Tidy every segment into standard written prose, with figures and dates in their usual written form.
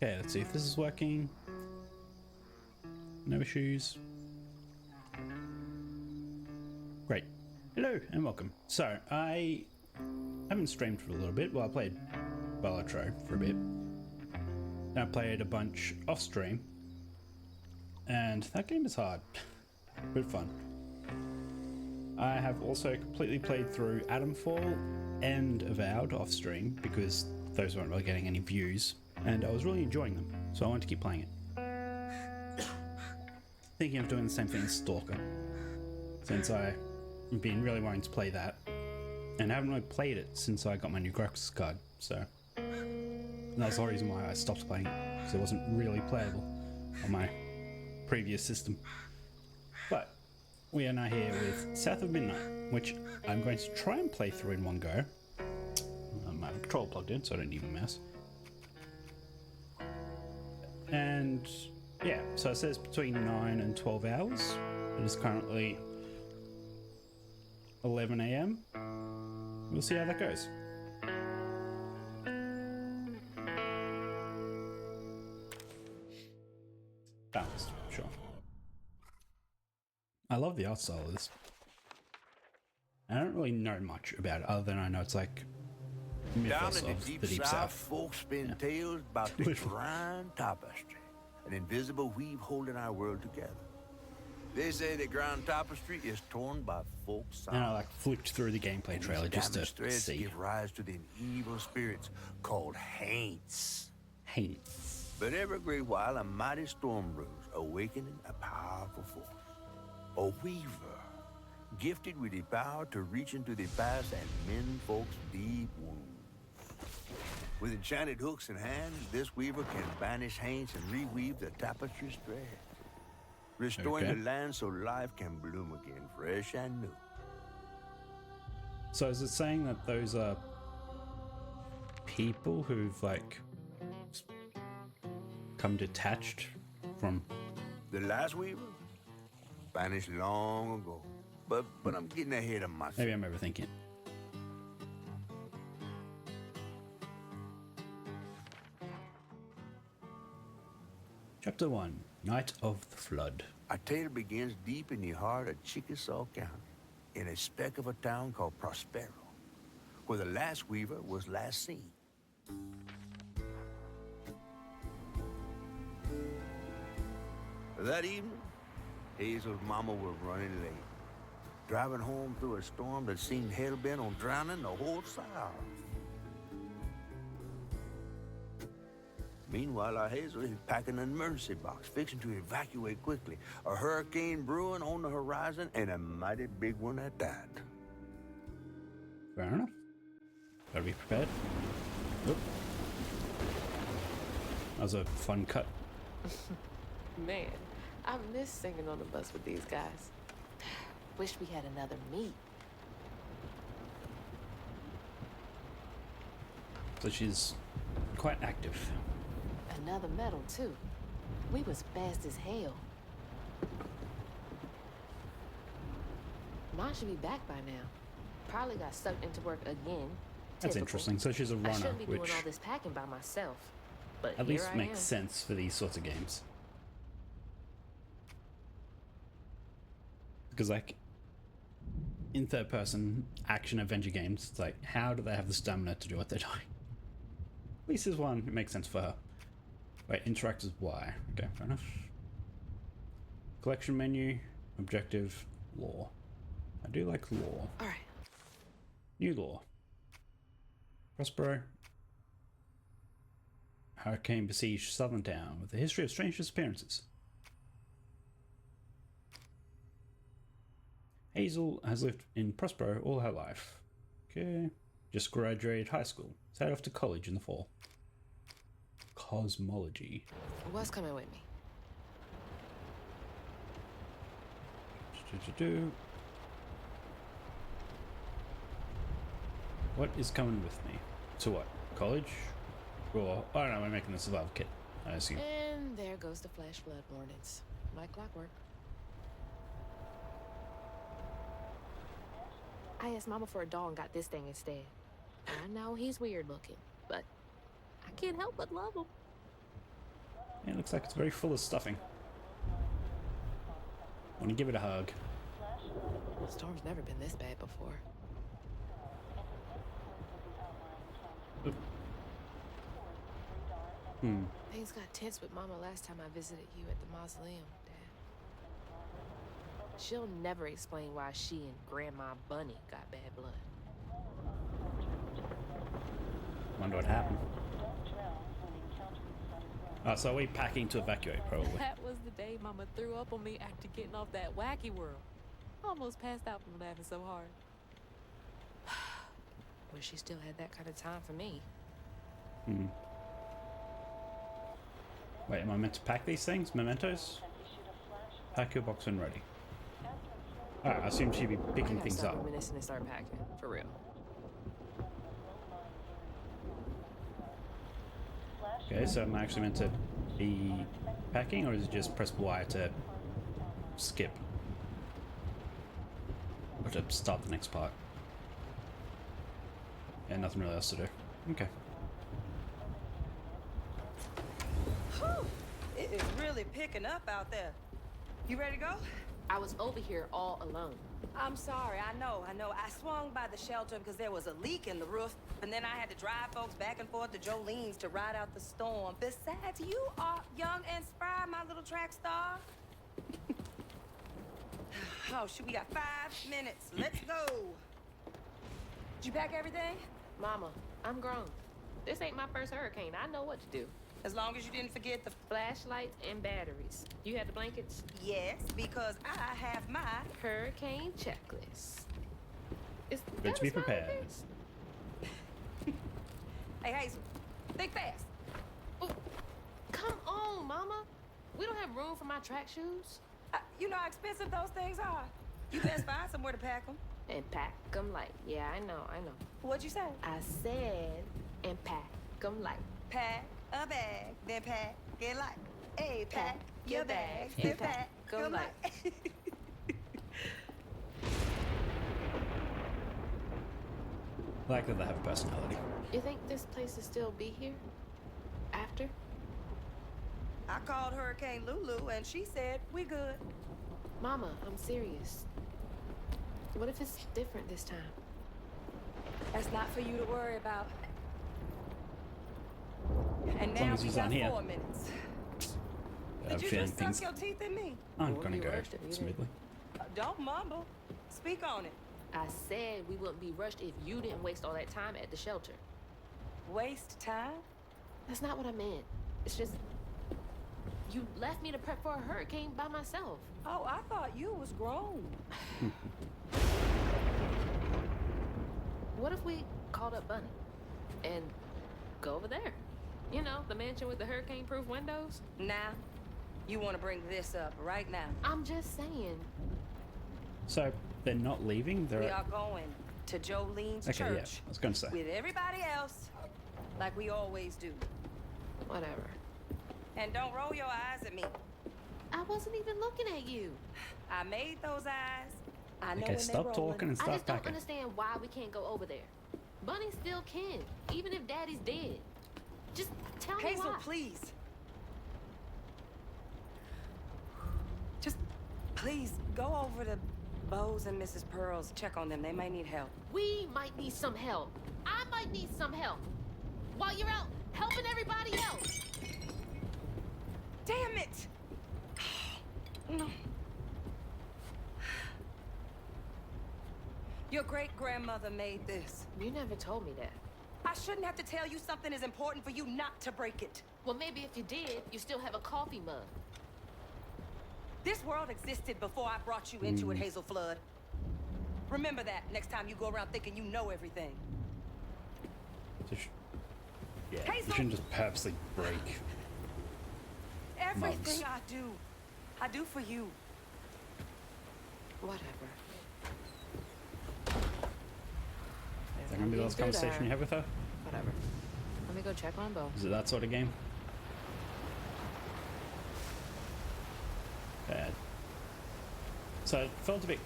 Okay, let's see if this is working. No issues. Great. Hello and welcome. So, I haven't streamed for a little bit. Well, I played Balatro for a bit. Then I played a bunch off stream. And that game is hard, but fun. I have also completely played through Atomfall and Avowed off stream because those weren't really getting any views. And I was really enjoying them, so I wanted to keep playing it. Thinking of doing the same thing as Stalker, since I've been really wanting to play that. And I haven't really played it since I got my new graphics card, so that's the whole reason why I stopped playing it, because it wasn't really playable on my previous system. But we are now here with South of Midnight, which I'm going to try and play through in one go. I have a controller plugged in, so I don't need a mouse. And yeah, so it says between 9 and 12 hours. It is currently 11 AM. We'll see how that goes. Balanced, sure. I love the art style of this. I don't really know much about it, other than I know it's like mythos Down in of the the Deep South. folks spin tales about the Grand Tapestry, an invisible weave holding our world together. They say the Grand Tapestry is torn by folks. And I like flipped through the gameplay trailer just to threads see. give rise to the evil spirits called Haints. Hates. But every great while, a mighty storm brews, awakening a powerful force. A weaver, gifted with the power to reach into the past and mend folks' deep wounds. With enchanted hooks in hand, this weaver can banish Haints and reweave the tapestry's thread, restoring the land so life can bloom again, fresh and new. So is it saying that those are people who've like come detached from The last weaver vanished long ago, but I'm getting ahead of myself. maybe I'm overthinking. Chapter 1, Night of the Flood. Our tale begins deep in the heart of Chickasaw County, in a speck of a town called Prospero, where the last weaver was last seen. That evening, Hazel's mama was running late, driving home through a storm that seemed hell-bent on drowning the whole South. Meanwhile, our Hazel is packing an emergency box, fixing to evacuate quickly. A hurricane brewing on the horizon, and a mighty big one at that. Fair enough. Gotta be prepared. Oop. That was a fun cut. Man, I miss singing on the bus with these guys. Wish we had another meet. So she's quite active. Another medal, too. We was fast as hell. Mine should be back by now. Probably got sucked into work again. That's Typical. interesting. So she's a I runner, shouldn't be which doing all this packing by myself. But at here least I makes am. sense for these sorts of games. Because like in third person action adventure games, it's like how do they have the stamina to do what they're doing? At least this one, it makes sense for her. Wait, interact with Y. Okay, fair enough. Collection menu, objective, law. I do like law. Alright. New law. Prospero. Hurricane besieged southern town with a history of strange disappearances. Hazel has lived in Prospero all her life. Okay. Just graduated high school. Set off to college in the fall. Cosmology. What's coming with me? What is coming with me? To what? College? Or, I don't know, we're making the survival kit, I assume. And there goes the flash flood warnings. Like clockwork. I asked Mama for a doll and got this thing instead. I know he's weird looking, but I can't help but love him. It looks like it's very full of stuffing. I want to give it a hug. The storm's never been this bad before. Things got tense with Mama last time I visited you at the mausoleum, Dad. She'll never explain why she and Grandma Bunny got bad blood. Wonder what happened. Oh, so are we packing to evacuate, probably? That was the day Mama threw up on me after getting off that wacky world. Almost passed out from laughing so hard. Wish she still had that kind of time for me. Wait, am I meant to pack these things? Mementos? Pack your box when ready. Alright, I assume she'd be picking things up. Reminiscing and start packing, for real. Okay, so am I actually meant to be packing, or is it just press Y to skip? Or to start the next part? Yeah, nothing really else to do. Okay. Whew. It is really picking up out there. You ready to go? I was over here all alone. I'm sorry, I know. I swung by the shelter because there was a leak in the roof, and then I had to drive folks back and forth to Jolene's to ride out the storm. Besides, you are young and spry, my little track star. Oh, shoot, we got 5 minutes. Let's go. Did you pack everything? Mama, I'm grown. This ain't my first hurricane. I know what to do. As long as you didn't forget the... Flashlights and batteries. You had the blankets? Yes, because I have my... Hurricane checklist. Is Good that to be a smiley prepared. face? Hey, Hazel, think fast. Oh, come on, Mama. We don't have room for my track shoes. You know how expensive those things are. You best find somewhere to pack them. And pack them light. Yeah, I know. What'd you say? I said, and pack them light. Pack a bag, then pack it light. Hey, pack your bags, and then pack go them light. light. Like that they have personality. You think this place will still be here? After? I called Hurricane Lulu, and she said, we good. Mama, I'm serious. What if it's different this time? That's not for you to worry about. And As long now as we he's got on here. 4 minutes. I Did have a you feeling just things suck your teeth in me? aren't Or gonna you go rushed it, you smoothly. Don't mumble. Speak on it. I said we wouldn't be rushed if you didn't waste all that time at the shelter. Waste time? That's not what I meant. It's just... You left me to prep for a hurricane by myself. Oh, I thought you was grown. What if we called up Bunny and go over there? You know, the mansion with the hurricane-proof windows? Now, you want to bring this up right now. I'm just saying. So they're not leaving. We They're are going to Jolene's okay. Yeah, church I was gonna say. with everybody else, like we always do. Whatever. And don't roll your eyes at me. I wasn't even looking at you. I made those eyes. I know Okay, when stop they're talking and I start just don't packing. understand why we can't go over there. Bunny still can, even if Daddy's dead. Just tell me Hazel, why. please. Just please go over to Bo's and Mrs. Pearl's. Check on them. They may need help. We might need some help. I might need some help. While you're out helping everybody else. Damn it! No. Your great-grandmother made this. You never told me that. I shouldn't have to tell you something is important for you not to break it. Well, maybe if you did, you still have a coffee mug. This world existed before I brought you into it, Hazel Flood. Remember that next time you go around thinking you know everything. Yeah, you Hazel! shouldn't just purposely break. Everything Mugs. I do for you. Whatever. Is that gonna be the last conversation you have with her? Whatever. Let me go check on Bo. Is it that sort of game? Bad. So it felt a bit,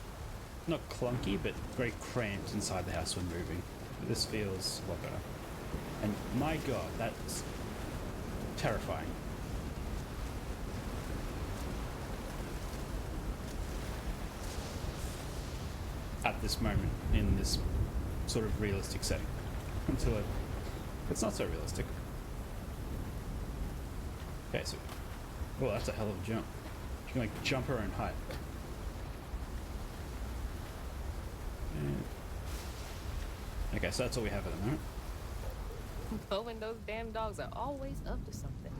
not clunky, but very cramped inside the house when moving. This feels a lot better. And my god, that's terrifying. at this moment in this sort of realistic setting until it's not so realistic. Okay, so well, that's a hell of a jump. You can like jump her own height. And, okay, so that's all we have at the moment. Knowing those damn dogs are always up to something.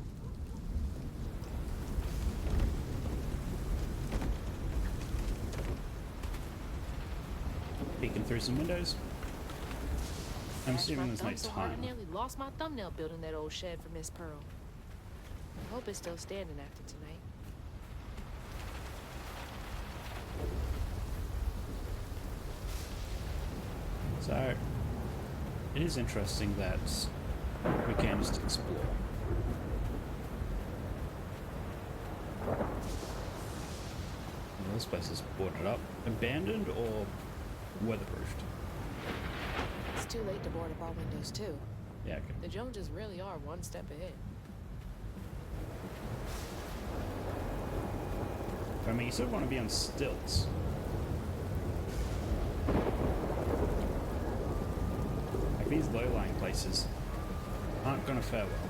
Peeking through some windows. I'm assuming there's no So hard I time. nearly lost my thumbnail building that old shed for Miss Pearl. I hope it's still standing after tonight. So, it is interesting that we can just explore. Well, this place is boarded up. Abandoned or weatherproofed? It's too late to board up our windows, too. Yeah, okay. The Joneses really are one step ahead. I mean, you sort of want to be on stilts. Like, these low-lying places aren't going to fare well.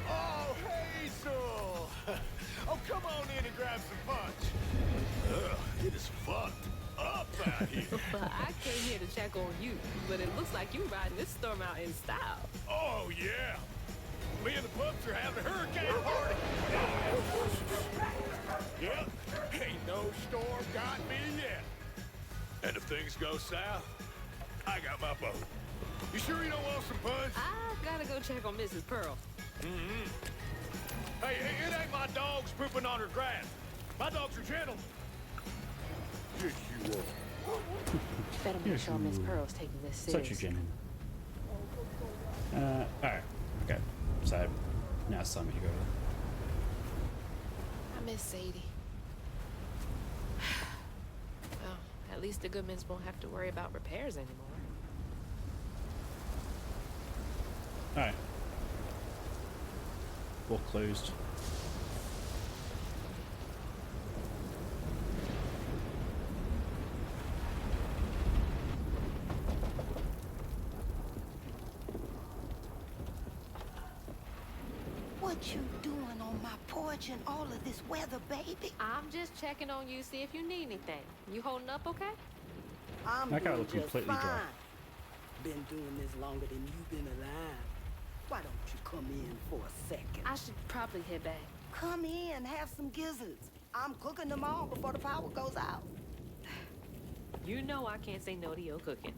Oh, Hazel! Oh, come on in and grab some punch. Ugh, it is fucked up out here. I came here to check on you, but it looks like you're riding this storm out in style. Oh, yeah. Me and the pups are having a hurricane party. Yep, ain't no storm got me yet. And if things go south, I got my boat. You sure you don't want some punch? I gotta go check on Mrs. Pearl. Hey, it ain't my dogs pooping on her grass. My dogs are gentle. Yes, you are. Better make sure Miss Pearl's taking this Such a seriously. gentleman. Alright. Okay. So, now it's time to go. I miss Sadie. Well, at least the Goodmans won't have to worry about repairs anymore. Alright. All closed. What you doing on my porch in all of this weather, baby? I'm just checking on you, see if you need anything. You holding up okay? I'm That guy doing looked just completely fine. dry. Been doing this longer than you've been alive. Why don't you come in for a second? I should probably head back. Come in, have some gizzards. I'm cooking them all before the power goes out. You know I can't say no to your cooking.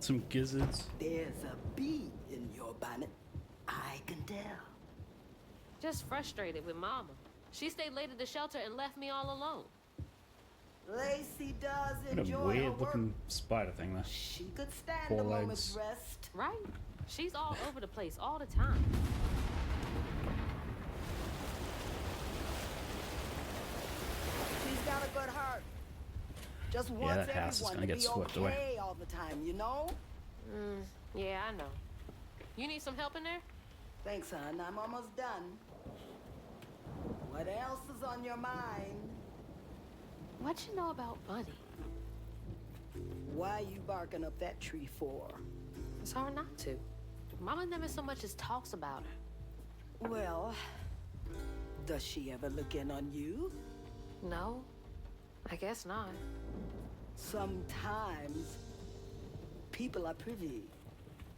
Some gizzards. There's a bee in your bonnet. I can tell. Just frustrated with Mama. She stayed late at the shelter and left me all alone. Lacey does What a enjoy her weird work. looking spider thing there. She could stand Four a moment's legs. rest. Right? She's all over the place all the time. She's got a good heart. Just Yeah, wants that house is everyone gonna to get be swept okay away. all the time, you know? Yeah, I know. You need some help in there? Thanks, hon. I'm almost done. What else is on your mind? What you know about Bunny? Why you barking up that tree for? It's hard not to. Mama never so much as talks about her. Well, does she ever look in on you? No, I guess not. Sometimes people are privy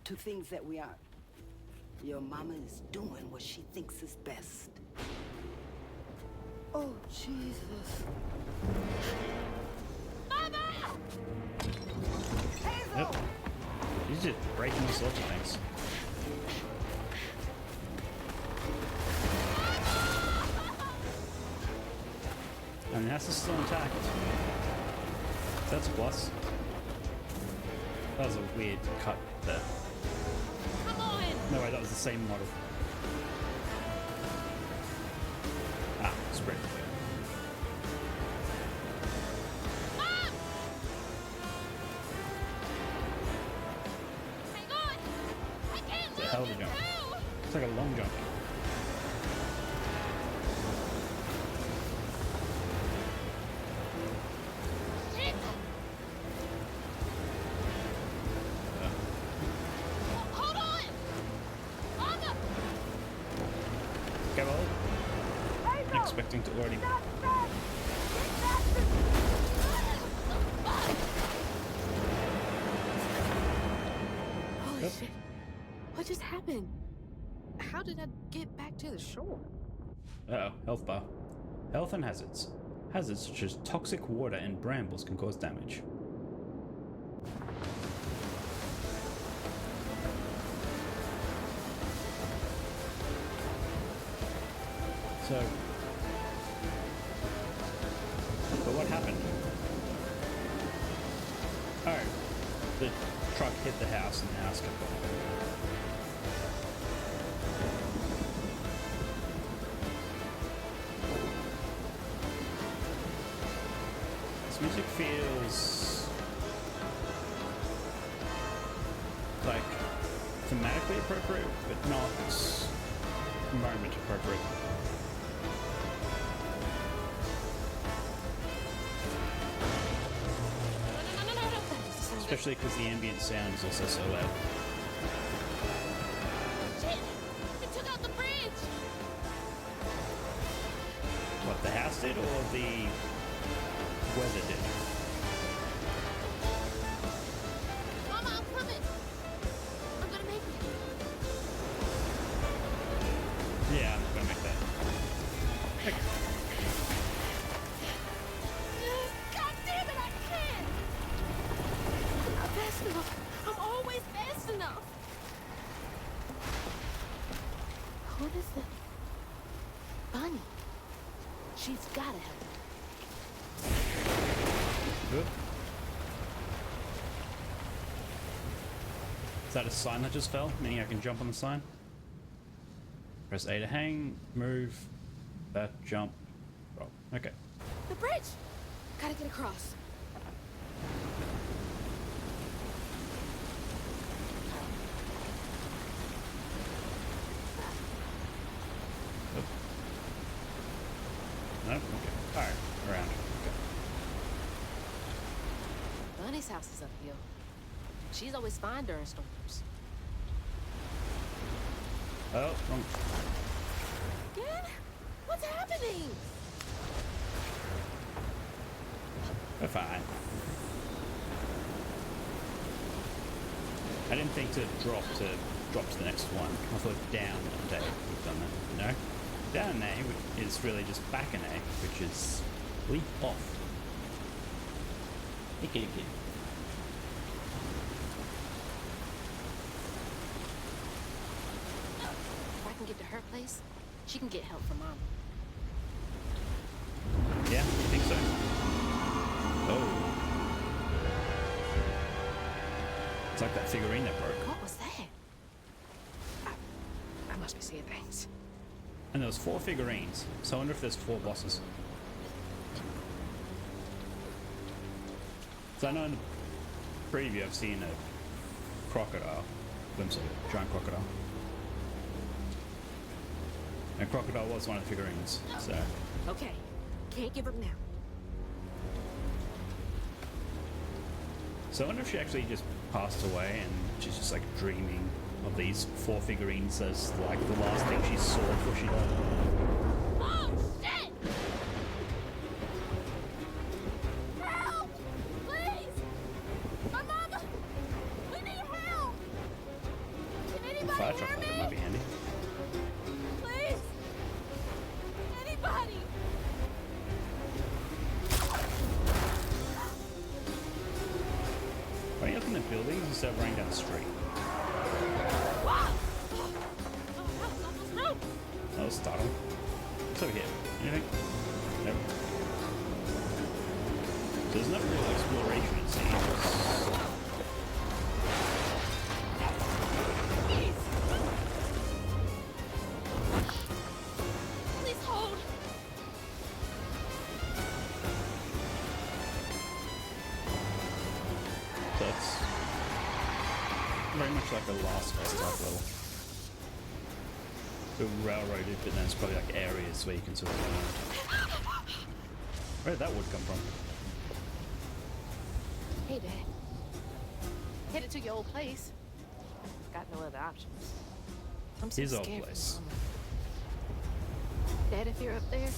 to things that we aren't. Your mama is doing what she thinks is best. Oh, Jesus. Mama! Hazel! Yep. He's just breaking all sorts of things. I mean, that's still intact. That's a plus. That was a weird cut there. Come on! No way, that was the same model. Ah, spread. Mom! Hang on! I can't hell of a jump. It's like a long jump. Hold on! Mama! Okay, well, I'm expecting to already. Holy Yep. shit. What just happened? How did I get back to the shore? Uh-oh, health bar. Health and hazards. Hazards such as toxic water and brambles can cause damage. So... But what happened? Oh, the truck hit the house and the house kept going. This music feels like thematically appropriate, but not moment appropriate. No. Especially because the ambient sound is also so loud. Shit! It took out the bridge! What, the house did or the weather did? Mama, I'm coming! I'm gonna make it. Yeah, I'm gonna make that. God damn it, I can't! I'm not fast enough. I'm always fast enough. What is it? Bunny. She's gotta help. Good. Is that a sign that just fell? Meaning I can jump on the sign? Press A to hang, move, that, jump, roll. Okay. The bridge! Gotta get across. No? Okay. Alright, around. Okay. Bunny's house is uphill. She's always fine during storms. Oh, wrong. Dad? What's happening? We're fine. I didn't think to drop to the next one. I thought down and A would have done that. No? Down A is really just back an A, which is leap off. Icky. If I can get to her place, she can get help from Mama. Yeah, you think so? Oh. It's like that figurine that broke. What was that? I must be seeing things. And there was 4 figurines, so I wonder if there's 4 bosses. So I know in the preview I've seen a crocodile, glimpse of a giant crocodile. And crocodile was one of the figurines, so... Okay, can't give up now. So I wonder if she actually just passed away and she's just like dreaming of these 4 figurines as like the last thing she saw before she died. Oh, shit! Help! Please! My mama! We need help! Can anybody Fire hear truck me? might be handy. Please! Anybody! Are you up in the buildings instead of running down the street? Wow! Oh, that was almost rude! That was startling. What's over here? Anything? Nope. There's no real exploration it seems. Please hold! So it's very much like a Last of Us type level. feel railroaded, but then it's probably like areas where you can sort of go around. Where did that wood come from? Hey, Dad. Headed to your old place. Got no other options. I'm so His old scared for place. Mama. Dad, if you're up there,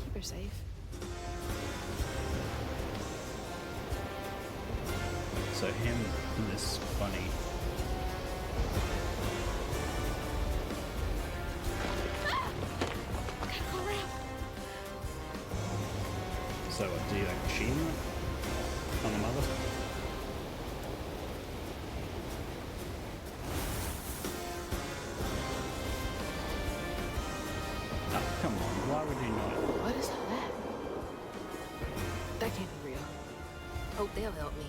keep her safe. So him and this bunny. Gotta go around. So what, do you like machine on the mother? Oh, come on, why would you not? What is all that? That can't be real. Hope they'll help me.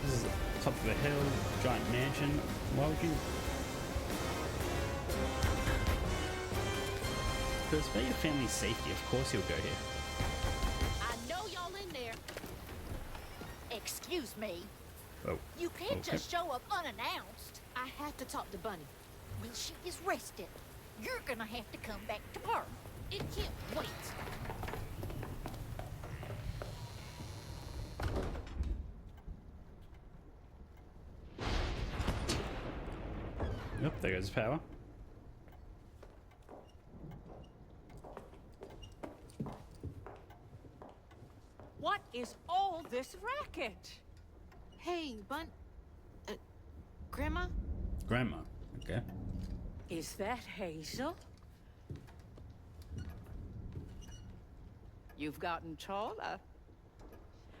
This is the top of a hill, giant mansion. Why would you? Because it's about your family's safety, of course you'll go here. I know y'all in there. Excuse me. Oh, You can't okay. just show up unannounced. I have to talk to Bunny. Well, she is rested. You're gonna have to come back tomorrow. It can't wait. Yep, there goes the power. What is all this racket? Hey, Grandma? Grandma, okay. Is that Hazel? You've gotten taller.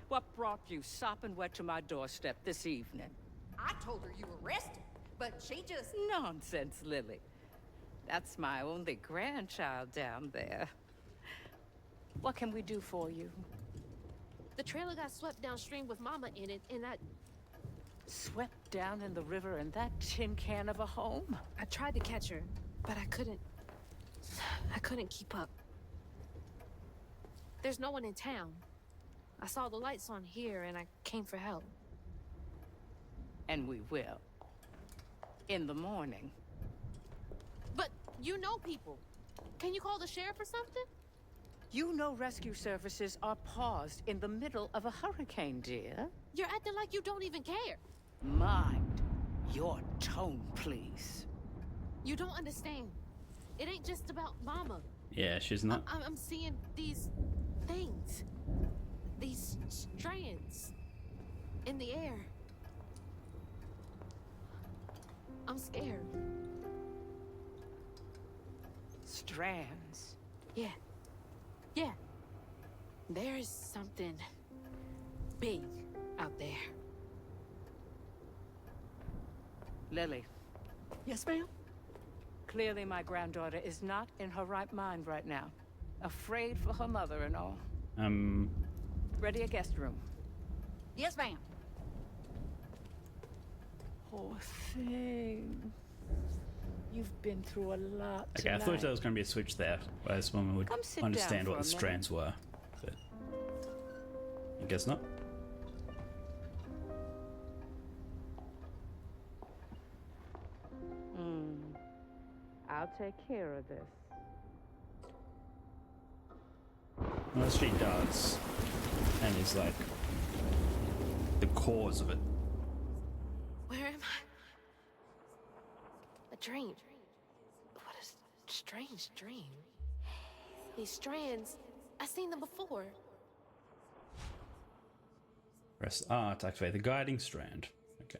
What brought you sopping wet to my doorstep this evening? I told her you were rested, but she just... Nonsense, Lily. That's my only grandchild down there. What can we do for you? The trailer got swept downstream with Mama in it, and Swept down in the river in that tin can of a home? I tried to catch her, but I couldn't keep up. There's no one in town. I saw the lights on here, and I came for help. And we will. In the morning. But you know people. Can you call the sheriff or something? You know rescue services are paused in the middle of a hurricane, dear. You're acting like you don't even care. Mind your tone, please. You don't understand. It ain't just about Mama. Yeah, she's not. I'm seeing these things. These strands in the air. I'm scared. Strands. Yeah. Yeah. There is something big out there. Lily, Yes, ma'am? clearly my granddaughter is not in her right mind right now. Afraid for her mother and all. Ready a guest room. Yes, ma'am. Poor thing. You've been through a lot Okay, I thought tonight. there was going to be a switch there, where this woman would Come sit understand down what for the a strands were. But I guess not. I'll take care of this. Unless she does, and is like the cause of it. Where am I? A dream. What a strange dream. These strands, I've seen them before. Press R to activate the guiding strand. Okay.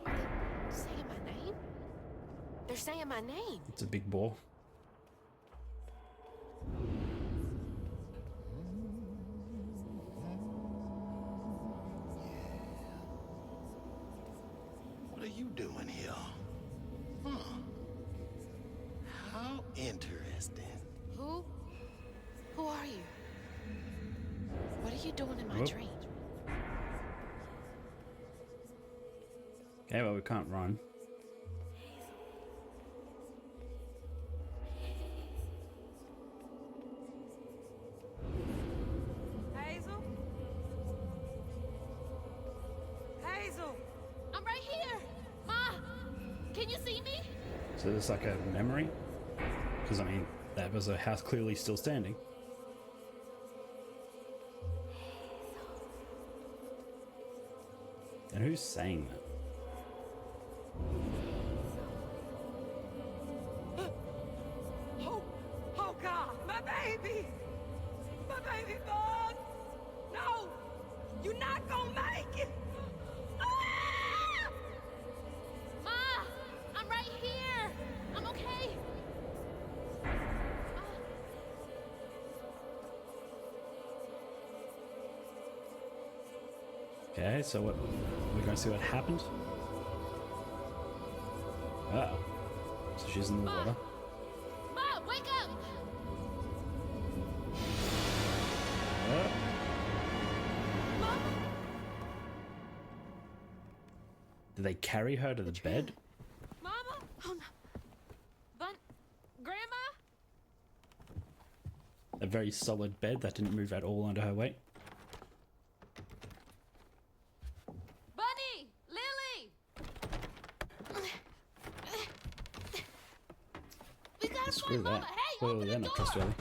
Are they saying my name? They're saying my name. It's a big ball. What are you doing here? How interesting. Who? Who are you? What are you doing in my Oh. dream? Okay, well, we can't run. Hazel? Hazel! I'm right Can you see me? So there's like a memory? Because, I mean, that was a house clearly still standing. And who's saying that? Oh God, my baby! My baby bug! No! You're not gonna make it! Ah! Ma! I'm right here! I'm okay! Okay, so what? We're going to see what happened? Uh-oh. So she's in the water. Ma, wake up! Did they carry her to the bed? Mama? Oh no. Grandma? A very solid bed that didn't move at all under her weight. Bunny! Lily! We gotta Screw find that. Mama! Hey, Clearly open they're the not door! trustworthy.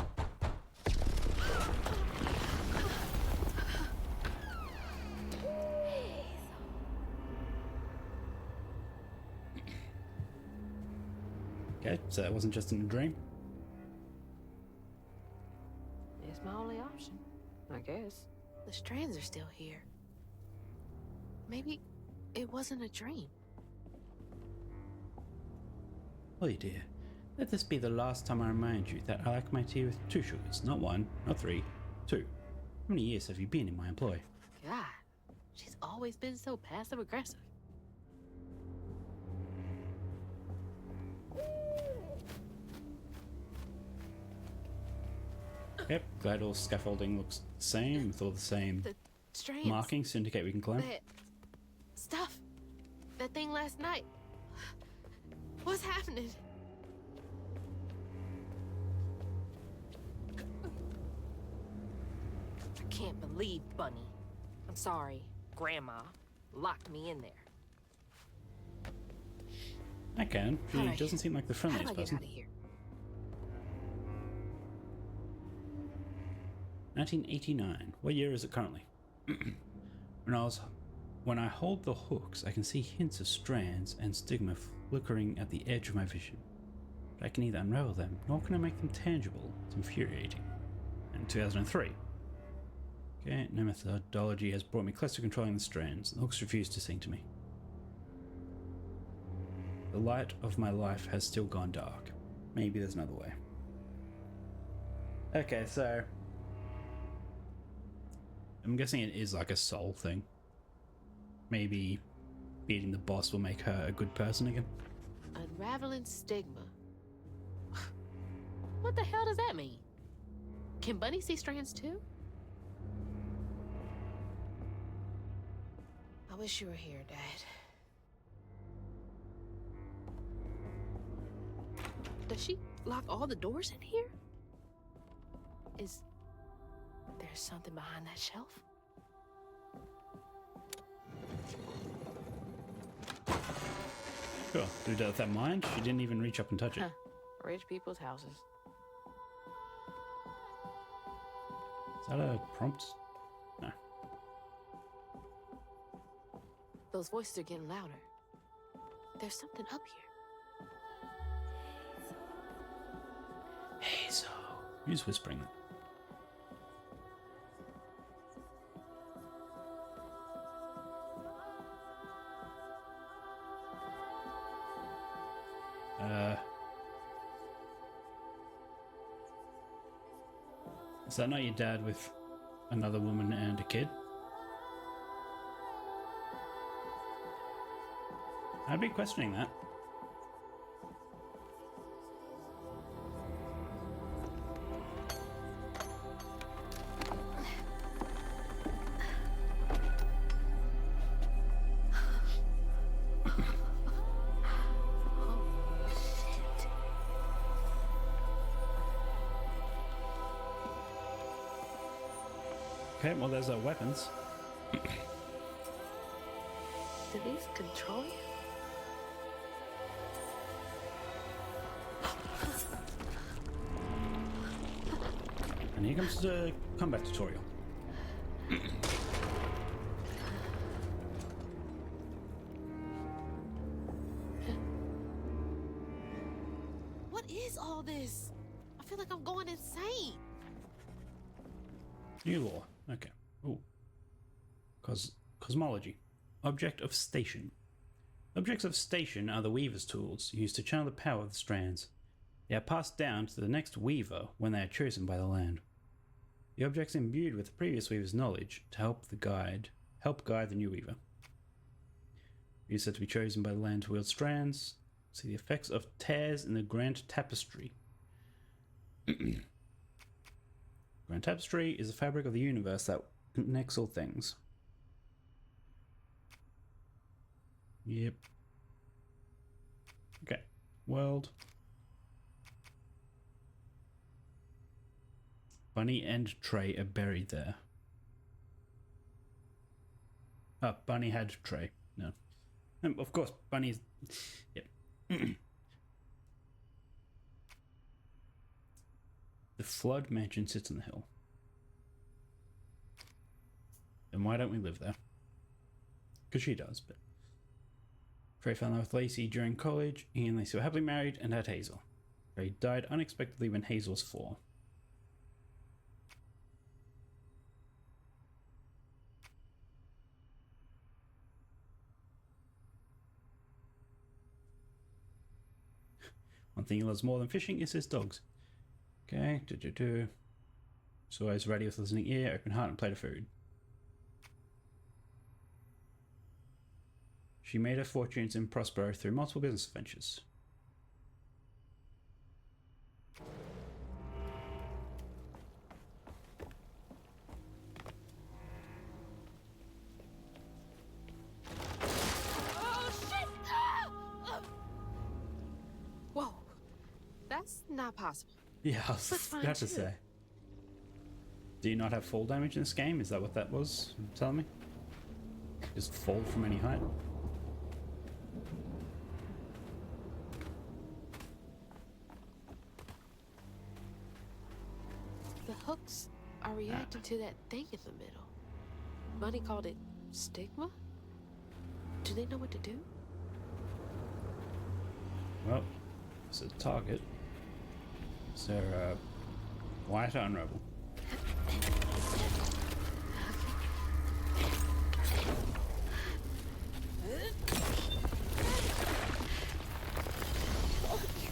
Okay, so that wasn't just in a dream. It's my only option, I guess. The strands are still here. Maybe it wasn't a dream. Lily dear, let this be the last time I remind you that I like my tea with 2 sugars, not 1, not 3, 2. How many years have you been in my employ? God, she's always been so passive-aggressive. Yep, glad all scaffolding looks the same, with all the same The strands. markings to indicate we can climb. That stuff. That thing last night. What's happening? I can't believe Bunny. I'm sorry, Grandma locked me in there. I can. She Alright. doesn't seem like the How do friendliest I get person. out of here? 1989. What year is it currently? When I hold the hooks, I can see hints of strands and stigma flickering at the edge of my vision. But I can neither unravel them, nor can I make them tangible. It's infuriating. And 2003. Okay, no methodology has brought me close to controlling the strands. The hooks refuse to sing to me. The light of my life has still gone dark. Maybe there's another way. Okay, so I'm guessing it is like a soul thing. Maybe beating the boss will make her a good person again. Unraveling stigma. What the hell does that mean? Can Bunny see strands too? I wish you were here, Dad. Does she lock all the doors in here? Is there something behind that shelf? Cool. With that mind, she didn't even reach up and touch it. Huh. Rich people's houses. Is that a prompt? No. Those voices are getting louder. There's something up here. Hazel. Who's whispering that? Is that not your dad with another woman and a kid? I'd be questioning that. Okay, well, there's our weapons. Do these control you? And here comes the combat tutorial. What is all this? I feel like I'm going insane. New law. Okay. Ooh. Cosmology. Object of station. Objects of station are the Weaver's tools used to channel the power of the strands. They are passed down to the next Weaver when they are chosen by the land. The objects imbued with the previous Weaver's knowledge to help guide the new Weaver. These are to be chosen by the land to wield strands. See the effects of tears in the Grand Tapestry. Grand Tapestry is the fabric of the universe that connects all things. Yep. Okay. World. Bunny and Trey are buried there. Oh, Bunny had Trey. No. Of course, Bunny's... Yep. The Flood Mansion sits on the hill. Then why don't we live there? Because she does, but... Trey fell in love with Lacey during college, and Lacey were happily married and had Hazel. Trey died unexpectedly when Hazel was 4. One thing he loves more than fishing is his dogs. Okay, So I was ready with listening ear, open heart, and plate of food. She made her fortunes in Prospero through multiple business ventures. Oh, shit! Ah! Whoa. That's not possible. Yeah, I was about to say. Do you not have fall damage in this game? Is that what that was? Tell me. Just fall from any height? The hooks are reacting to that thing in the middle. Bunny called it stigma? Do they know what to do? Well, it's a target. So, white or unravel?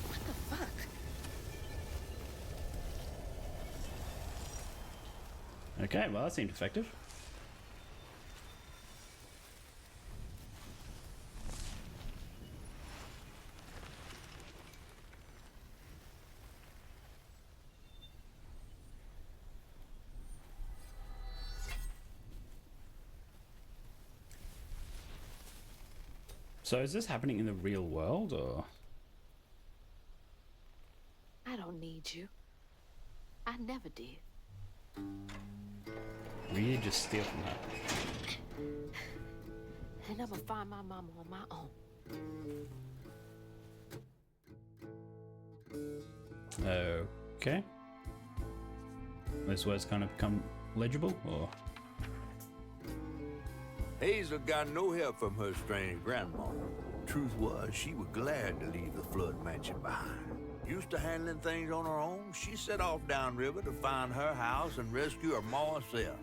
What the fuck? Okay, well that seemed effective. So is this happening in the real world, or? I don't need you. I never did. We just steal from her. And I'm gonna find my mama on my own. Okay. Those words kind of become legible, or? Hazel got no help from her strange grandma. Truth was, she was glad to leave the Flood Mansion behind. Used to handling things on her own, she set off downriver to find her house and rescue her ma herself.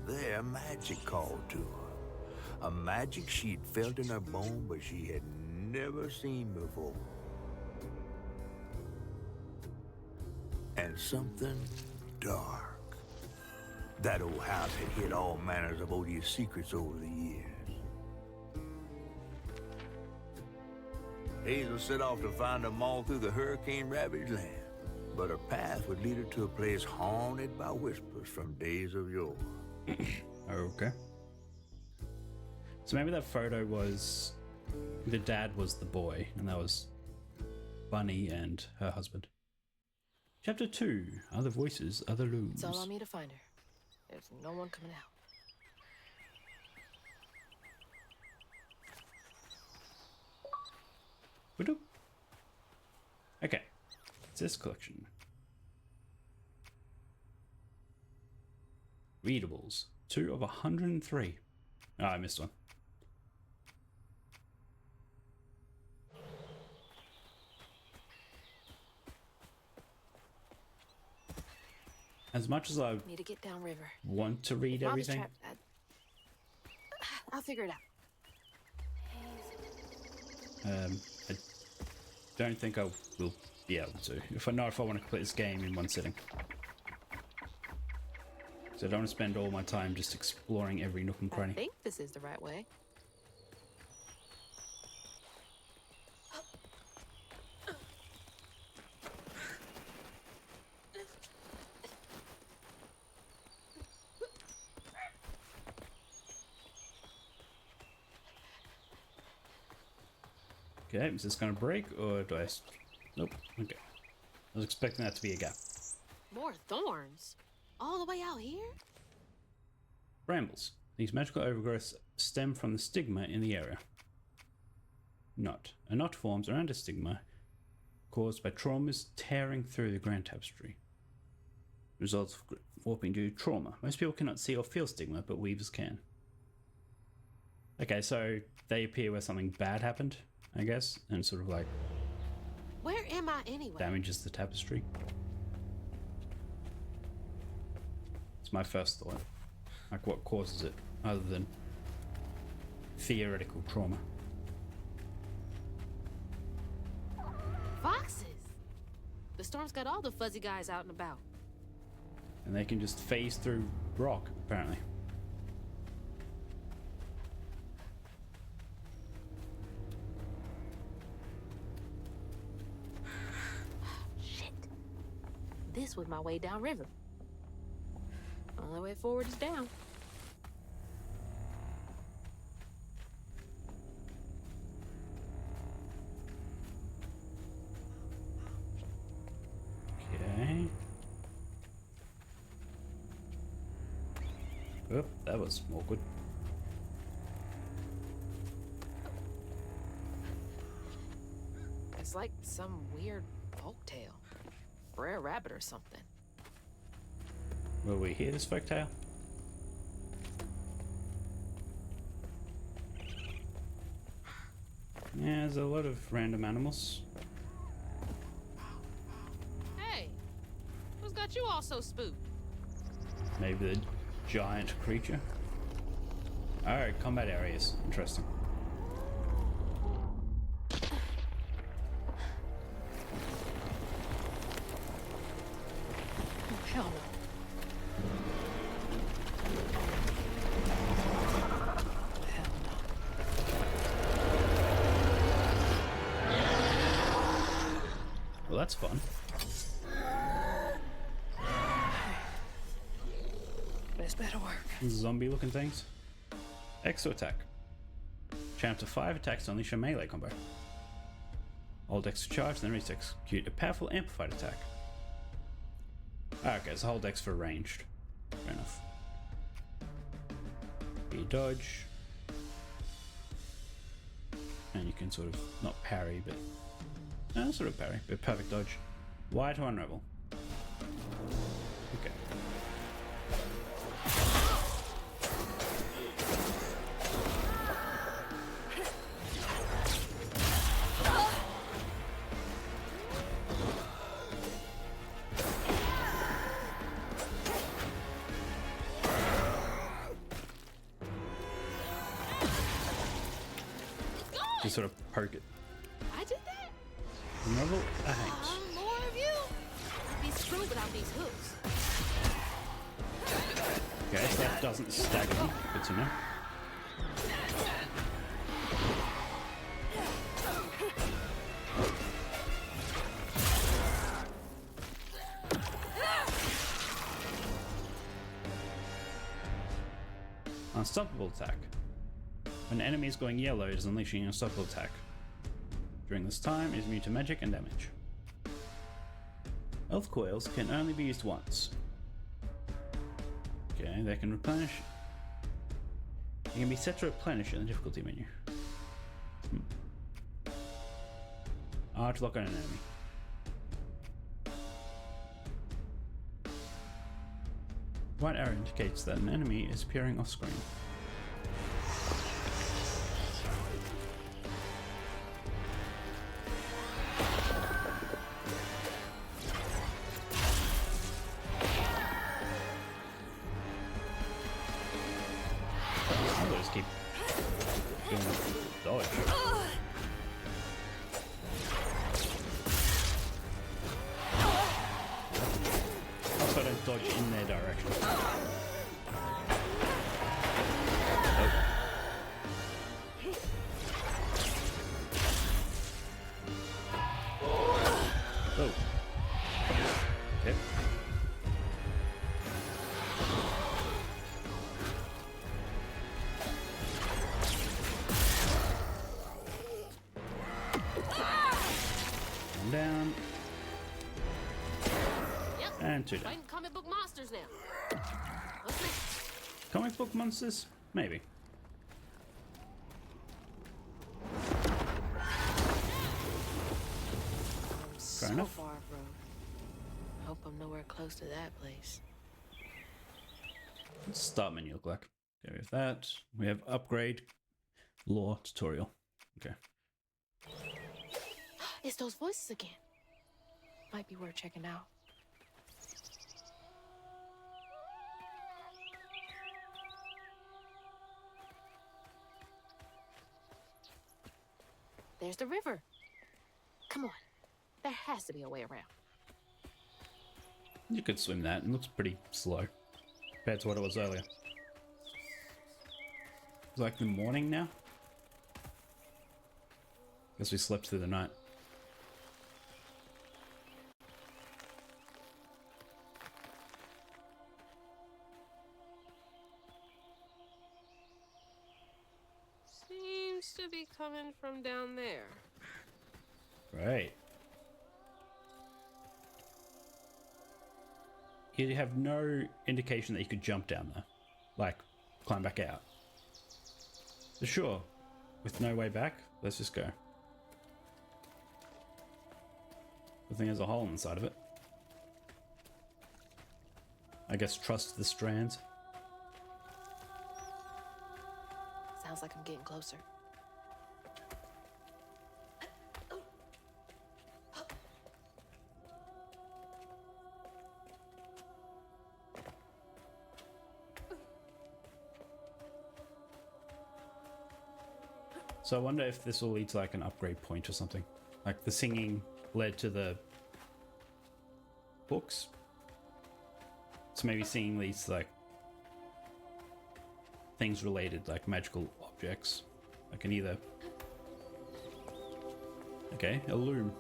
There, magic called to her. A magic she'd felt in her bone, but she had never seen before. And something dark. That old house had hid all manners of odious secrets over the years. Hazel set off to find them all through the hurricane-ravaged land, but her path would lead her to a place haunted by whispers from days of yore. Okay. So maybe that photo was... the dad was the boy, and that was Bunny and her husband. Chapter 2. Other voices, other looms. It's all on me to find her. There's no one coming out. Woo-doo. Okay. What's this collection? Readables. 2 of 103. Oh, I missed one. As much as I Need to get downriver. want to read Mama's everything, trapped. I'll figure it out. I don't think I will be able to. If I want to complete this game in one sitting. So I don't want to spend all my time just exploring every nook and I cranny. think this is the right way. Okay, is this going to break or do I... Nope, okay. I was expecting that to be a gap. More thorns? All the way out here? Brambles. These magical overgrowths stem from the stigma in the area. Knot. A knot forms around a stigma caused by traumas tearing through the grand tapestry. Results of warping due to trauma. Most people cannot see or feel stigma, but weavers can. Okay, so they appear where something bad happened, I guess, and sort of like Where am I anyway? damages the tapestry. It's my first thought. Like, what causes it, other than theoretical trauma? Foxes! The storm's got all the fuzzy guys out and about. And they can just phase through rock, apparently. Shit. This was my way downriver. Only way forward is down. Okay. Oh, that was awkward. It's like some weird folktale. Rare rabbit or something. Will we hear this folktale? Yeah, there's a lot of random animals. Hey! Who's got you all so spooked? Maybe the giant creature. Alright, combat areas. Interesting. Oh, hell no. Hell no. Well, that's fun. This better work. Zombie looking things. Exo attack. Chapter 5 attacks unleash a melee combo. Hold X to charge, then release to execute a powerful amplified attack. Okay, so hold X for ranged. Fair enough. You dodge. And you can sort of, not parry, but... sort of parry, but perfect dodge. Y to unravel. Okay. Just sort of poke it. I did that? Unravel a hate. More of you? I'd be screwed without these hooves. Okay, so that doesn't stagger me. Good to know. Unstoppable attack. When an enemy is going yellow, it is unleashing an unstoppable attack. During this time, it is immune to magic and damage. Health coils can only be used once. Okay, they can replenish. They can be set to replenish in the difficulty menu. R to lock on an enemy. White arrow indicates that an enemy is appearing off screen. I'll just keep doing dodge. Also, I don't dodge in their direction. Oh. Okay. One down. Yep. And two down. Fighting comic book monsters now. What's next? Comic book monsters? Maybe. So enough. far, bro. Hope I'm nowhere close to that place. Start menu look like. Okay, with that, we have upgrade, lore, tutorial. Okay. It's those voices again. Might be worth checking out. There's the river. Come on. There has to be a way around. You could swim that. It looks pretty slow compared to what it was earlier. It's like the morning now. Guess we slept through the night. Seems to be coming from down there. Right. You have no indication that you could jump down there. Like, climb back out. But sure, with no way back, let's just go. The thing has a hole in the side of it. I guess trust the strands. Sounds like I'm getting closer. So I wonder if this will lead to like an upgrade point or something. Like the singing led to the books. So maybe singing leads to like things related, like magical objects. I can either... Okay, a loom.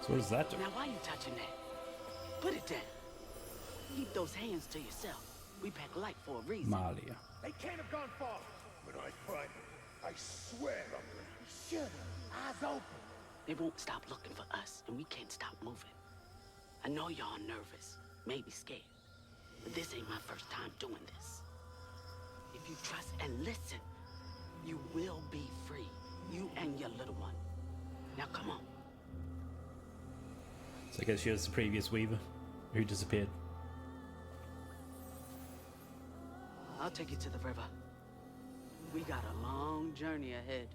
So what does that do? Now, why you touching that? Put it down. Keep those hands to yourself. We pack light for a reason. Malia. They can't have gone far. When I find them, I swear I'm gonna... Shut up. Eyes open. They won't stop looking for us, and we can't stop moving. I know y'all nervous, maybe scared, but this ain't my first time doing this. If you trust and listen, you will be free. You and your little one. Now, come on. So I guess she was the previous Weaver who disappeared. I'll take you to the river. We got a long journey ahead.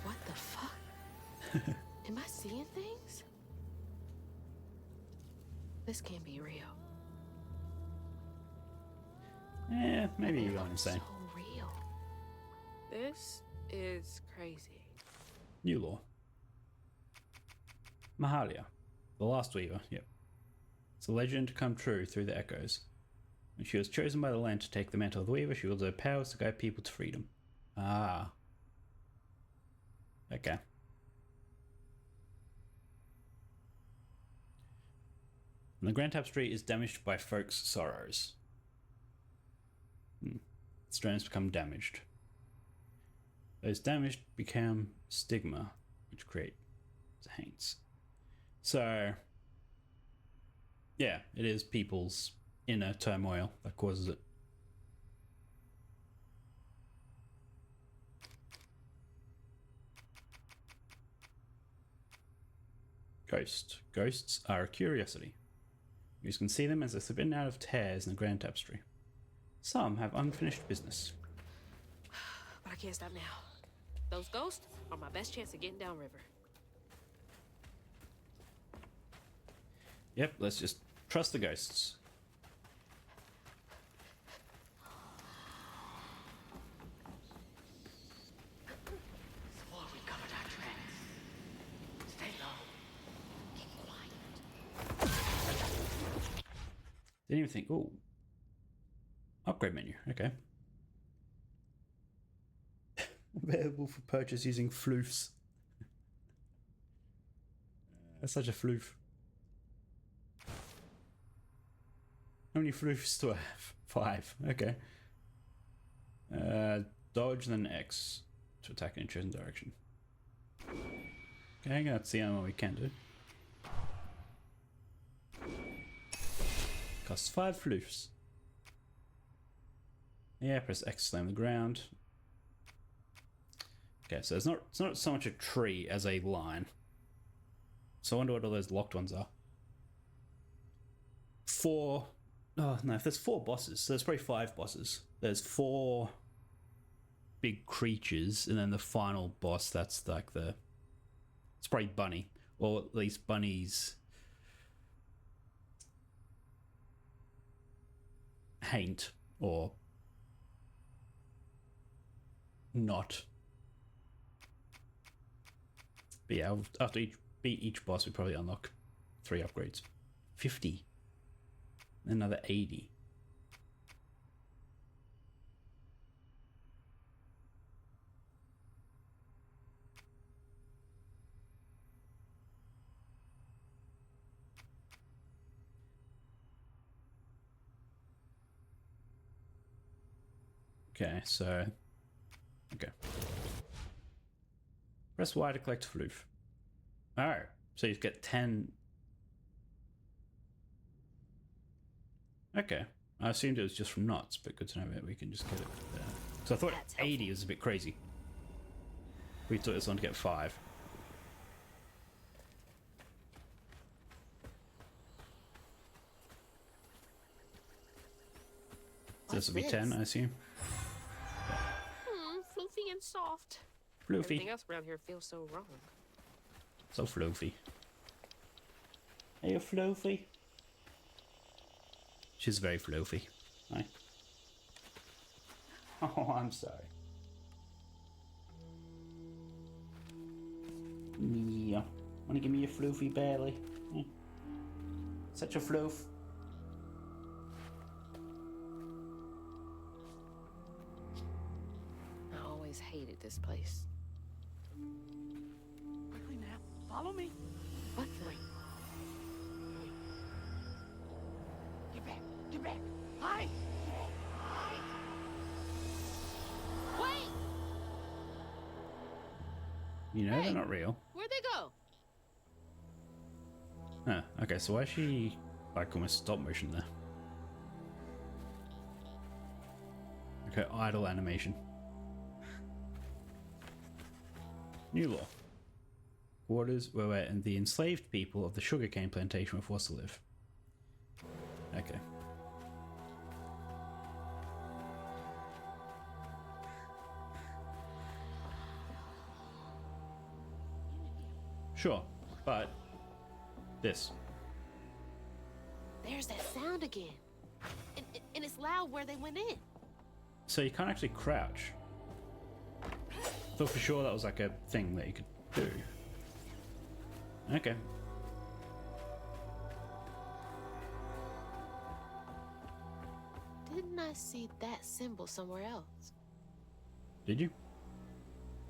What the fuck? Am I seeing things? This can't be real. Yeah, maybe you are insane. So real. This is crazy. New law. Mahalia, the last Weaver, yep. It's a legend come true through the echoes. When she was chosen by the land to take the mantle of the Weaver, she wielded her powers to guide people to freedom. Ah. Okay. And the Grand Tapestry is damaged by folks' sorrows. Strands become damaged. Those damaged become stigma, which creates haints. So, yeah, it is people's inner turmoil that causes it. Ghosts are a curiosity. You can see them as they slip in and out of tears in the Grand Tapestry. Some have unfinished business. But I can't stop now. Those ghosts are my best chance of getting downriver. Yep, let's just trust the ghosts. Before we covered our tracks. Stay low. Keep quiet. Didn't even think, ooh. Upgrade menu, okay. Available for purchase using floofs. That's such a floof. How many floofs do I have? 5, okay. Dodge, then X to attack in a chosen direction. Okay, let's see how what we can do. Costs 5 floofs. Yeah, press X to slam the ground. Okay, so it's not so much a tree as a line. So I wonder what all those locked ones are. 4. Oh no, if there's 4 bosses, so there's probably 5 bosses. There's 4 big creatures, and then the final boss, that's like it's probably Bunny. Or at least Bunny's haint, or not. But yeah, after beat each boss, we probably unlock 3 upgrades. 50. Another 80. Okay, so... Okay. Press Y to collect floof. Oh, so you get 10... Okay. I assumed it was just from knots, but good to know that we can just get it there. So I thought 80 was a bit crazy. We thought it was on to get 5. So this will be 10, I assume. Floofy and soft. Floofy. Everything else around here feels so wrong. So floofy. Are you floofy? She's very floofy. Hi. Oh, I'm sorry. Yeah. Wanna give me a floofy belly? Such a floof. I always hated this place. Quickly now. Follow me. What? Wait. Get back. Get back. Hi. Wait! You know they're not real. Where'd they go? Huh, okay, so why is she like almost stop motion there? Okay, idle animation. New law. Quarters where the enslaved people of the sugarcane plantation were forced to live. Okay. Sure, but this. There's that sound again. And it's loud where they went in. So you can't actually crouch. Thought for sure that was like a thing that you could do. Okay. Didn't I see that symbol somewhere else? Did you?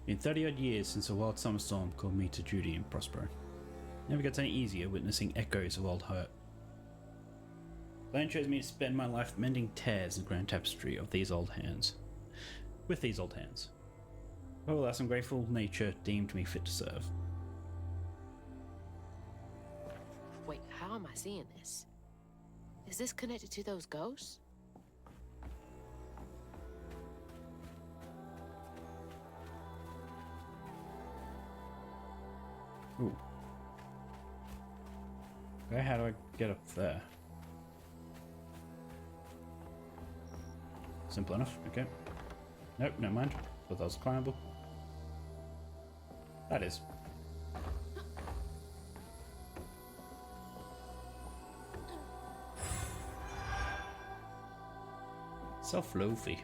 Been 30 odd years since a wild summer storm called me to duty in Prospero. Never gets any easier witnessing echoes of old hurt. Land chose me to spend my life mending tears in the grand tapestry of these old hands. With these old hands. Oh, alas, ungrateful nature deemed me fit to serve. Wait, how am I seeing this? Is this connected to those ghosts? Ooh. Okay, how do I get up there? Simple enough, okay. Nope, never mind. Thought that was climbable. That is. So floofy.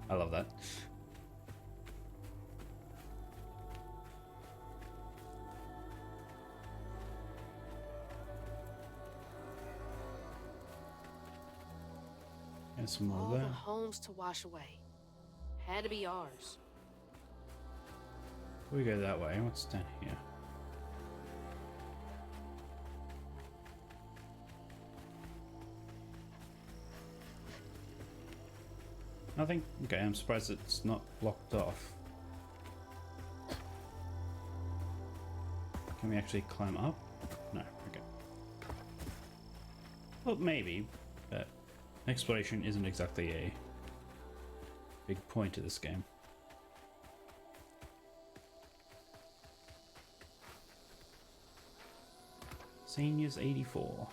I love that. And some more All there. the homes to wash away. Had to be ours. We go that way. What's down here? Nothing? Okay, I'm surprised it's not blocked off. Can we actually climb up? No, okay. Well, maybe, but exploration isn't exactly a big point to this game. Seniors 84.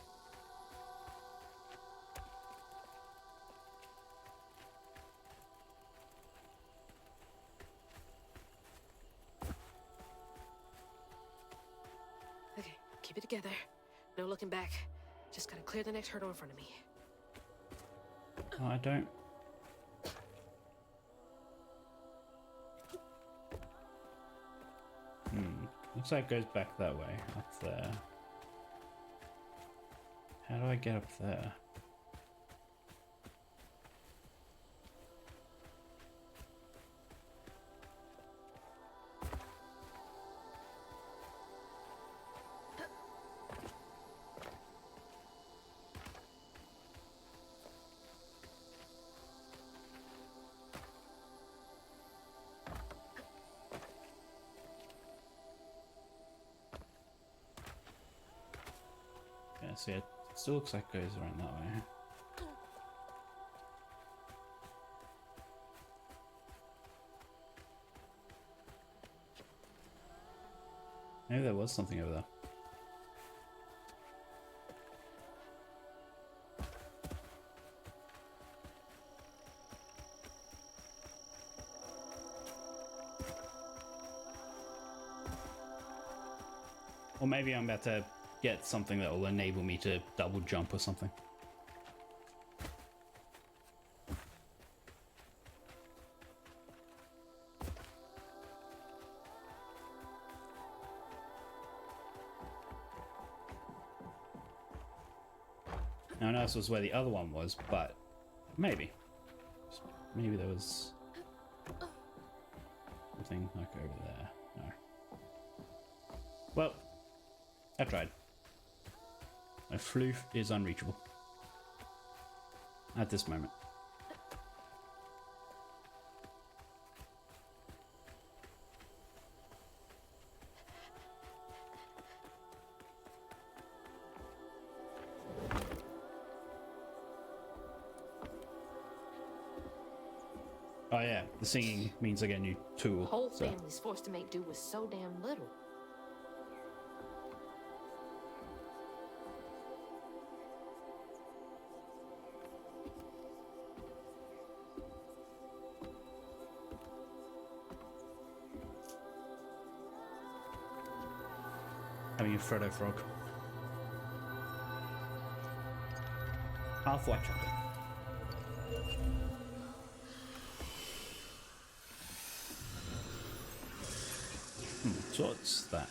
Okay, keep it together. No looking back. Just gotta clear the next hurdle in front of me. Oh, I don't. Looks like it goes back that way, up there. How do I get up there? Yeah, see, it still looks like it goes around that way. Maybe there was something over there. Or maybe I'm about to get something that will enable me to double jump or something. Now I know this was where the other one was, but maybe. Maybe there was something like over there. No. Well, I tried. My floof is unreachable. At this moment. Oh yeah, the singing means I get a new tool. Whole so. family's forced to make do with so damn little. Having a Frodo frog. Half white chocolate. So what's that?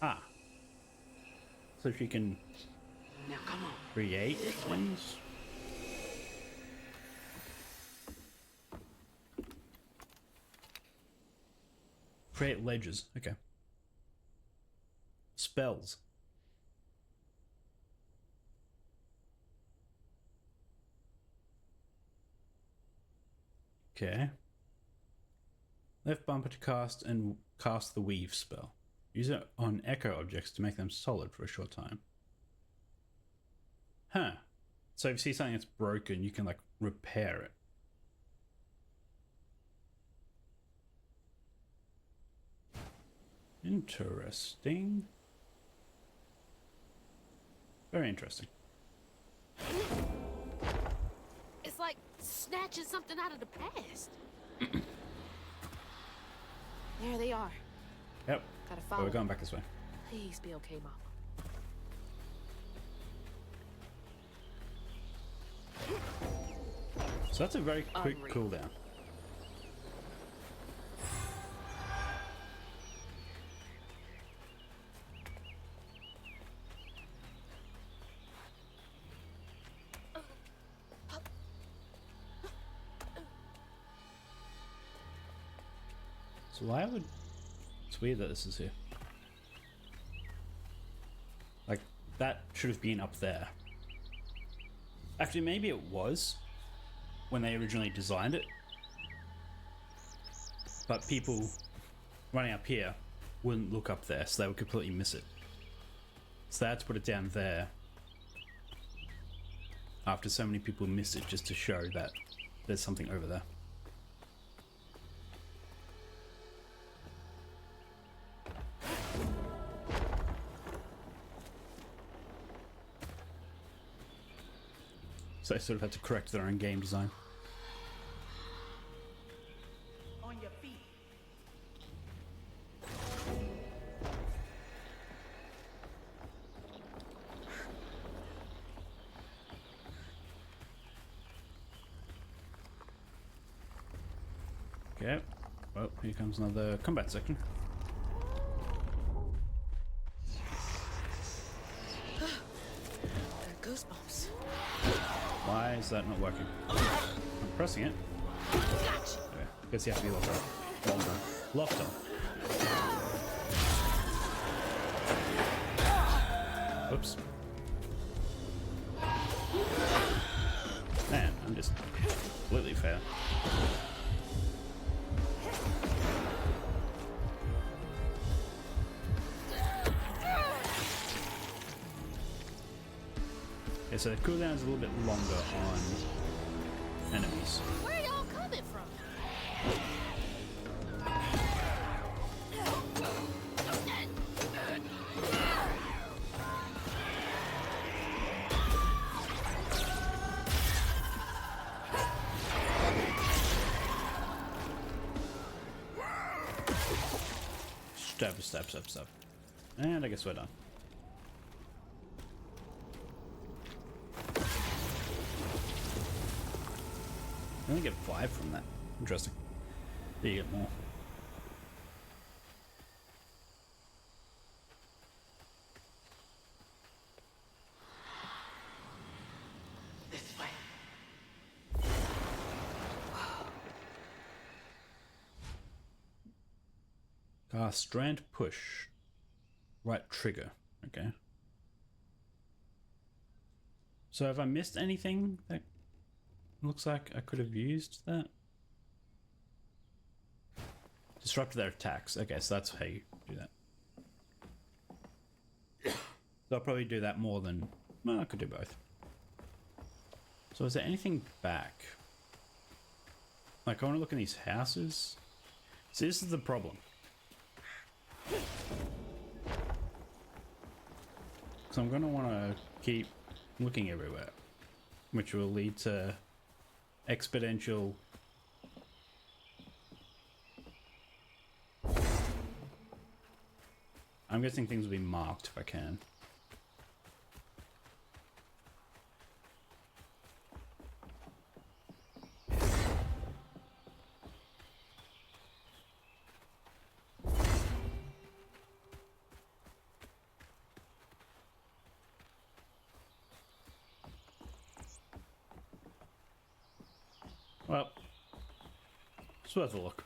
Ah. So she can Now come on. create things? Create ledges, okay. Spells. Okay. Left bumper to cast the weave spell. Use it on echo objects to make them solid for a short time. Huh. So if you see something that's broken, you can like repair it. Interesting. Very interesting. It's like snatching something out of the past. There they are. Yep. Gotta Oh, follow. we're going back this way. Please be okay, Mama. So that's a very quick Unreal. cooldown. So why would... It's weird that this is here. Like, that should have been up there. Actually, maybe it was when they originally designed it. But people running up here wouldn't look up there, so they would completely miss it. So they had to put it down there after so many people missed it, just to show that there's something over there. So they sort of had to correct their own game design. On your feet. Okay. Well, here comes another combat section. Goosebumps. Why is that not working? I'm pressing it. Gotcha. Okay. Guess you have to be locked on. Locked on. Oops. Man, I'm just completely fair. Okay, so the cooldown is a little bit longer on enemies. Where y'all coming from? Stab, stab, stab, stab. And I guess we're done. I only get 5 from that. Interesting. There you get more. This way. Strand push. Right trigger. Okay. So have I missed anything that looks like I could have used that? Disrupt their attacks. Okay, so that's how you do that. So I'll probably do that more than... Well, I could do both. So is there anything back? Like, I want to look in these houses. See, this is the problem. So I'm going to want to keep looking everywhere, which will lead to exponential... I'm guessing things will be marked if I can. Well, it's worth a look.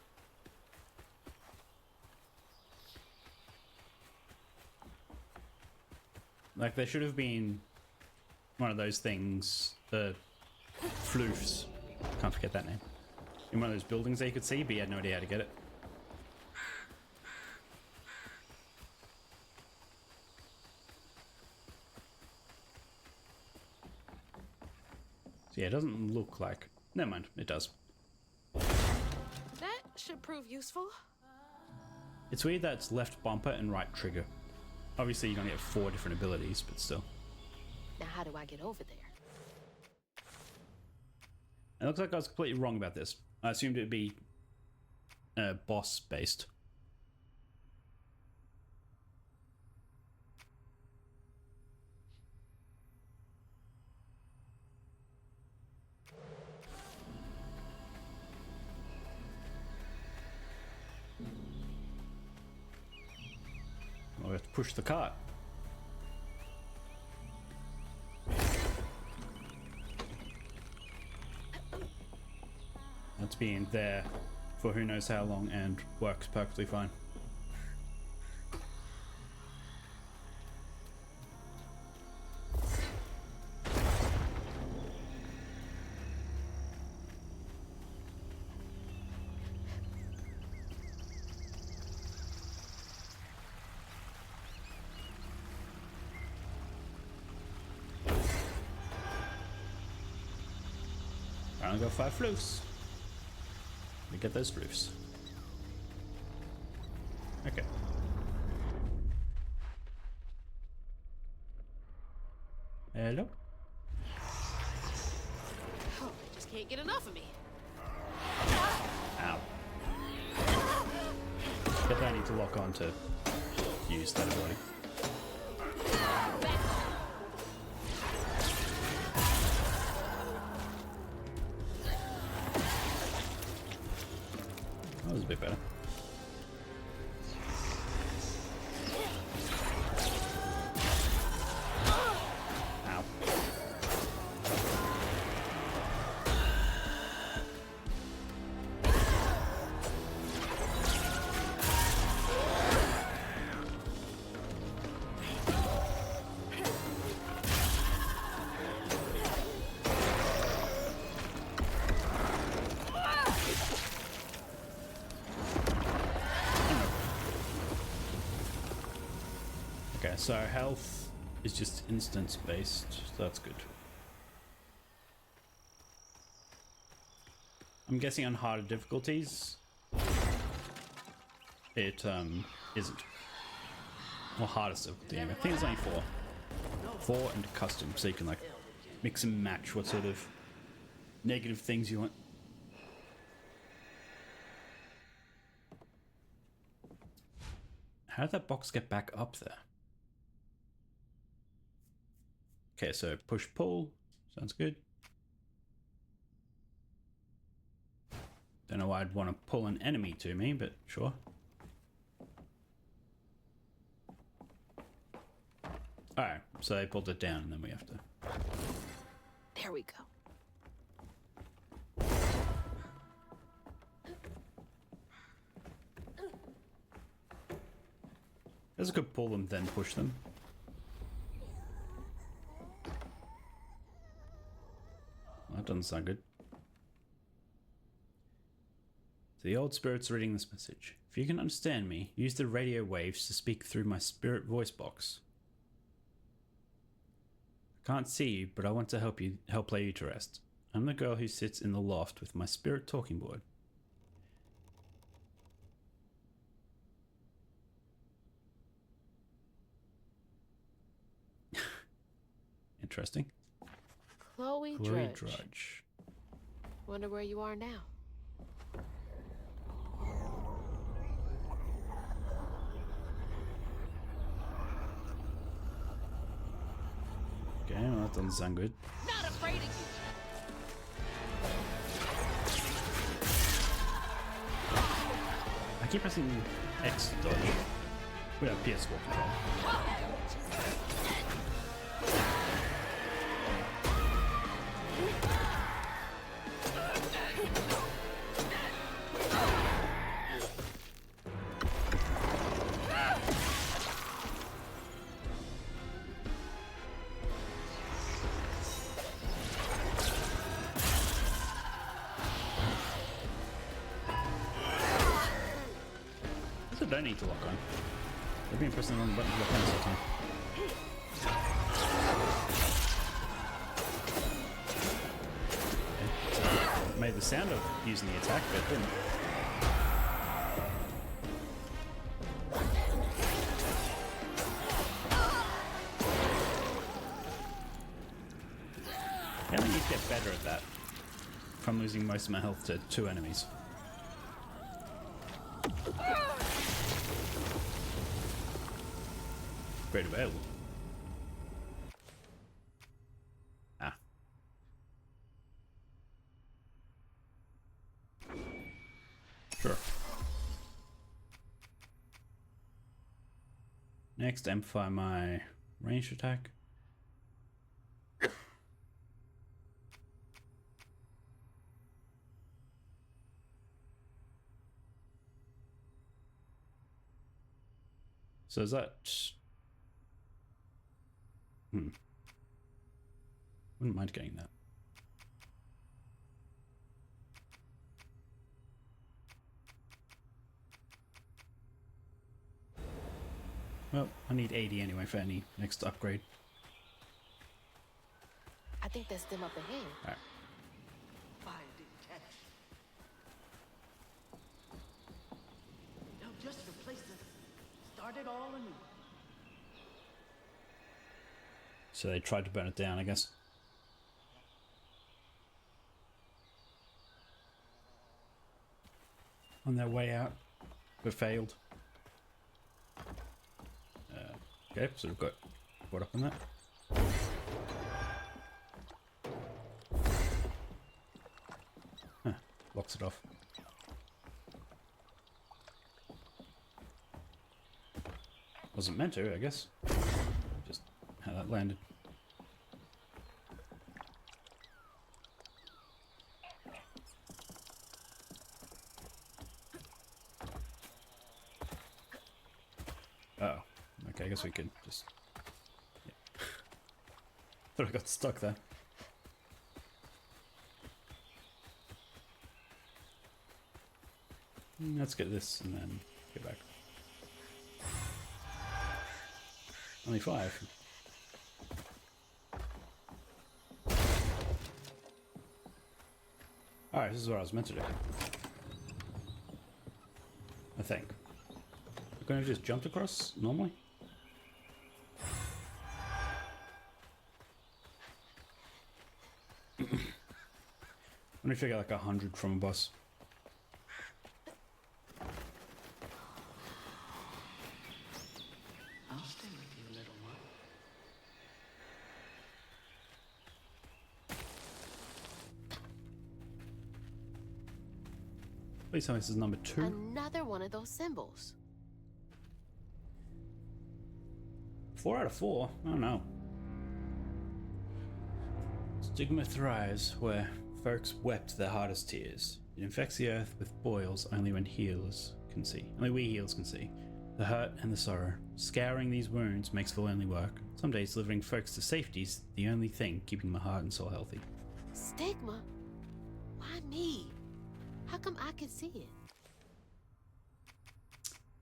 Like, there should have been one of those things, the floofs, can't forget that name, in one of those buildings that you could see, but he had no idea how to get it. So yeah, it doesn't look like... Never mind, it does. That should prove useful. It's weird that it's left bumper and right trigger. Obviously, you're gonna get 4 different abilities, but still. Now, how do I get over there? It looks like I was completely wrong about this. I assumed it would be boss based. We have to push the cart. That's been there for who knows how long and works perfectly fine. I only got 5 floofs. We get those floofs. Okay. Hello? Oh, they just can't get enough of me. Ow. But I need to lock on to use that ability. That was a bit better. Ow. Okay, so health is just instance based, so that's good. I'm guessing on harder difficulties it isn't. Or hardest difficulty, I think it's only 4. 4 and custom, so you can like mix and match what sort of negative things you want. How did that box get back up there? Okay, so push pull. Sounds good. Don't know why I'd want to pull an enemy to me, but sure. Alright, so they pulled it down and then we have to... There we go. I guess I could pull them, then push them. Well, that doesn't sound good. So the old spirit's reading this message. If you can understand me, use the radio waves to speak through my spirit voice box. I can't see you, but I want to help lay you to rest. I'm the girl who sits in the loft with my spirit talking board. Interesting. Chloe Chloe Drudge. Drudge. Wonder where you are now. Okay, well, that doesn't sound good. Not afraid of you. I keep pressing X dodge without PS4 control. So don't need to lock on. I've been pressing the wrong button for the pencil time. Okay. Made the sound of using the attack, but it didn't. I think you'd get better at that from losing most of my health to 2 enemies. Great available. Ah. Sure. Next, amplify my ranged attack. So is that... Wouldn't mind getting that. Well, I need 80 anyway for any next upgrade. I think that's them up ahead. Alright. Fire didn't catch. They'll just replace us. Start it all anew. So they tried to burn it down, I guess. On their way out, but failed. Okay, so we've got caught up on that. Huh, locks it off. Wasn't meant to, I guess. Just how that landed. Oh, okay, I guess we could just... Yeah. Thought I got stuck there. Let's get this and then get back. Only 5. Alright, this is what I was meant to do. I think. Couldn't have just jumped across normally? Let me figure like 100 from a boss. I'll stay with you, little one. Please tell me this is number 2. Another one of those symbols. 4 out of 4? I don't know. Stigma thrives where folks wept their hardest tears. It infects the earth with boils only when healers can see. Only we healers can see. The hurt and the sorrow. Scouring these wounds makes the lonely work. Some days delivering folks to safety is the only thing keeping my heart and soul healthy. Stigma? Why me? How come I can see it?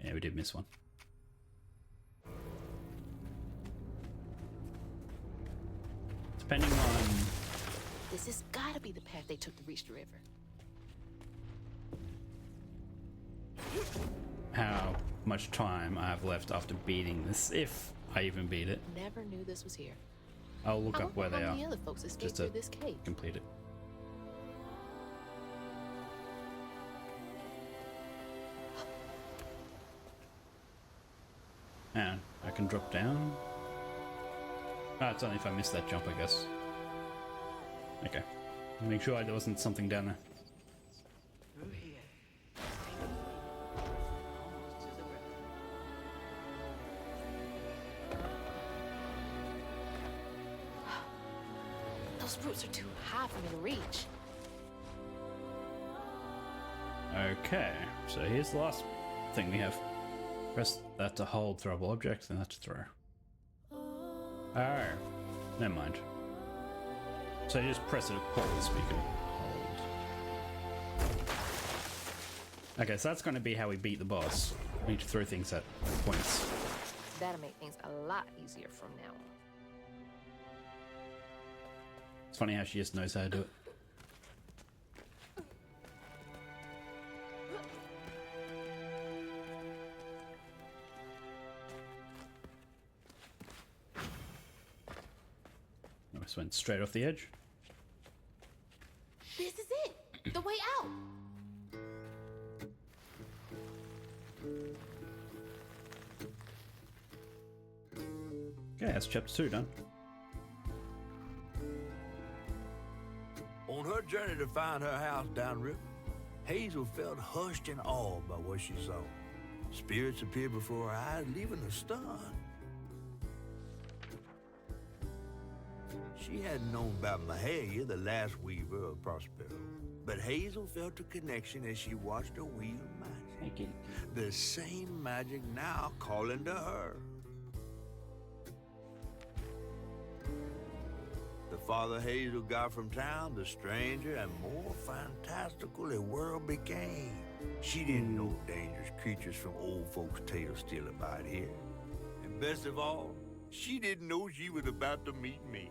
Yeah, we did miss one. Depending on... This has gotta be the path they took to reach the river. how much time I have left after beating this, if I even beat it. Never knew this was here. I'll look up where they how are many other folks escaped just through to this cave. complete it. And I can drop down. Ah, it's only if I miss that jump, I guess. Okay. Make sure there wasn't something down there. Through here. Almost to the river. Those roots are too high for me to reach. Okay, so here's the last thing we have. Press that to hold throwable objects, and that to throw. Oh, never mind. So you just press it at pause so you can hold. Okay, so that's going to be how we beat the boss. We need to throw things at points. That'll make things a lot easier from now on. It's funny how she just knows how to do it. I just went straight off the edge. This is it. The way out. Okay, that's chapter 2 done. On her journey to find her house downriver, Hazel felt hushed and awed by what she saw. Spirits appeared before her eyes, leaving her stunned. She hadn't known about Mahalia, the last weaver of Prospero, but Hazel felt a connection as she watched her weave magic. The same magic now calling to her. The farther Hazel got from town, the stranger and more fantastical the world became. She didn't know dangerous creatures from old folks' tales still abide here. And best of all, she didn't know she was about to meet me.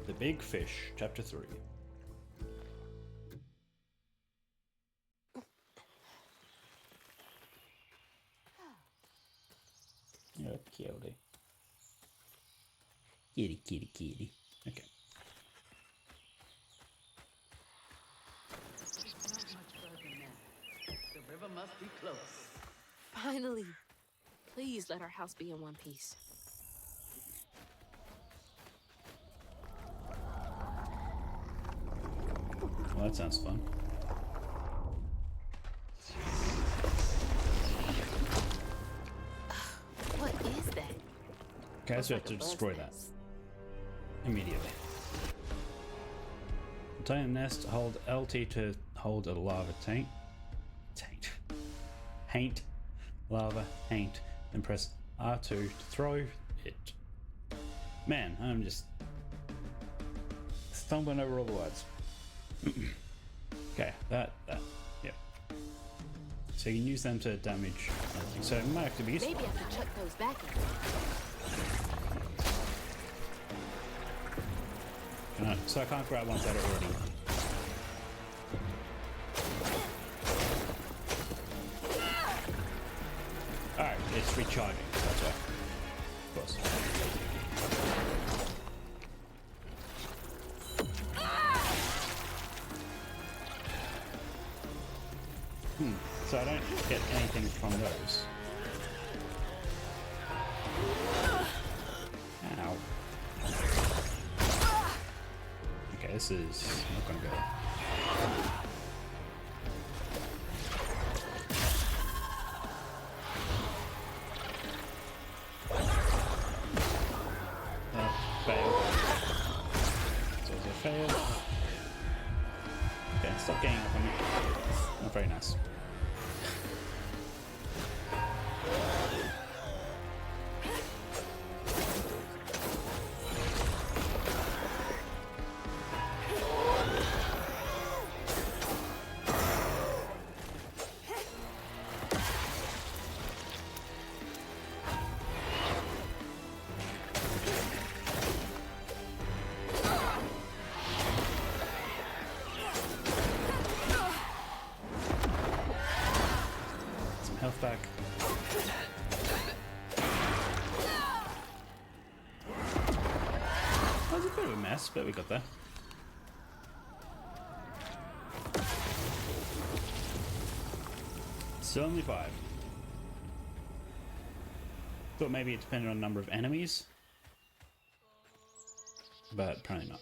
The Big Fish, chapter 3. Oh, cutie. Kitty, kitty, kitty. Okay. The river must be close. Finally. Please let our house be in one piece. Well, that sounds fun. What is that? Okay, so we have to destroy that immediately. Contain nest, hold LT to hold a lava tank. Haint. Lava, haint. Then press R2 to throw it. Man, I'm just stumbling over all the words. Okay, that, yeah. So you can use them to damage. So it might have to be useful. Maybe I can chuck those back in. So I can't grab ones that are already. Alright, it's recharging, that's why. Of course. So I don't get anything from those. Ow. Okay, this is not gonna go. Fail. So it's a fail. Okay, stop getting up on me. Not very nice. Health back. That was a bit of a mess, but we got there. Still only 5. Thought maybe it depended on the number of enemies, but apparently not.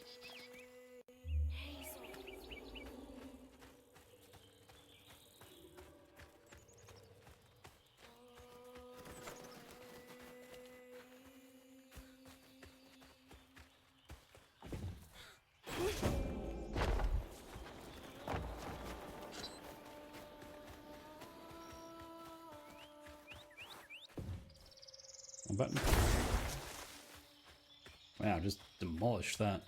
Button. Wow, just demolished that.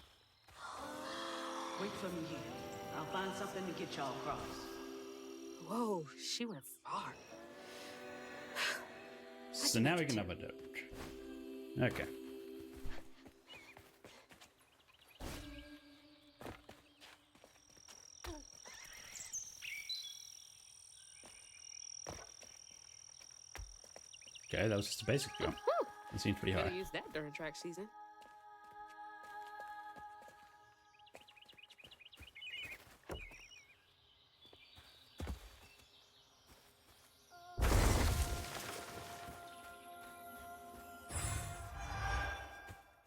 Wait for me here. I'll find something to get y'all across. Whoa, she went far. So now we can have a look. Okay. Okay, that was just a basic jump. It seems pretty Better high. use that during track season.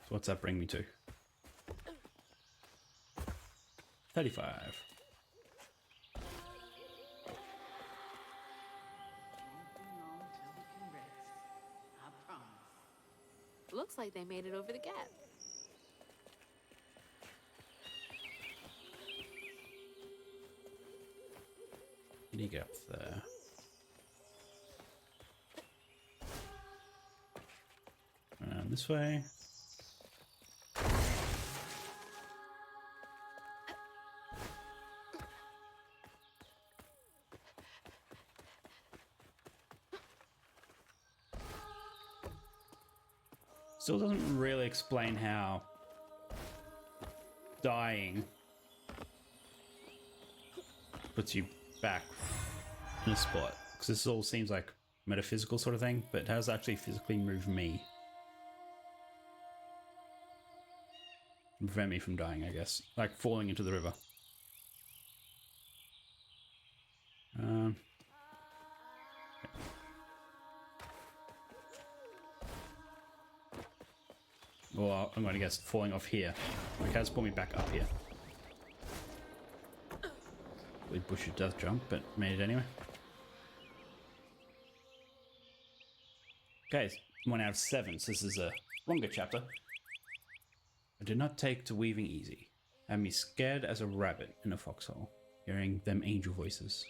So what's that bring me to? 35. I promise. Looks like they made it over the gap. Can you get up there? This way. Still doesn't really explain how dying puts you back in a spot. Because this all seems like metaphysical sort of thing, but how does it actually physically move me? Prevent me from dying, I guess. Like falling into the river. Well, I'm going to guess falling off here. Okay, let's pull me back up here. We bush it does jump, but made it anyway. Okay, 1 out of 7, so this is a longer chapter. I did not take to weaving easy. Had me scared as a rabbit in a foxhole, hearing them angel voices.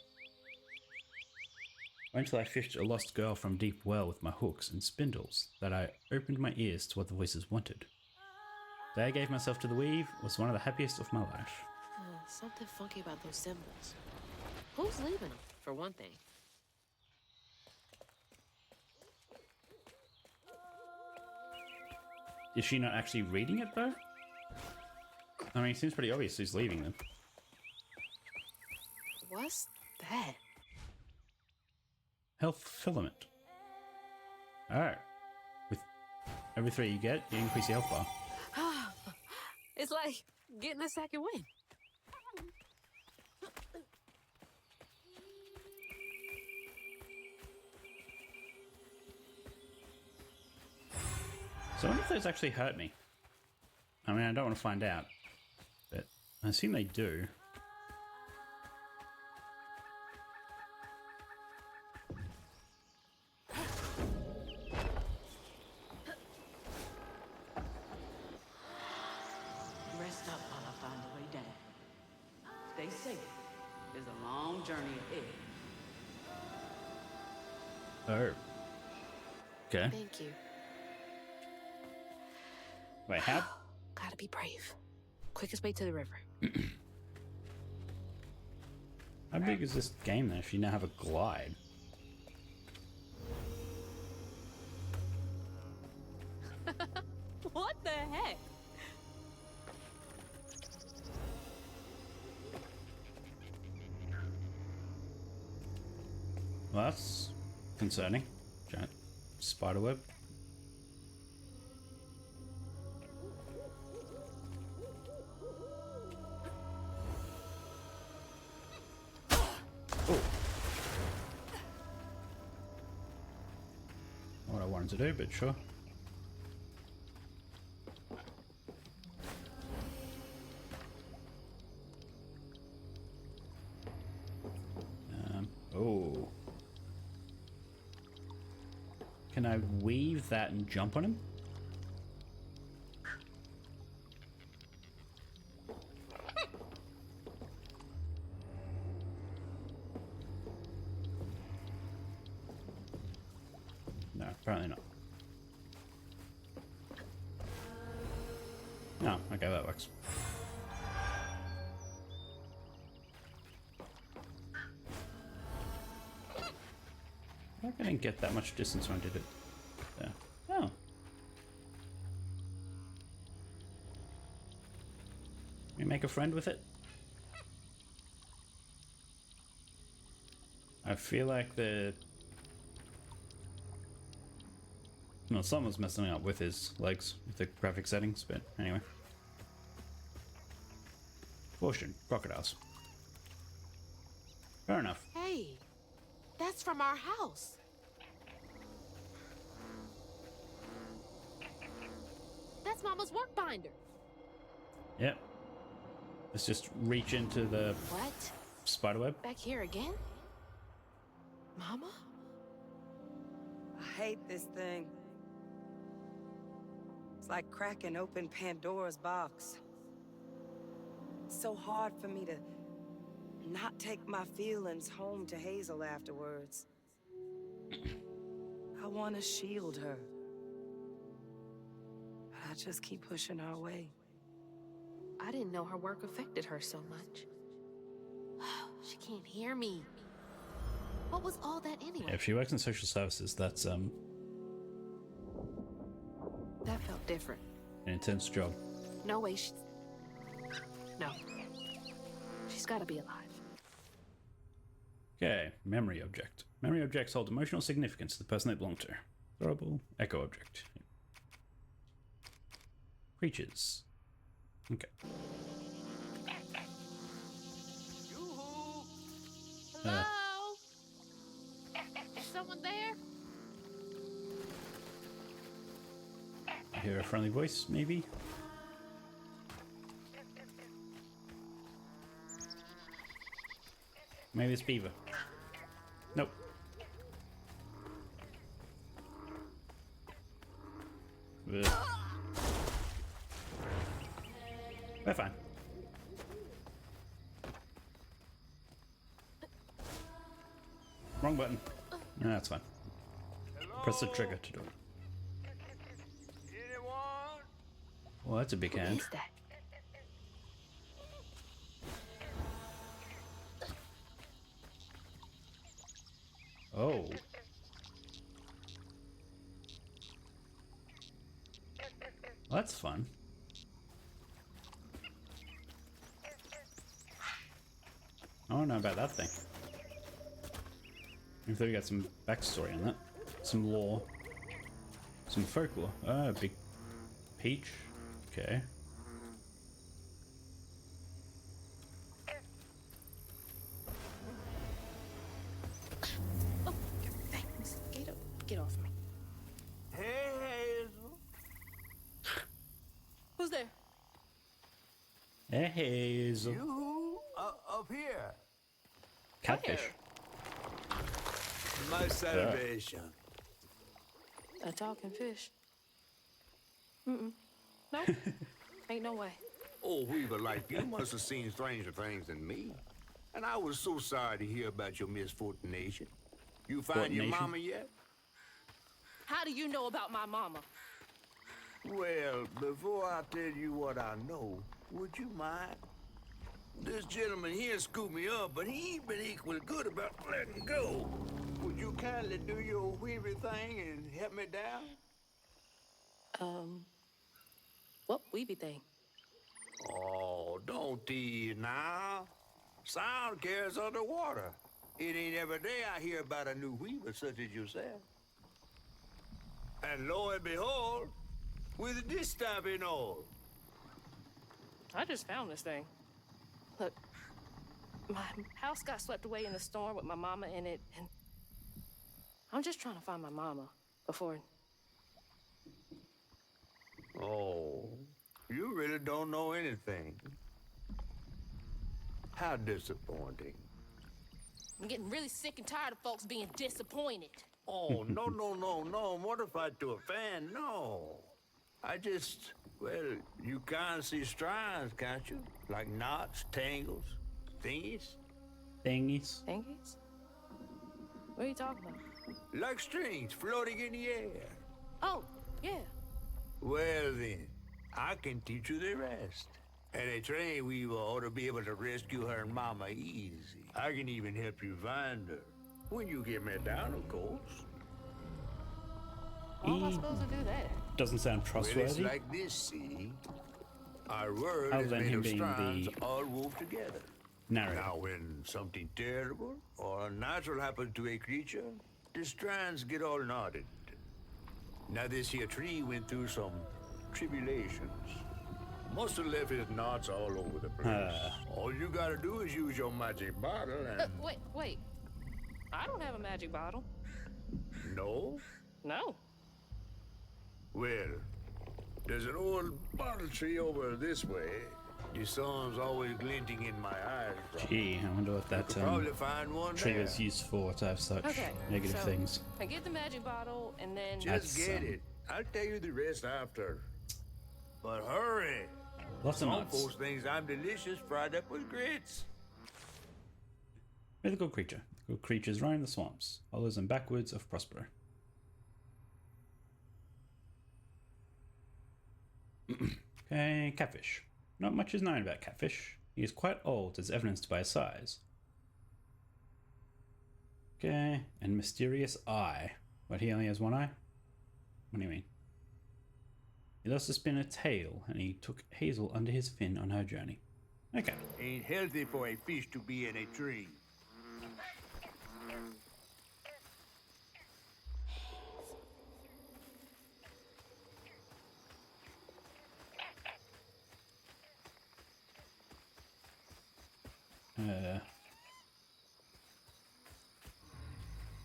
Wait till I fished a lost girl from deep well with my hooks and spindles, that I opened my ears to what the voices wanted. The day I gave myself to the weave was one of the happiest of my life. Something funky about those symbols. Who's leaving them, for one thing? Is she not actually reading it, though? I mean, it seems pretty obvious who's leaving them. What's that? Health filament. Alright. With every 3 you get, you increase your health bar. It's like getting a second win. So I wonder if those actually hurt me. I mean, I don't want to find out, but I assume they do. Rest up while I find a way down. Stay safe. There's a long journey ahead. Oh. Okay. Thank you. Wait, how? Gotta be brave. Quickest way to the river. How big is this game then if you now have a glide? What the heck? Well, that's concerning. Giant spider web. Oh. Not what I wanted to do, but sure. Oh. Can I weave that and jump on him? No, apparently not. No, okay, that works. I didn't get that much distance when I did it. There. Oh. Can we make a friend with it? I feel like well, someone's messing up with his legs, with the graphic settings, but anyway. Caution, crocodiles. Fair enough. Hey, that's from our house. That's Mama's work binder. Yep. Let's just reach into the What? spiderweb. Back here again? Mama? I hate this thing. It's like cracking open Pandora's box. It's so hard for me to not take my feelings home to Hazel afterwards. I want to shield her. But I just keep pushing her away. I didn't know her work affected her so much. She can't hear me. What was all that anyway? Yeah, if she works in social services, that's That felt different. an intense job. No way she's... No. She's gotta be alive. Okay, memory object. Memory objects hold emotional significance to the person they belong to. Adorable echo object. Creatures. Okay. Hello? Is someone there? I hear a friendly voice, maybe? Maybe it's Beaver. Nope. Ugh. They're fine. Wrong button. No, that's fine. Press the trigger to do it. Anyone? Well, that's a big hand. What is that? Oh. Well, that's fun. I don't know about that thing. I thought we got some backstory on that. Some lore. Some folklore. Ah, big peach. Okay. Oh, thanks. Get off me. Hey, Hazel. Who's there? Hey, Hazel. You up here. Catfish. My salvation. A talking fish. Mm-mm. No. Ain't no way. Oh, Weaver, like you must have seen stranger things than me. And I was so sorry to hear about your misfortunation. You find your Fortunation? mama yet? How do you know about my mama? Well, before I tell you what I know, would you mind? This gentleman here scooped me up, but he ain't been equally good about letting go. Would you kindly do your Weaver thing and help me down? What weeby thing? Oh, don't tease now. Sound carries underwater. It ain't every day I hear about a new weaver such as yourself. And lo and behold, with this stuff and all. I just found this thing. Look, my house got swept away in the storm with my mama in it, and I'm just trying to find my mama before... Oh, you really don't know anything. How disappointing. I'm getting really sick and tired of folks being disappointed. Oh, no, mortified to a fan, no. I just, well, you can't see strands, can't you? Like knots, tangles, thingies? Thingies. Thingies? What are you talking about? Like strings floating in the air. Oh, yeah. Well then, I can teach you the rest. And a train weaver ought to be able to rescue her mama easy. I can even help you find her. When you get me down, of course. How am I supposed to do that? Doesn't sound Well, trustworthy. it's like this, see? Our world Other is than made him of being strands the all wove together. narrator. Now, when something terrible or unnatural happens to a creature, the strands get all knotted. Now, this here tree went through some tribulations. Must have left his knots all over the place. All you gotta do is use your magic bottle and... Wait. I don't have a magic bottle. No? No. Well, there's an old bottle tree over this way. The sun's always glinting in my eyes. Gee, I wonder what that Probably find one tree there. was used for to have such Okay. negative so things. I get the magic bottle and then. Just That's, get it. I'll tell you the rest after. But hurry. Lots of Some nuts. folks think I'm delicious fried up with grits. Mythical creature. Mythical creatures roam the swamps, hollows and backwoods of Prospero. Okay, catfish. Not much is known about catfish. He is quite old, as evidenced by his size. Okay, and mysterious eye. But he only has one eye? What do you mean? He lost to spin a tail, and he took Hazel under his fin on her journey. Okay. Ain't healthy for a fish to be in a tree.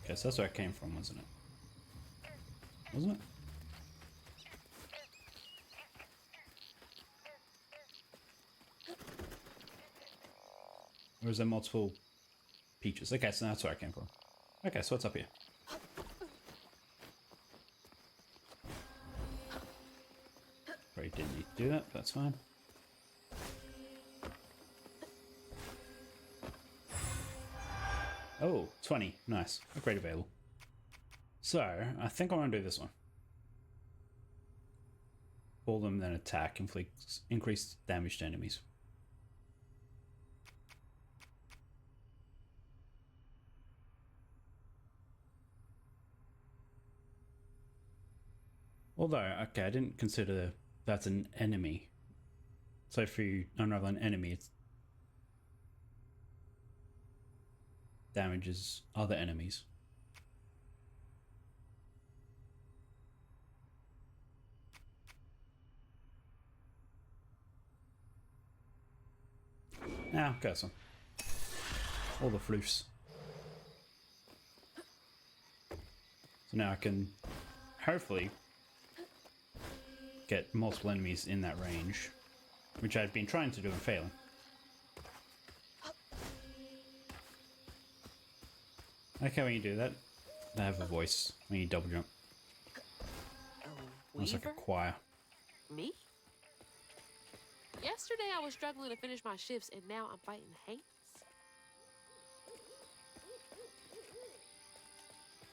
Okay, so that's where it came from, wasn't it? Wasn't it? Or is there multiple peaches? Okay, so that's where I came from. Okay, so what's up here? Probably didn't need to do that, but that's fine. Oh, 20. Nice. Upgrade available. So, I think I want to do this one. Pull them, then attack, inflicts increased damage to enemies. Although, okay, I didn't consider that's an enemy. So if you unravel an enemy, it damages other enemies. Now, go some. All the floofs. So now I can hopefully get multiple enemies in that range, which I've been trying to do and failing. Okay, when you do that, they have a voice when you double jump. It's like a choir. Me? Yesterday I was struggling to finish my shifts, and now I'm fighting Hanks.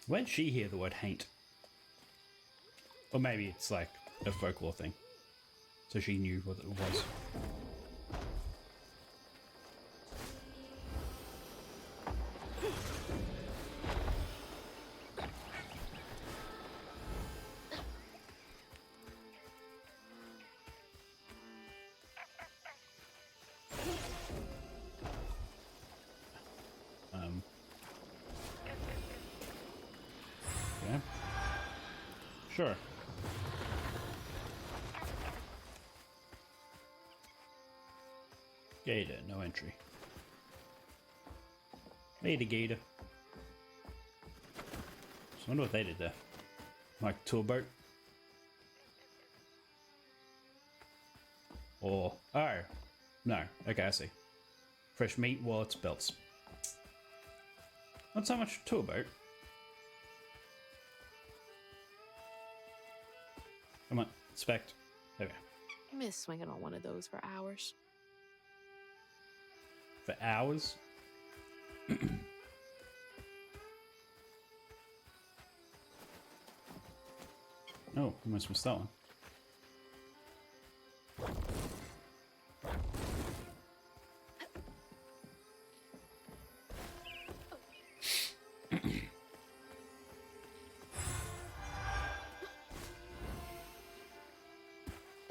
Where'd she hear the word haint? Or maybe it's like a folklore thing. So she knew what it was. Okay. Sure. Gator, no entry. Later, Gator. So I wonder what they did there. Like tour boat? Or, oh, no, okay, I see. Fresh meat, wallets, belts. Not so much tour boat. Come on, inspect. There we go. I miss swinging on one of those for hours. For hours? Oh, I must miss that one.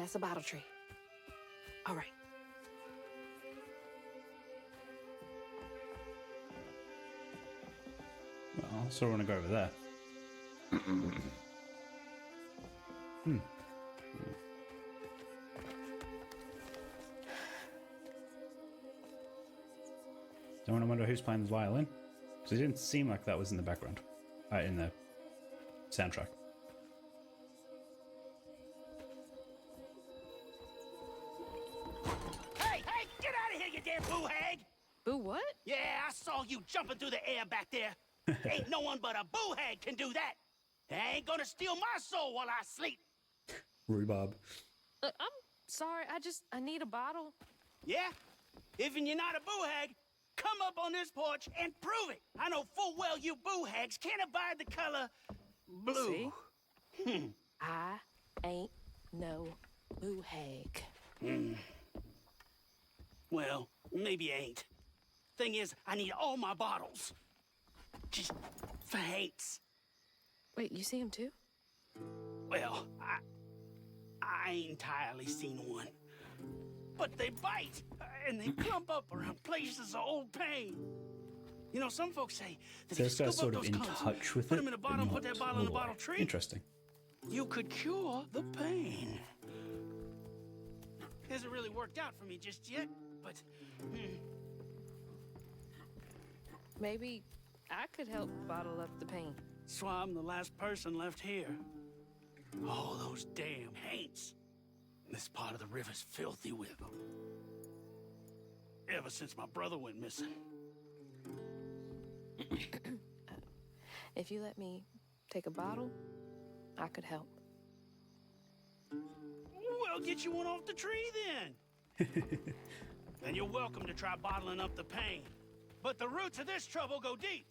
That's a bottle tree. All right. Well, I sort of want to go over there. Don't want to wonder who's playing the violin, because it didn't seem like that was in the background, in the soundtrack. Hey, get out of here, you damn boo hag! Boo what? Yeah, I saw you jumping through the air back there. Ain't no one but a boo hag can do that. I ain't gonna steal my soul while I sleep. Rhubarb. Look, I'm sorry. I need a bottle. Yeah? If you're not a boo hag, come up on this porch and prove it. I know full well you boo hags can't abide the color blue. See? I ain't no boo hag. Well, maybe you ain't. Thing is, I need all my bottles. Just for Haints. Wait, you see him too? Well, I ain't entirely seen one. But they bite, and they clump up around places of old pain. You know, some folks say that So if this you guy's scoop up sort of those in clumps, touch with put it, them in a but bottle, and put not that bottle all in the a way. bottle tree, Interesting. you could cure the pain. Hasn't really worked out for me just yet, but Maybe I could help bottle up the pain. that's why I'm the last person left here. All those damn Haints. This part of the river's filthy with them. Ever since my brother went missing. If you let me take a bottle, I could help. Well, get you one off the tree then. And you're welcome to try bottling up the pain. But the roots of this trouble go deep.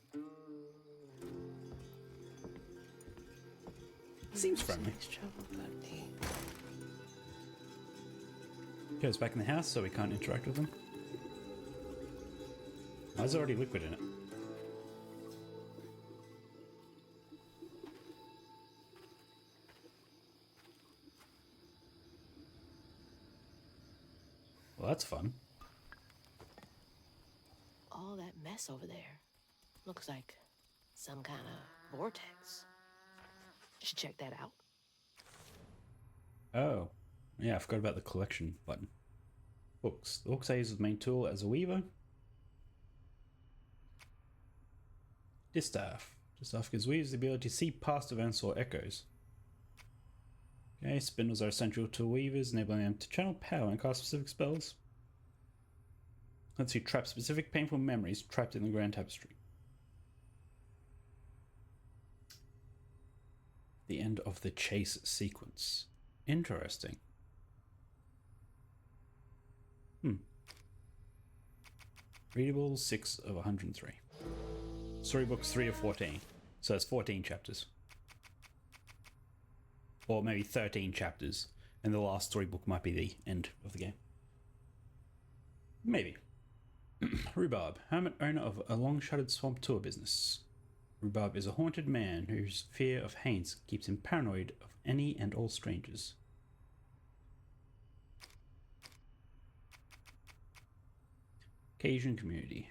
Seems friendly. Goes back in the house, so we can't interact with them. Oh, there's already liquid in it. Well, that's fun. All that mess over there looks like some kind of vortex. Should check that out. Oh, yeah, I forgot about the collection button. Books. The books I use as the main tool as a weaver. Distaff. Distaff gives weavers the ability to see past events or echoes. Okay, spindles are essential to weavers, enabling them to channel power and cast specific spells. Lets you trap specific painful memories trapped in the grand tapestry. The end of the chase sequence. Interesting. Readable 6 of 103. Storybooks 3 of 14. So that's 14 chapters. Or maybe 13 chapters. And the last storybook might be the end of the game. Maybe. Rhubarb, hermit owner of a long-shuttered swamp tour business. Rhubarb is a haunted man whose fear of Haints keeps him paranoid of any and all strangers. Cajun community.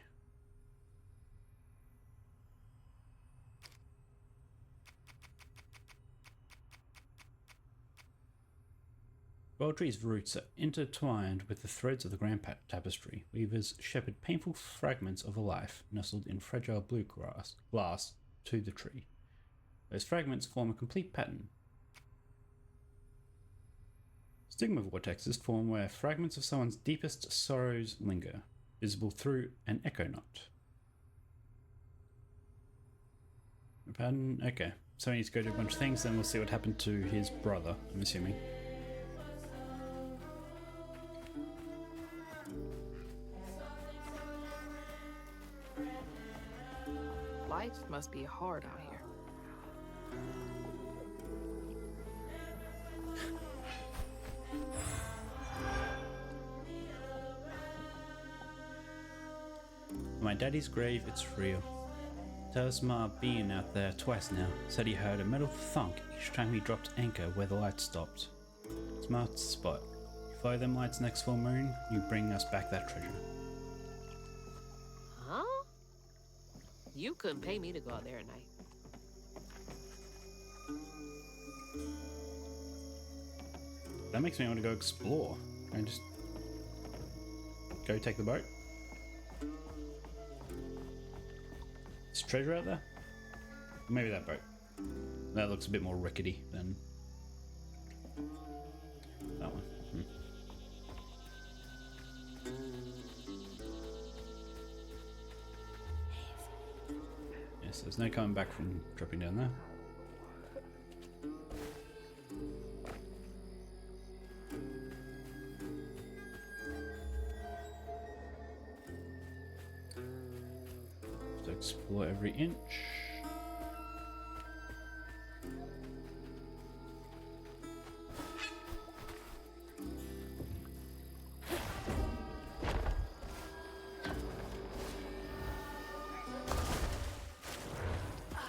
Baldry's roots are intertwined with the threads of the grand tapestry. Weavers shepherd painful fragments of a life nestled in fragile blue glass to the tree. Those fragments form a complete pattern. Stigma vortexes form where fragments of someone's deepest sorrows linger, visible through an echo knot. A pattern? Okay. So he needs to go do a bunch of things, then we'll see what happened to his brother, I'm assuming. Life must be hard out here. My daddy's grave, it's real. Tells Ma been out there twice now. Said he heard a metal thunk each time he dropped anchor where the light stopped. Smart spot. You follow them lights next full moon, you bring us back that treasure. Huh? You couldn't pay me to go out there at night. That makes me want to go explore. Can I just go take the boat? Is treasure out there? Maybe that boat. That looks a bit more rickety than that one. Yes, there's no coming back from dropping down there. Just explore every inch.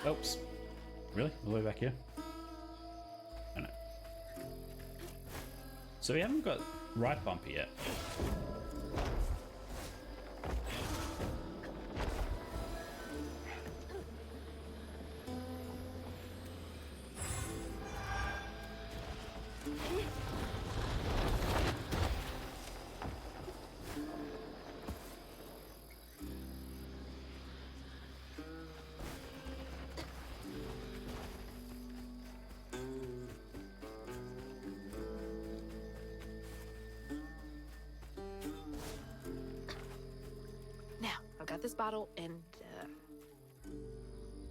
Oops. Really? All the way back here? I know. So we haven't got right bumper yet. I've got this bottle, and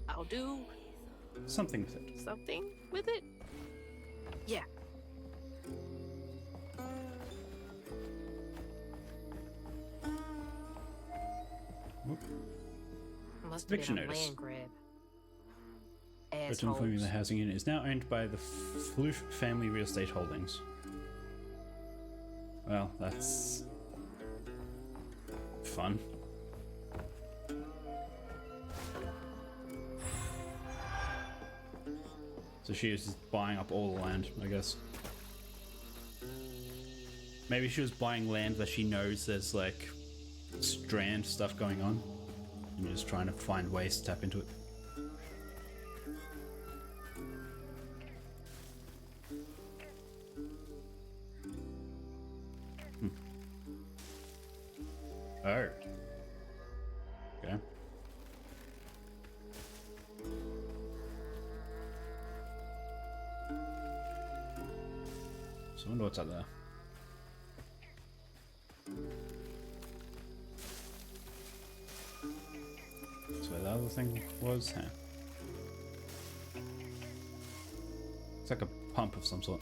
I'll do Something with it. something with it. Yeah. Must have Eviction been a notice. land grab. Hotel informing the Assholes. housing unit is now owned by the Floof Family Real Estate Holdings. Well, that's fun. So she is just buying up all the land, I guess. Maybe she was buying land that she knows there's like strand stuff going on, and you're just trying to find ways to tap into it. Oh. Okay. So I wonder what's up there. That's where the other thing was, huh? It's like a pump of some sort.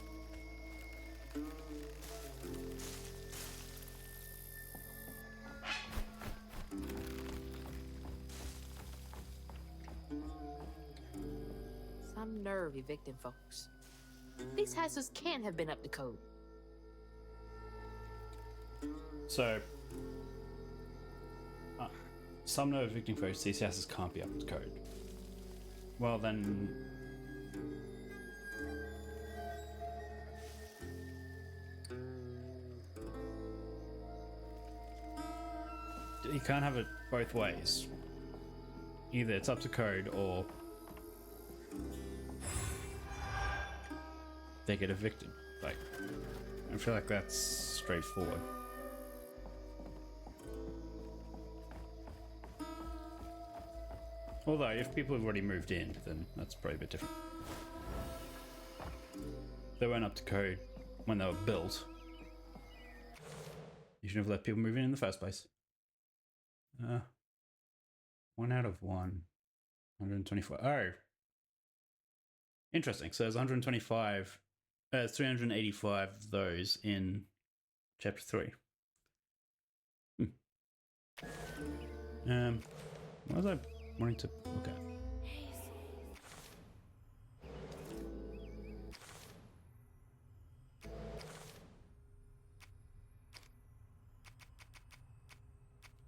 Some nerve evicting folks. These houses can't have been up to code. So, some know evicting folks, these houses can't be up to code. Well then... You can't have it both ways. Either it's up to code or they get evicted. Like, I feel like that's straightforward. Although, if people have already moved in, then that's probably a bit different. They weren't up to code when they were built. You should have let people move in the first place. 1 out of 124. Oh. Interesting. So there's 125, 385 of those in chapter 3. What was I wanting to look at?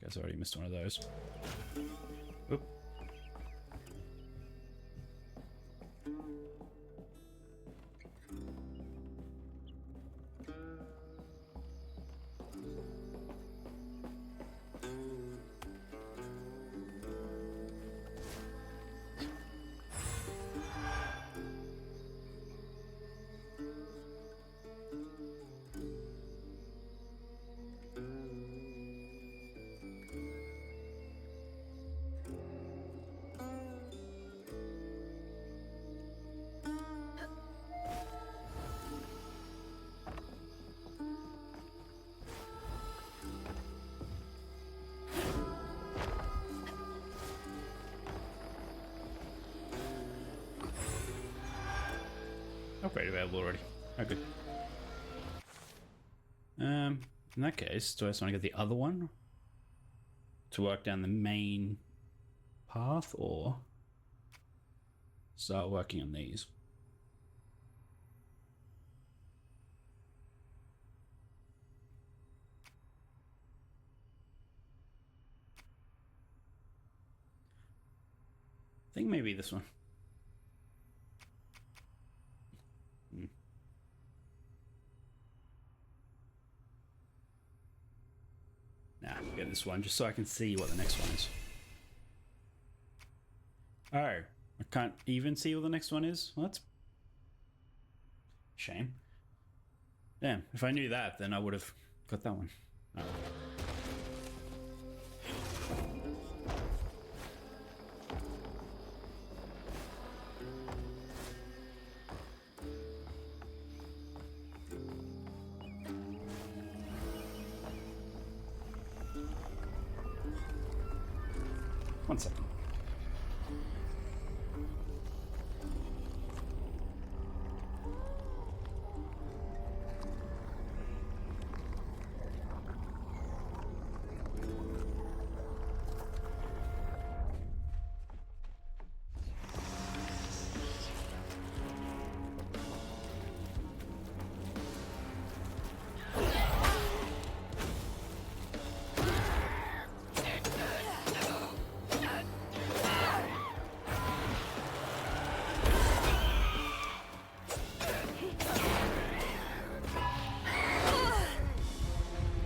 Guess I already missed one of those. Oop. upgrade available already. Oh, good. In that case, do I just want to get the other one to work down the main path, or start working on these? I think maybe this one. Nah, get this one just so I can see what the next one is. Oh, I can't even see what the next one is? Well, that's shame. Damn, if I knew that, then I would have got that one. Oh. One second.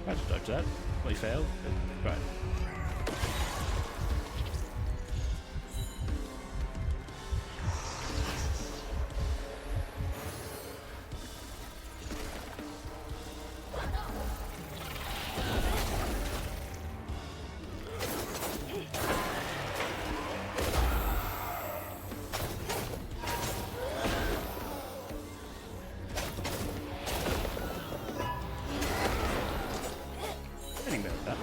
I just dodged that. Well, he failed. Right. Getting better at that.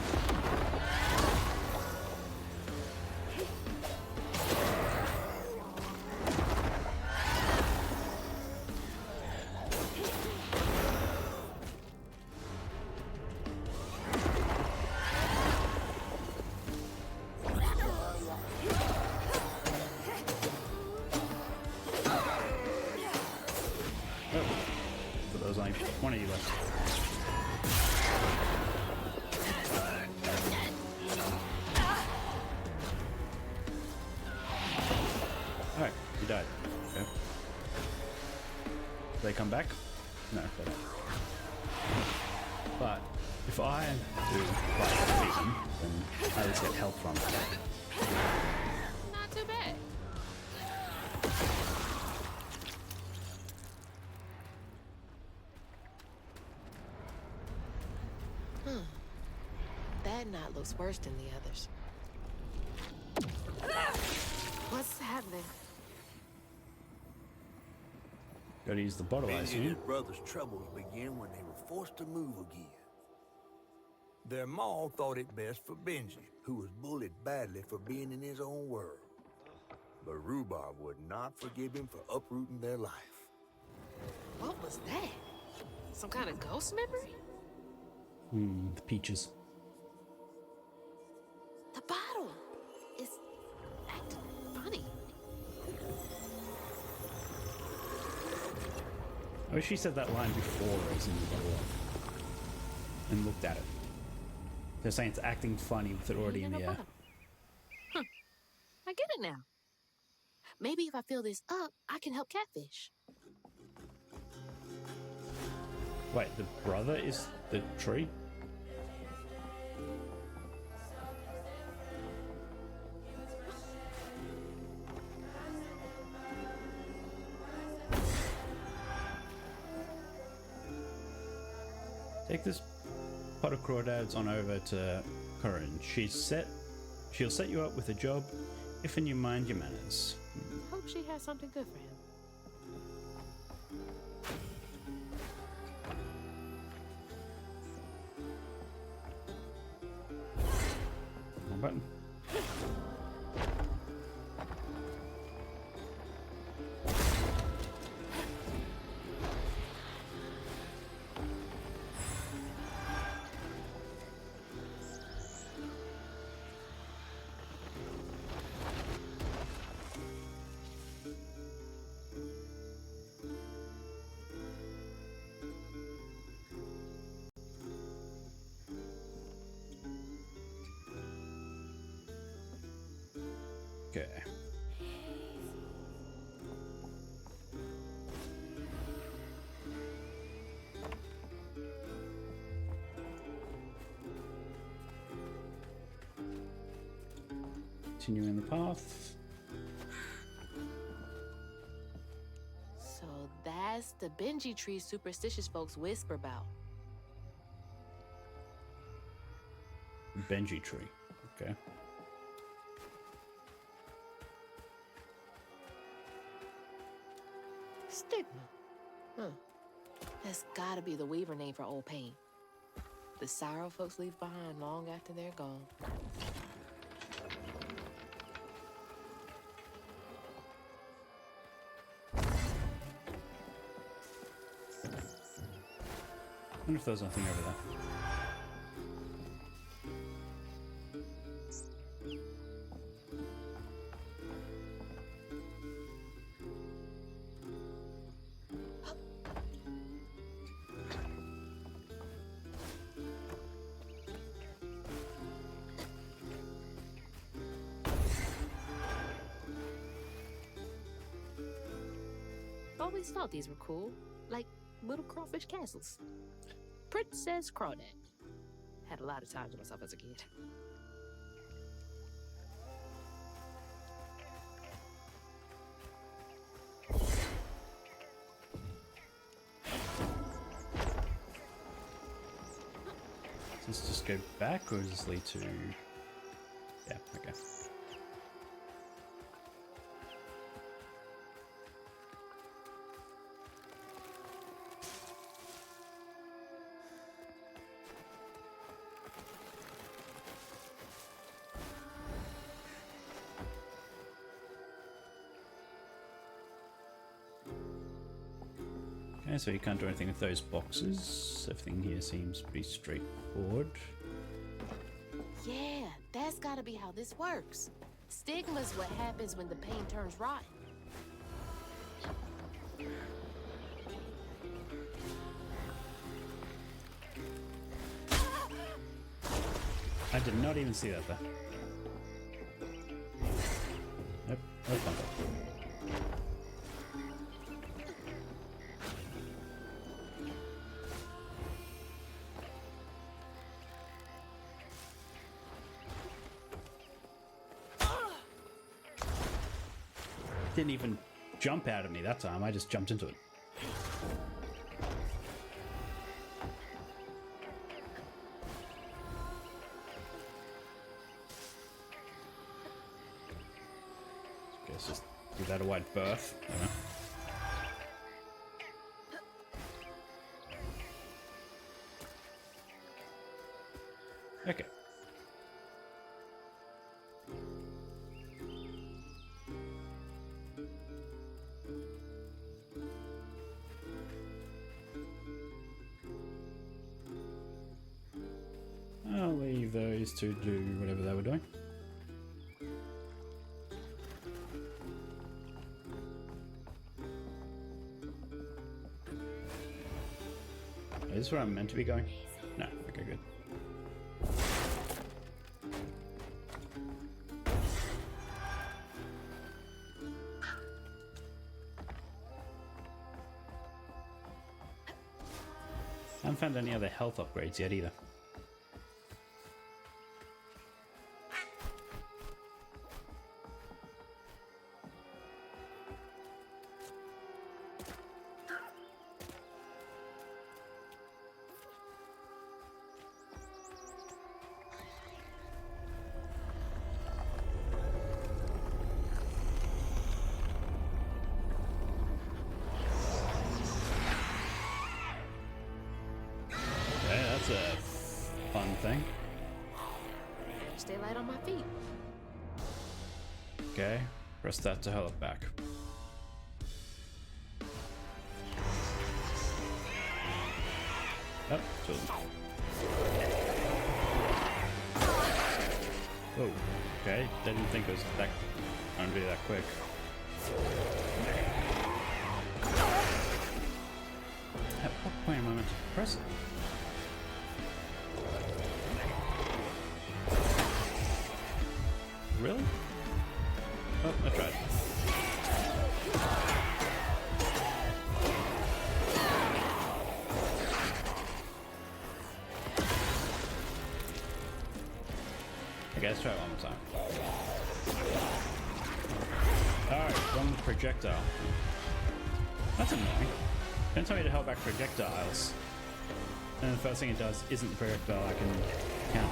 Oh, so there was only one of you left. Alright, you died. Okay. Do they come back? No, they don't. But if I do defeat them, then I just get health from it. Not too bad. That knot looks worse than the others. What's happening? Gotta use the bottle, I Benji and assume. his brother's troubles began when they were forced to move again. Their ma thought it best for Benji, who was bullied badly for being in his own world. But Rhubarb would not forgive him for uprooting their life. What was that? Some kind of ghost memory? The peaches. The bottle is acting funny. I wish she said that line before raising the bottle up and looked at it. They're saying it's acting funny with it already in the air. Huh. I get it now. Maybe if I fill this up, I can help Catfish. Wait, the brother is the tree? Take this pot of crawdads on over to Corinne. She'll set you up with a job if and you mind your manners. Hope she has something good for him. Wrong button. Okay. Continuing the path. So that's the Benji tree superstitious folks whisper about. Benji tree. Okay. Stigma. Huh. That's gotta be the Weaver name for old pain. The sorrow folks leave behind long after they're gone. I wonder if there's nothing over there. Always thought these were cool, like little crawfish castles. Princess Crawdad. Had a lot of time to myself as a kid. Does this just go back, or does this lead to... Yeah, okay. Okay, so you can't do anything with those boxes. Everything here seems pretty straightforward. Yeah, that's gotta be how this works. Stigma's what happens when the pain turns rotten. I did not even see that there. Nope, no bumper. Didn't even jump out at me that time, I just jumped into it. Guess just give that a wide berth. I don't know. Okay. I'll leave those to do whatever they were doing. Is this where I'm meant to be going? No, okay, good. I haven't found any other health upgrades yet either. That's a fun thing. Stay light on my feet. Okay, press that to hurl it back. Oh, two of them. Oh, okay. Didn't think it was that going to be that quick. At what point am I meant to press it? Really? Oh, I tried. Okay, let's try it one more time. Alright, one with projectile. That's annoying. Don't tell me to hold back projectiles. And the first thing it does isn't the projectile I can count.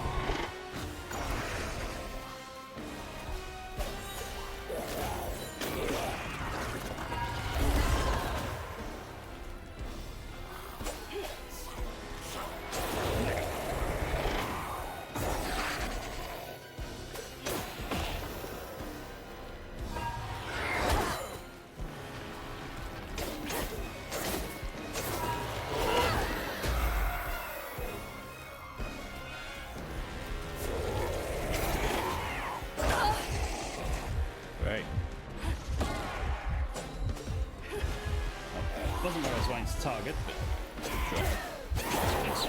Wasn't where I was wanting to target, but sure. Yes.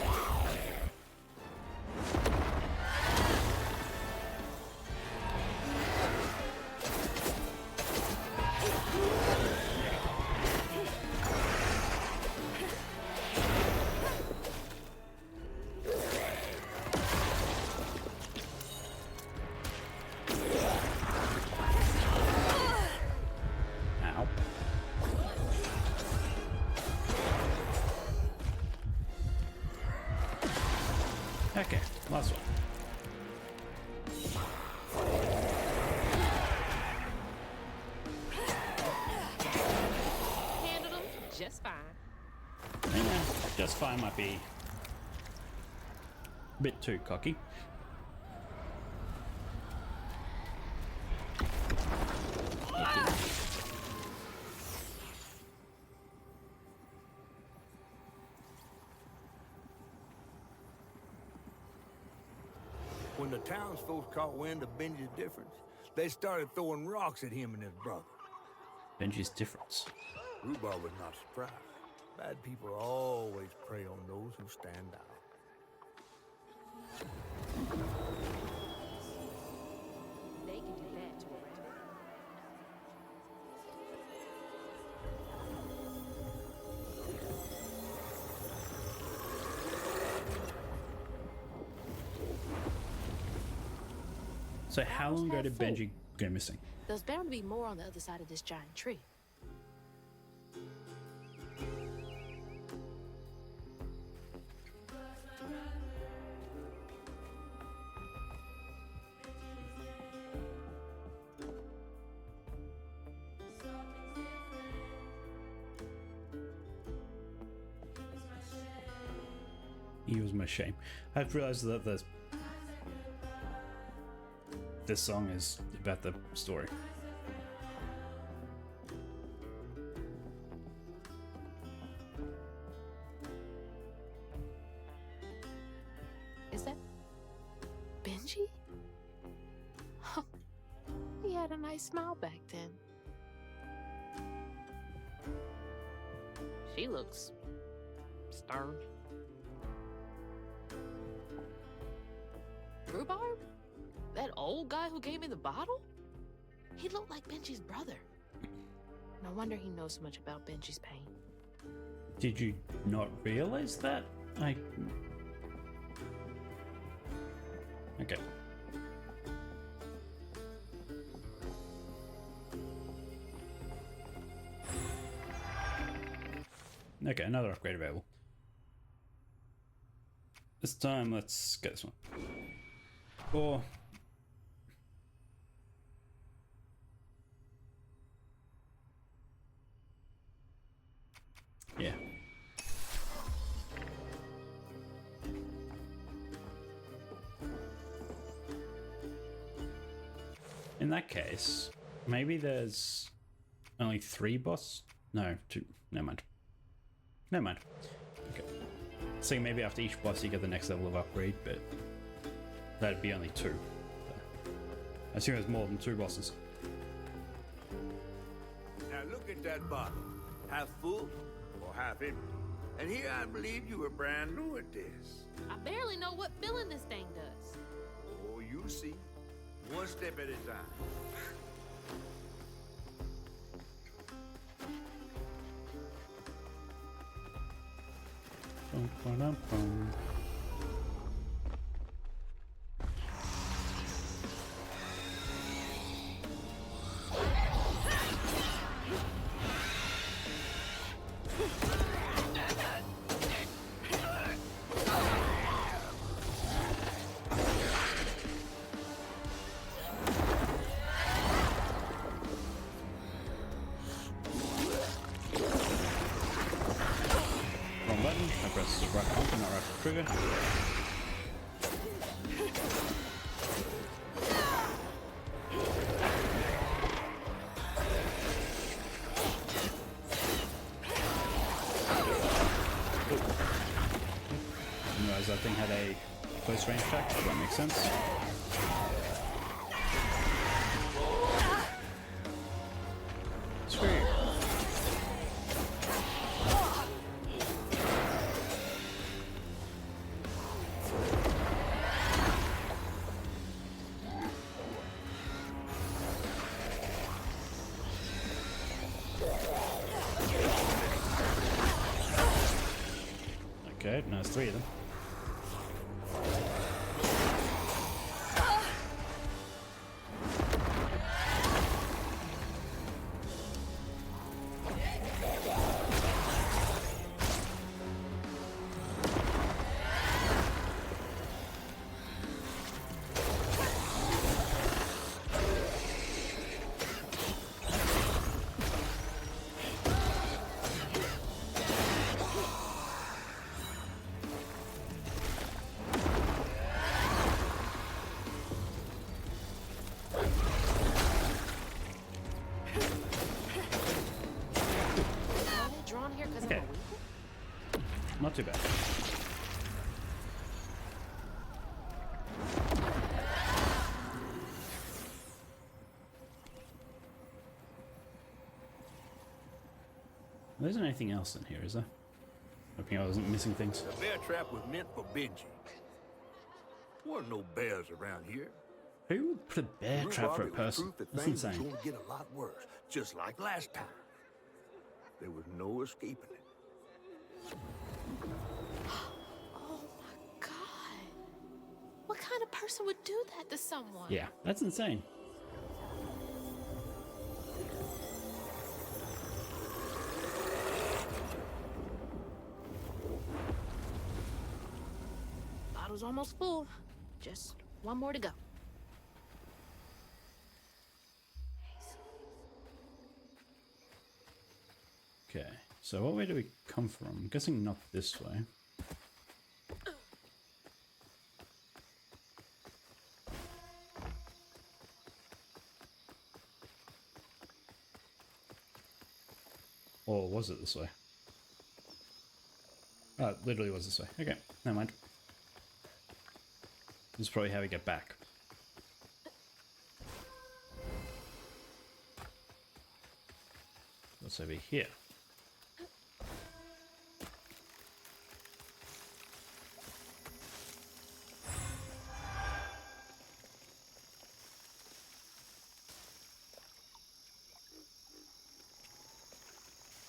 Okay, last one. Handled them just fine. Yeah, just fine might be a bit too cocky. When the townsfolk caught wind of Benji's difference, they started throwing rocks at him and his brother. Benji's difference. Rhubarb was not surprised. Bad people always prey on those who stand out. They can do that to a rat. So how long ago did Benji go missing? There's bound to be more on the other side of this giant tree. He was my shame. I've realized that this song is about the story. Is that Benji? Huh. He had a nice smile back then. She looks starved. Rhubarb? That old guy who gave me the bottle? He looked like Benji's brother. No wonder he knows so much about Benji's pain. Did you not realize that? Okay. Okay, another upgrade available. This time, let's get this one. Or... yeah. In that case, maybe there's only 3 boss? No, 2. Never mind. Never mind. Okay. So maybe after each boss you get the next level of upgrade, but that'd be only 2. I assume there's more than 2 bosses. Now look at that bottle. Half full or half empty. And here I believe you were brand new at this. I barely know what filling this thing does. Oh, you'll see. One step at a time. Bum. Wrong button. I press right bumper, not right trigger. Didn't realize that thing had a close range attack. That makes sense. Sweet. Okay, now there's 3 of them. Drawn here because Okay. I'm a weasel? Not too bad. There isn't anything else in here, is there? Hoping I wasn't missing things. The bear trap was meant for Benji. Weren't no bears around here. Who would put a bear trap for a person? Proof that That's things insane. were gonna get a lot worse, just like last time. There was no escaping it. Oh my god. What kind of person would do that to someone? Yeah, that's insane. Bottle's almost full. Just one more to go. Okay, so what way do we come from? I'm guessing not this way. Or was it this way? Oh, it literally was this way. Okay, never mind. This is probably how we get back. What's over here?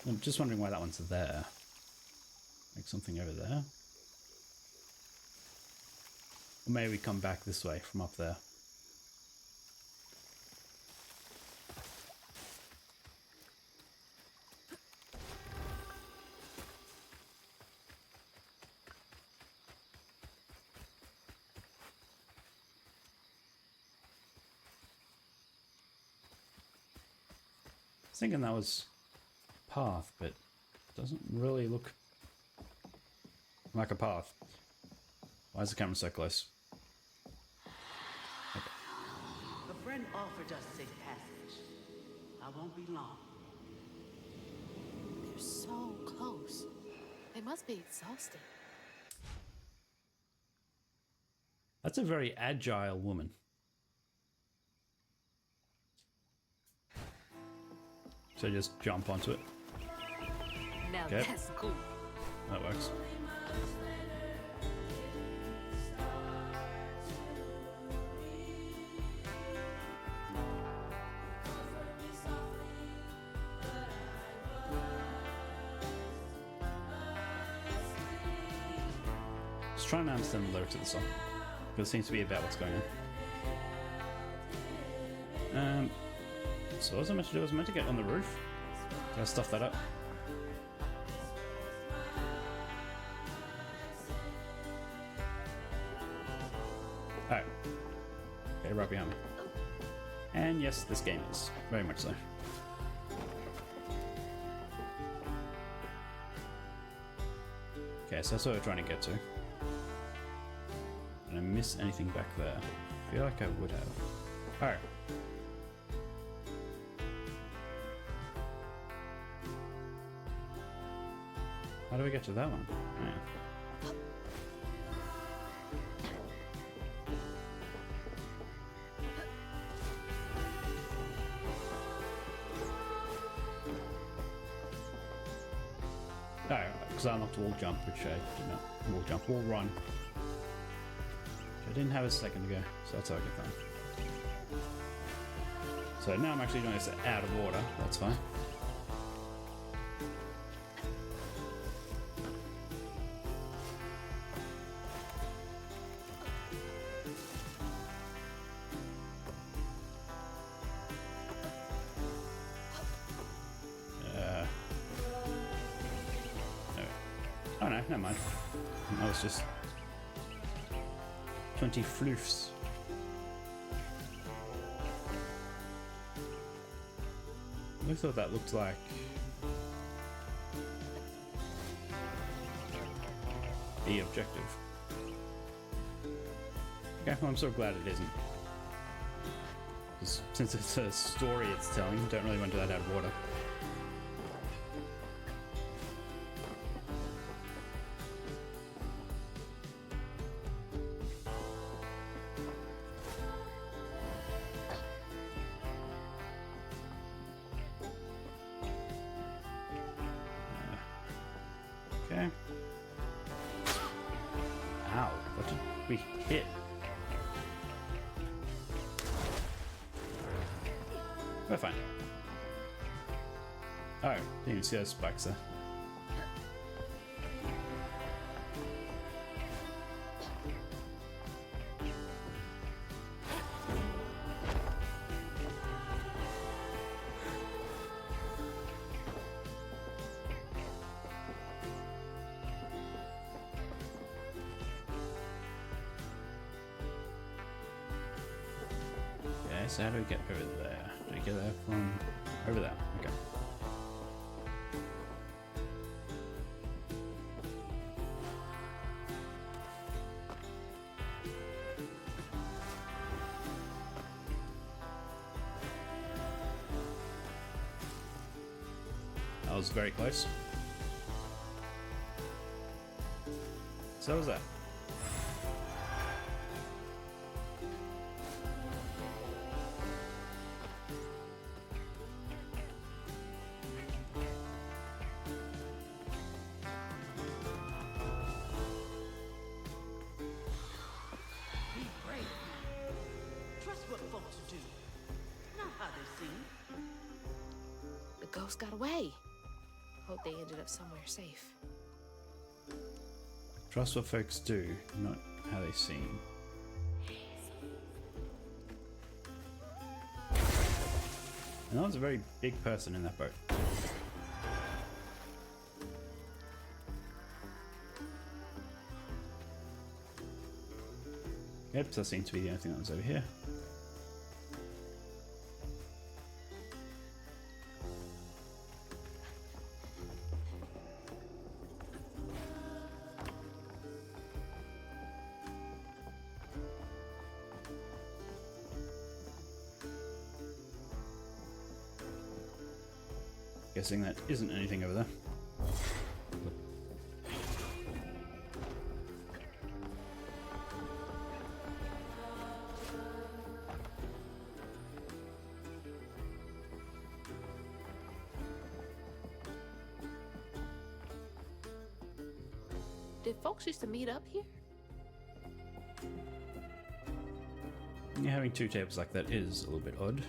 I'm just wondering why that one's there. Like something over there. Or maybe we come back this way from up there. I was thinking that was path, but doesn't really look like a path. Why is the camera so close? A friend offered us safe passage. I won't be long. They're so close. They must be exhausted. That's a very agile woman. So just jump onto it. Now Okay. that's cool. That works. just trying to understand the lyrics of the song, because it seems to be about what's going on. So what was I meant to do? I was meant to get on the roof. Did I stuff that up? Alright. Okay, right behind me. And yes, this game is. Very much so. Okay, so that's what we're trying to get to. Did I miss anything back there? I feel like I would have. Alright. How do we get to that one? Oh, yeah. Because I unlocked wall jump, which I did not. Wall jump, wall run. Which I didn't have a second ago, so that's how I get that. So now I'm actually doing this out of order, that's fine. Oh no, never mind. That was just 20 floofs. I thought that looked like the objective. Okay, well, I'm so glad it isn't. Because since it's a story it's telling, don't really want to do that out of order. Okay. Ow, what did we hit? We're fine. Oh, didn't even see those spikes there. So how do we get over there? Do we get there from over there? Okay. That was very close. So that was that. Got away. Hope they ended up somewhere safe. Trust what folks do, not how they seem. And that was a very big person in that boat. Yep, that seems to be the only thing that was over here. Guessing that isn't anything over there. Did folks used to meet up here? Yeah, having two tables like that is a little bit odd.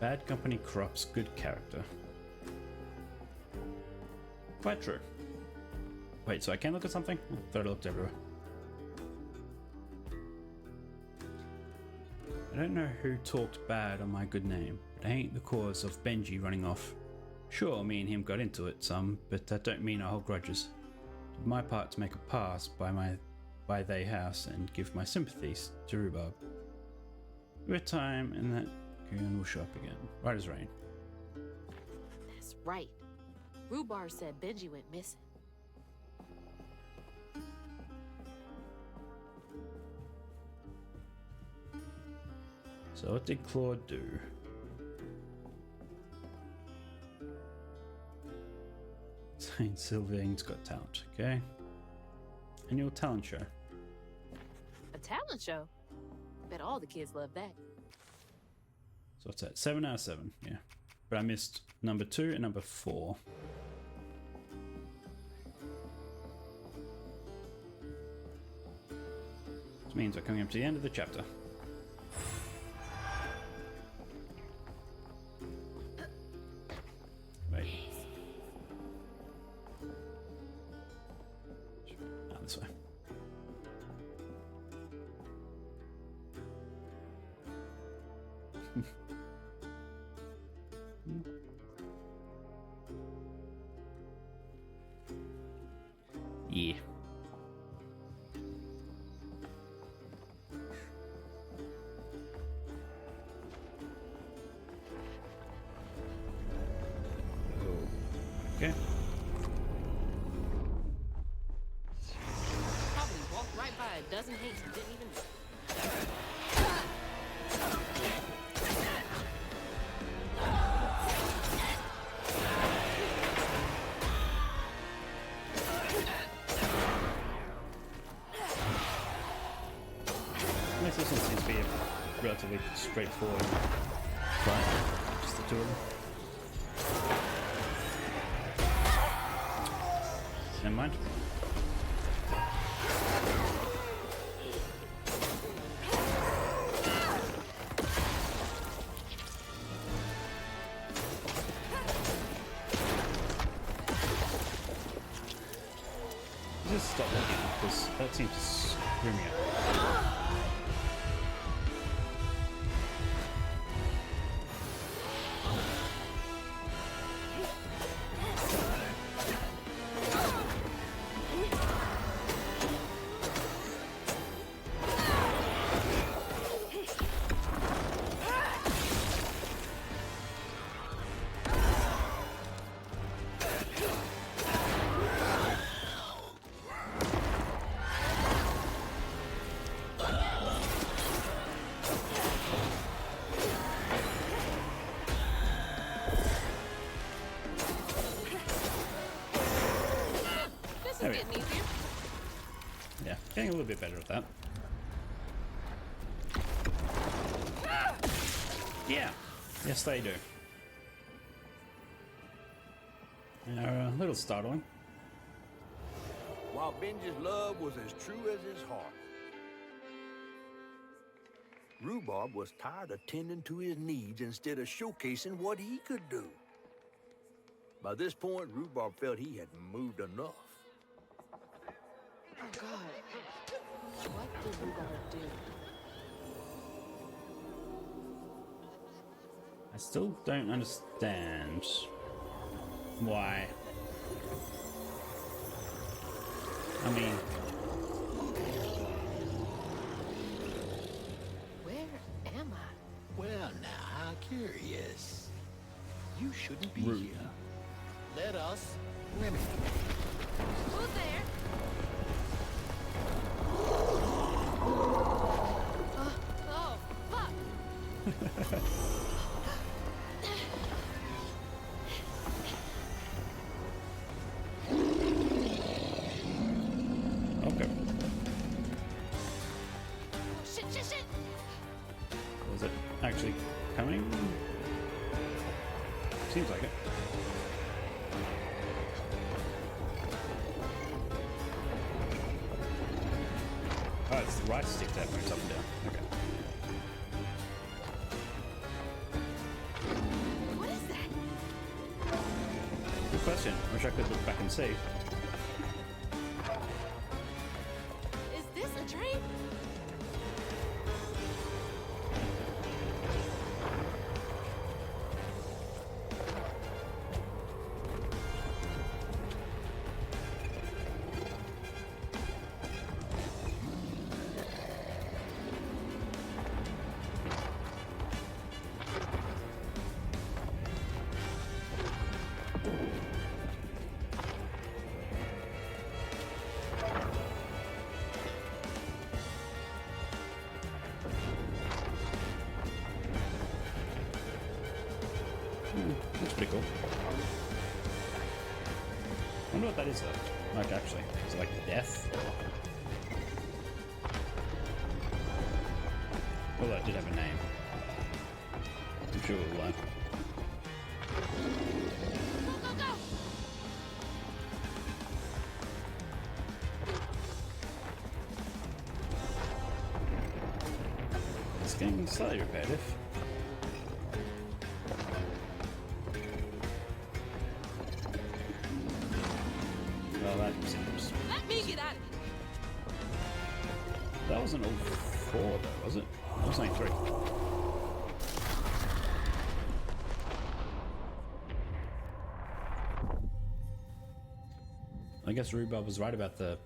Bad company corrupts good character. Quite true. Wait, so I can look at something? I thought I looked everywhere. I don't know who talked bad on my good name, but I ain't the cause of Benji running off. Sure, me and him got into it some, but that don't mean I hold grudges. Did my part to make a pass by they house and give my sympathies to Rhubarb. With time, and that goon will show up again, right as rain. That's right. Rhubarb said Benji went missing. So what did Claude do? Saint Sylvain's got talent, okay? Annual talent show. A talent show? Bet all the kids love that. So what's that? 7 out of 7, yeah. But I missed number 2 and number 4. Which means we're coming up to the end of the chapter. Wait. Out this way. Yeah. Okay. Probably walked right by a dozen hates and didn't even know. This one seems to be a relatively straightforward fight. Just the two of them. Never mind. Just stop looking, because that seems to screw me up. This is getting easier. Yeah, getting a little bit better at that. Yeah, yes they do. They are a little startling. While Benji's love was as true as his heart, Rhubarb was tired of tending to his needs instead of showcasing what he could do. By this point, Rhubarb felt he had moved enough. Oh, God. What did Rhubarb do? I still don't understand why. I mean, Where am I? Well, now, how curious. You shouldn't be Rude. here. Let us remedy. Who's there? Oh, fuck. okay. Shit. Was it actually coming? Seems like it. Oh, it's the right stick that moves up and down. Okay. Could look back and see. Is this a dream? That's pretty cool. I wonder what that is though. Like actually, is it like death? Well, that did have a name. I'm sure we'll learn. Go, go, go! It's getting slightly repetitive. Well, that seems... Let me get out of here. That wasn't all 4 though, was it? It was only 3. I guess Rhubarb was right about the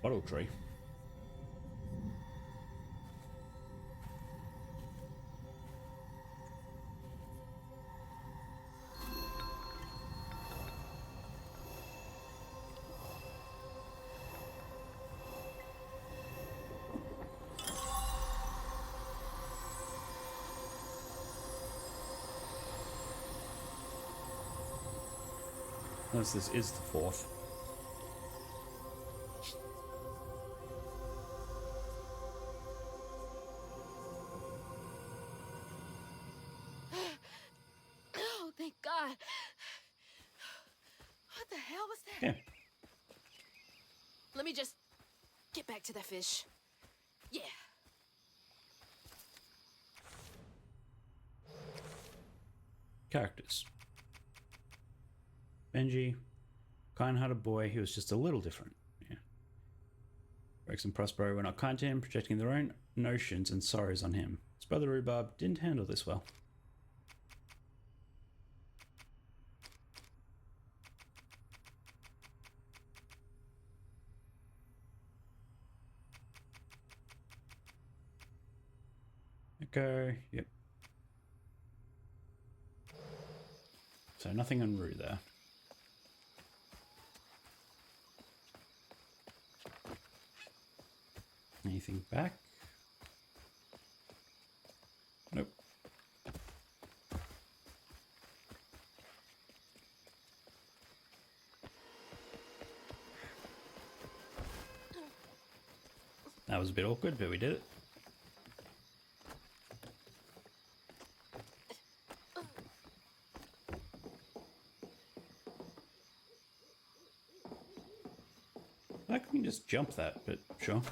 bottle tree. Unless this is the 4th. Oh, thank God. What the hell was that? Yeah. Let me just get back to that fish. Yeah. Characters. Benji, kind-hearted boy, he was just a little different. Yeah. Rex and Prospero were not kind to him, projecting their own notions and sorrows on him. His brother Rhubarb didn't handle this well. Echo, yep. So nothing on Rue there. Anything back? Nope. That was a bit awkward, but we did it. I can just jump that, but sure.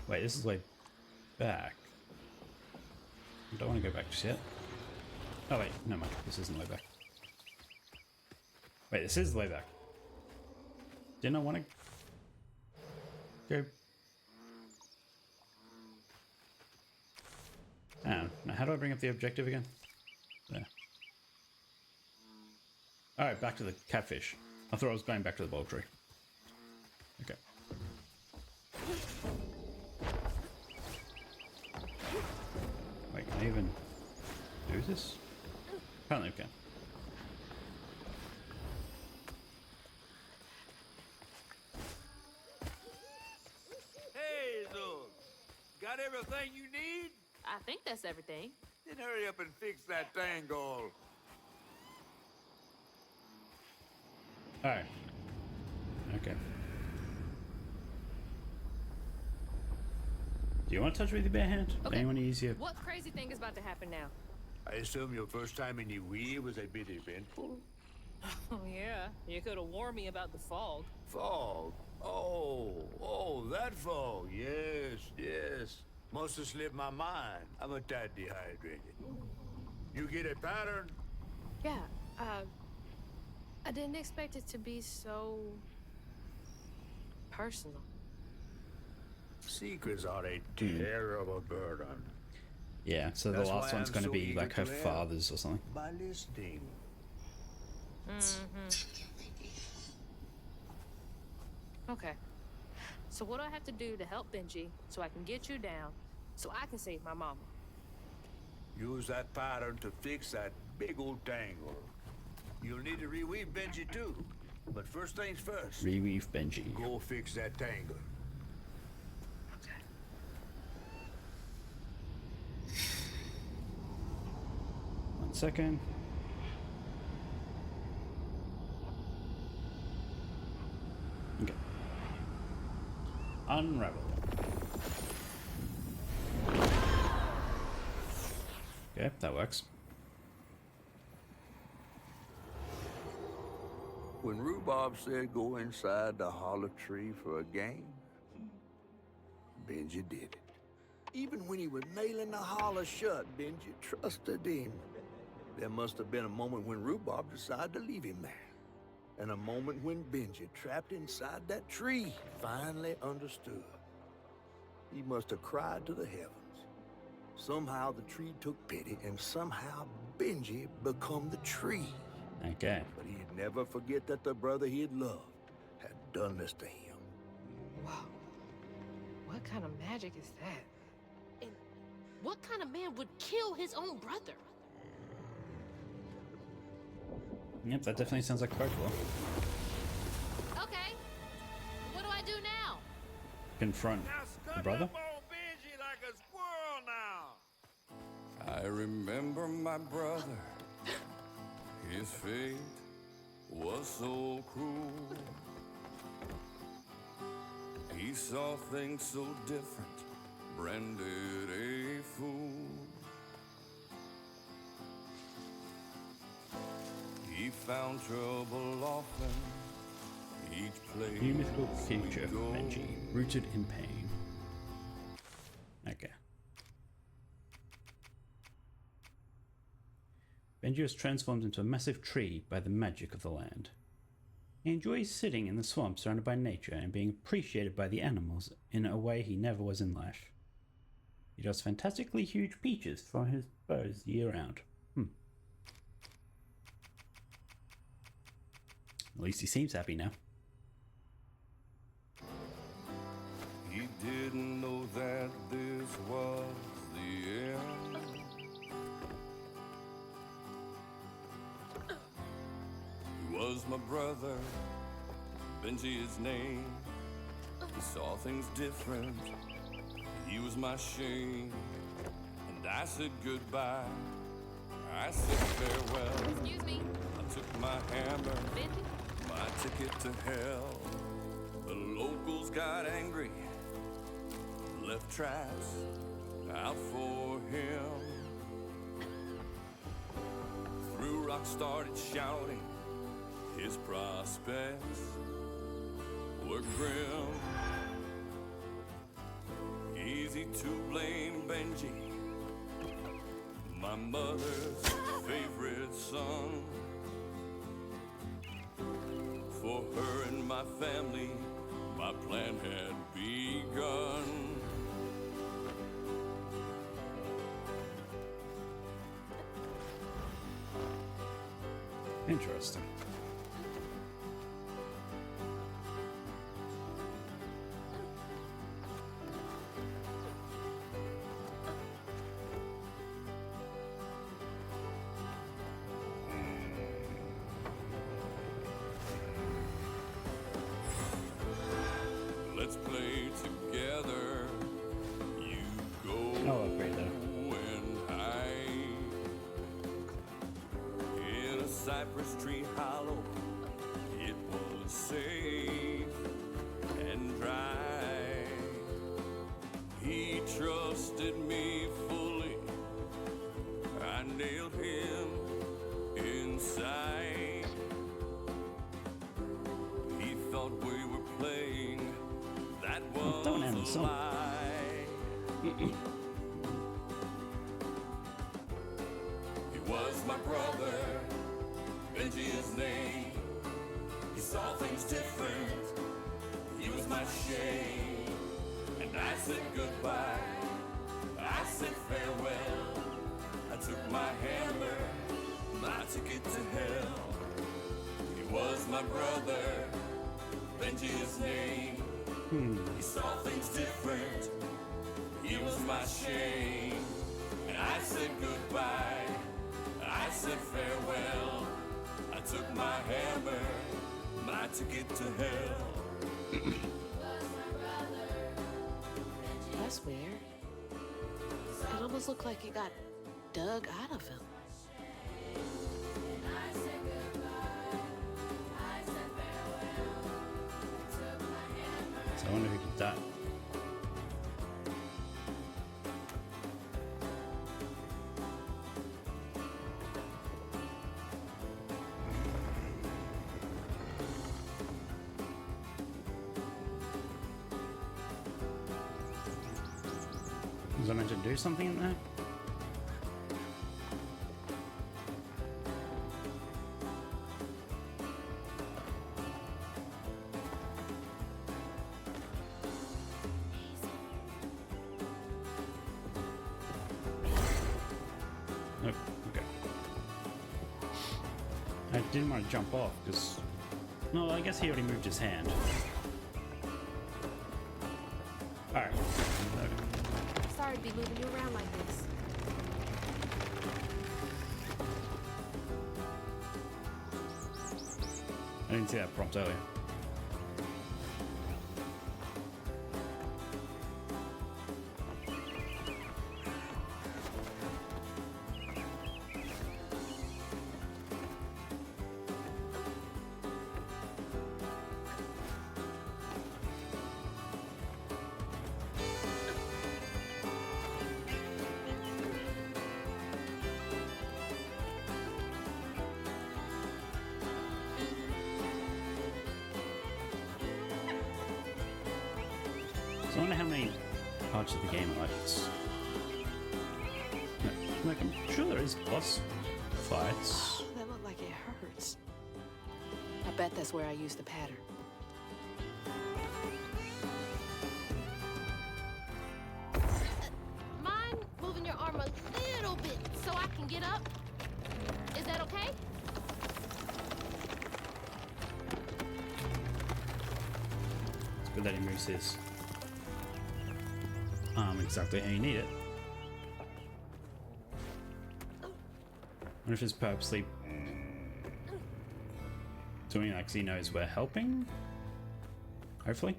Wait, this is way back. I don't want to go back just yet. Oh wait, no mind. This isn't the way back. Wait, this is the way back. Didn't I want to go? Now how do I bring up the objective again? There. Alright, back to the catfish. I thought I was going back to the bowl tree. Okay. Wait, can I even do this? Apparently we can. Hey, Zul. Got everything you need? I think that's everything. Then hurry up and fix that tangle. Alright. Okay. Do you want to touch with your bare hand? Okay. Anyone use your... What crazy thing is about to happen now? I assume your first time in the Wii was a bit eventful? Oh, yeah. You could have warned me about the fog. Fog? Oh, that fog. Yes. Must have slipped my mind. I'm a tad dehydrated. You get a pattern? Yeah, I didn't expect it to be so... personal. Secrets are a terrible burden. Yeah, so the That's last why one's I'm going to so be eager like her to help. father's or something. By listening. Okay. So what do I have to do to help Benji so I can get you down so I can save my mama? Use that pattern to fix that big old tangle. You'll need to reweave Benji too. But first things first. Reweave Benji. Go fix that tangle. One second. Okay. Unravel. Okay, that works. When Rhubarb said go inside the hollow tree for a game, Benji did it. Even when he was nailing the hollow shut, Benji trusted him. There must have been a moment when Rhubarb decided to leave him there. And a moment when Benji, trapped inside that tree, finally understood. He must have cried to the heavens. Somehow the tree took pity, and somehow Benji become the tree. Okay. But he'd never forget that the brother he had loved had done this to him. Wow. What kind of magic is that? And what kind of man would kill his own brother? Yep, that definitely sounds like folklore. Okay. What do I do now? Confront the brother? Benji like a squirrel now. I remember my brother. His fate was so cruel. He saw things so different, branded a fool. He found trouble often, each place New mythical future we for go. Benji, rooted in pain. Okay. Benji was transformed into a massive tree by the magic of the land. He enjoys sitting in the swamp surrounded by nature and being appreciated by the animals in a way he never was in life. He does fantastically huge peaches from his bows year round. At least he seems happy now. He didn't know that this was the end. He was my brother, Benji his name. He saw things different. He was my shame. And I said goodbye. I said farewell. Excuse me. I took my hammer, Benji? my ticket to hell. The locals got angry, left traps out for him. Threw rocks, started shouting. His prospects were grim. Easy to blame Benji, my mother's favorite son. For her and my family, my plan had begun. Interesting. Let's play together. You go Oh, upgrade that. and hide in a cypress tree hollow. It was safe and dry. He trusted me fully. I nailed him inside. He thought we were playing. That was don't end the a song. lie. He was my brother, Benji his name. He saw things different. He was my shame. And I said goodbye. I said farewell. I took my hammer, my ticket to hell. He was my brother, Benji his name. He saw things different. He was my shame. And I said goodbye. I said farewell. I took my hammer, my ticket to hell. That's weird. It almost looked like it got dug out of him. So I wonder who did that. Was I meant to do something in there? Nope. Okay. I didn't want to jump off because... No, I guess he already moved his hand. Alright. Sorry to be moving you around like this. I didn't see that prompt earlier. So I wonder how many parts of the game are like this. No, like I'm sure there is boss fights. That looked like it hurts. I bet that's where I used the pattern. Mind moving your arm a little bit so I can get up? Is that okay? It's good that he moves his arm exactly how you need it. I wonder if it's purposely doing it like so he knows we're helping? Hopefully.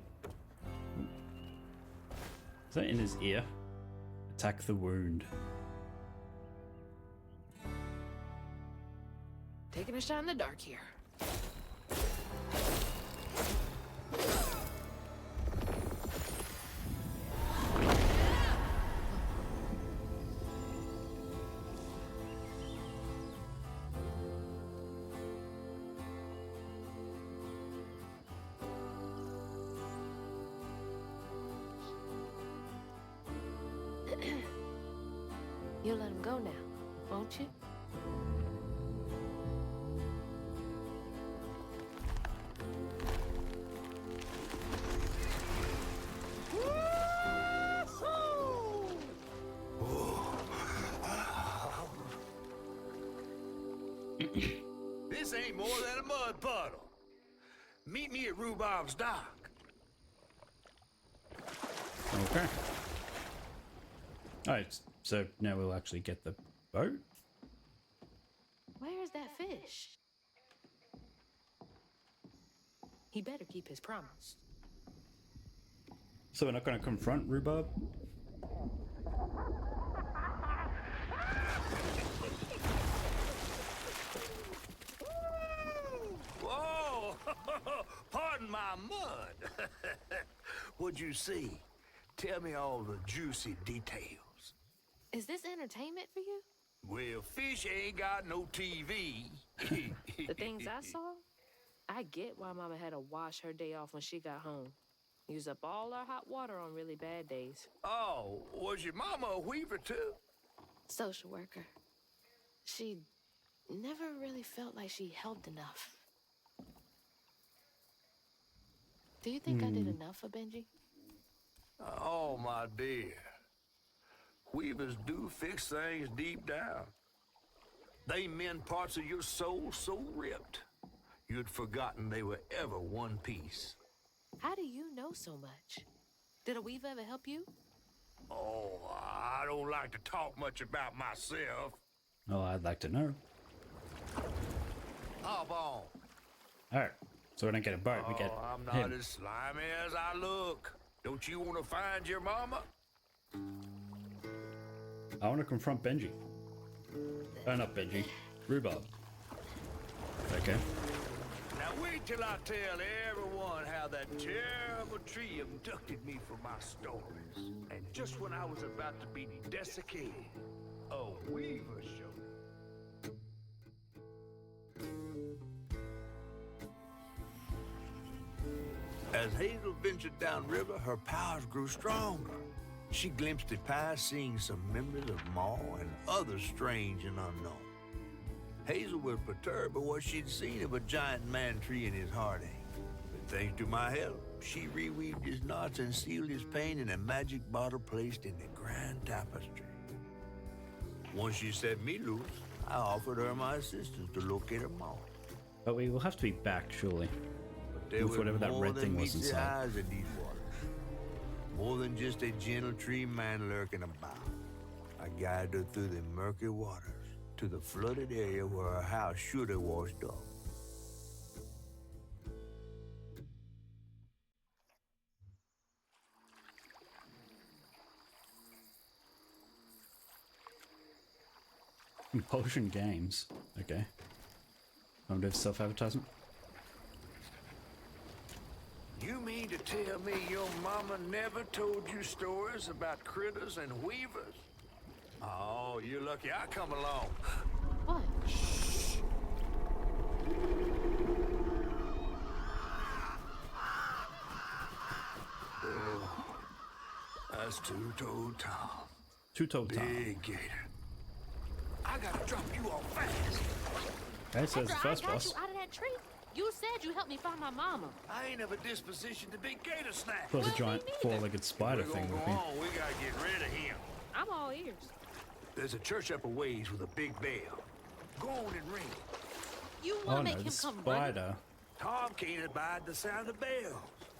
Is that in his ear? Attack the wound. Taking a shot in the dark here. You'll let him go now, won't you? This ain't more than a mud puddle. Meet me at Rhubarb's dock. Okay. Alright, so now we'll actually get the boat? Where is that fish? He better keep his promise. So we're not going to confront Rhubarb? Whoa! Pardon my mud. What'd you see? tell me all the juicy details. Is this entertainment for you? Well, fish ain't got no TV. The things I saw? I get why Mama had to wash her day off when she got home. Use up all our hot water on really bad days. Oh, was your mama a weaver too? Social worker. She never really felt like she helped enough. Do you think I did enough for Benji? Oh, my dear. Weavers do fix things deep down. They mend parts of your soul so ripped, you'd forgotten they were ever one piece. How do you know so much? Did a weaver ever help you? Oh, I don't like to talk much about myself. Oh, I'd like to know. Hop on. Alright, so we don't get a boat, we get I'm not him. as slimy as I look. Don't you want to find your mama? I want to confront Benji. Oh, not Benji. Rhubarb. Okay. Now wait till I tell everyone how that terrible tree abducted me for my stories. And just when I was about to be desiccated, a weaver showed up. As Hazel ventured downriver, her powers grew stronger. She glimpsed it past, seeing some memories of Ma and others strange and unknown. Hazel was perturbed by what she'd seen of a giant man tree in his heartache. But thanks to my help, she reweaved his knots and sealed his pain in a magic bottle placed in the grand tapestry. Once she set me loose, I offered her my assistance to locate her Ma. But we will have to be back, surely. There With was whatever that more red than thing was meets the inside. eyes in these waters. More than just a gentle tree man lurking about. I guided her through the murky waters to the flooded area where her house should have washed up. Compulsion Games. Okay. I'm doing self-advertisement. You mean to tell me your mama never told you stories about critters and weavers? Oh, you're lucky I come along. What? Shh. Oh, that's Two-Toed Tom. Two-Toed Tom. Big gator. I gotta drop you off fast. Okay, so that's the first I got boss. you out of that tree. You said you helped me find my mama. I ain't of a disposition to be gator snack. Thought the Well, giant me neither. four-legged spider We're thing gonna would go be. on. We gotta get rid of him. I'm all ears. There's a church up a ways with a big bell. Go on and ring it. You Oh want to no, make the him come running? spider. Tom can't abide the sound of bells.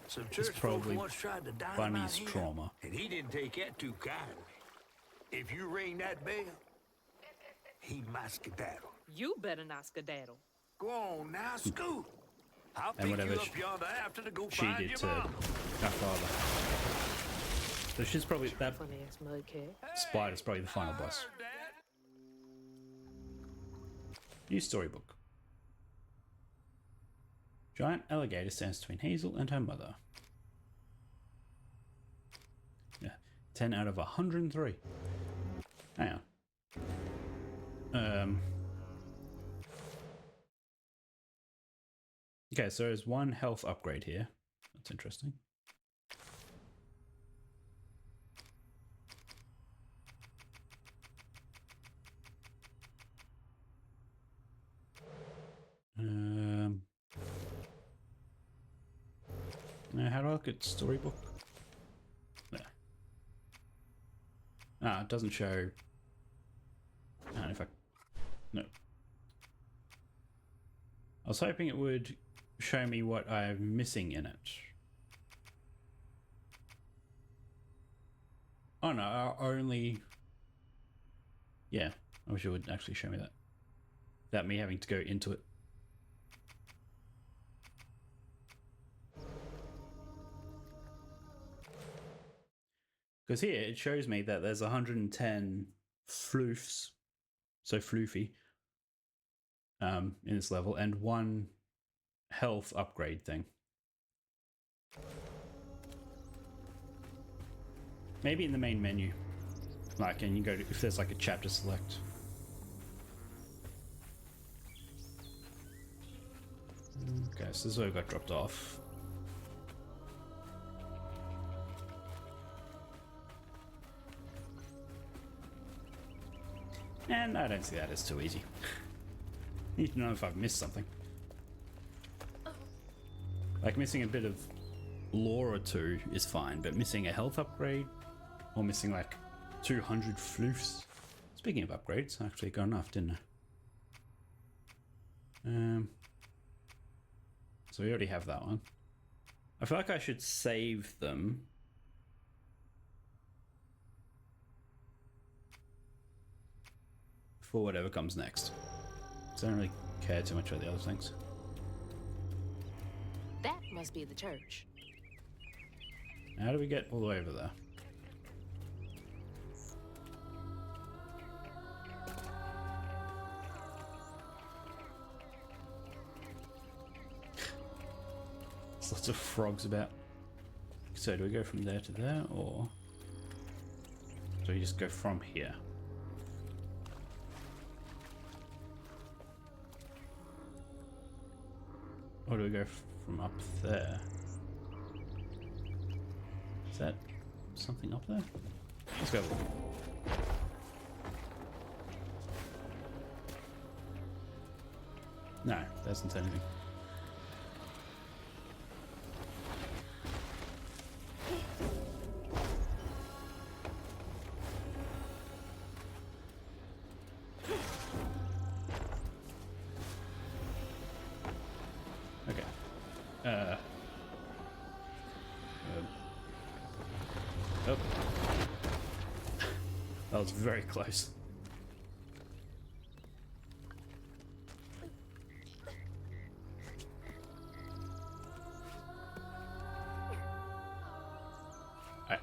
Some church folks probably once tried to dynamite Bunny's him, trauma. and he didn't take that too kindly. If you ring that bell, he might skedaddle. You better not skedaddle. Go on now, scoot. I'll And pick whatever you up yonder after to go She find did your to mom. our father. So she's probably that Funny ass mudcat. spider's probably the final boss. Heard that. New storybook. Giant alligator stands between Hazel and her mother. Yeah, 10 out of 103. Hang on. Okay, so there's one health upgrade here. That's interesting. Now, how do I look at storybook? There. Ah, it doesn't show. Ah, in fact, no. I was hoping it would show me what I'm missing in it. Oh no, only. Yeah, I wish it would actually show me that. Without me having to go into it. Because here it shows me that there's 110 floofs, so floofy, in this level, and one health upgrade thing. Maybe in the main menu. Like, and you go to, if there's like a chapter select. Okay, so this is where I got dropped off. And I don't see that as too easy. Need to know if I've missed something. Like missing a bit of lore or two is fine, but missing a health upgrade or missing like 200 floofs. Speaking of upgrades, I actually got enough, didn't I? So we already have that one. I feel like I should save them. For whatever comes next. So I don't really care too much about the other things. That must be the church. How do we get all the way over there? There's lots of frogs about. So do we go from there to there, or do we just go from here? Or do we go from up there? Is that something up there? Let's go. No, that doesn't say anything. Oh. That was very close. Alright.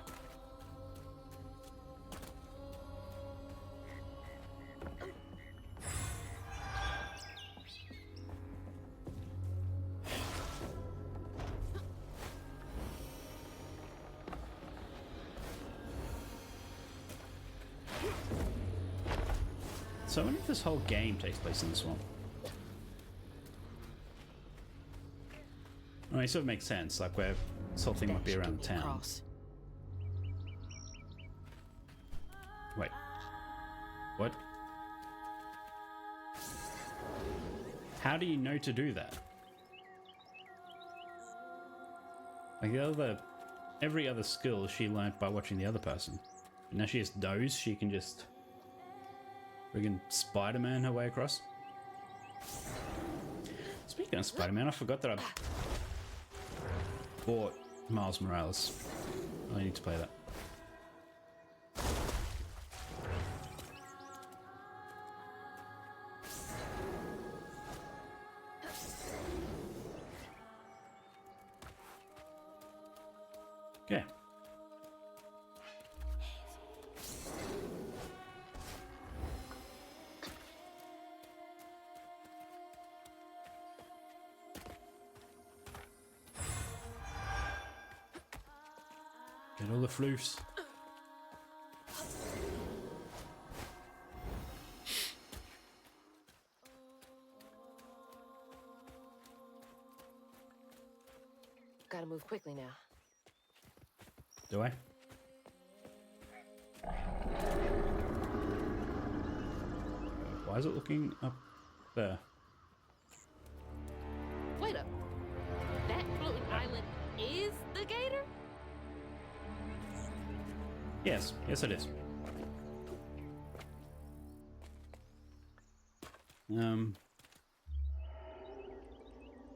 So I wonder if this whole game takes place in this one. I mean, it sort of makes sense, like where this whole thing might be around town. Cross. Wait. What? How do you know to do that? Like every other skill she learnt by watching the other person. And now she just knows she can just friggin' Spider-Man her way across. Speaking of Spider-Man, I forgot that I bought Miles Morales. I need to play that. Okay. Get all the floofs. Gotta move quickly now. Do I? Why is it looking up there? Wait up. That floating island is the gator? Yes, yes it is.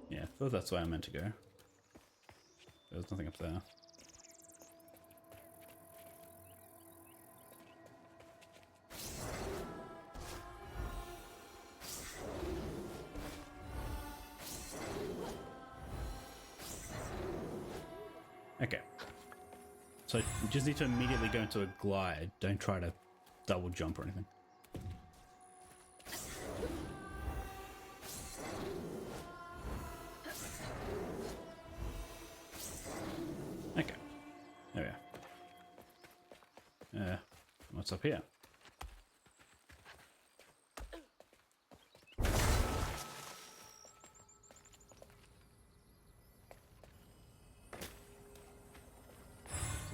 Yeah, I thought that's where I meant to go. There's nothing up there. Okay. So you just need to immediately go into a glide. Don't try to double jump or anything. Okay. There we are. What's up here?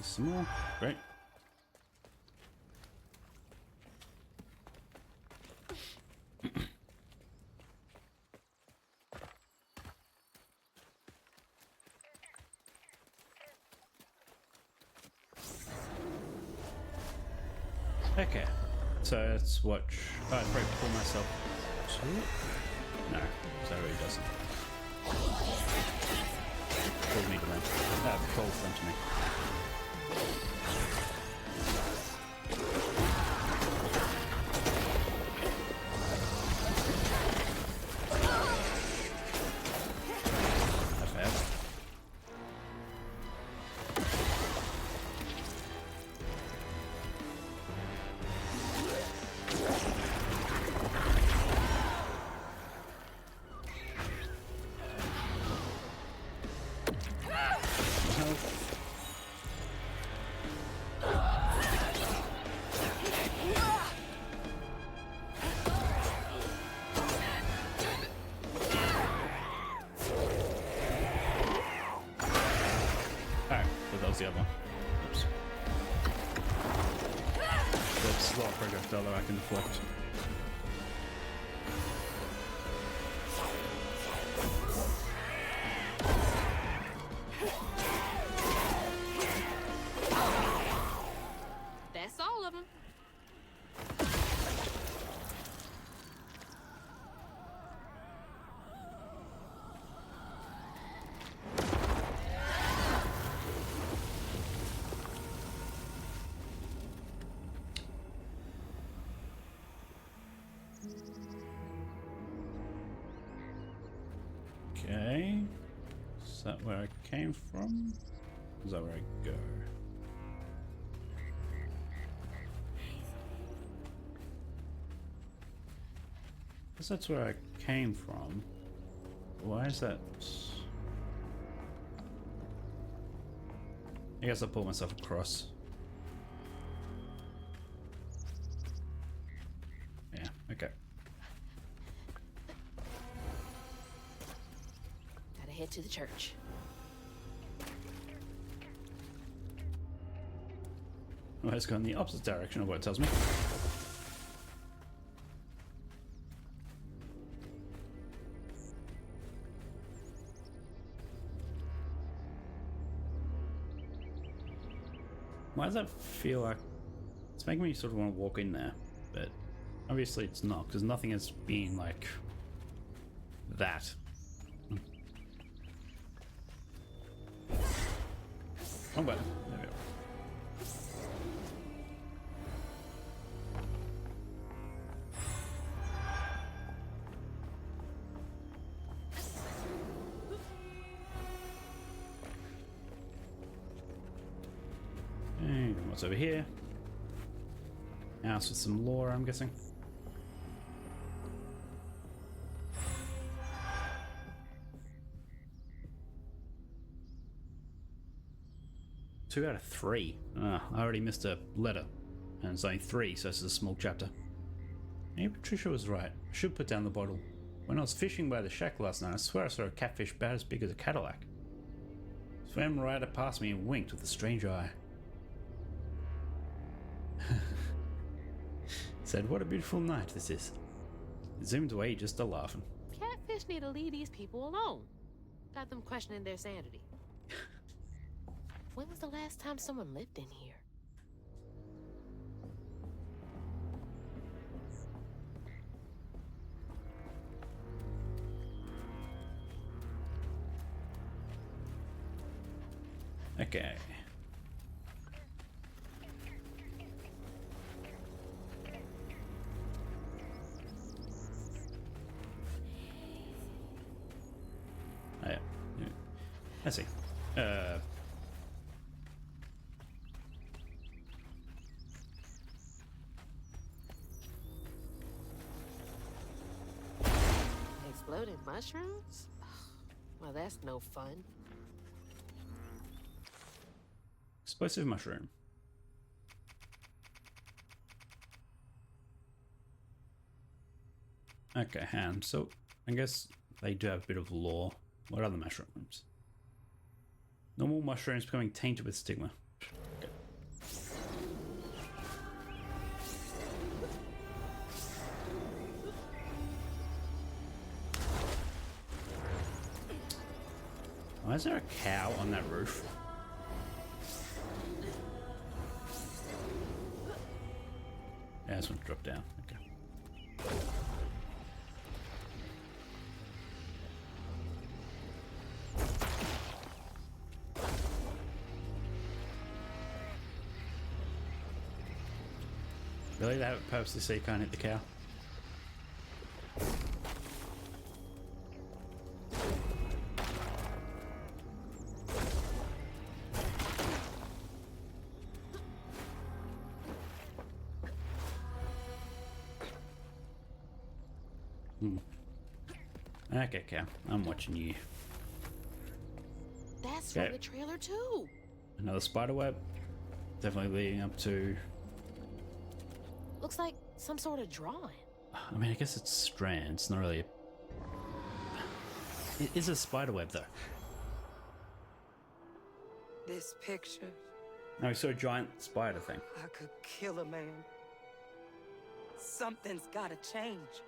Some more. Great. Okay, so let's watch. Oh, I'd probably pull myself. No, so he doesn't. Pull me to them. Pulls them to me. Not bad. The other one. Oops. That's a lot of projectile that I can deflect. That's all of them. Okay, is that where I came from? Is that where I go? Guess that's where I came from. Why is that? I guess I'll pull myself across. Yeah, okay. Head to the church. Well, it's gone in the opposite direction of what it tells me. Why does that feel like it's making me sort of want to walk in there, but obviously it's not, because nothing has been like that. Oh, well, there we go. And what's over here? House with some lore, I'm guessing. Two out of 3. I already missed a letter. And it's only 3, so this is a small chapter. Maybe Patricia was right. I should put down the bottle. When I was fishing by the shack last night, I swear I saw a catfish about as big as a Cadillac. Swam right past me and winked with a strange eye. Said, what a beautiful night this is. Zoomed away just a laughing. Catfish need to leave these people alone. Got them questioning their sanity. When was the last time someone lived in here? Okay. Oh, yeah. I see. Exploding mushrooms? Well, that's no fun. Explosive mushroom. Okay, and so I guess they do have a bit of lore. What are the mushrooms? Normal mushrooms becoming tainted with stigma. Okay. Why is there a cow on that roof? Yeah, this one's dropped down. Okay. Really? They have it purposely so you can't hit the cow? Okay, cow. I'm watching you. That's Okay. from the trailer too. Another spider web. Definitely leading up to... Looks like some sort of drawing. I mean, I guess it's strands, not really... It is a spider web, though. This picture, No, we saw a giant spider thing. I could kill a man. Something's gotta change.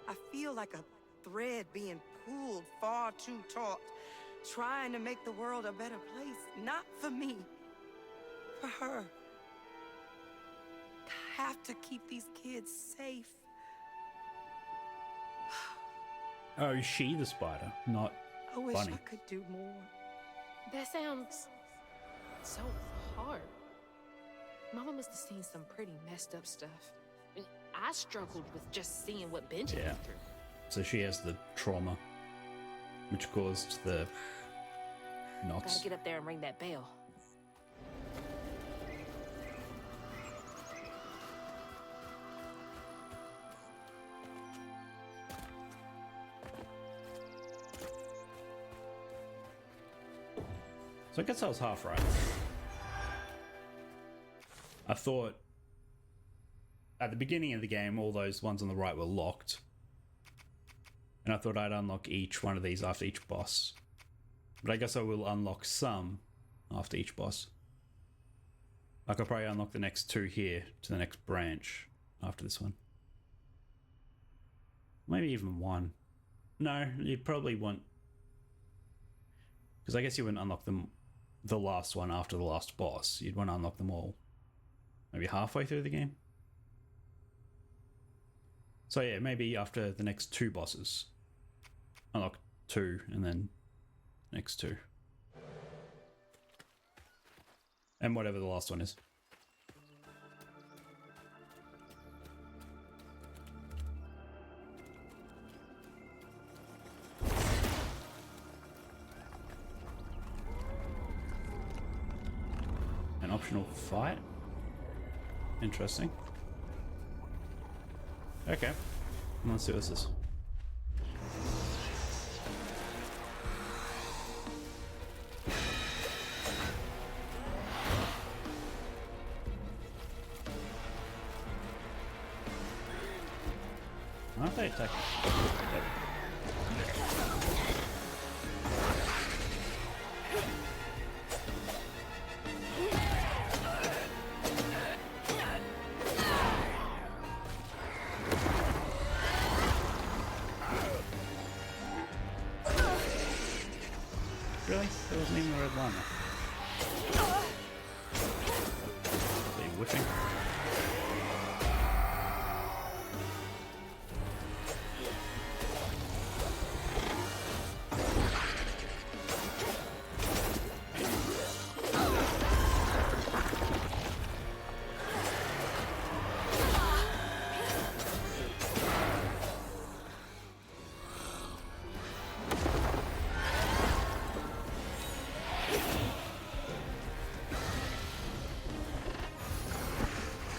I feel like a thread being pulled far too taut, trying to make the world a better place. Not for me, for her. I have to keep these kids safe. Oh, is she the spider, not I wish Bunny? I could do more. That sounds so hard. Mama must have seen some pretty messed up stuff. And I struggled with just seeing what Benji Yeah. went through. So she has the trauma, which caused the knots. Gotta get up there and ring that bell. So I guess I was half right. I thought at the beginning of the game, all those ones on the right were locked. And I thought I'd unlock each one of these after each boss. But I guess I will unlock some after each boss. I could probably unlock the next two here to the next branch after this one. Maybe even one. No, you'd probably want... Because I guess you wouldn't unlock them, the last one after the last boss. You'd want to unlock them all. Maybe halfway through the game. So yeah, maybe after the next two bosses. Unlock two and then next two. And whatever the last one is. An optional fight? Interesting. Okay. Let's see what this is. Aren't they attacking? Yep. Really? There wasn't even a red line there. Are they whipping?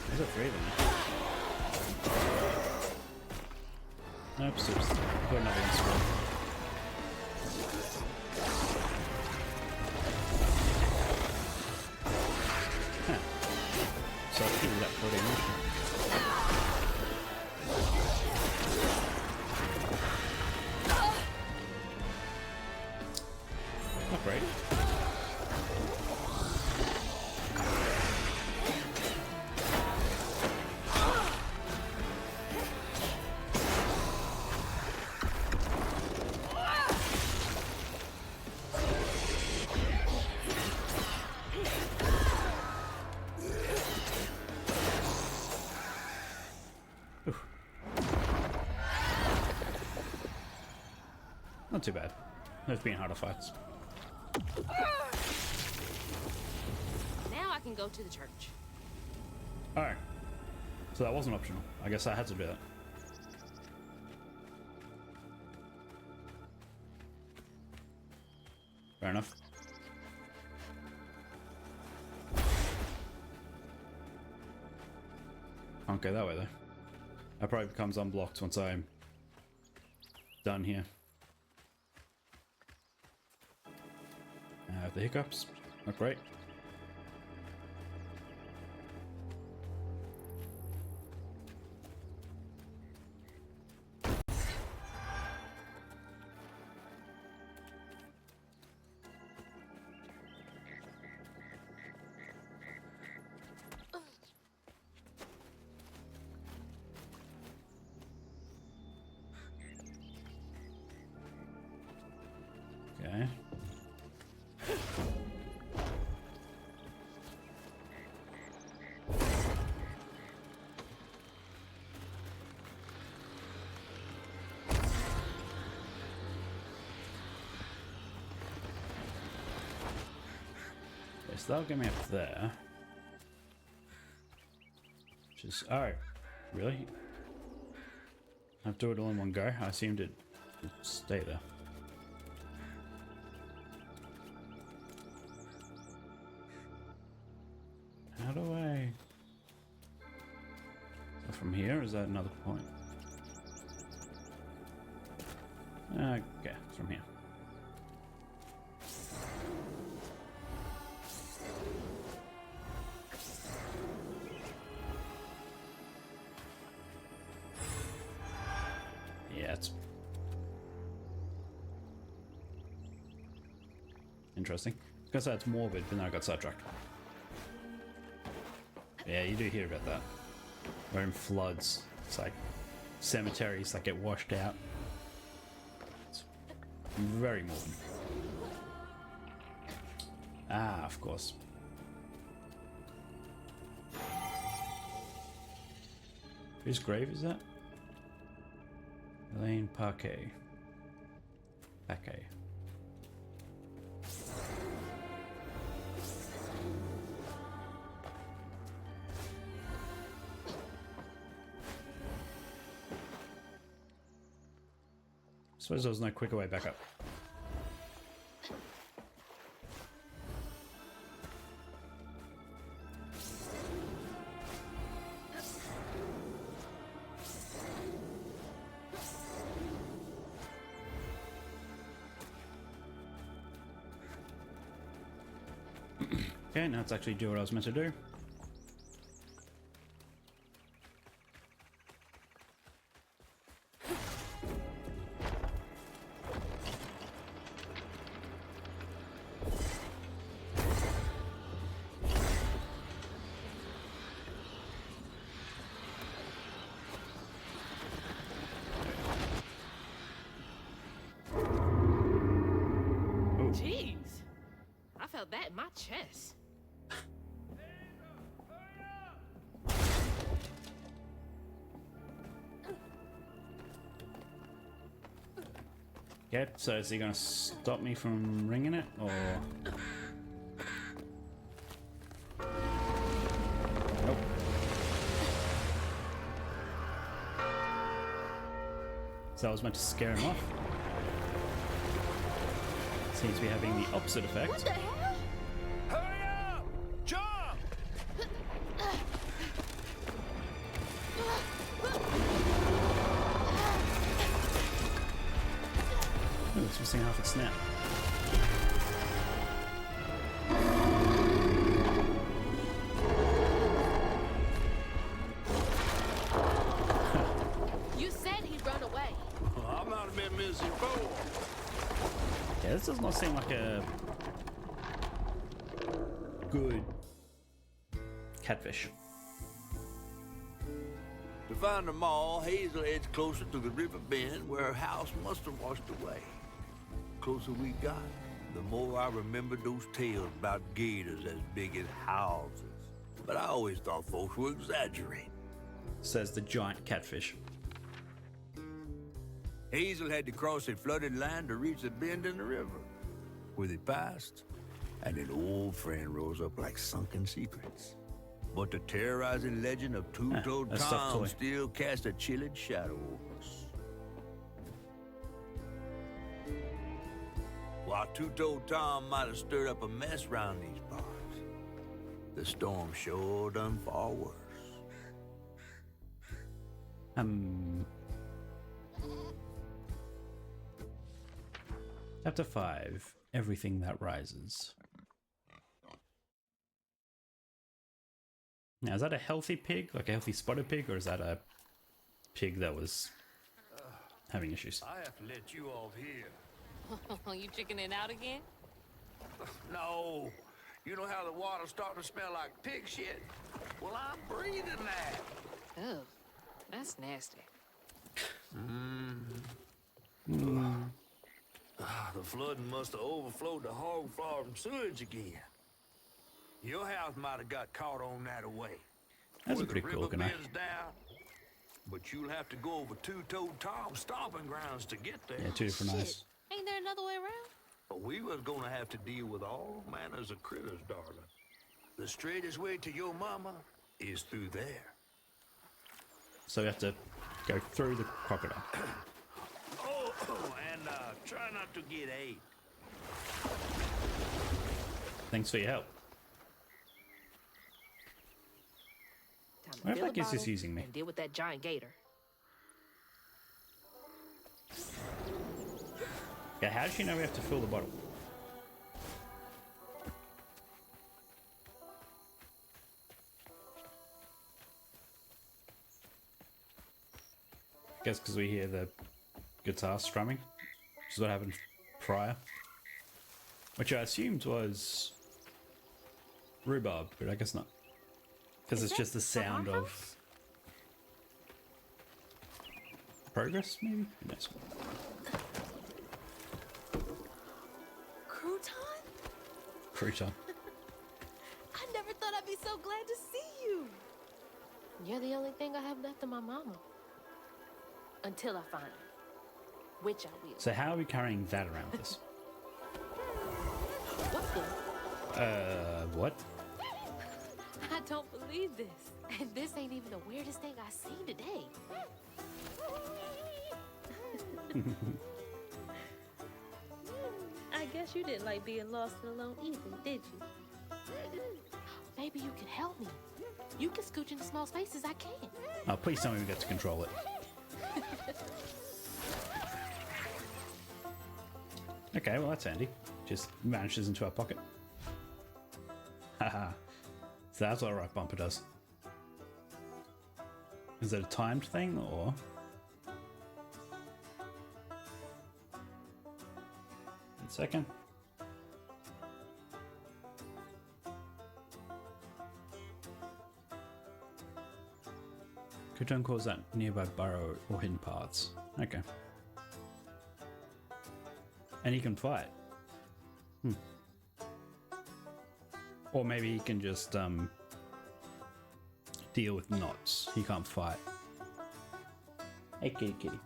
There's a three of them. Oops, oops. Put another one squad. Huh. So I figured that for the emotion. Oof. Not too bad. There's been harder fights. Now I can go to the church. Alright. So that wasn't optional. I guess I had to do that. Fair enough. Can't go that way though. That probably becomes unblocked once I'm done here. The hiccups. Not great. Okay. Yes, that'll get me up there. Which is... Alright. Really? I have to do it all in one go? I assumed it would stay there. How do I... From here, or is that another point? Okay, from here. Yeah, it's interesting. I was gonna say it's morbid, but then I got sidetracked. Yeah, you do hear about that. We're in floods. It's like cemeteries that get washed out. It's very morbid. Ah, of course. Whose grave is that? Elaine Parquet. Parquet. Suppose there was no quicker way back up. Okay, now let's actually do what I was meant to do. Jeez. I felt that in my chest. Okay, so is he gonna stop me from ringing it, or...? Nope. So I was meant to scare him off. Seems to be having the opposite effect. What the hell? Hurry up! Jump! Oh, it's missing half its snap. You said he'd run away. I'm not a bit missing before. Yeah, this does not seem like a good catfish. To find them all, Hazel heads closer to the river bend where her house must have washed away. The closer we got, the more I remembered those tales about gators as big as houses. But I always thought folks were exaggerating. says the giant catfish. Hazel had to cross a flooded land to reach the bend in the river. Where they passed, and an old friend rose up like sunken secrets. But the terrorizing legend of Two-Toed a stuffed Tom toy. still cast a chilling shadow over us. While Two-Toed Tom might have stirred up a mess round these parts, the storm sure done far worse. Chapter 5, Everything That Rises. Now, is that a healthy pig, like a healthy spotted pig, or is that a pig that was having issues? I have to let you off here. You chickening out again? No. You know how the water's starting to smell like pig shit? Well, I'm breathing that. Oh, that's nasty. The flooding must have overflowed the hog farm sewage again. Your house might have got caught on that away. That's a Where the pretty cool river canal. bends down. But you'll have to go over Two-Toed Tom's stomping grounds to get there. Yeah, two different Shit. eyes. Ain't there another way around? But we was gonna have to deal with all manners of critters, darling. The straightest way to your mama is through there. So we have to go through the crocodile. Oh, and try not to get ate. Thanks for your help. Time to Where the fill fuck a is this bottle using me? and deal with that giant gator. Okay, how does she know we have to fill the bottle? I guess because we hear the guitar strumming, which is what happened prior. Which I assumed was rhubarb, but I guess not. Because it's just the sound of progress, maybe? Who knows? Crouton? Crouton. I never thought I'd be so glad to see you. You're the only thing I have left of my mama. Until I find her. Which I will. So how are we carrying that around with us? What the? What? I don't believe this. And this ain't even the weirdest thing I've seen today. I guess you didn't like being lost and alone either, did you? Maybe you can help me. You can scooch into small spaces, I can. Oh, please tell me we get to control it. Okay, well that's handy. Just vanishes into our pocket. Haha. So that's what a right bumper does. Is it a timed thing or? 1 second. Crouton calls that nearby burrow or hidden paths. Okay. And he can fight. Or maybe he can just deal with knots. He can't fight. Hey kitty kitty.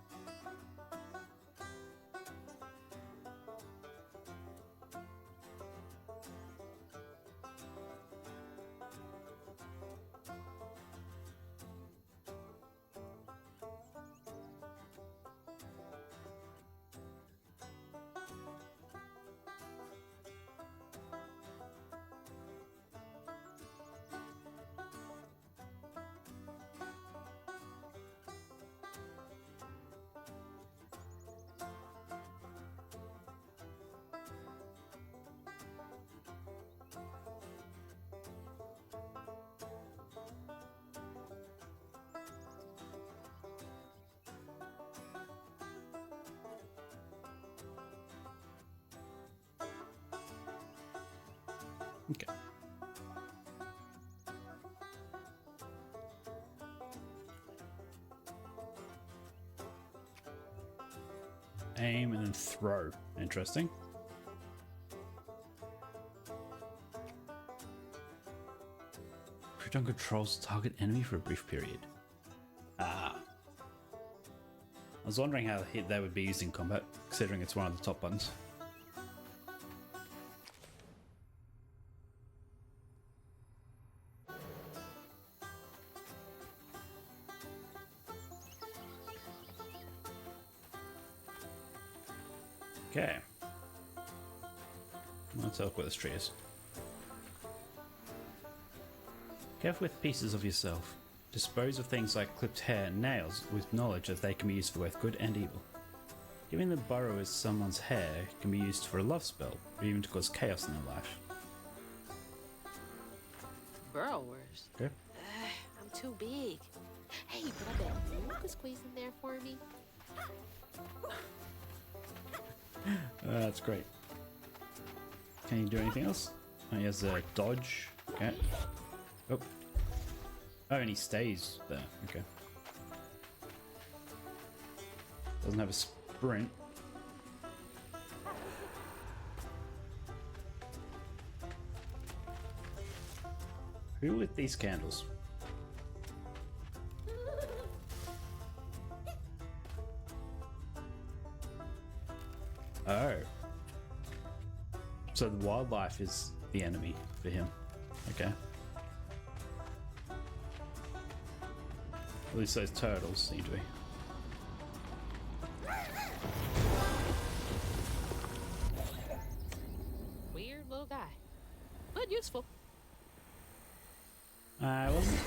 Okay. Aim and then throw. Interesting. Crouton controls the target enemy for a brief period. I was wondering how hit they would be used in combat, considering it's one of the top buttons. Okay. Let's look where this tree is. Careful with pieces of yourself. Dispose of things like clipped hair and nails with knowledge that they can be used for both good and evil. Giving the borrowers someone's hair can be used for a love spell, or even to cause chaos in their life. Borrowers? Okay. I'm too big. Hey, but I bet you could squeeze in there for me. That's great. Can you do anything else? Oh, he has a dodge. Okay. Oh. Oh, and he stays there. Okay. Doesn't have a sprint. Who lit these candles? Oh. So the wildlife is the enemy for him. Okay. At least those turtles seem to be. Weird little guy, but useful. I wasn't.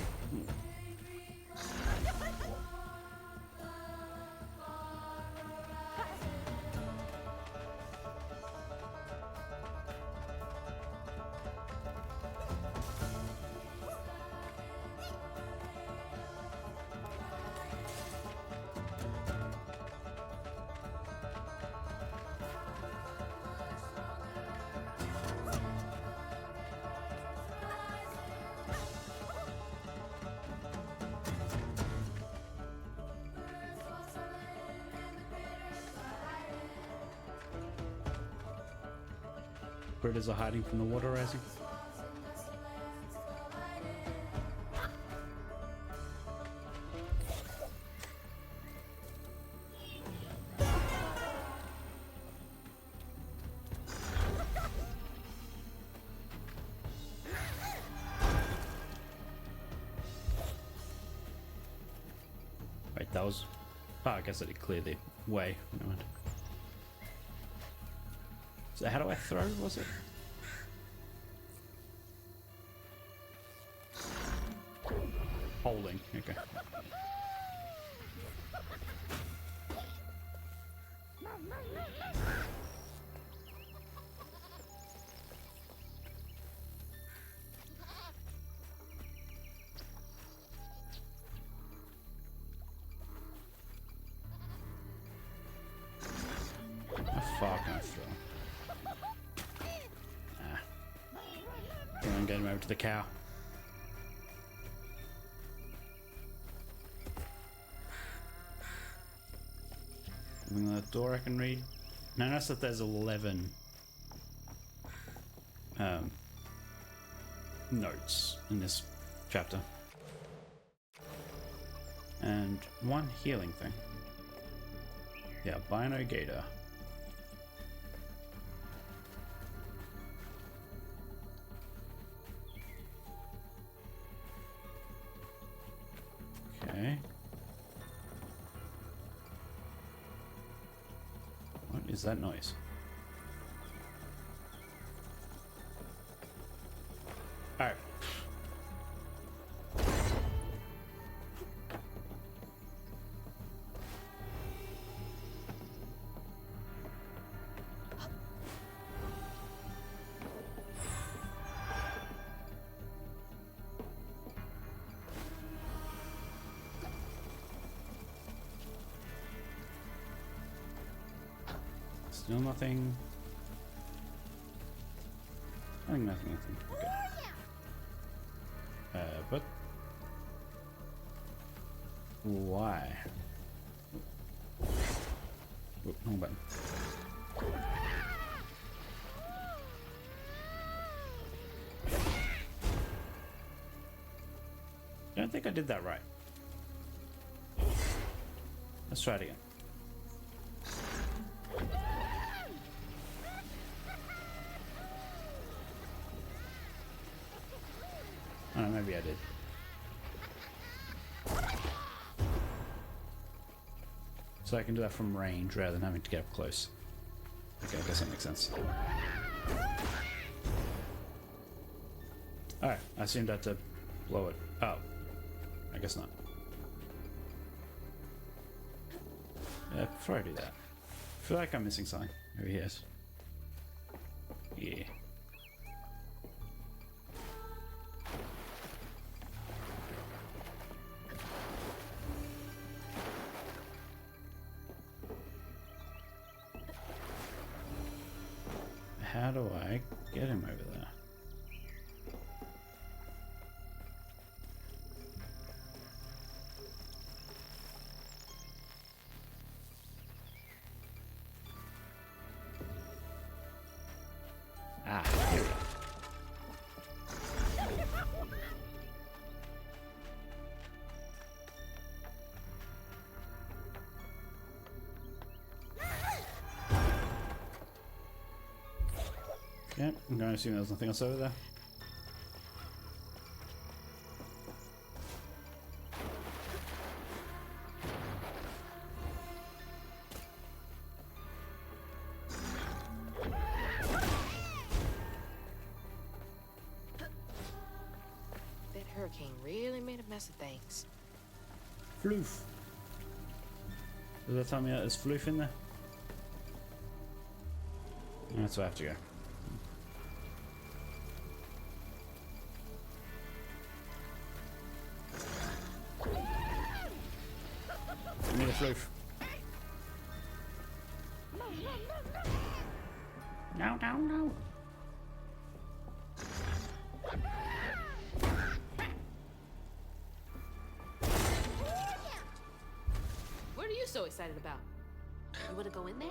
Critters are hiding from the water rising. Wait, that was... Oh, I guess I did clear the way. Never mind. So how do I throw, was it? Holding, okay. How far can I throw? And get him over to the cow. Something on the door I can read. Notice that there's 11 notes in this chapter. And one healing thing. Yeah, Bino Gator. Okay. What is that noise? Alright. Still nothing. I think nothing. Okay. But why? Oh, wrong button. I don't think I did that right. Let's try it again. I did. So I can do that from range rather than having to get up close. Okay, I guess that makes sense. Alright, I assumed I had to blow it. Oh. I guess not. Before I do that, I feel like I'm missing something. Maybe he is. Yeah. How do I get him over there? Ah, here we go. Okay, I'm going to assume there's nothing else over there. That hurricane really made a mess of things. Floof. Does that tell me that there's floof in there? That's where I have to go. Give me the floof. No, no, no. What are you so excited about? You want to go in there?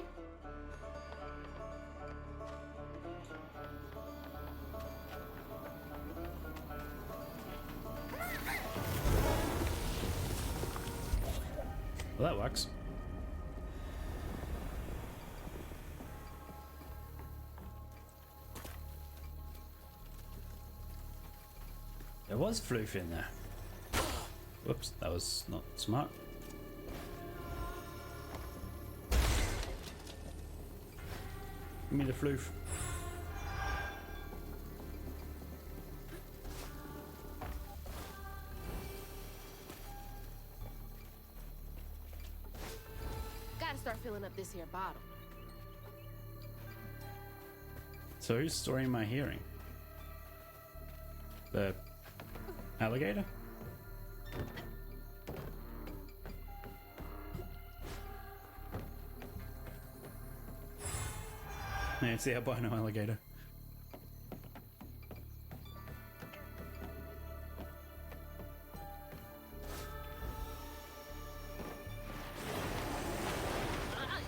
Well, that works. There was floof in there. Whoops, that was not smart. Give me the floof. Gotta start filling up this here bottle. So whose story am I hearing? The alligator? Yeah, it's the albino alligator.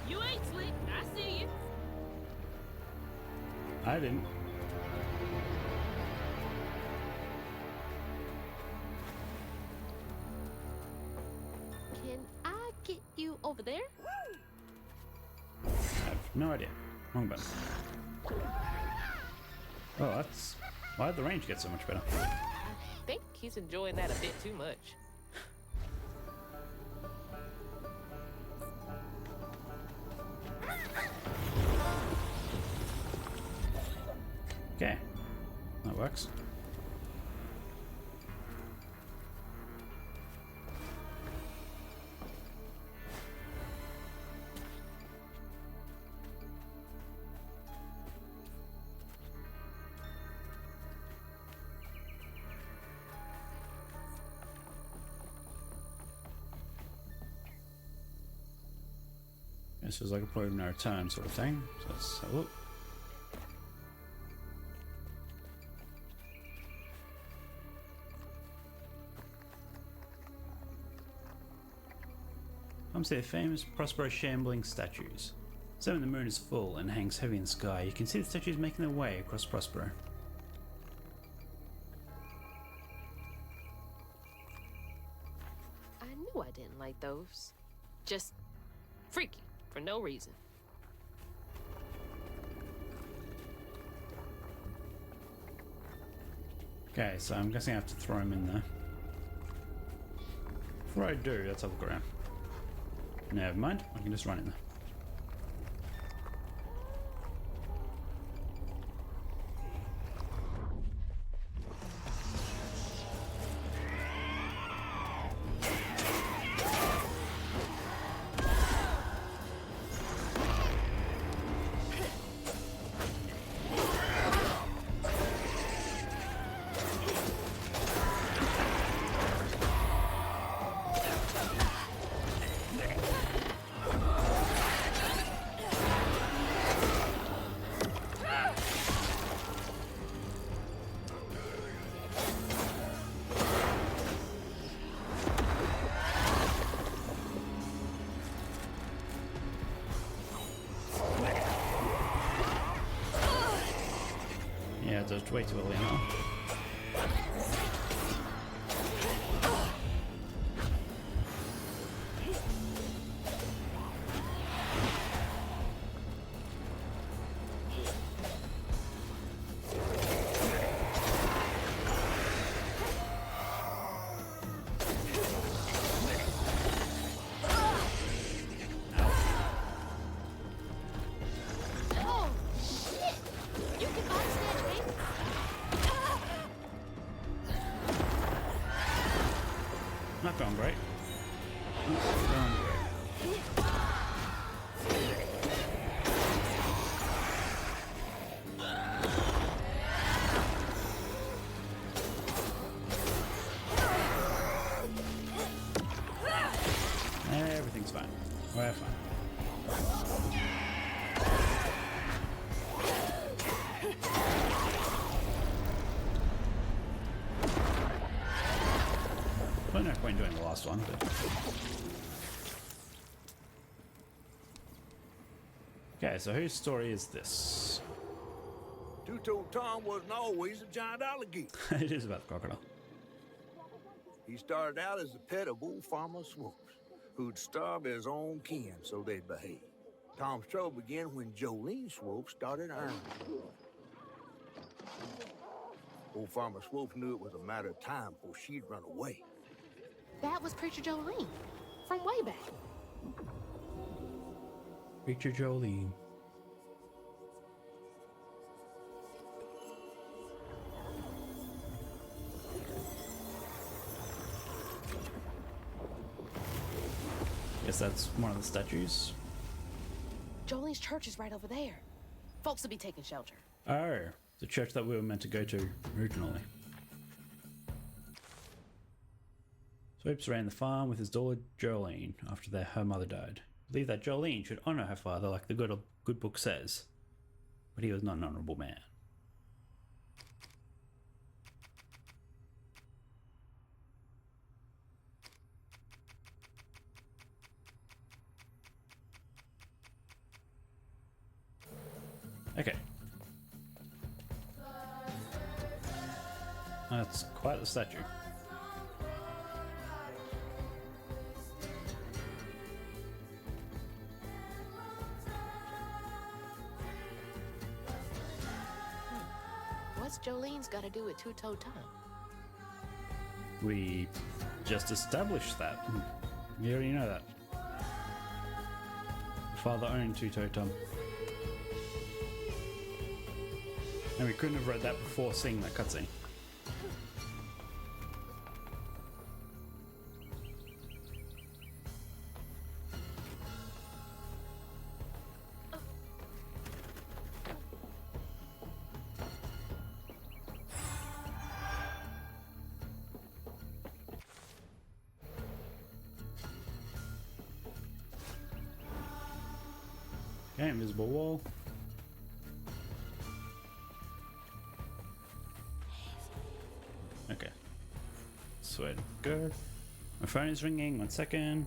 You ain't slick. I see you. I didn't. Can I get you over there? I have no idea. Wrong button. Oh, that's... Why did the range get so much better? I think he's enjoying that a bit too much. Okay. That works. This is like a point of no return sort of thing. So let's have a look. Come see the famous Prospero shambling statues. So when the moon is full and hangs heavy in the sky, you can see the statues making their way across Prospero. I knew I didn't like those. Just freaky for no reason. Okay, so I'm guessing I have to throw him in there. Before I do, let's have a look around. Never mind, I can just run in there. Yeah, it does way too early now. Oh, shit! You can body snatch me. Not going great. Not going great. Everything's fine. We're fine. Well, no point doing the last one, but... Okay, so whose story is this? Two-Toed Tom wasn't always a giant alligator. It is about the crocodile. He started out as a pet of old Farmer Swoops, who'd starve his own kin so they'd behave. Tom's trouble began when Jolene Swope started earning. Old Farmer Swope knew it was a matter of time before she'd run away. That was Preacher Jolene from way back. Preacher Jolene. Guess that's one of the statues. Jolene's church is right over there. Folks will be taking shelter. Oh, the church that we were meant to go to originally. Swoops ran the farm with his daughter Jolene after her mother died. Believed that Jolene should honour her father like the good book says, but he was not an honourable man. Okay. That's quite the statue. What's Jolene's got to do with Two-Toed Tom? We just established that. You already know that. Father owned Two-Toed Tom. And we couldn't have read that before seeing that cutscene. Okay, invisible wall. Okay. So where to go? My phone is ringing, 1 second.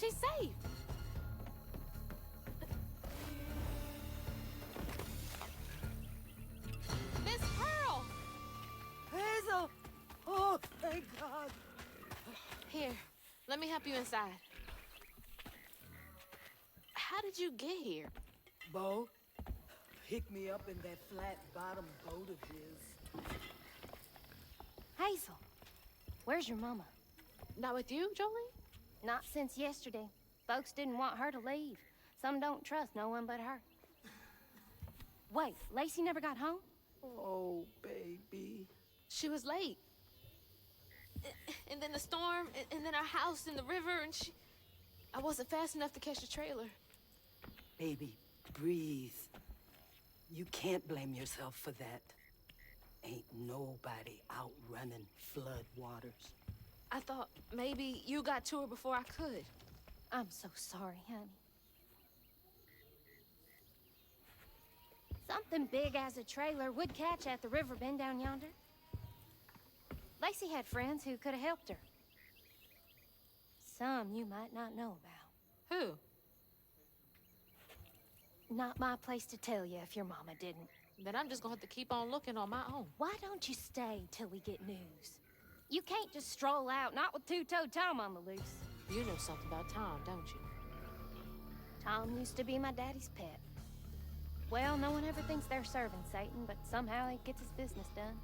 She's safe. Miss Pearl! Hazel! Oh, thank God. Here, let me help you inside. How did you get here? Bo, pick me up in that flat-bottom boat of his. Hazel, where's your mama? Not with you, Jolie? Not since yesterday. Folks didn't want her to leave. Some don't trust no one but her. Wait, Lacey never got home? Oh, baby. She was late. And then the storm, and then our house in the river, and I wasn't fast enough to catch the trailer. Baby, breathe. You can't blame yourself for that. Ain't nobody outrunning flood waters. I thought maybe you got to her before I could. I'm so sorry, honey. Something big as a trailer would catch at the river bend down yonder. Lacey had friends who could have helped her. Some you might not know about. Who? Not my place to tell you if your mama didn't. Then I'm just gonna have to keep on looking on my own. Why don't you stay till we get news? You can't just stroll out, not with two-toed Tom on the loose. You know something about Tom, don't you? Tom used to be my daddy's pet. Well, no one ever thinks they're serving Satan, but somehow he gets his business done.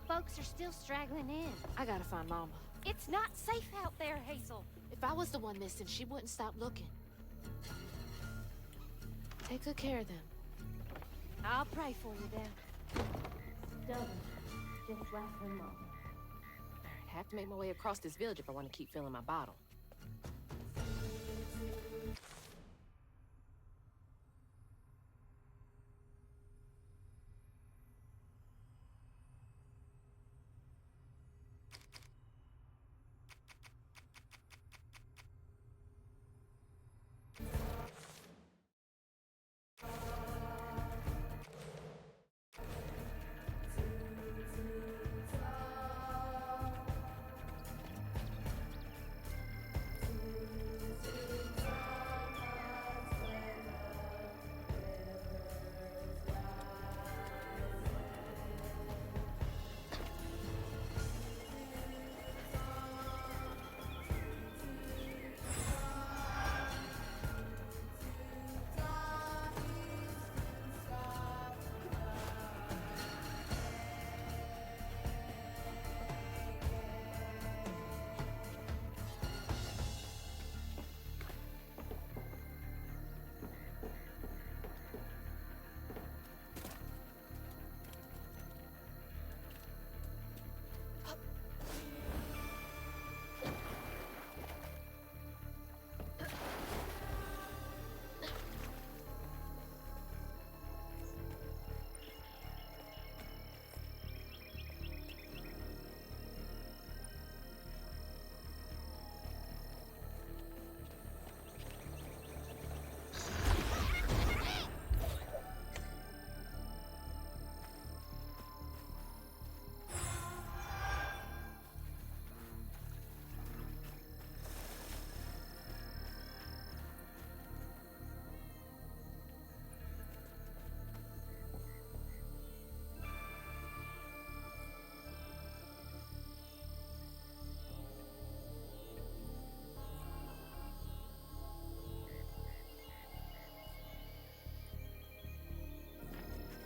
Folks are still straggling in. I gotta find Mama. It's not safe out there, Hazel. If I was the one missing, she wouldn't stop looking. Take good care of them. I'll pray for you then. Stubborn, just like her mama. I have to make my way across this village if I want to keep filling my bottle.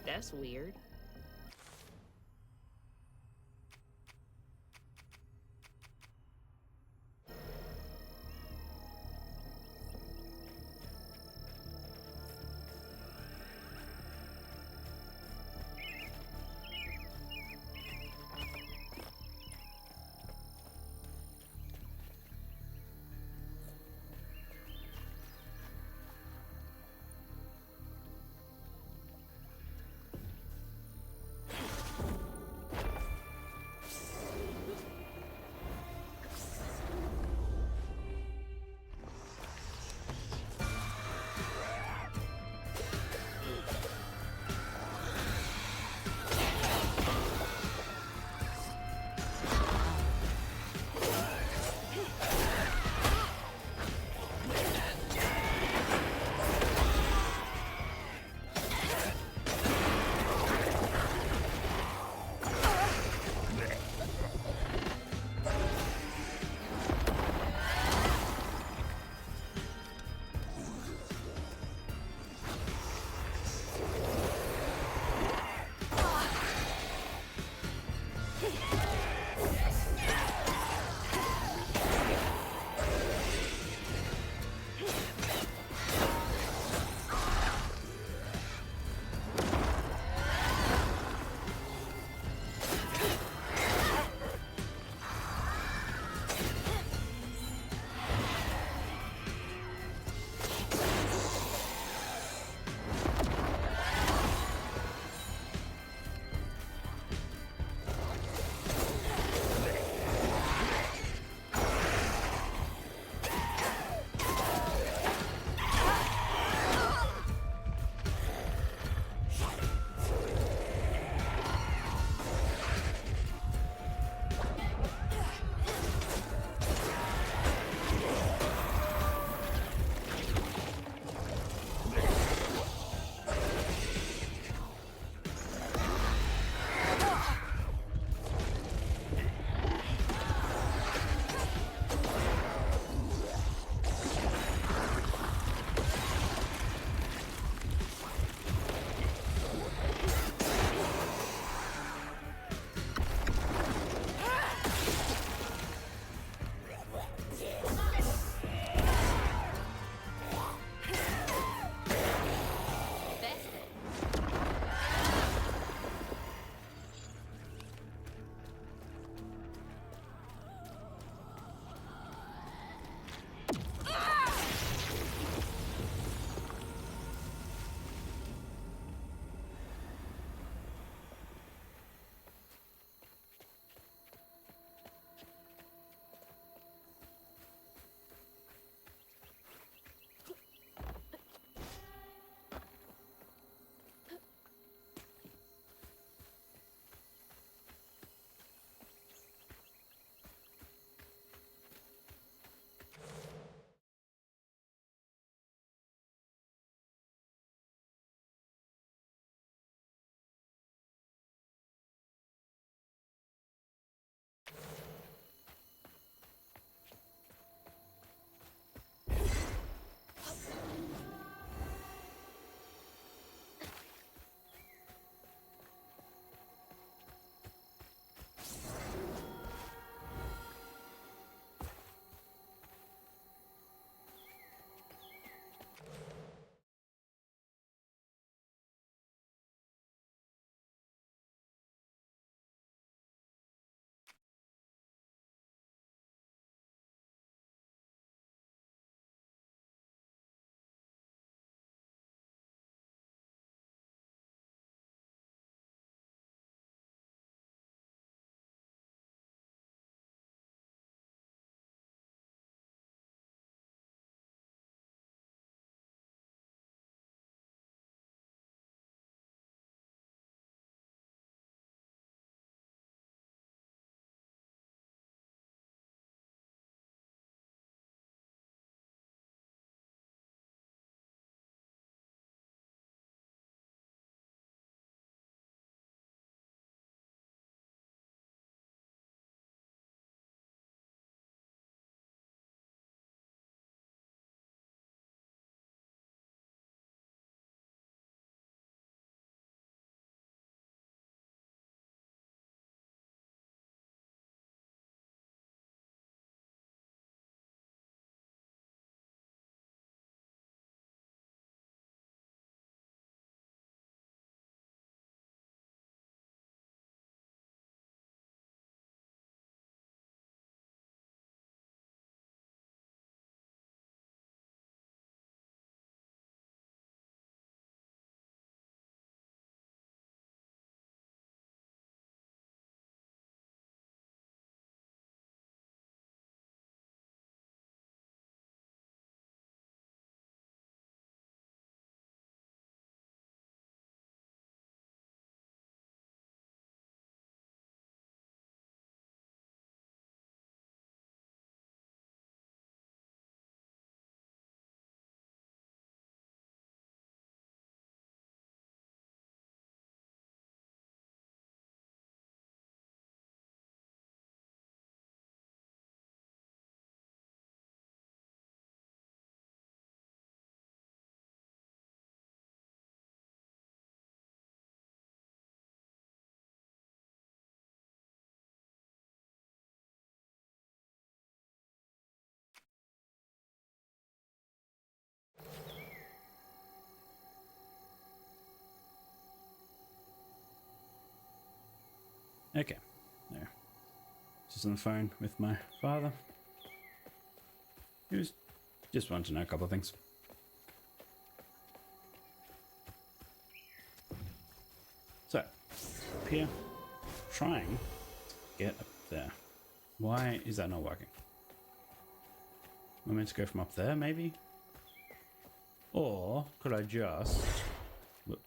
That's weird. Okay. There. Just on the phone with my father. He was just wanted to know a couple of things. So, up here, trying to get up there. Why is that not working? I'm meant to go from up there, maybe? Or could I just... Whoop.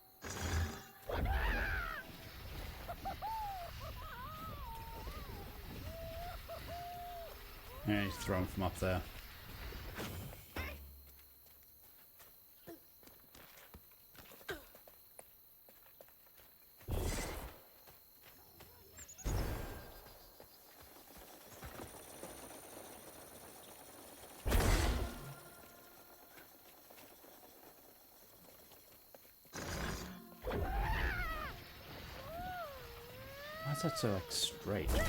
Yeah, he's thrown from up there. Why is that so like straight? Yeah.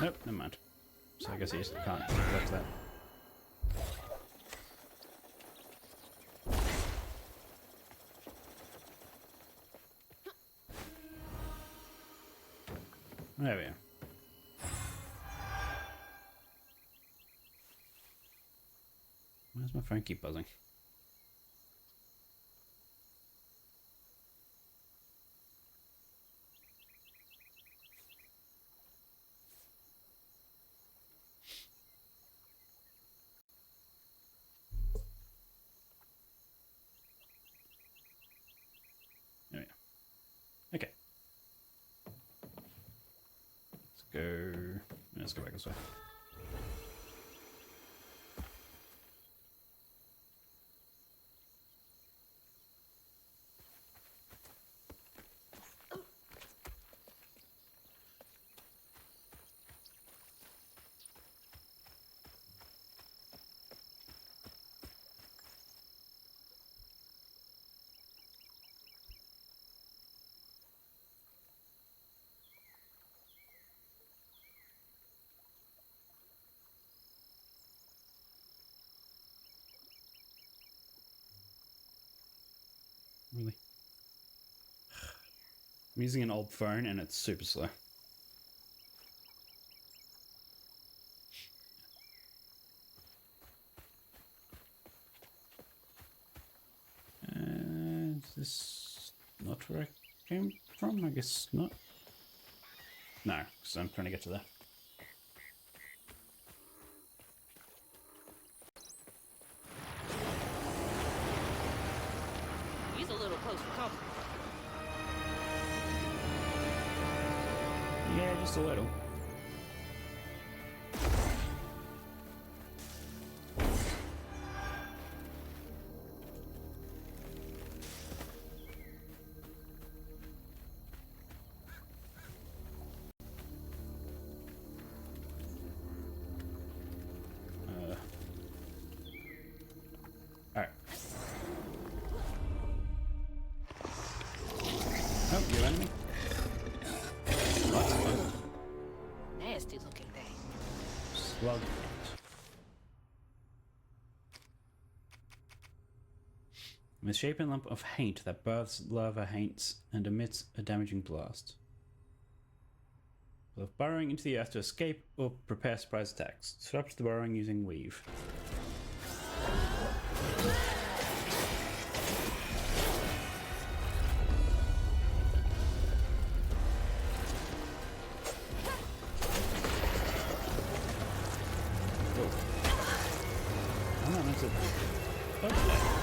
Nope, never mind. So I guess he just can't collect that. There we are. Why does my phone keep buzzing? There we are. Okay. Let's go back this way. Really? I'm using an old phone and it's super slow. Is this not where I came from? I guess not. No, because I'm trying to get to there. He's a little close for comfort. Yeah, just a little. Alright. Oh, you enemy? Nasty looking thing. Slug. A misshapen lump of haint that births lava haints and emits a damaging blast. Both burrowing into the earth to escape or prepare surprise attacks. Disrupt the burrowing using weave. I'm not meant to... Oh.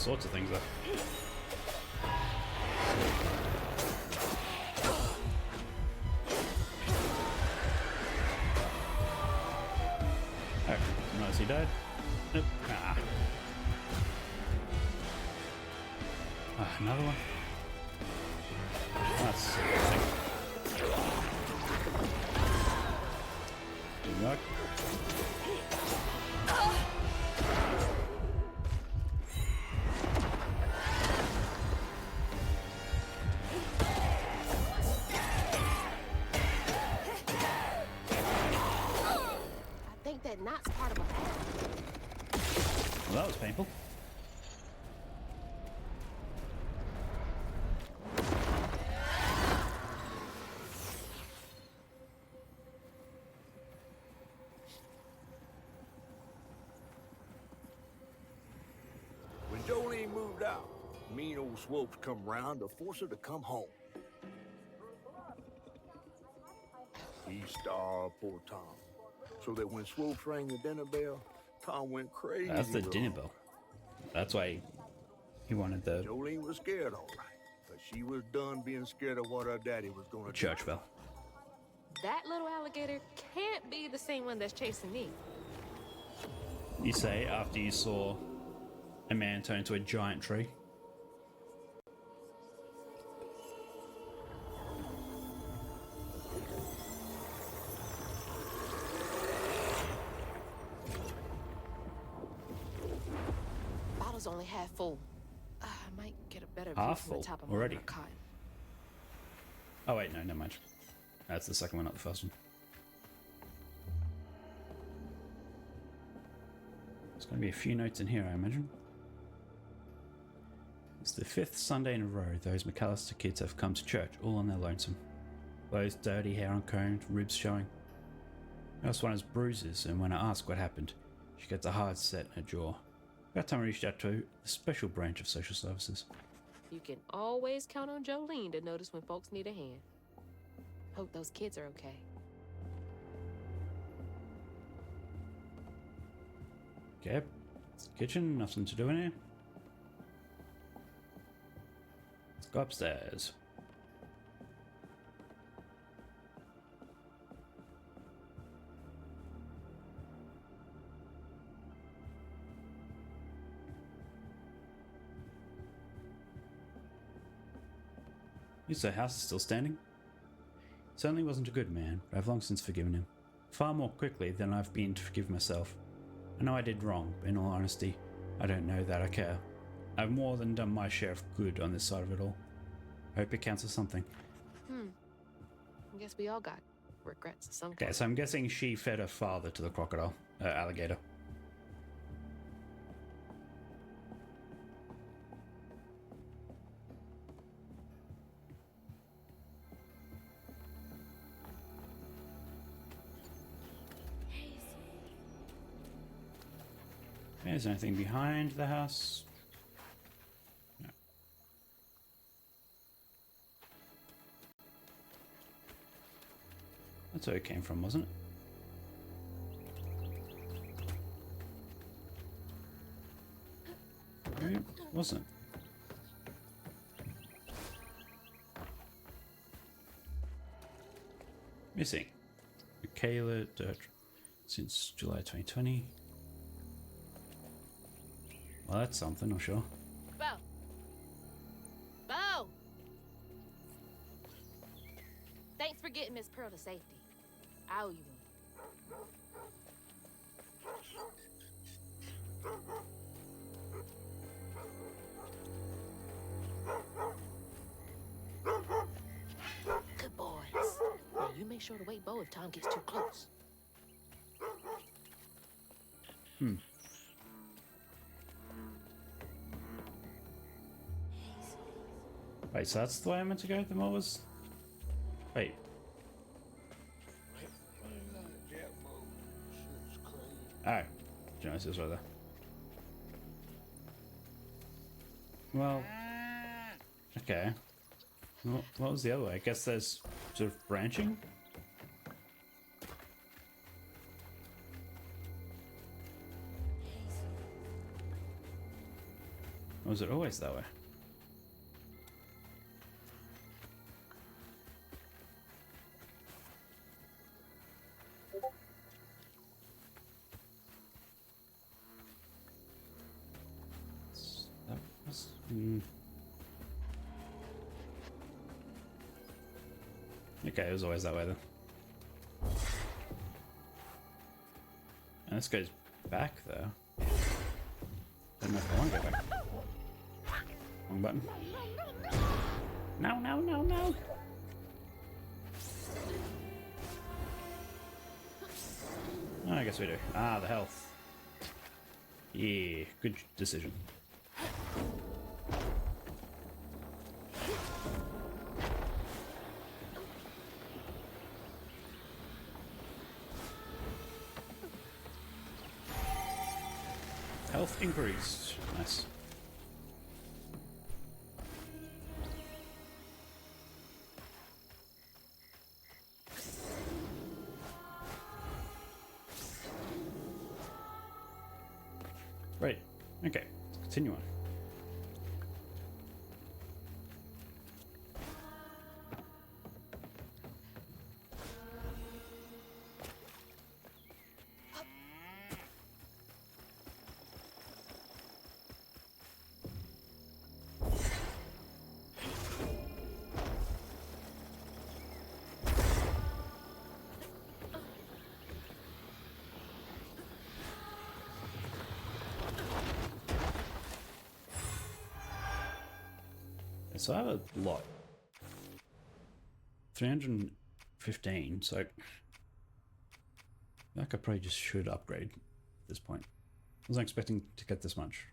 sorts of things up. Oh, nice, he died. Nope. Ah. Ah, another one. That's interesting. Didn't work. I think that knot's part of my path. Well, that was painful. When Jolene moved out, mean old Swopes come round to force her to come home. He starved poor Tom, so that when Swopes rang the dinner bell, Tom went crazy. That's the with dinner hunger. bell. That's why he wanted the Jolene was scared, all right, but she was done being scared of what her daddy was gonna church bell. That little alligator can't be the same one that's chasing me. You say after you saw a man turn into a giant tree. Bottle's only half full. I might get a better view Half from the full top of already. my cotton. Oh wait, no, never mind. That's the second one, not the first one. There's going to be a few notes in here, I imagine. It's the 5th Sunday in a row those McAllister kids have come to church, all on their lonesome. Clothes dirty, hair uncombed, ribs showing. Nurse one has bruises, and when I ask what happened, she gets a hard set in her jaw. That time I reached out to a special branch of social services. You can always count on Jolene to notice when folks need a hand. Hope those kids are okay. Okay, it's the kitchen, nothing to do in here. Let's go upstairs. Yes, the house is still standing. Certainly wasn't a good man, but I've long since forgiven him. Far more quickly than I've been to forgive myself. I know I did wrong, but in all honesty, I don't know that I care. I've more than done my share of good on this side of it all. I hope it counts for something. I guess we all got regrets of some Okay, kind. so I'm guessing she fed her father to the crocodile, alligator. Okay, is there anything behind the house? No. That's where it came from, wasn't it? Maybe it wasn't. Missing. Michaela Dirt since July 2020. Well, that's something, I'm sure. Bo! Bo! Thanks for getting Miss Pearl to safety. I owe you one. Good boys. Now you make sure to wake Bo if Tom gets too close. Wait, so that's the way I meant to go? The mob was... Wait. Oh. Genesis right there. Well... Okay. What was the other way? I guess there's sort of branching? Or was it always that way? That was... Okay, it was always that way then. And this goes back there. Don't know if I want to go back. Wrong button. No, no, no, no! Oh, I guess we do. Ah, the health. Yeah, good decision. Health increased. Nice. Right. Okay. Let's continue on. So I have a lot. 315, so I think I probably just should upgrade at this point. I wasn't expecting to get this much.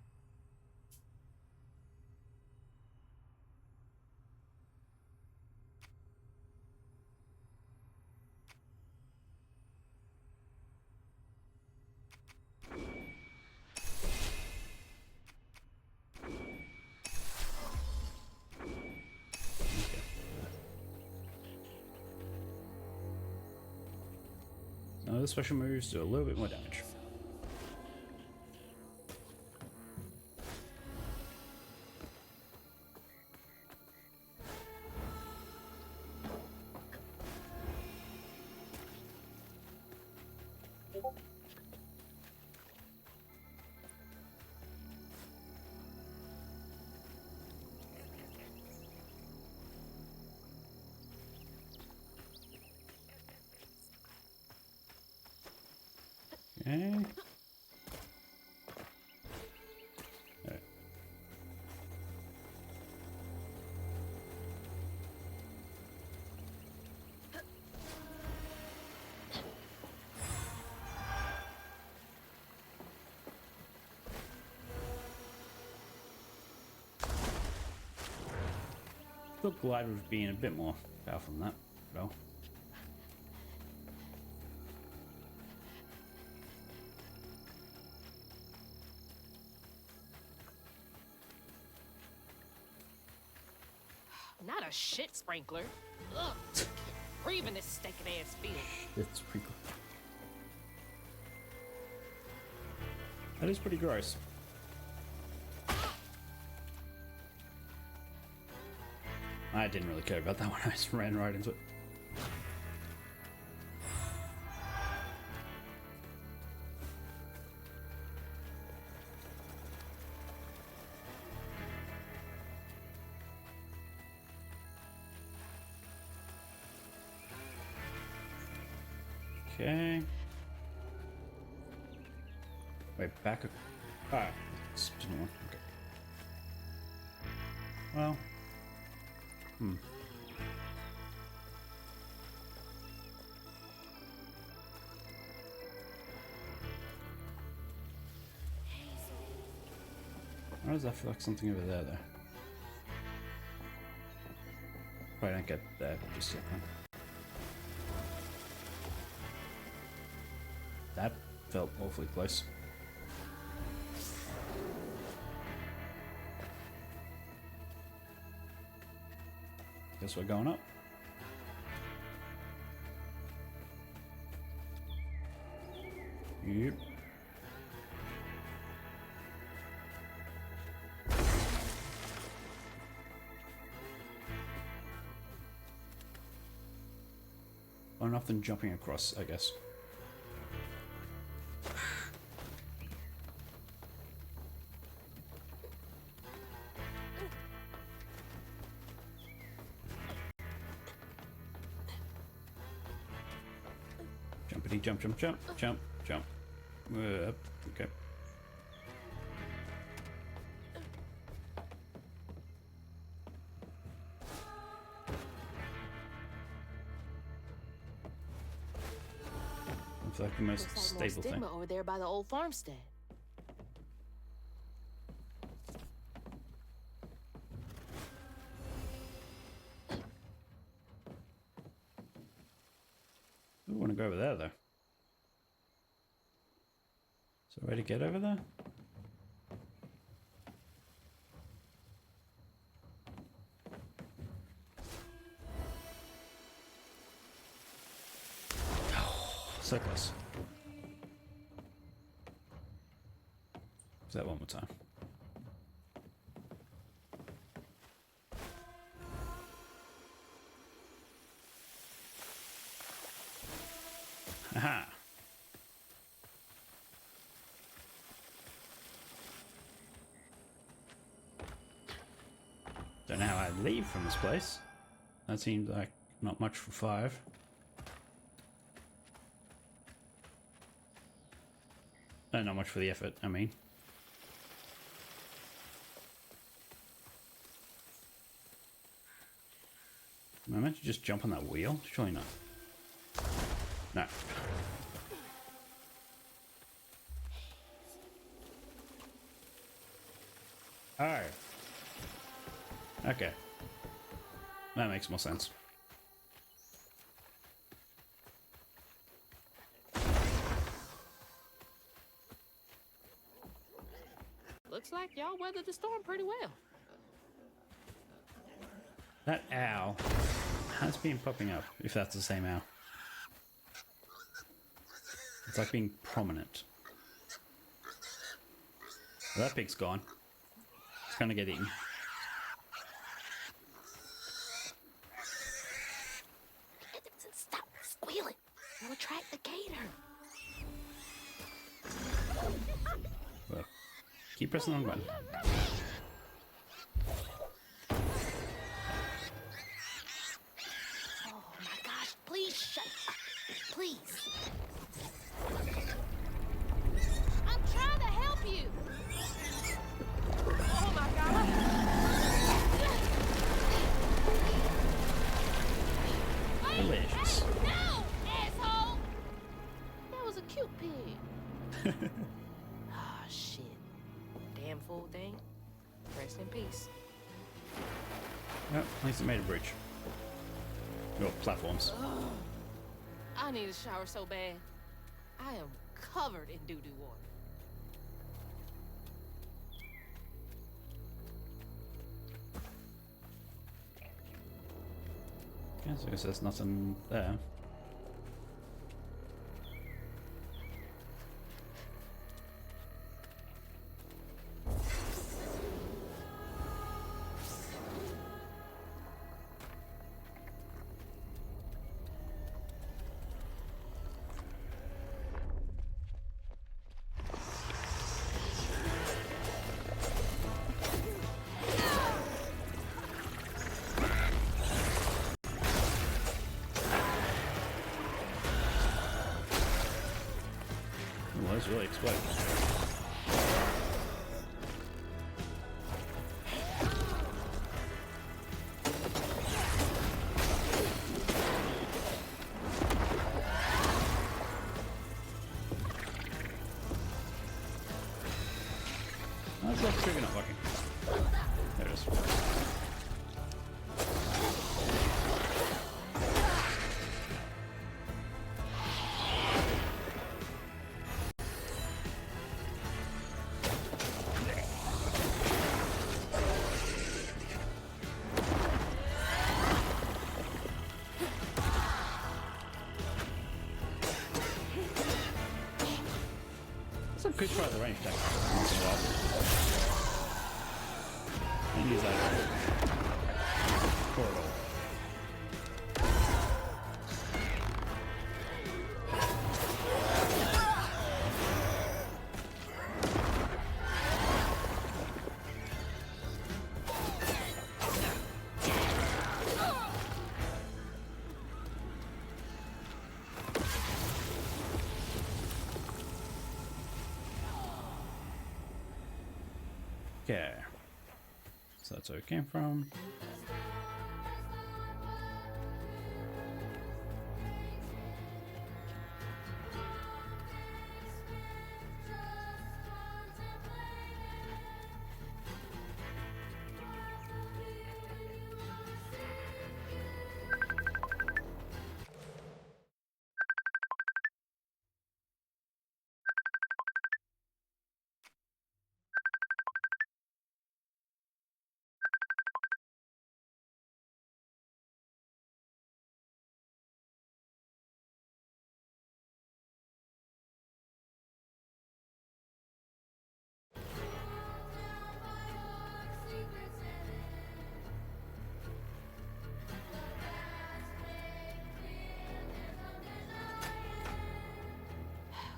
Now the special moves do a little bit more damage. Okay. Alright. Thought Glide would have been a bit more powerful than that, though. Not a shit sprinkler. Ugh. Breathing this stinking ass field. It's pretty cool. That is pretty gross. I didn't really care about that one. I just ran right into it. Okay. Wait, back. Ah, it's just one. Okay. Well. Why does that feel like something over there, though? Probably don't get there just yet, huh? That felt awfully close. Guess we're going up. Yep. Or nothing jumping across, I guess. Jumpity jump, jump, jump, jump, jump. Okay. It's like the most Looks like more stable thing. stigma over there by the old farmstead. I want to go over there though. Is there a way to get over there? So close. Say that one more time. Aha! Don't know how I leave from this place. That seems like not much for 5. Not much for the effort, I mean. Am I meant to just jump on that wheel? Surely not. No. Oh. Okay. That makes more sense. Looks like y'all weathered the storm pretty well. That owl has been popping up, if that's the same owl. It's like being prominent. Well, that pig's gone. It's gonna get eaten. Stop squealing. You'll attract the gator. Well, keep pressing the wrong button. Oh my gosh, please shut up. Please. I'm trying to help you. Oh my god! Delicious. No, asshole! That was a cute pig. Ah, shit. Damn fool thing. Rest in peace. Oh, at least it made a bridge. Oh, platforms. Ugh. I need a shower so bad. I am covered in doo-doo water. Yeah, so I guess there's nothing there. Well, those really explode. That's like trigger not working. There it is. Some good try the range attack once in a while. And use that corridor. Okay. So that's where it came from.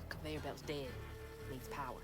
Conveyor belt's dead. Needs power.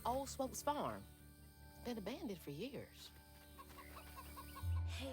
Old Smokes Farm. Been abandoned for years. Hey.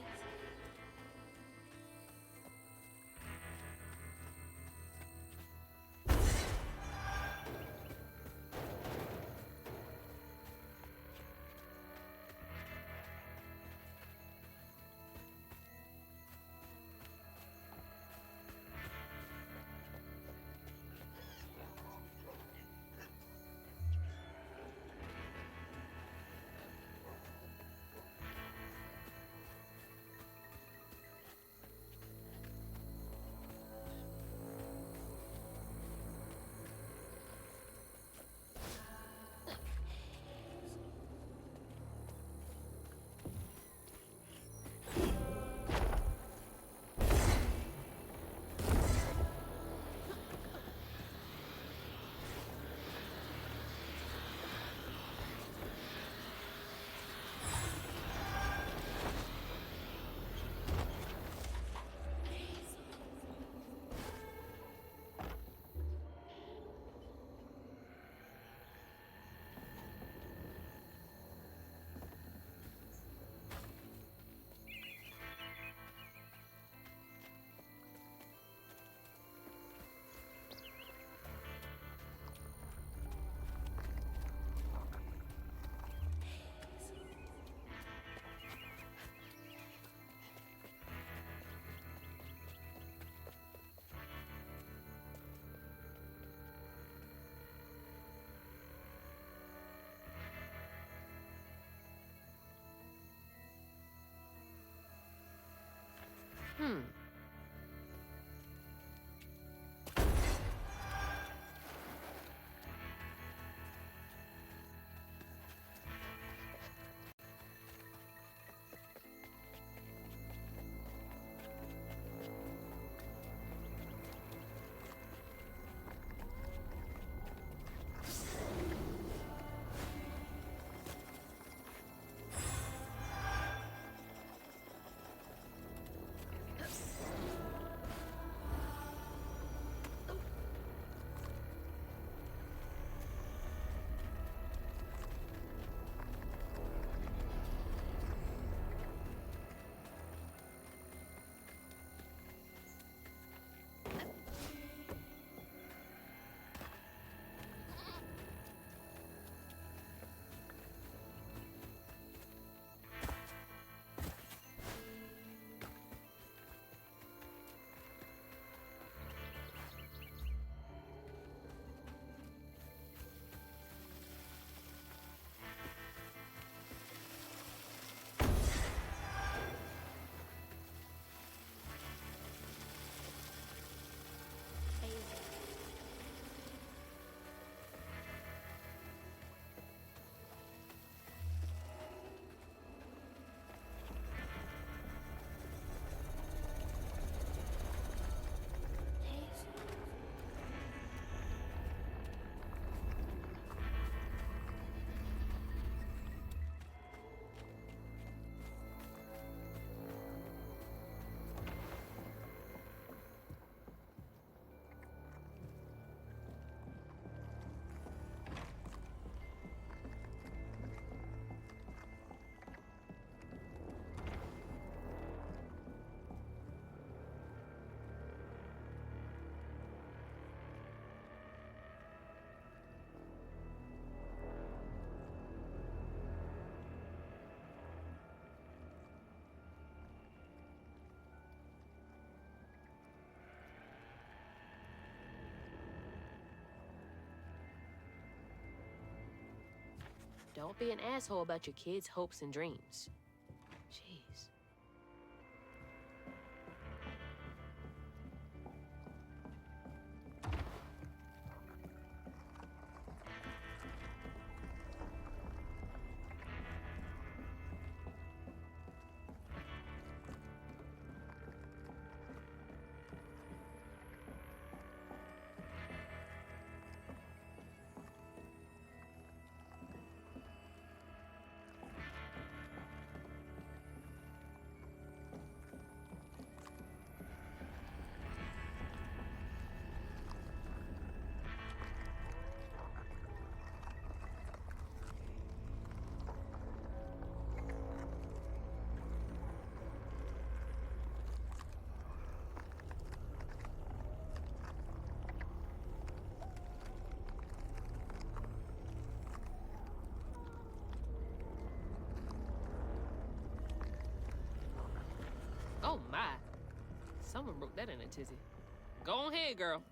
Don't be an asshole about your kids' hopes and dreams. Jeez. Oh my. Someone broke that in a tizzy. Go ahead, girl.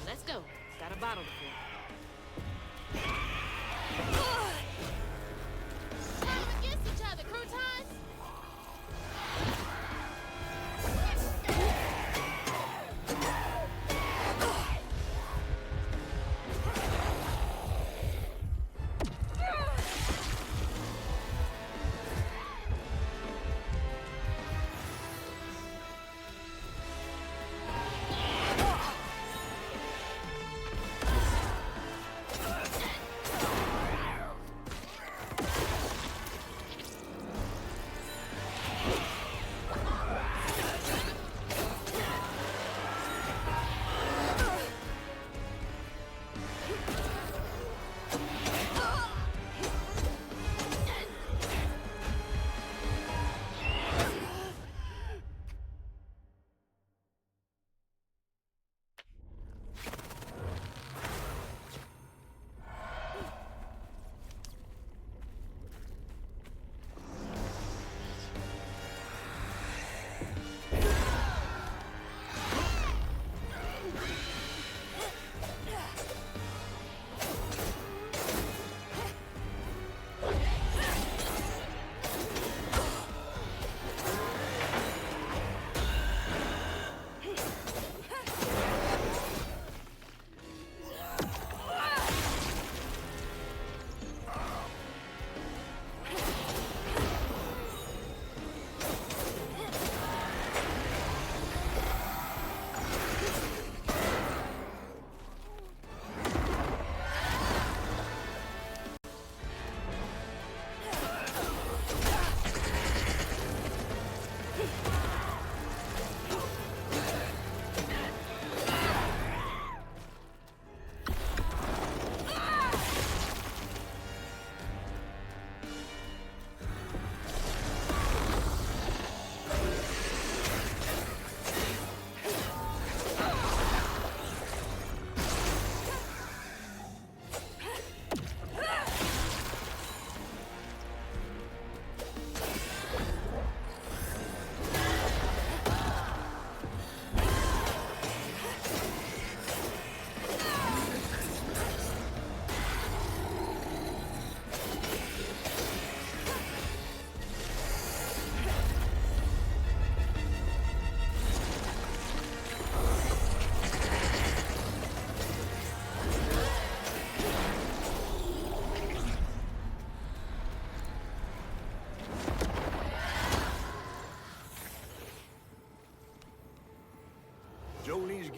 Let's go. Got a bottle to fill. Time against each other, croutons!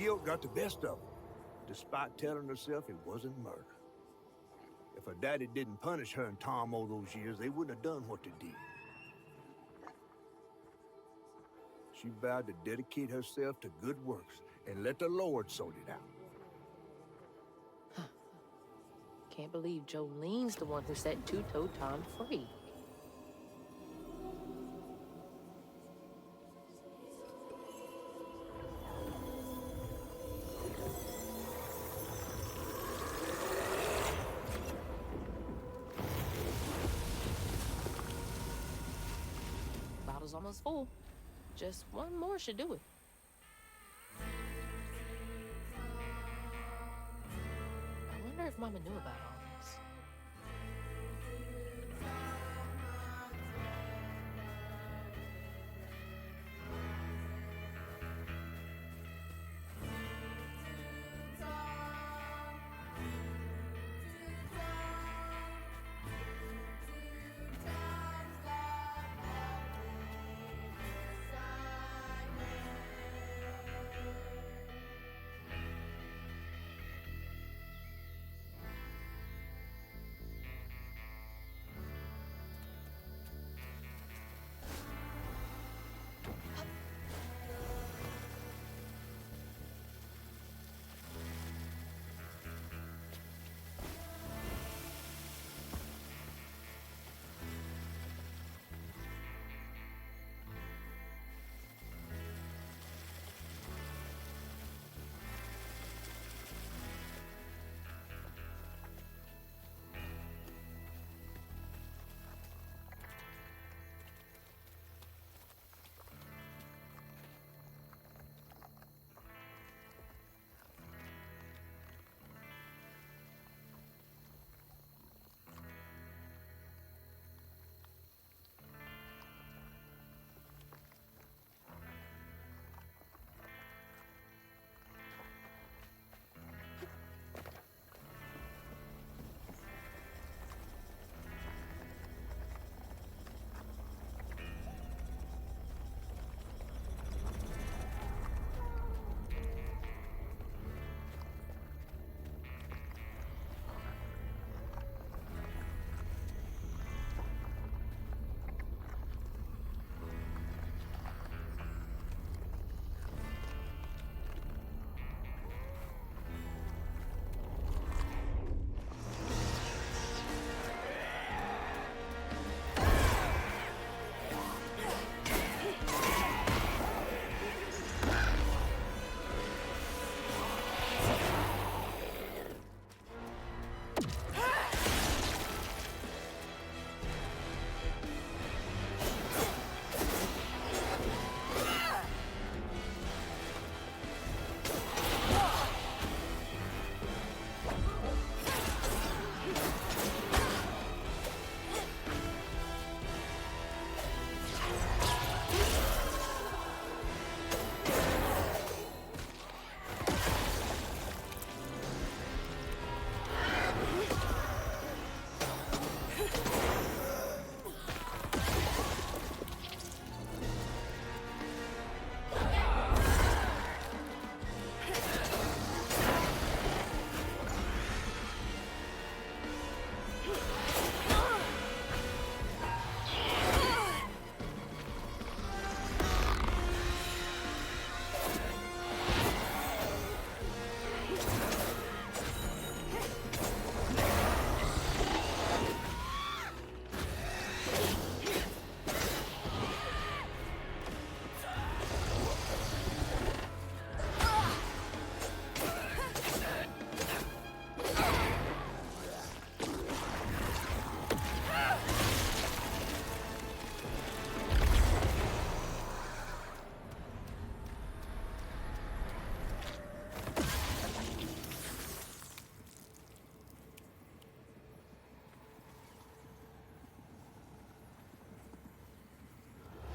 guilt got the best of her, despite telling herself it wasn't murder. If her daddy didn't punish her and Tom all those years, they wouldn't have done what they did. She vowed to dedicate herself to good works and let the Lord sort it out. Can't believe Jolene's the one who set Two-Toe Tom free. Bottle's almost full. Just one more should do it. I wonder if Mama knew about all this.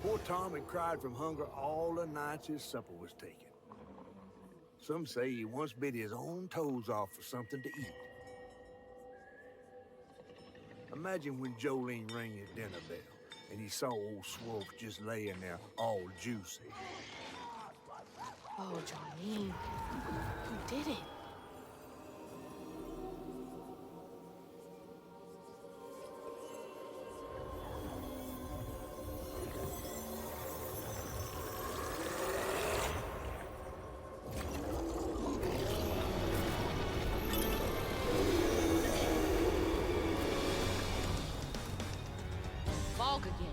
Poor Tom had cried from hunger all the nights his supper was taken. Some say he once bit his own toes off for something to eat. Imagine when Jolene rang his dinner bell and he saw old Swolf just laying there all juicy. Oh, Jolene. Who did it? Fog again.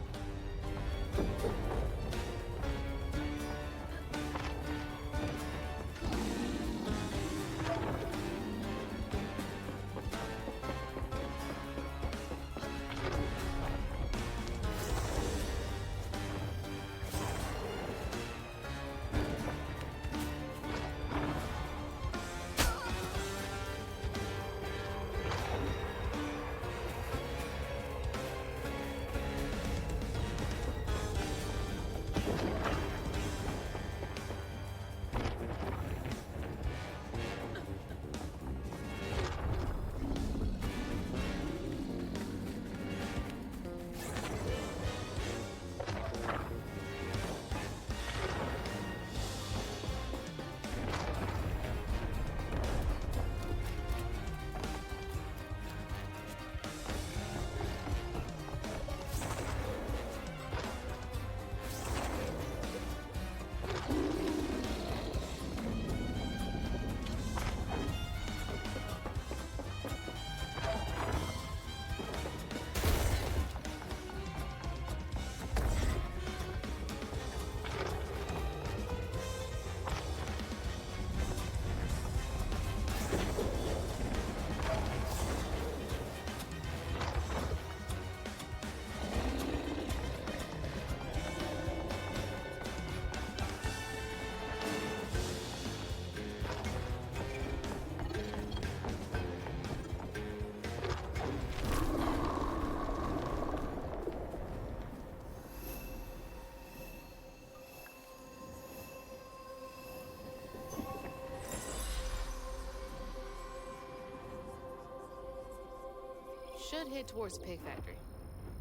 Should head towards the pig factory.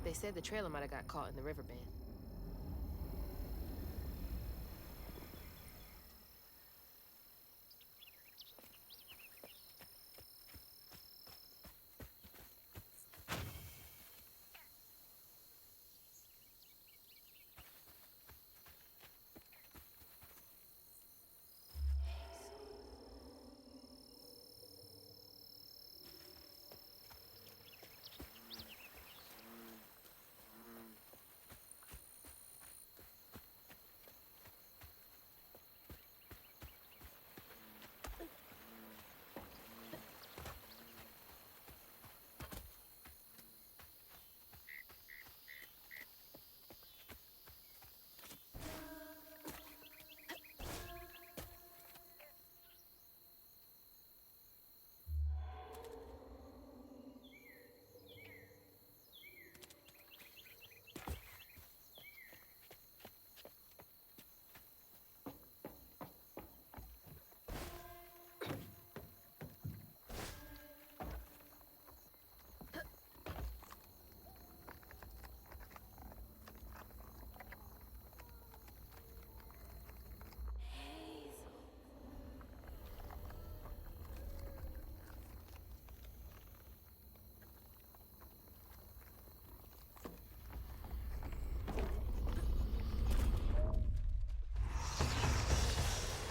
They said the trailer might have got caught in the riverbed.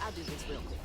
I'll do this real quick.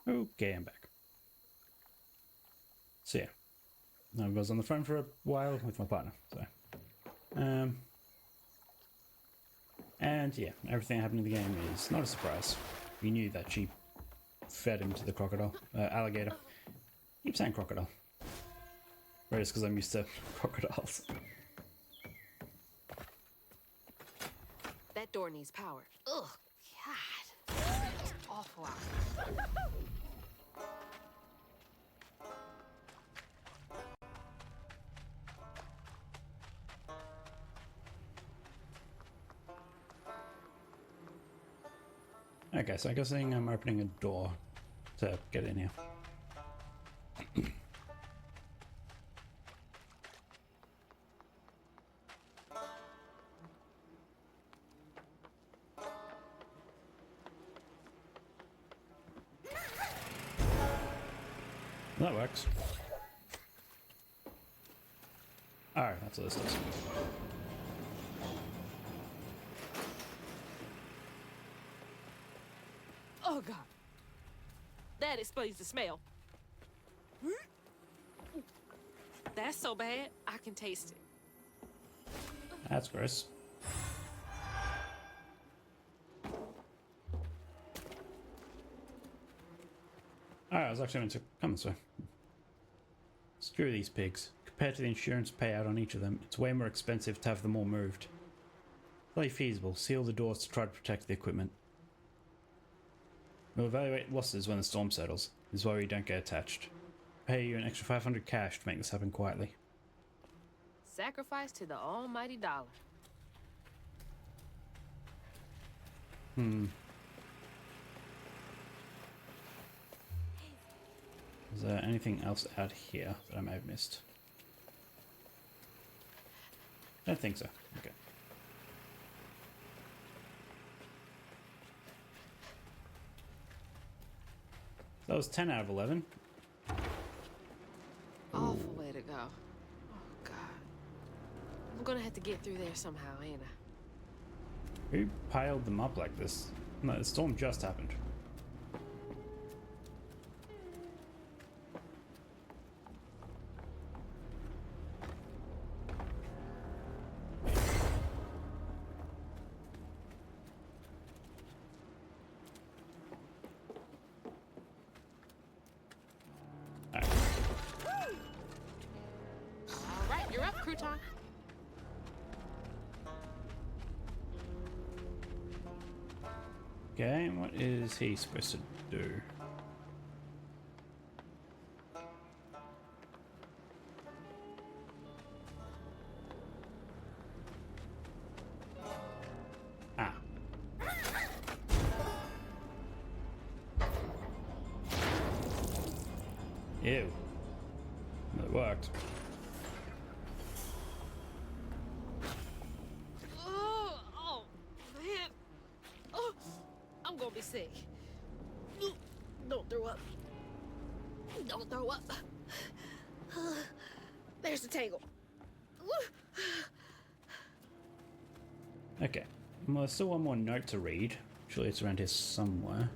Okay, I'm back. So yeah, I was on the phone for a while with my partner. So, and yeah, everything that happened in the game is not a surprise. We knew that she fed him to the crocodile, alligator. Keep saying crocodile. Right, it's because I'm used to crocodiles. That door needs power. Ugh, God. It's awful out here. Okay, so I'm guessing I'm opening a door to get in here. That works. Alright, that's what this does. Oh, God. That explains the smell. That's so bad, I can taste it. That's gross. Alright, I was actually meant to come this way. Screw these pigs. Compared to the insurance payout on each of them, it's way more expensive to have them all moved. Fully feasible. Seal the doors to try to protect the equipment. We'll evaluate losses when the storm settles. This is why we don't get attached. Pay you an extra 500 cash to make this happen quietly. Sacrifice to the almighty dollar. Is there anything else out here that I may have missed? I don't think so. Okay. That was 10 out of 11. Awful way to go. Oh, God. I'm gonna have to get through there somehow, ain't I? Who piled them up like this? No, the storm just happened. All right, you're up, crouton. Okay, what is he supposed to do? Ah. Ew. It worked. Oh, man. Oh, I'm gonna be sick. Don't throw up. Don't throw up. There's the tangle. Okay. Well, there's still one more note to read. Surely it's around here somewhere.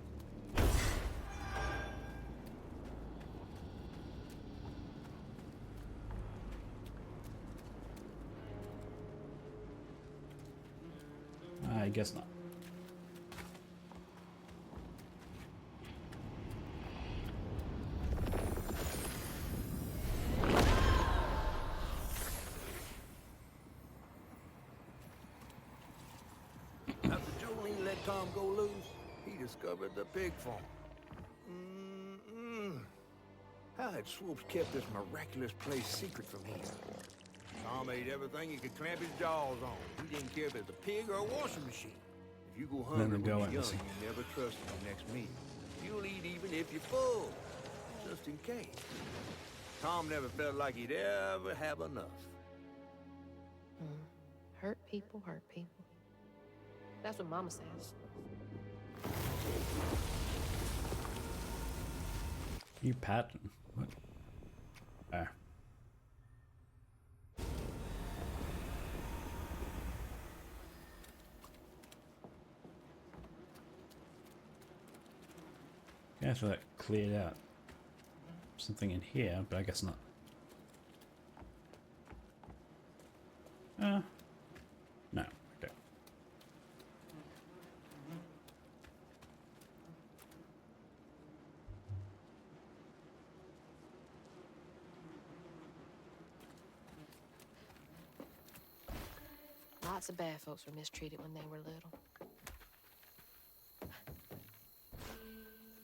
I guess not. After Jolene let Tom go loose, he discovered the pig farm. How had Swoops kept this miraculous place secret from him? Tom ate everything he could clamp his jaws on. He didn't care if it was a pig or a washing machine. If you go hungry when you're young, you never trust your next meal. You'll eat even if you're full, just in case. Tom never felt like he'd ever have enough. Hurt people, hurt people. That's what Mama says. You pattern. What? Ah. Okay, I thought that cleared out something in here, but I guess not. No. Okay. Lots of bad folks were mistreated when they were little.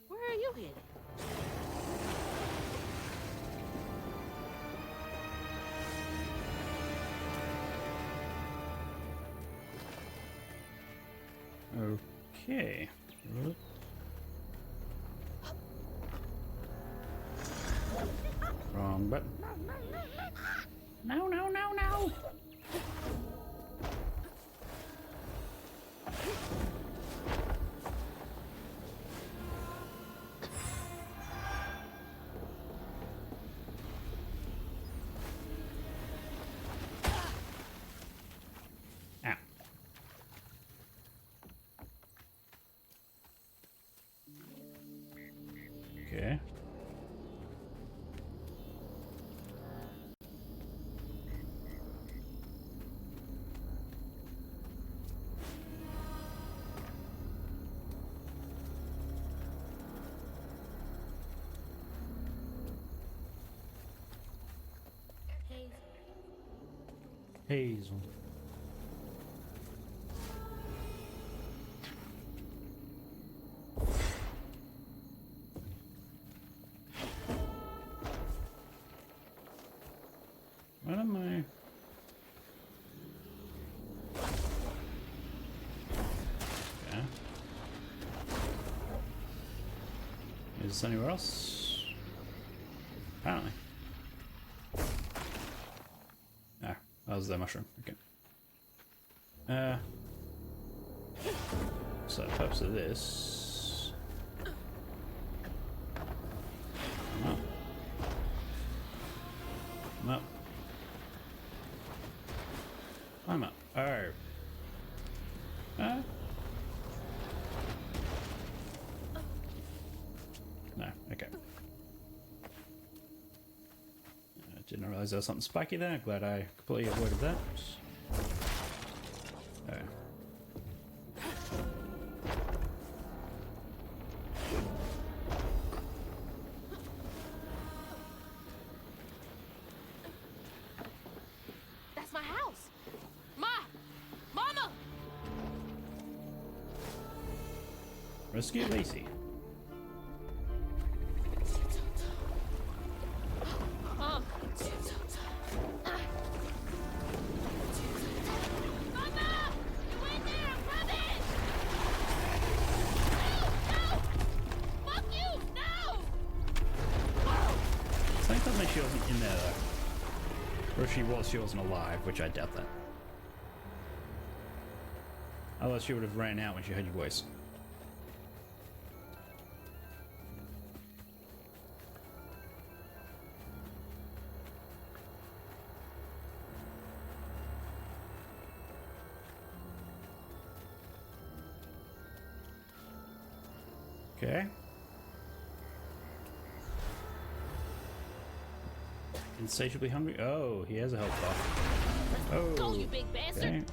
Where are you headed? Okay. Wrong button. No, no, no, no! Ow. Okay. Hazel. What am I? Okay. Is this anywhere else? Apparently. Ah, that was the mushroom. Okay. So the purpose of this. Come up. Come up. I'm up. Oh. No, okay. I didn't realize there was something spiky there. Glad I completely avoided that. Oh. That's my house. Mama! Rescue Lacey. Something tells me she wasn't in there though. Or if she was, she wasn't alive, which I doubt that. Otherwise she would have ran out when she heard your voice. Okay. Insatiably hungry. Oh, he has a health bar. Oh, Go, you big bastard! okay.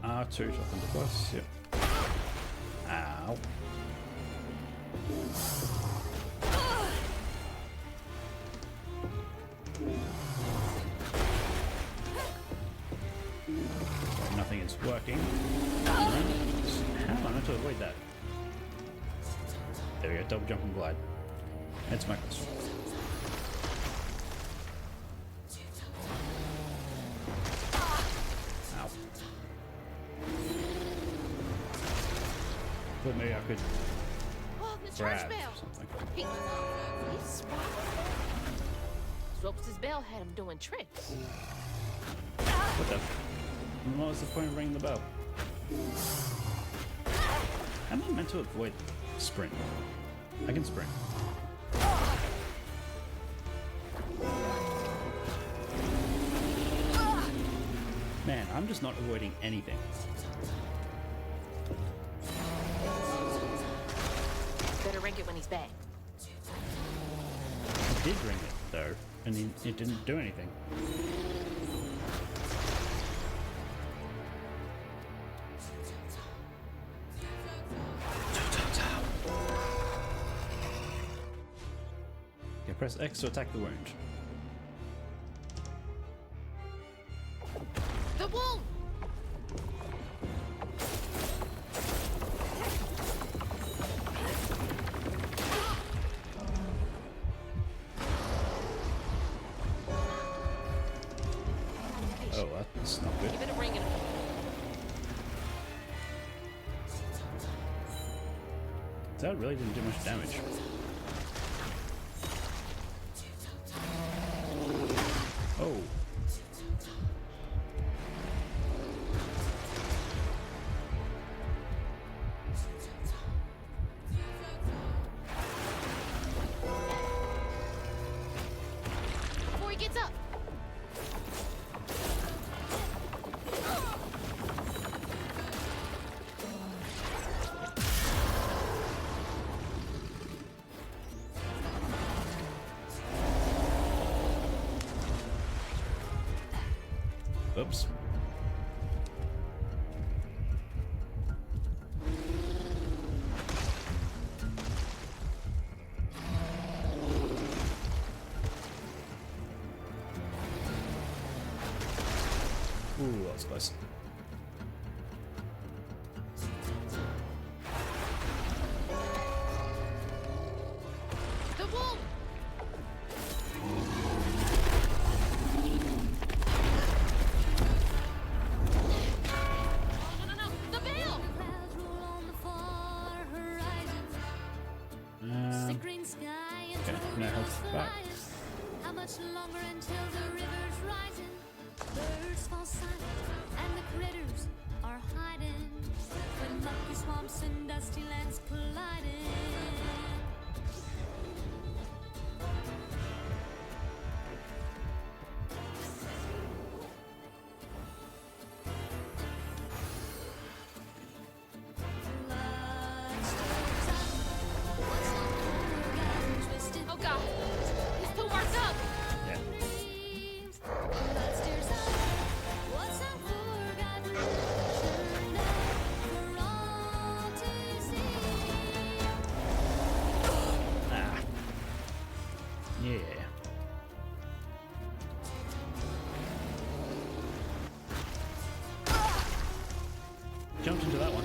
R2 shotgun to plus. Yep. Ow. Sorry, nothing is working. How am I meant to avoid that? There we go. Double jump and glide. That's my question. Ow. Thought maybe I could Oh, the church grab bell. something. He's smart. Ropes' bell had him doing tricks. What the? What was the point of ringing the bell? How am I meant to avoid sprint? I can sprint. Man, I'm just not avoiding anything. Better ring it when he's back. did ring it though, and it didn't do anything. Okay, press X to attack the wound. The wound! Oh, that's not good. Give it a ring and a... That really didn't do much damage. Oh. Before he gets up! Oops. Ooh, that was close. The wound! No, the bill! Okay, now health back. How much longer until the river's rising? Birds fall silent and the critters are hiding when mucky swamps and dusty lands colliding. Oh god! He's too worked up! Yeah. Ah. Yeah. Jumped into that one.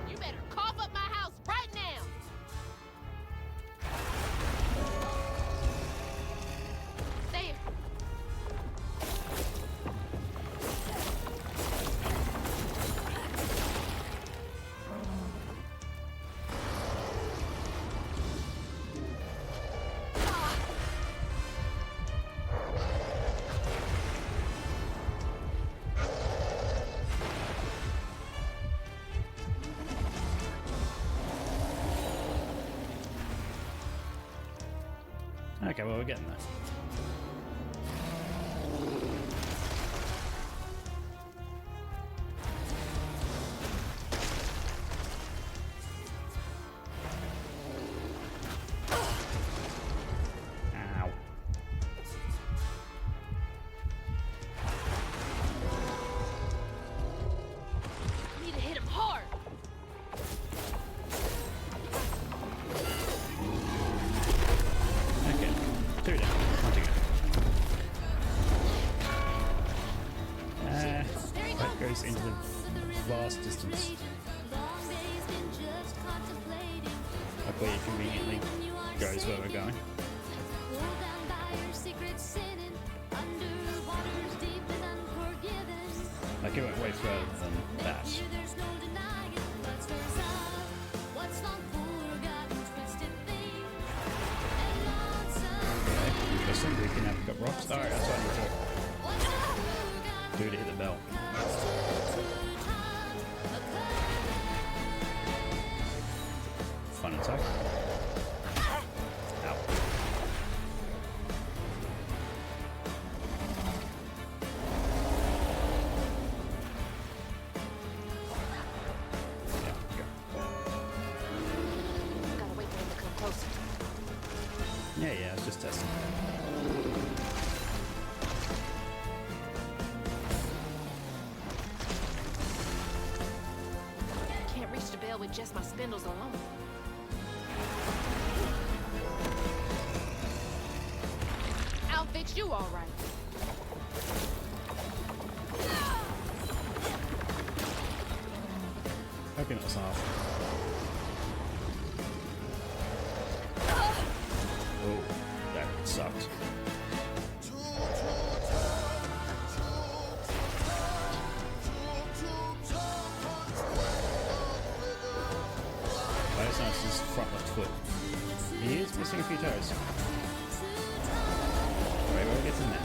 You better cough up my house right now! There! Okay, well, we're getting there. Ow. I need to hit him hard! Okay, 2 down. On to go. That goes into the vast distance. Hopefully it conveniently goes where we're going. Like it went way further than that. Okay, interesting. We can have pick up rocks. Alright, that's what I need to do to hit the bell. Fun attack. Ow. testing. Can't reach the bell with just my spindles alone. I'll fix you all right. Hoping it was off. Oh, that sucked. I just noticed his front left foot. He is missing a few toes. Alright, we'll get in there.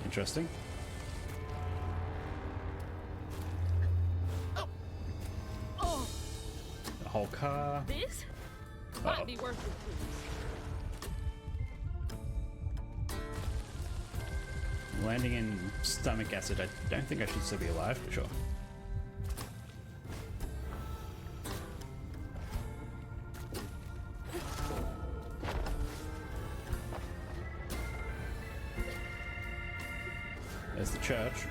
Interesting. Oh, The whole car. this might be worth it, please. Landing in stomach acid. I don't think I should still be alive, for sure. There's the church.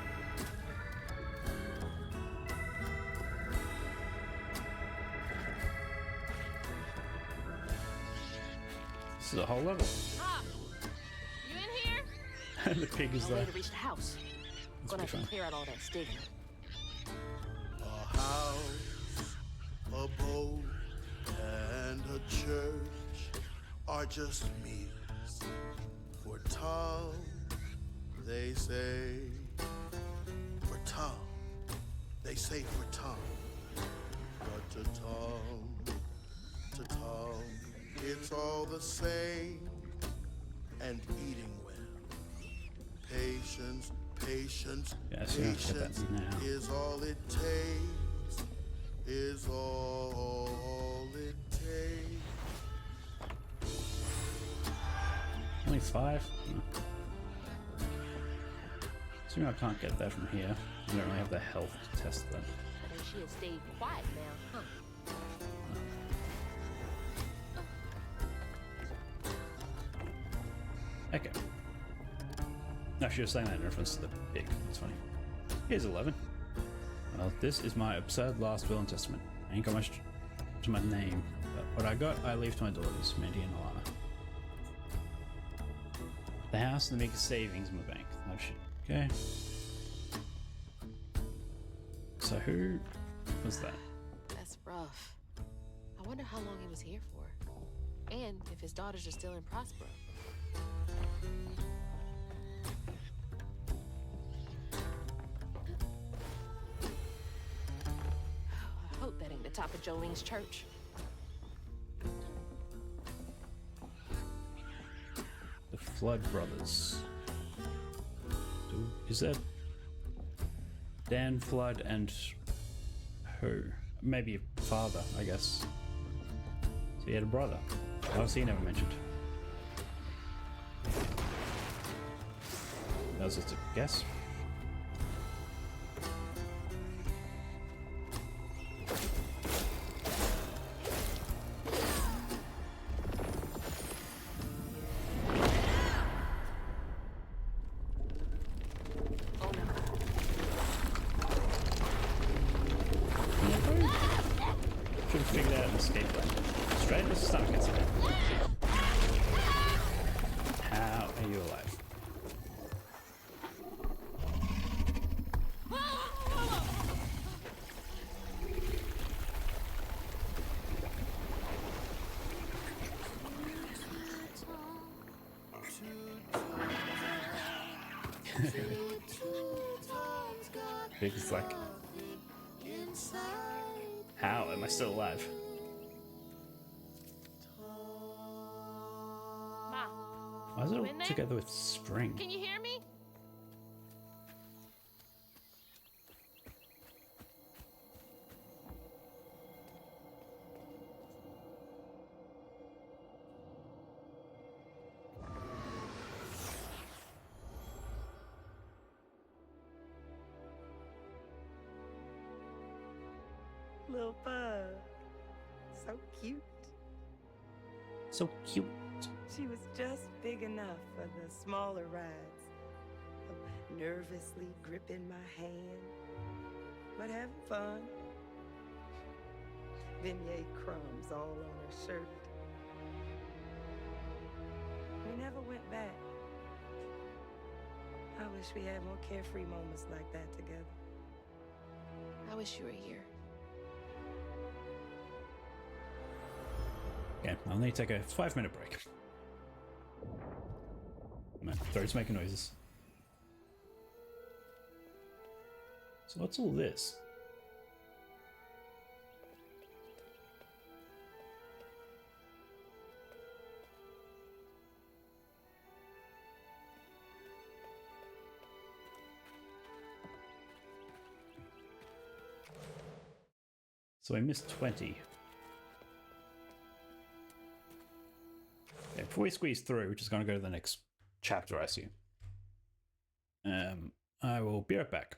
This is a whole level. Ah, you in here? The pig is No way there. to reach the house. Gonna have to clear out all that stigma. A house, a boat, and a church are just meals for Tom, they say. For Tom, they say for Tom. But to Tom, it's all the same. And eating well. Patience, patience, Yes, you have to get that patience now. is all it takes. Is all it takes. Only 5? Assuming I can't get that from here. I don't really have the health to test that. I think she had stayed quiet now, huh? Okay. No, she was saying that in reference to the pig. That's funny. Here's 11. Well, this is my absurd last will and testament. I ain't got much to my name, but what I got, I leave to my daughters, Mandy and Alana. The house and the biggest savings in my bank. Oh shit. Okay. So who was that? That's rough. I wonder how long he was here for. And if his daughters are still in Prospero. I hope that ain't the top of Jolene's church. The Flood Brothers. Is that Dan Flood and who? Maybe a father, I guess. So he had a brother. Why was he never mentioned? That was just a guess. Should have figured out an escape plan. Straight in the stomach, it's okay. How are you alive? Big like How am I still alive? Ma, Why is it you all in there? together with string? Can you hear me? Little bug. So cute. So cute. She was just big enough for the smaller rides. Nervously gripping my hand, but having fun. Beignet crumbs all on her shirt. We never went back. I wish we had more carefree moments like that together. I wish you were here. Okay, I'll need to take a 5-minute break. My throat's making noises. So what's all this? So I missed 20. Okay, before we squeeze through, we're just going to go to the next chapter, I assume. I will be right back.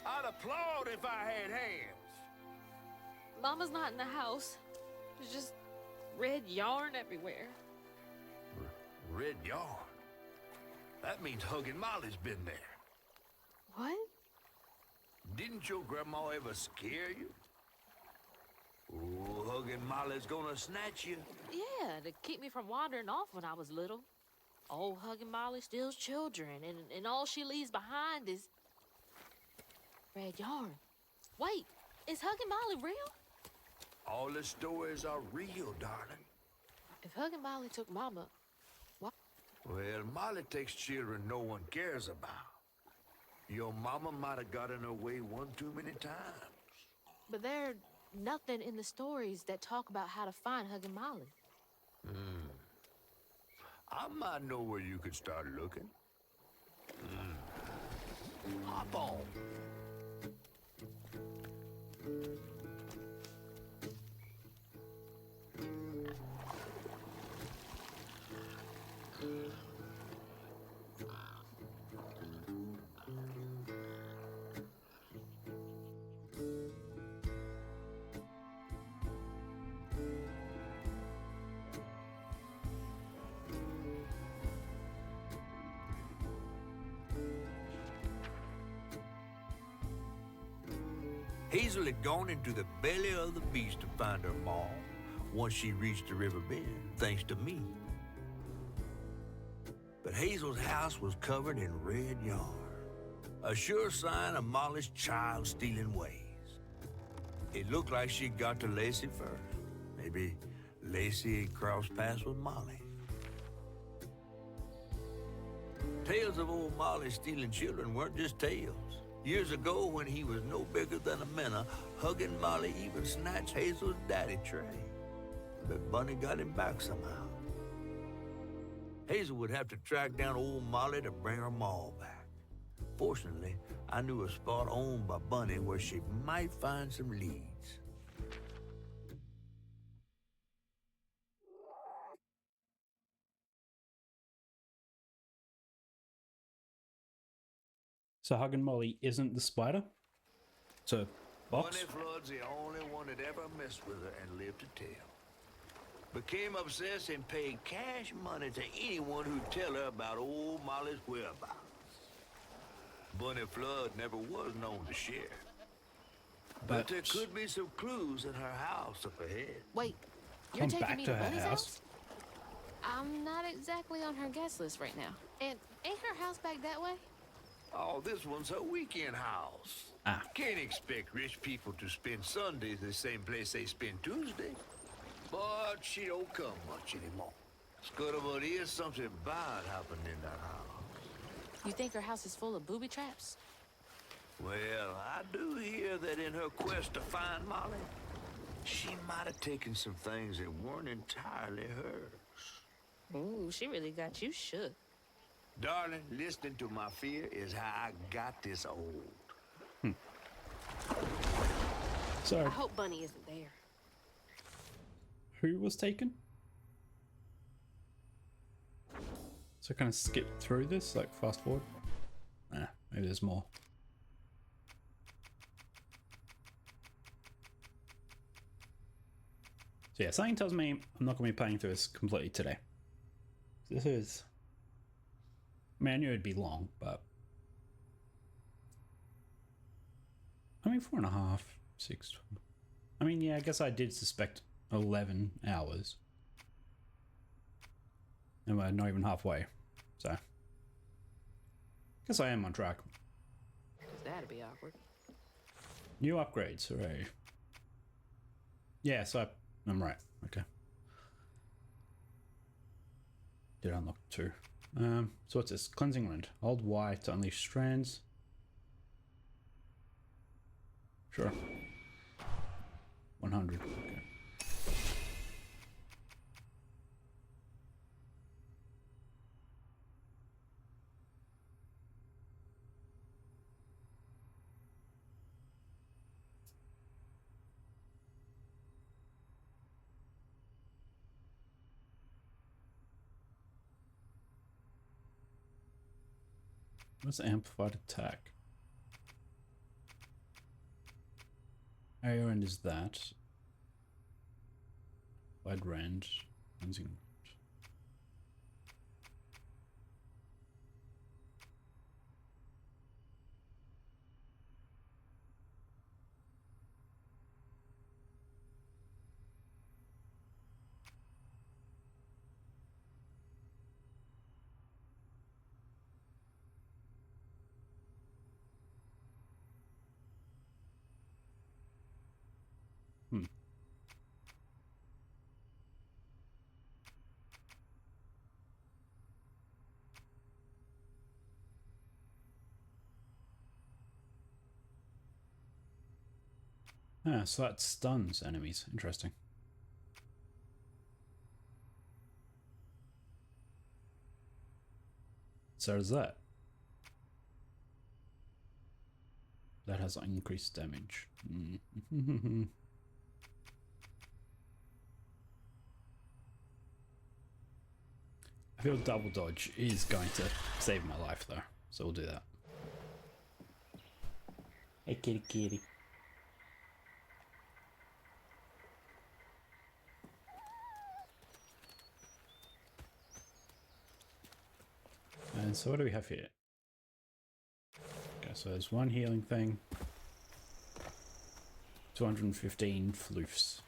I'd applaud if I had hands. Mama's not in the house. There's just red yarn everywhere. Red yarn? That means Huggin' Molly's been there. What? Didn't your grandma ever scare you? Oh, Huggin' Molly's gonna snatch you. Yeah, to keep me from wandering off when I was little. Old Huggin' Molly steals children, and all she leaves behind is red yarn. Wait, is Huggin' Molly real? All the stories are real, darling. If Huggin' Molly took Mama, what? Well, Molly takes children no one cares about. Your mama might have gotten away one too many times. But there's nothing in the stories that talk about how to find Huggin' Molly. I might know where you could start looking. Hop on. Hazel had gone into the belly of the beast to find her mom once she reached the river bend, thanks to me. But Hazel's house was covered in red yarn, a sure sign of Molly's child-stealing ways. It looked like she'd got to Lacey first. Maybe Lacey had crossed paths with Molly. Tales of old Molly stealing children weren't just tales. Years ago, when he was no bigger than a minnow, Huggin' Molly even snatched Hazel's daddy, Trey. But Bunny got him back somehow. Hazel would have to track down old Molly to bring her ma back. Fortunately, I knew a spot owned by Bunny where she might find some leads. So Huggin' Molly isn't the spider? It's a box? Bunny Flood's the only one that ever messed with her and lived to tell. Became obsessed and paid cash money to anyone who'd tell her about old Molly's whereabouts. Bunny Flood never was known to share. But there could be some clues in her house up ahead. Wait, you're Come taking back me to to her Bunny's house? house? I'm not exactly on her guest list right now. And ain't her house back that way? Oh, this one's her weekend house. Ah. Can't expect rich people to spend Sundays the same place they spend Tuesday. But she don't come much anymore. Scuttlebutt is something bad happened in that house. You think her house is full of booby traps? Well, I do hear that in her quest to find Molly, she might have taken some things that weren't entirely hers. Ooh, she really got you shook. Darling, listening to my fear is how I got this old. So, I hope Bunny isn't there. who was taken? So kind of skip through this, like fast forward? Nah, maybe there's more. So yeah, something tells me I'm not going to be playing through this completely today. This is... I mean, I knew it'd be long, but... I mean, 4.5, 6... I mean, yeah, I guess I did suspect 11 hours. And we're not even halfway, so... Guess I am on track. That'd be awkward. New upgrades, hooray. Yeah, so I'm right, okay. Did unlock 2. So what's this? Cleansing Rend. Hold Y to unleash strands. Sure. 100, okay. What's amplified attack? Higher end is that. Wide range. Cleansing. Hmm. Ah, so that stuns enemies. Interesting. So does that. That has increased damage. I feel double dodge is going to save my life though, so we'll do that. Hey kitty kitty. And so what do we have here? Okay, so there's one healing thing. 215 floofs.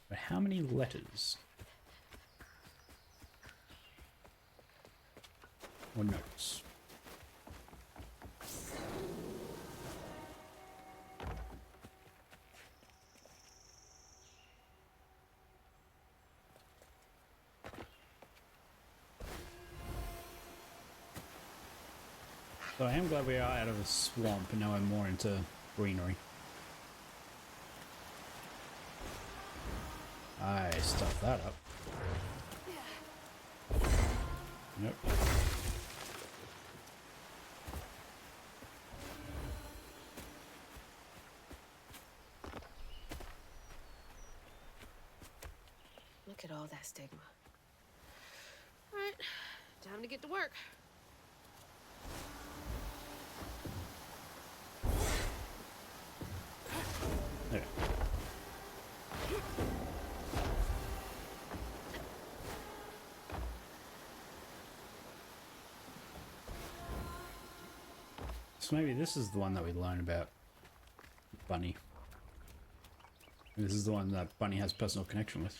But how many letters? Or notes? So I am glad we are out of the swamp and now I'm more into greenery. I stuffed that up. Yep. Look at all that stigma. All right, time to get to work. There. So maybe this is the one that we learn about Bunny. This is the one that Bunny has personal connection with.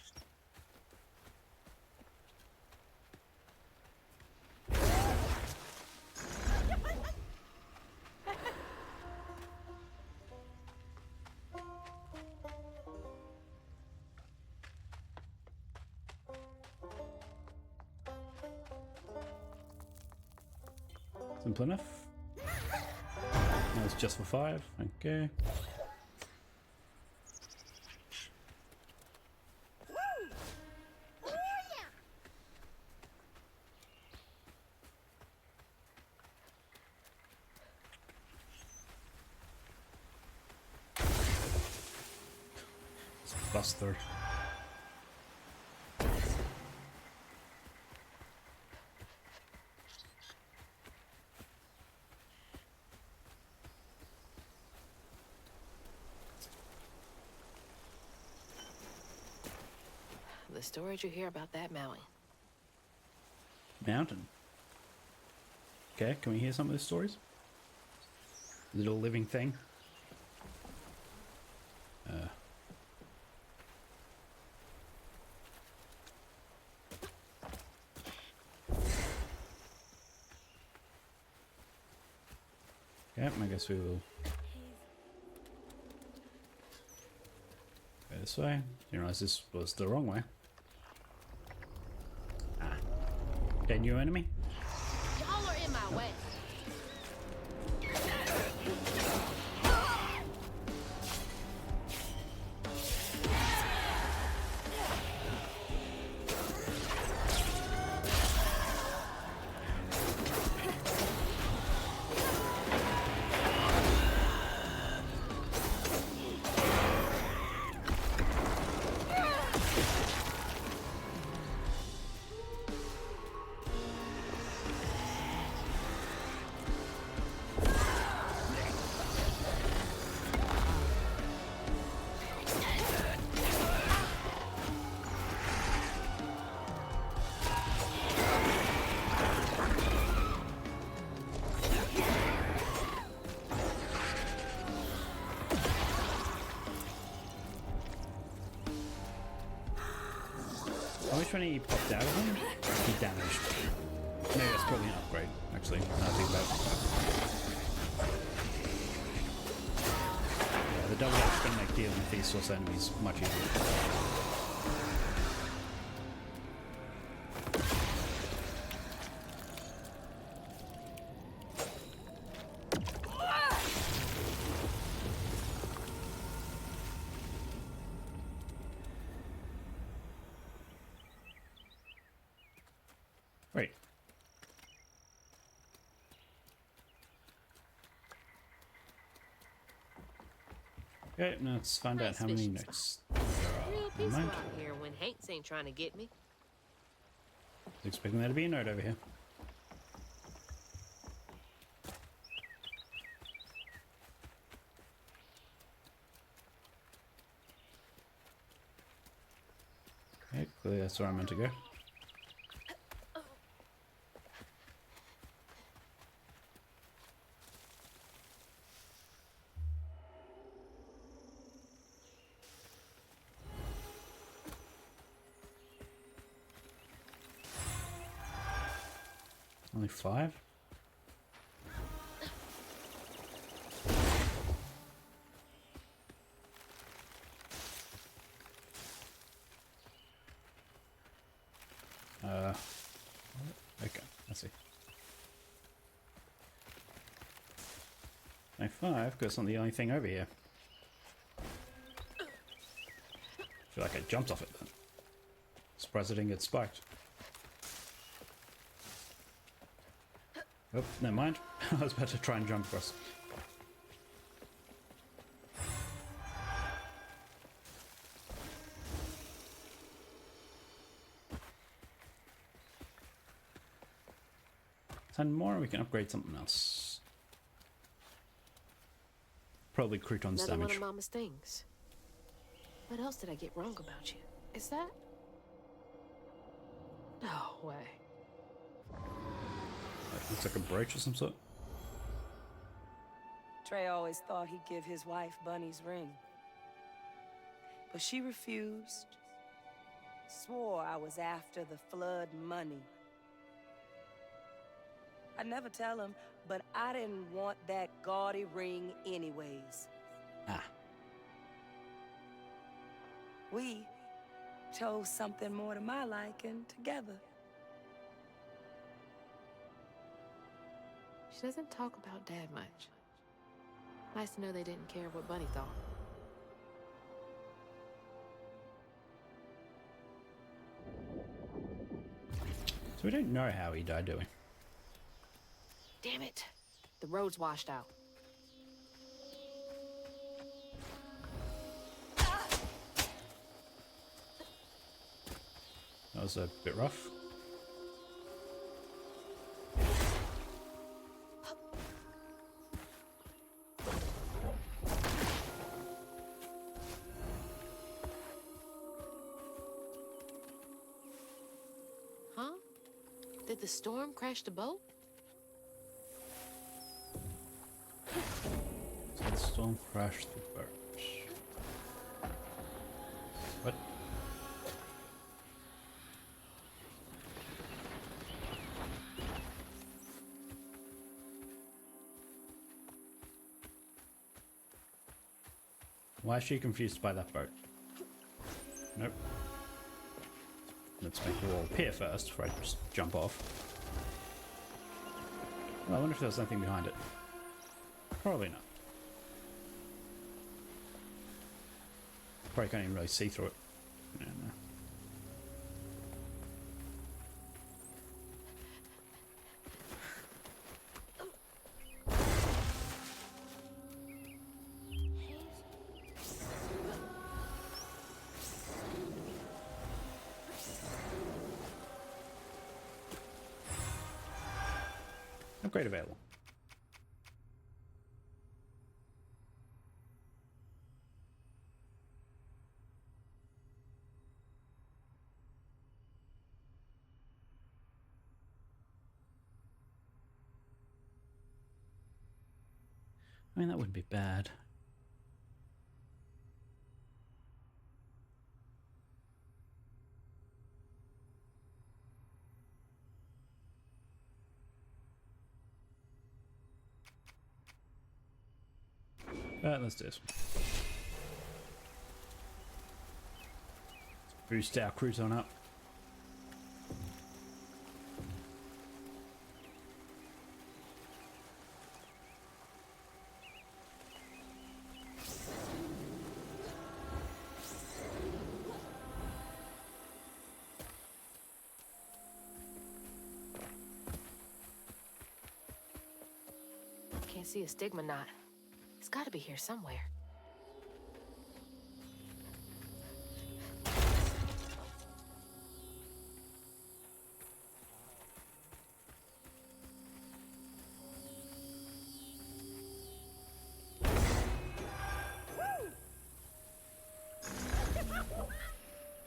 Simple enough. That was just for 5. Okay. Let's bust through. The stories you hear about that mountain. Mountain. Okay, can we hear some of the stories? Little living thing. Yeah, I guess we will go this way. You realize this was the wrong way. Ah. Okay, new enemy? Y'all are in my way. when he popped out of him, he damaged. Maybe that's probably an upgrade, actually, now I think about it. Yeah, the double X is going to make dealing with these source enemies much easier. Right. Okay, now let's find out Nice how many fishing notes. Real Never peaceful mind. out here when Hanks ain't trying to get me. I was expecting there to be a note over here. Okay, clearly that's where I'm meant to go. Only 5? Okay, let's see. Only 5, because it's not the only thing over here. I feel like I jumped off it then. Surprised I didn't get spiked. Oh, never mind. I was about to try and jump across. And more, and we can upgrade something else. Probably Crouton's Another damage. one of Mama's things. What else did I get wrong about you? Is that? No way. That looks like a brooch of some sort. Trey always thought he'd give his wife Bunny's ring. But she refused. Swore I was after the flood money. I'd never tell him, but I didn't want that gaudy ring anyways. Ah. We chose something more to my liking together. She doesn't talk about Dad much. Nice to know they didn't care what Bunny thought. So we don't know how he died, do we? Damn it. The road's washed out. That was a bit rough. Huh? Did the storm crash the boat? So the storm crashed the boat. What? Why is she confused by that boat? Nope. Let's make the wall appear first before I just jump off. Well, I wonder if there's anything behind it. Probably not. Probably can't even really see through it. Yeah, no. Upgrade available. I mean, that wouldn't be bad. Let's do this. Boost our crouton up. Can't see a stigma knot. It's gotta be here somewhere.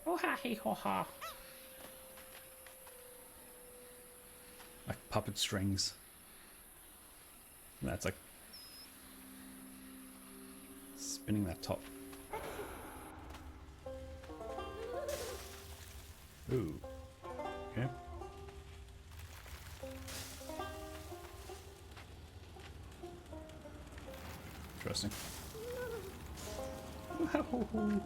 Oh ha he ho ha. Like puppet strings. That's like spinning that top. Ooh. Okay. Interesting. Wow.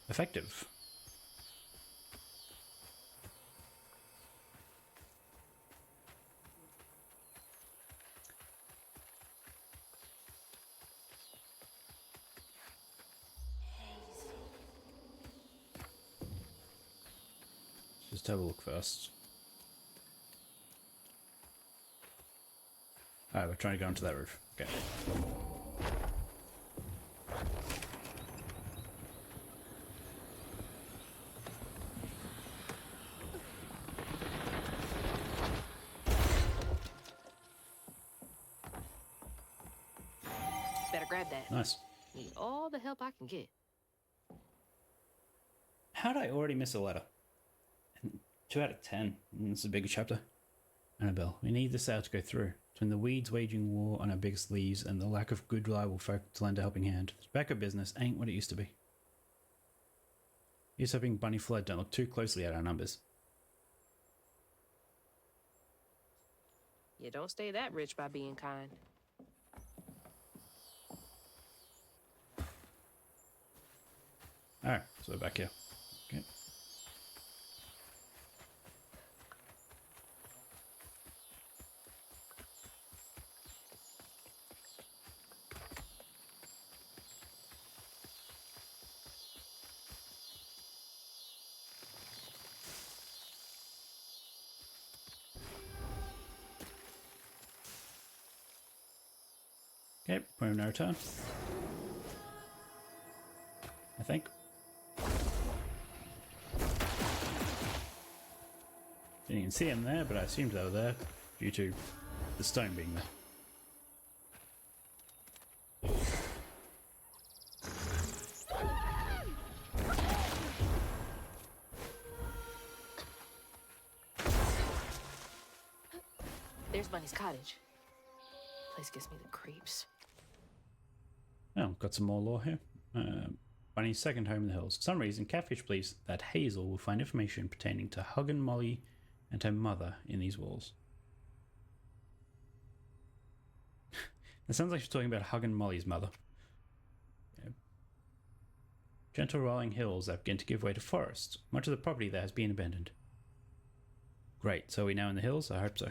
Effective. Just have a look first. Alright, we're trying to go onto that roof. Okay. Better grab that. Nice. Need all the help I can get. How did I already miss a letter? 2 out of 10. This is a bigger chapter. Annabelle, we need this sale to go through. Between the weeds waging war on our biggest leaves and the lack of good reliable folk to lend a helping hand, the tobacco business ain't what it used to be. Here's hoping Bunny Flood don't look too closely at our numbers. You don't stay that rich by being kind. Alright, so we're back here. Okay. Okay, point of no return. I think. Didn't even see them there, but I assumed they were there due to the stone being there. There's Bunny's cottage. Place gives me the creeps. Oh, got some more lore here. Bunny's second home in the hills. For some reason, Catfish believes that Hazel will find information pertaining to Hug and Molly and her mother in these walls. It sounds like she's talking about Hug and Molly's mother. Yeah. Gentle rolling hills that begin to give way to forest. Much of the property there has been abandoned. Great, so are we now in the hills? I hope so.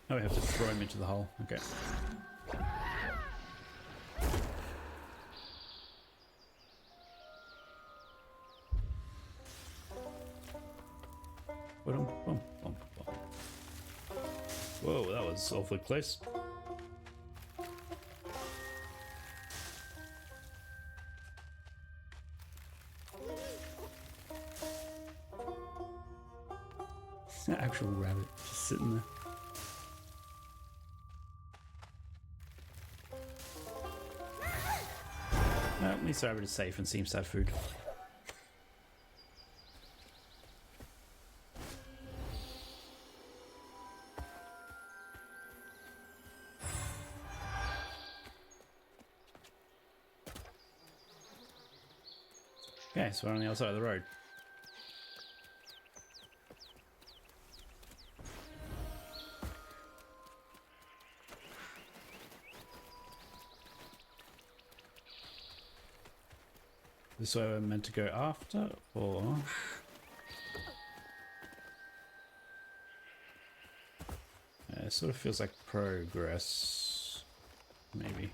Oh, we have to throw him into the hole. Okay. Whoa, that was awfully close. It's an actual rabbit just sitting there. At least the rabbit is safe and seems to have food. Okay, so we're on the other side of the road. This way we're meant to go after, or... it sort of feels like progress, maybe.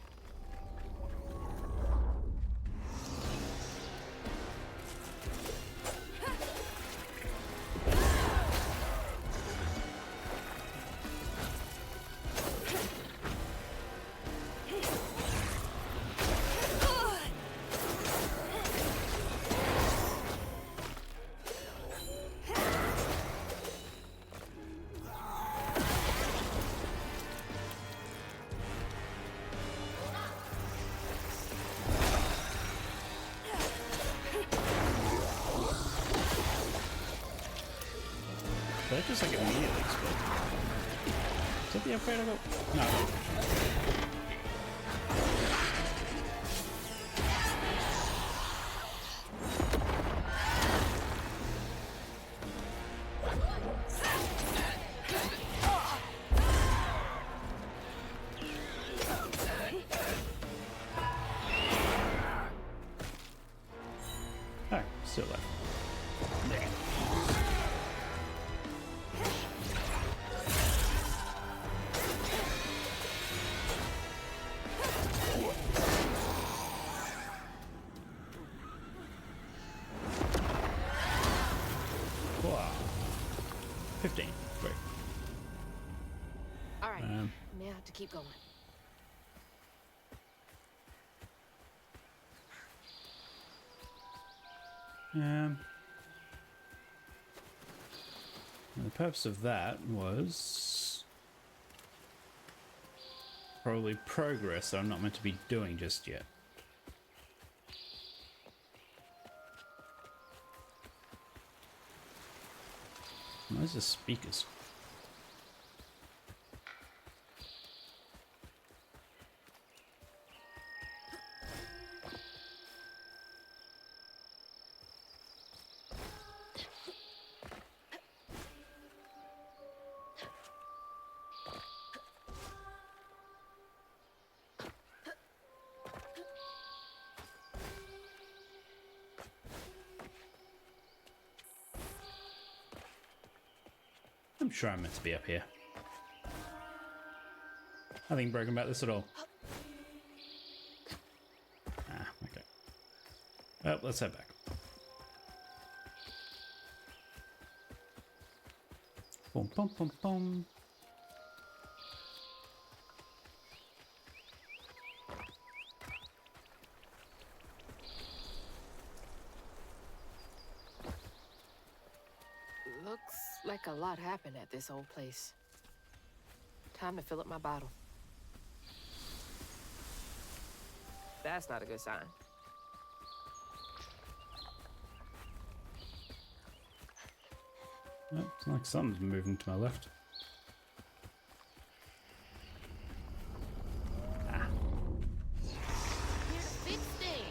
Did I just like immediately explode? Is that the upgrade I got? No. Oh, still left. There. Wow. 15. Great. All right, now to keep going. The purpose of that was probably progress that I'm not meant to be doing just yet. Where's the speakers? I'm sure I'm meant to be up here. Nothing broken about this at all. Ah, okay. Well, let's head back. Boom, boom, boom, boom. Looks like a lot happened at this old place. Time to fill up my bottle. That's not a good sign. Oh, it's like something's moving to my left. Ah. Here to fix things.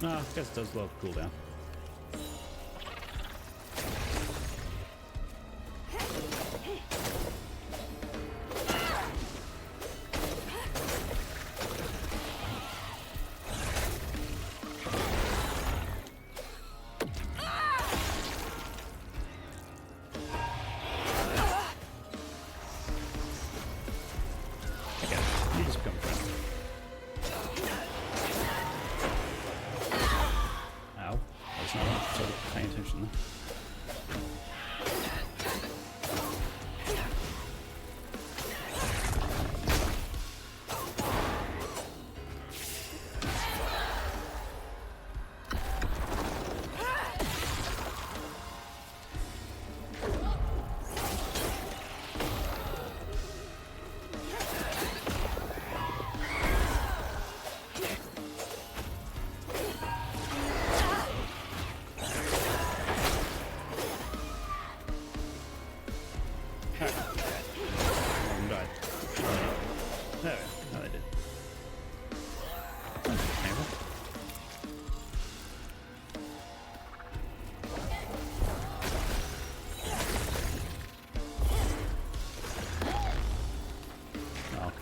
Nice. I guess it does low cooldown.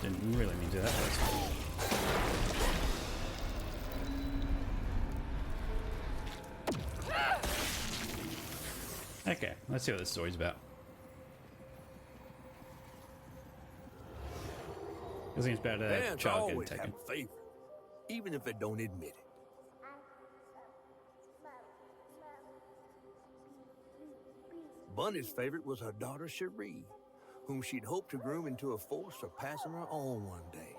Didn't really mean to do that, but okay, let's see what this story's about. It seems about a Parents child getting always taken. have a favorite, even if they don't admit it. Bunny's favorite was her daughter Cherie, whom she'd hoped to groom into a force surpassing her own one day.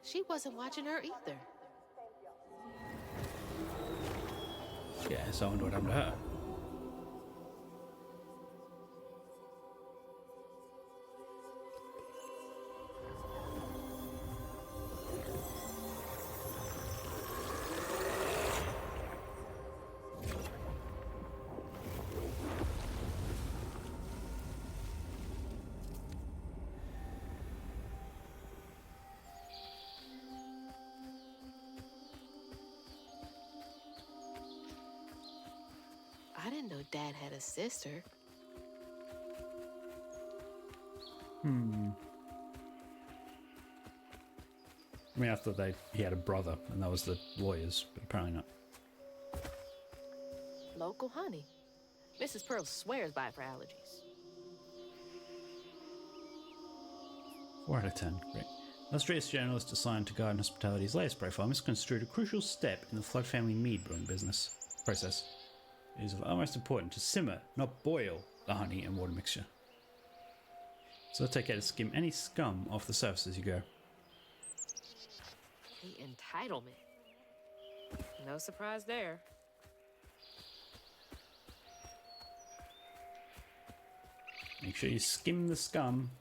She wasn't watching her either. Yeah, so I wonder what happened to her. I didn't know Dad had a sister. I mean, I thought he had a brother, and that was the lawyers, but apparently not. Local honey. Mrs. Pearl swears by it for allergies. 4 out of 10. Great. Illustrious journalist assigned to Garden Hospitality's latest profile misconstrued a crucial step in the Flood family mead brewing process. It is of utmost importance to simmer, not boil, the honey and water mixture. So take care to skim any scum off the surface as you go. The entitlement. No surprise there. Make sure you skim the scum.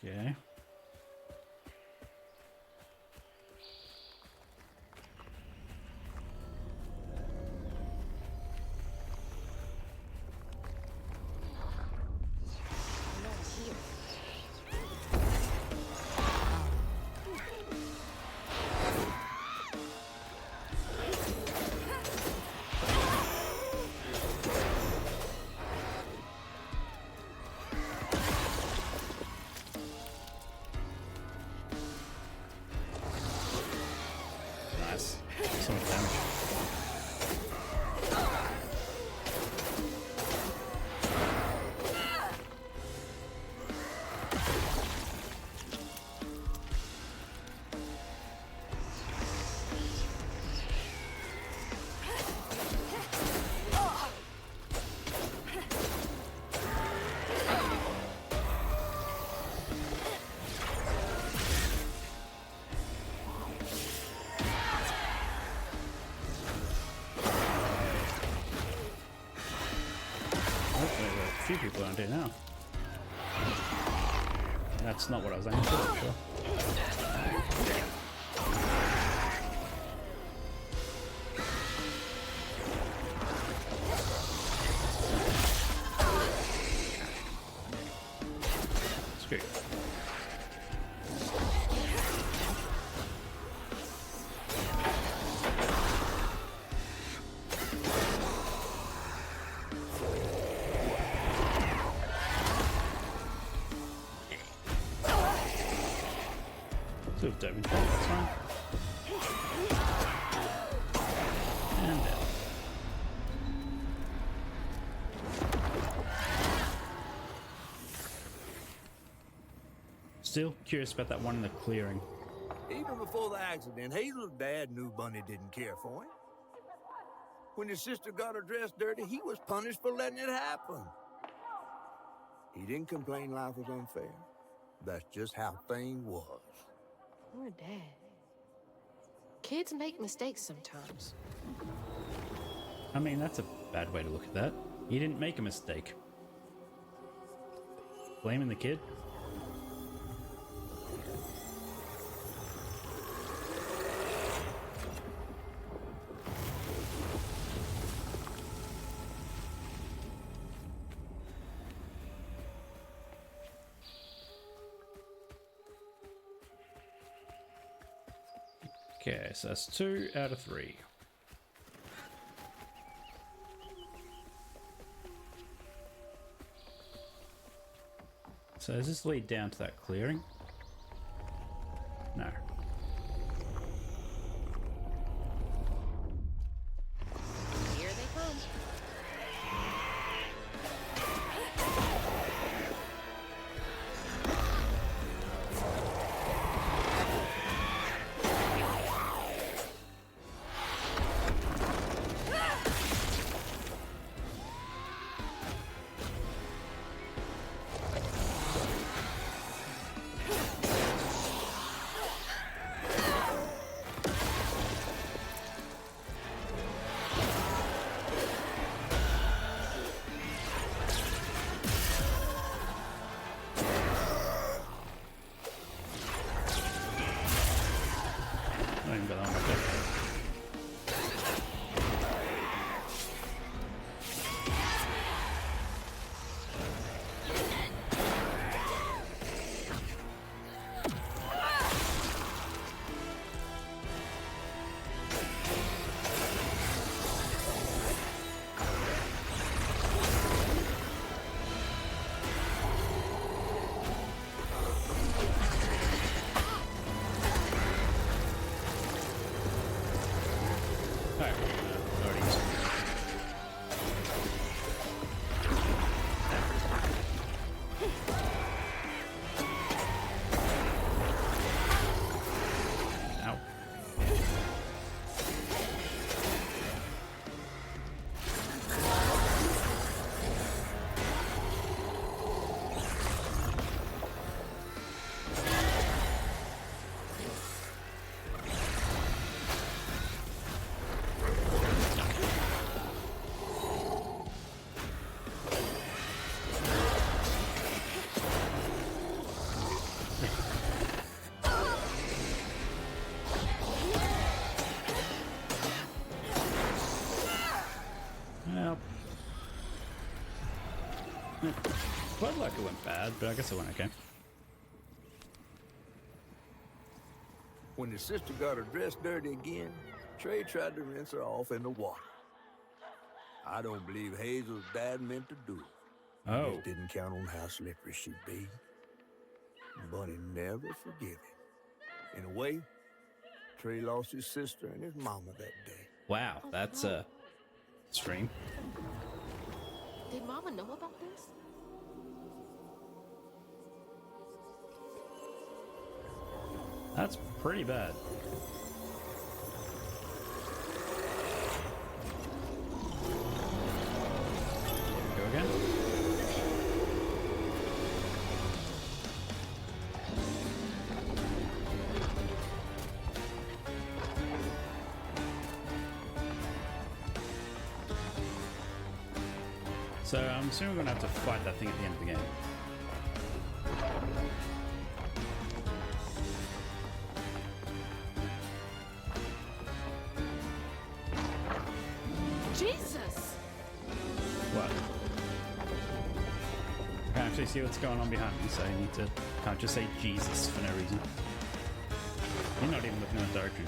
Okay. Nice. So much damage. Few people around here now. That's not what I was aiming for, sure. Screw. Still diving through, that's fine. And dead. Still curious about that one in the clearing. Even before the accident, Hazel's dad knew Bunny didn't care for him. When his sister got her dress dirty, he was punished for letting it happen. He didn't complain life was unfair. That's just how things was. Poor Dad. Kids make mistakes sometimes. I mean, that's a bad way to look at that. He didn't make a mistake. Blaming the kid? Okay, so that's 2 out of 3. So does this lead down to that clearing? No. Here they come. Not even got that one back there. Alright, already used it. Ow. Well, felt like it went bad, but I guess it went okay. When the sister got her dress dirty again, Trey tried to rinse her off in the water. I don't believe Hazel's dad meant to do it. Oh. He just didn't count on how slippery she'd be. Bunny never forgive him. In a way, Trey lost his sister and his mama that day. Wow, that's extreme. Did Mama know about this? That's pretty bad. Go again. So I'm assuming we're gonna have to fight that thing at the end of the game. Jesus! What? I can actually see what's going on behind me, so I need to can't just say Jesus for no reason. You're not even looking in the direction.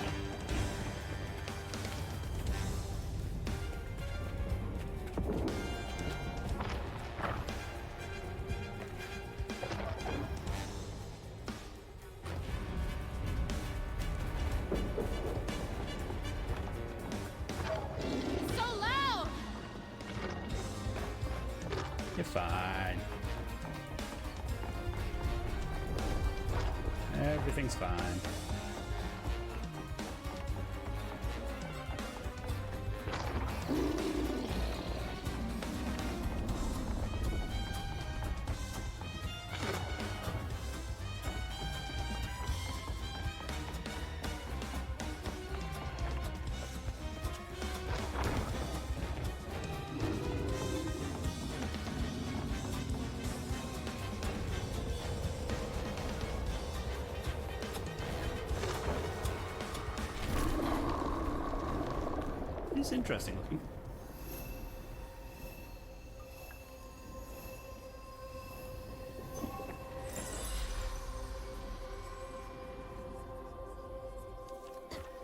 So loud! You're fine. Everything's fine. It's interesting looking.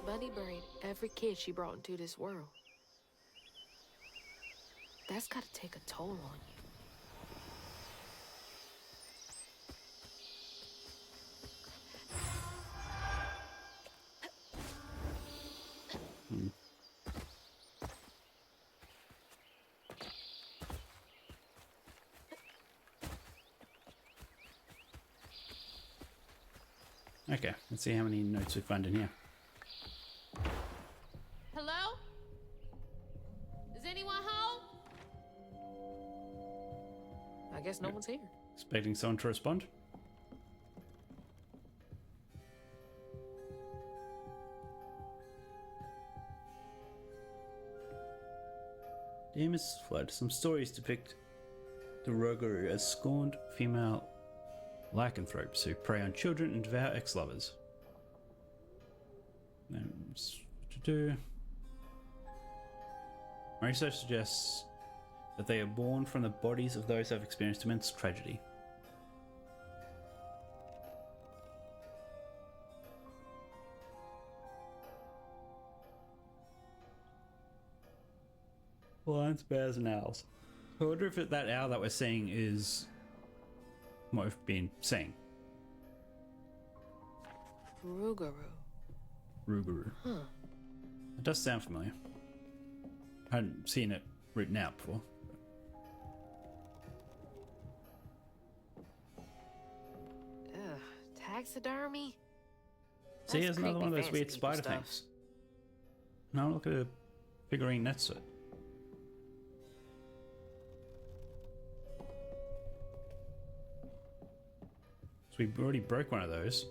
Buddy? Bunny buried every kid she brought into this world. That's gotta take a toll on you. Okay, let's see how many notes we find in here. Hello? Is anyone home? I guess no one's here. Expecting someone to respond? Dear Mrs. Flood, some stories depict the Rougarou as scorned female lycanthropes who prey on children and devour ex-lovers. My research suggests that they are born from the bodies of those who have experienced immense tragedy. Lions, bears, and owls. I wonder if that owl that we're seeing is what we've been seeing. Rougarou. Rougarou. Huh. It does sound familiar. I hadn't seen it written out before. Ugh, taxidermy? See, here's That's another one of creepy those weird fancy people spider stuff. things. Now look at a figurine next to it. So we already broke one of those.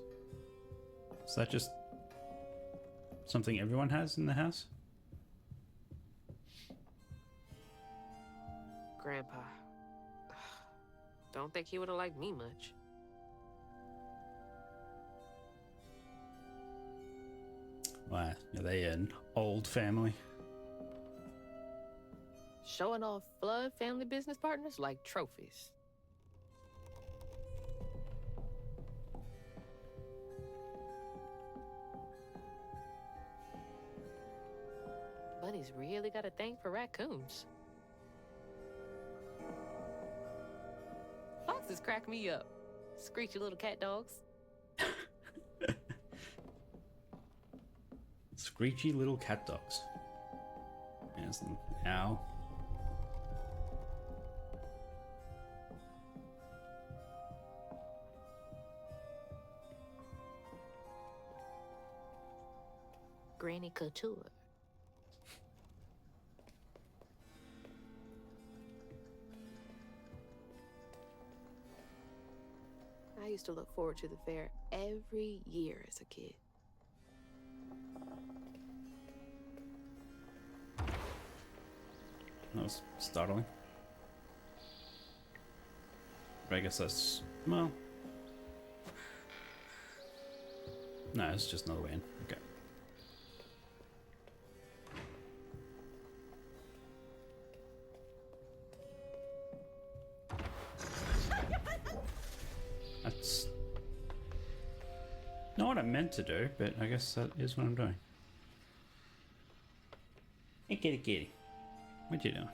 Is that just something everyone has in the house? Grandpa. Don't think he would have liked me much. Why, are they an old family? Showing off Flood family business partners like trophies. Bunny's really got a thing for raccoons. Foxes crack me up. Screechy little cat dogs. Screechy little cat dogs. There's them. Ow. Granny Couture. I used to look forward to the fair every year as a kid. That was startling. But I guess that's, well... No, it's just another way in. Okay. That's not what I meant to do, but I guess that is what I'm doing. Hey, kitty kitty. What you doing?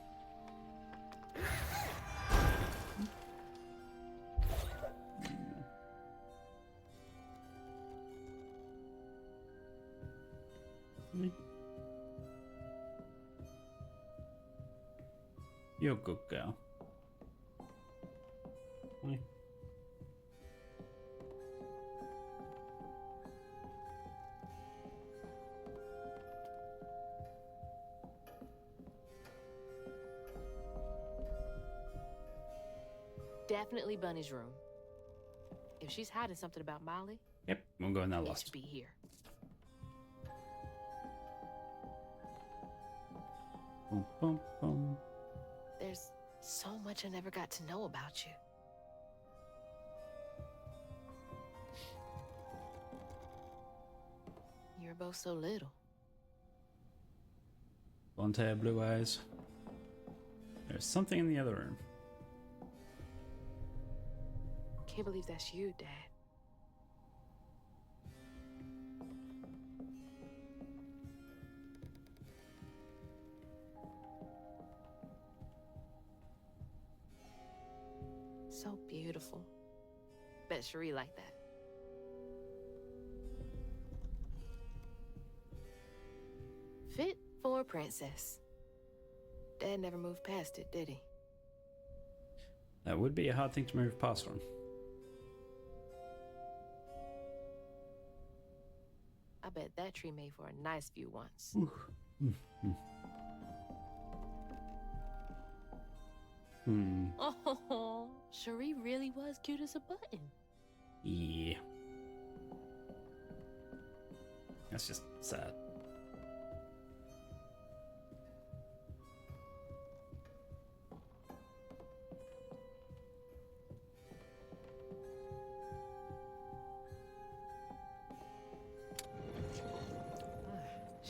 You're a good girl. Hi. Definitely Bunny's room. If she's hiding something about Molly, Yep, we'll go in that it lost. should be here. Boom, boom, boom. There's so much I never got to know about you. You were both so little. Blonde hair, blue eyes. There's something in the other room. Can't believe that's you, Dad. let Cherie like that. Fit for a princess. Dad never moved past it, did he? That would be a hard thing to move past from. I bet that tree made for a nice view once. Oh, Cherie really was cute as a button. Yeah. That's just sad.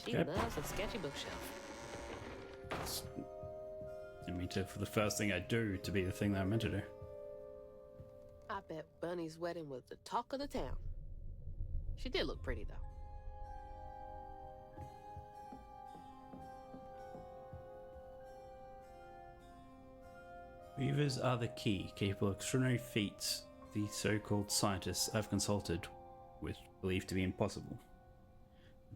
She loves a sketchy bookshelf. Didn't mean to, for the first thing I do to be the thing that I meant to do. I bet Bunny's wedding was the talk of the town. She did look pretty, though. Weavers are the key, capable of extraordinary feats the so-called scientists I've consulted with believe to be impossible.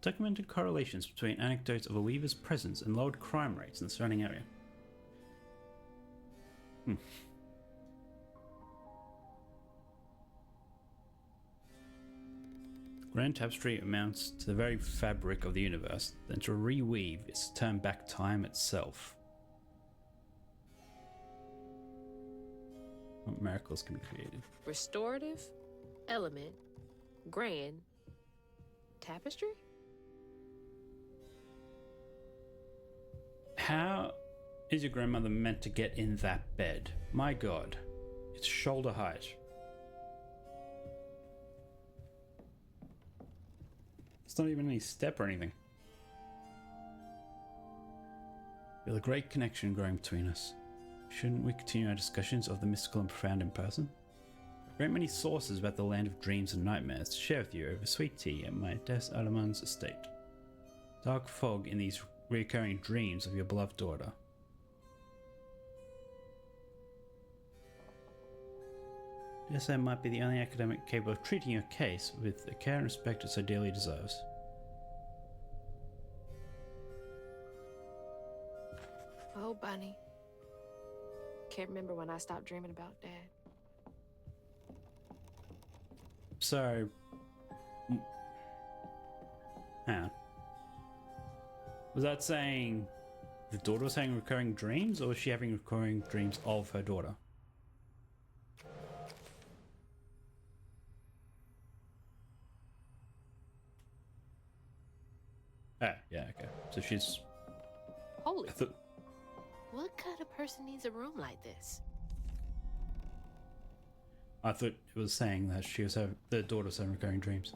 Documented correlations between anecdotes of a weaver's presence and lowered crime rates in the surrounding area. Grand tapestry amounts to the very fabric of the universe, then to reweave is to turn back time itself. What miracles can be created? Restorative, element, grand, tapestry? How is your grandmother meant to get in that bed? My god, it's shoulder height. It's not even any step or anything. Feel a great connection growing between us. Shouldn't we continue our discussions of the mystical and profound in person? A great many sources about the land of dreams and nightmares to share with you over sweet tea at my Des Allemands estate. Dark fog in these recurring dreams of your beloved daughter. DSM might be the only academic capable of treating your case with the care and respect it so dearly deserves. Oh, Bunny. Can't remember when I stopped dreaming about Dad. So... hang on. Was that saying the daughter was having recurring dreams, or was she having recurring dreams of her daughter? Ah, yeah, okay. So she's... Holy... What kind of person needs a room like this? I thought it was saying that she was the daughter was having recurring dreams.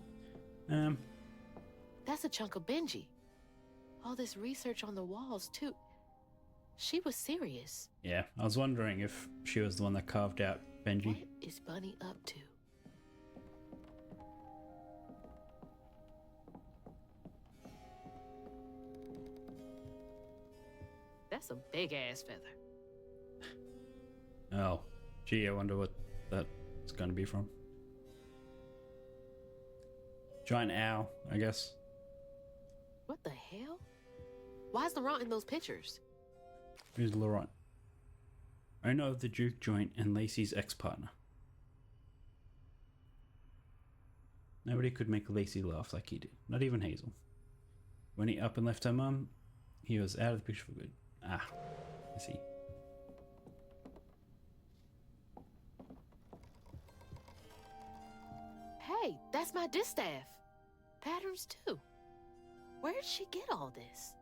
That's a chunk of Benji. All this research on the walls, too. She was serious. Yeah, I was wondering if she was the one that carved out Benji. What is Bunny up to? That's a big-ass feather. Oh, gee, I wonder what that's going to be from. Giant owl, I guess. What the hell? Why is Laurent in those pictures? Who's Laurent? Owner of the Duke joint and Lacey's ex-partner. Nobody could make Lacey laugh like he did, not even Hazel. When he up and left her mum, he was out of the picture for good. Ah, I see. Hey, that's my distaff. Patterns too. Where did she get all this?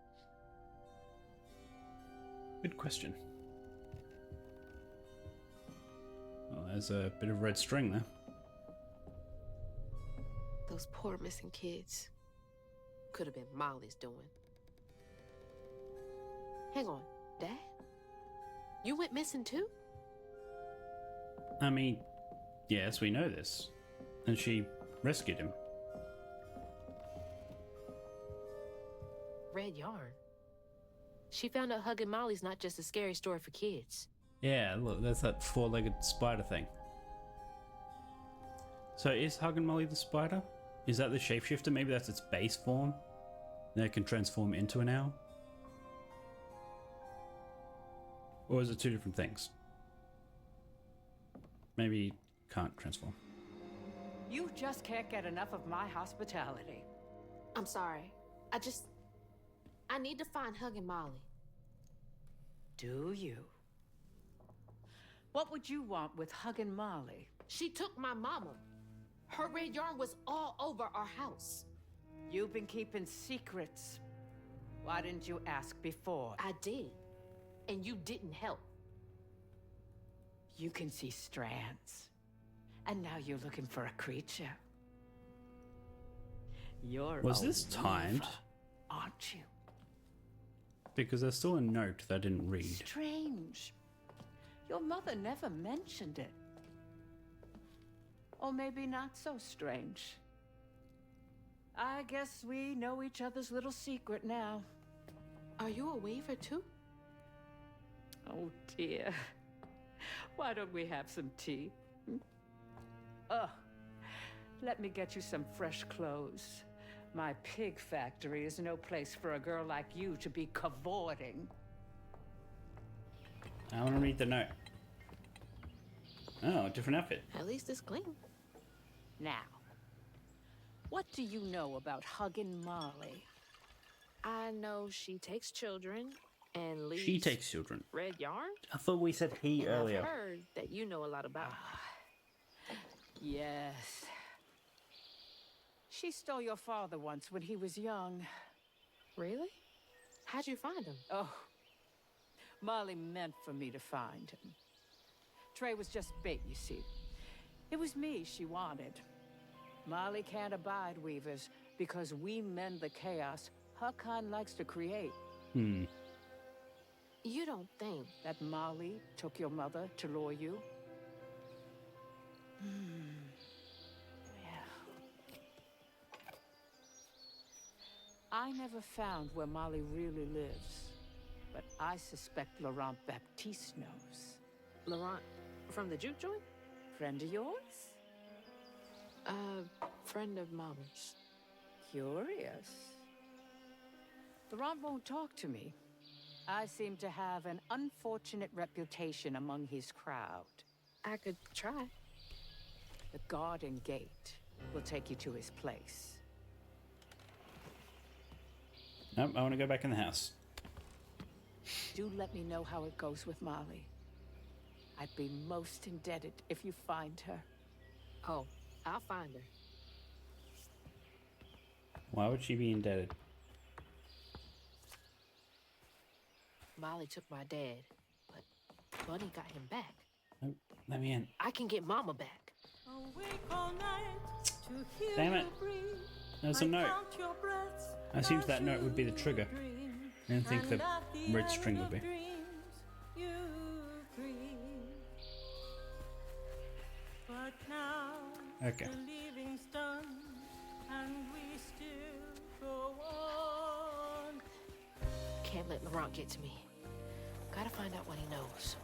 Good question. Well, there's a bit of red string there. Those poor missing kids. Could have been Molly's doing. Hang on, Dad? You went missing too? I mean, yes, we know this. And she rescued him. Red yarn. She found out hugging Molly's not just a scary story for kids. Yeah, look, that's that four-legged spider thing. So is Hug and Molly the spider? Is that the shapeshifter? Maybe that's its base form? Then it can transform into an owl? Or is it two different things? Maybe it can't transform. You just can't get enough of my hospitality. I'm sorry. I need to find Hug and Molly. Do you? What would you want with Hug and Molly? She took my mama. Her red yarn was all over our house. You've been keeping secrets. Why didn't you ask before? I did. And you didn't help. You can see strands. And now you're looking for a creature. You're Was a this timed? weaver, aren't you? Because there's still a note that I didn't read. Strange. Your mother never mentioned it. Or maybe not so strange. I guess we know each other's little secret now. Are you a weaver too? Oh dear. Why don't we have some tea? Let me get you some fresh clothes. My pig factory is no place for a girl like you to be cavorting. I want to read the note. Oh, different outfit. At least it's clean. Now, what do you know about Huggin' Molly? I know she takes children and leaves She takes children. red yarn. I thought we said he And earlier. I've heard that you know a lot about her. Yes. She stole your father once when he was young. Really? How'd you find him? Oh, Molly meant for me to find him. Trey was just bait, you see. It was me she wanted. Molly can't abide weavers because we mend the chaos her kind likes to create. Hmm. You don't think that Molly took your mother to lure you? Yeah. I never found where Molly really lives, but I suspect Laurent Baptiste knows. Laurent from the juke joint? Friend of yours? Friend of Mama's. Curious. Laurent won't talk to me. I seem to have an unfortunate reputation among his crowd. I could try. The garden gate will take you to his place. Nope, I want to go back in the house. Do let me know how it goes with Molly. I'd be most indebted if you find her. Oh, I'll find her. Why would she be indebted? Molly took my dad, but Bunny got him back. Oh, let me in. I can get Mama back. Damn it. There's a note. I assumed that note would be the trigger. I didn't think the red string would be. Okay. Can't let Laurent get to me. Gotta find out what he knows.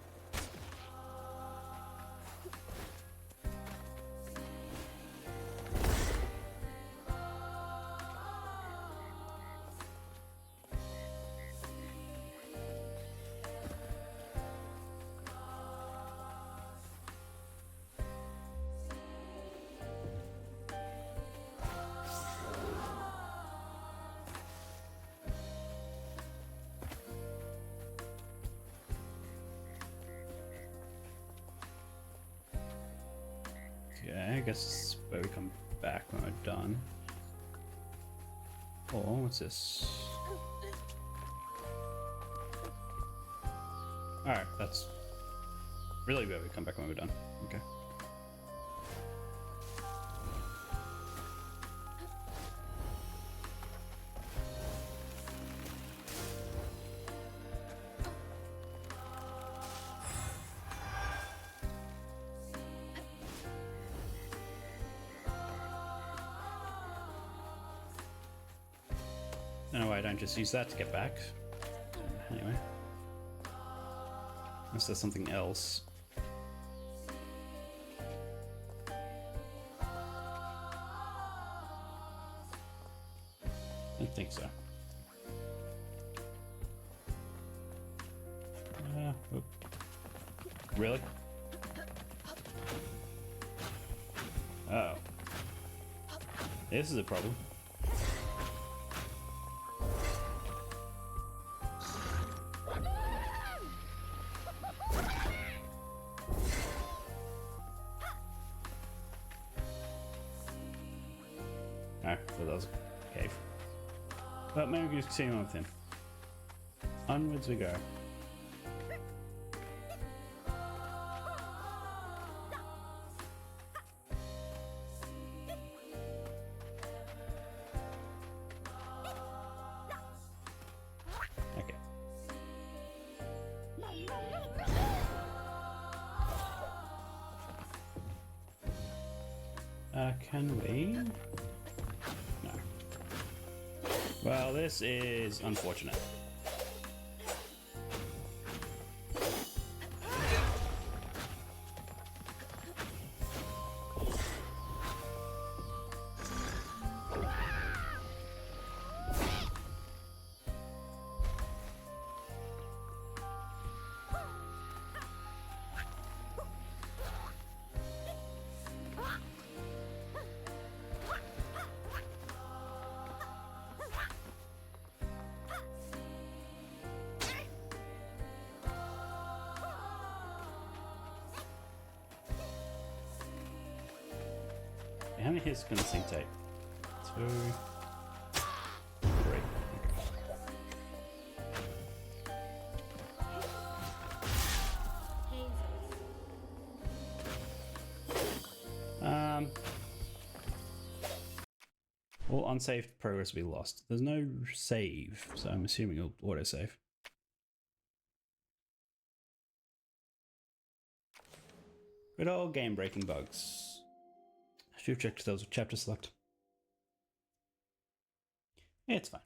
Okay, I guess where we come back when we're done. Oh, what's this? Alright, that's really where we come back when we're done. Okay. No, I don't just use that to get back. Anyway. Unless there's something else. I think so. Oop. Really? Uh oh. This is a problem. Oh, so that was a cave. But maybe we can just continue on with him. Onwards we go. Okay. Can we? No. Well, this is unfortunate. How many hits can this thing take? 2, 3. All unsaved progress will be lost. There's no save, so I'm assuming it'll autosave. Good old game-breaking bugs. I should have checked if there was a chapter select. Yeah, it's fine.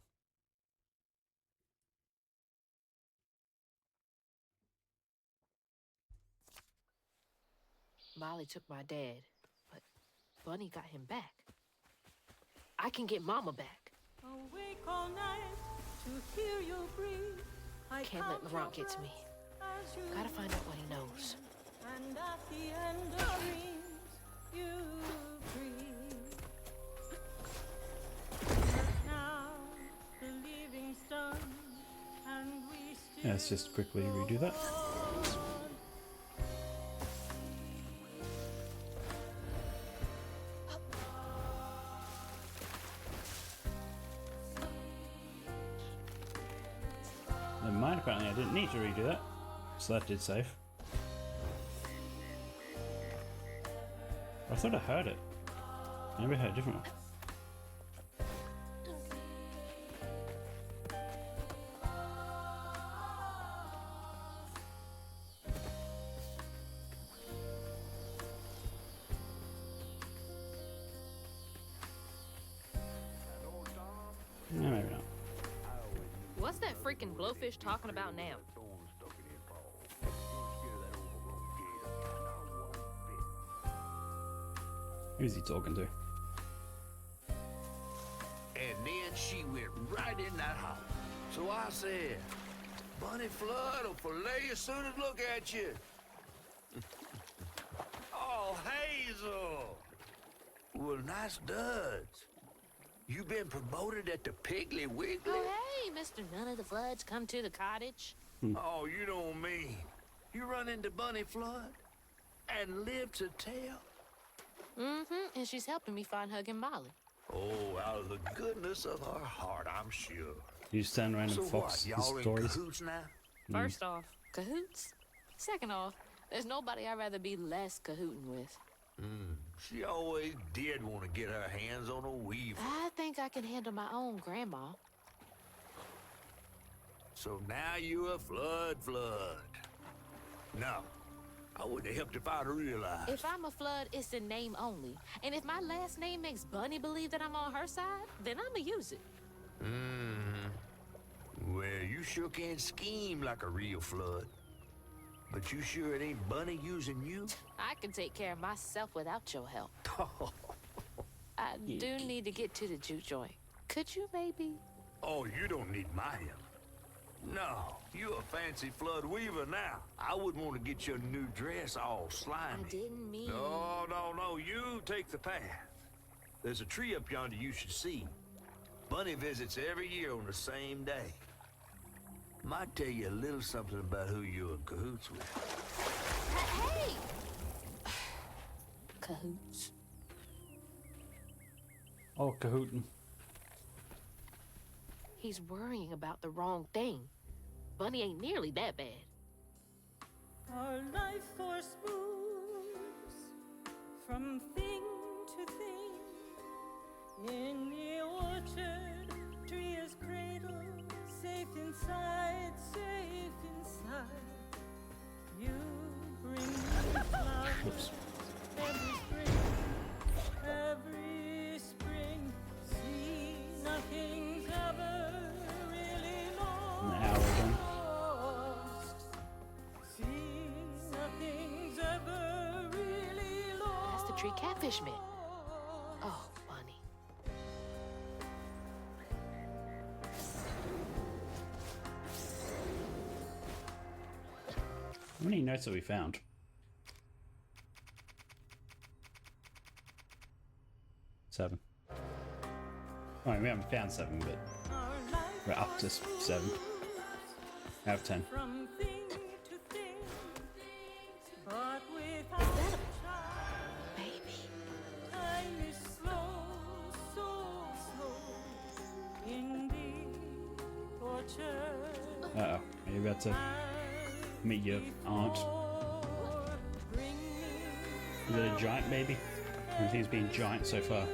Molly took my dad, but Bunny got him back. I can get Mama back. Awake all night to hear you breathe. I Can't let Laurent get to me. Gotta find out what he knows. And at the end of dreams, you breathe. Now the leaving's done, and we still Yeah, let's just quickly redo that. Never mind, apparently I didn't need to redo that. So that did save. I thought I heard it. Maybe I heard a different one. No, maybe not. What's that freaking blowfish talking about now? Who's he talking to? And then she went right in that house. So I said, Bunny Flood will fillet you as soon as look at you. Oh, Hazel. Well, nice duds. You been promoted at the Piggly Wiggly? Oh, hey, Mr. None of the Floods, come to the cottage. Oh, you don't mean. You run into Bunny Flood and live to tell? Mm-hmm, and she's helping me find Huggin' Molly. Oh, out of the goodness of her heart, I'm sure. You just stand around and fox what, his y'all in stories. cahoots now? First off, cahoots. Second off, there's nobody I'd rather be less cahooting with. She always did want to get her hands on a weaver. I think I can handle my own grandma. So now you're a flood. No, I wouldn't have helped if I'd realized. If I'm a Flood, it's in name only. And if my last name makes Bunny believe that I'm on her side, then I'ma use it. Well, you sure can scheme like a real Flood. But you sure it ain't Bunny using you? I can take care of myself without your help. I do need to get to the juke joint. Could you maybe? Oh, you don't need my help. No, you a fancy flood weaver now. I wouldn't want to get your new dress all slimy. I didn't mean... No, you take the path. There's a tree up yonder you should see. Bunny visits every year on the same day. Might tell you a little something about who you're in cahoots with. Hey! Cahoots. Oh, cahootin'. He's worrying about the wrong thing. Bunny ain't nearly that bad. Our life force moves from thing to thing. In the orchard, tree is cradled, safe inside, safe inside. You bring me flowers every spring. See, nothing's ever really lost. See, nothing's ever really lost. That's the tree catfish meant. Oh, Bunny. How many notes have we found? 7. Oh, we haven't found 7, but we're up to 7. Out of 10. From thing to thing, but without a child, baby, time is slow, so slow. In the orchard, Uh-oh. Are you about to meet your aunt? Is it a giant baby? Everything's been giant so far.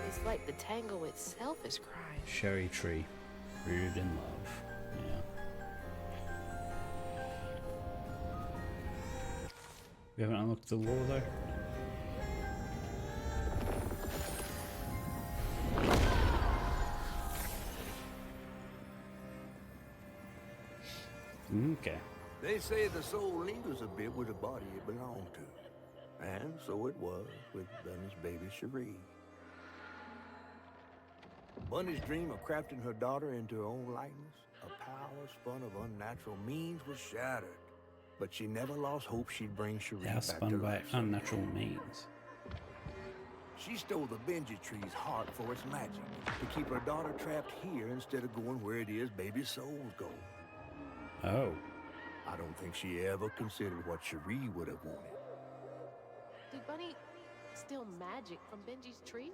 It's like the tango itself is crying. Cherry tree, rooted in love. Yeah. We haven't unlocked the lore though. Okay. They say the soul lingers a bit with the body it belonged to. And so it was with Bunny's baby Cherie. Bunny's dream of crafting her daughter into her own likeness, a power spun of unnatural means, was shattered. But she never lost hope she'd bring Cherie How back spun to by life. unnatural means. She stole the Benji tree's heart for its magic, to keep her daughter trapped here instead of going where it is baby souls go. Oh. I don't think she ever considered what Cherie would have wanted. Did Bunny steal magic from Benji's tree?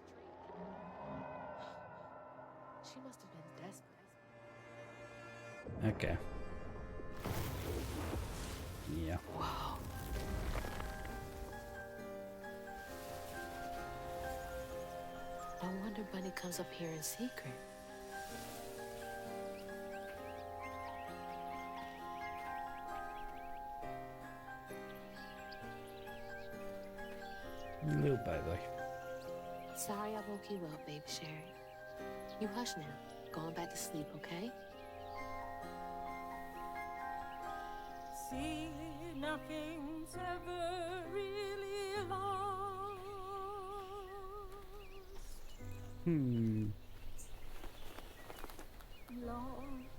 She must have been desperate. Okay. Yeah. Wow. No wonder Bunny comes up here in secret. Little baby. Sorry I woke you up, baby Sherry. You hush now. Going back to sleep, okay? see, nothing's ever really lost. Lost.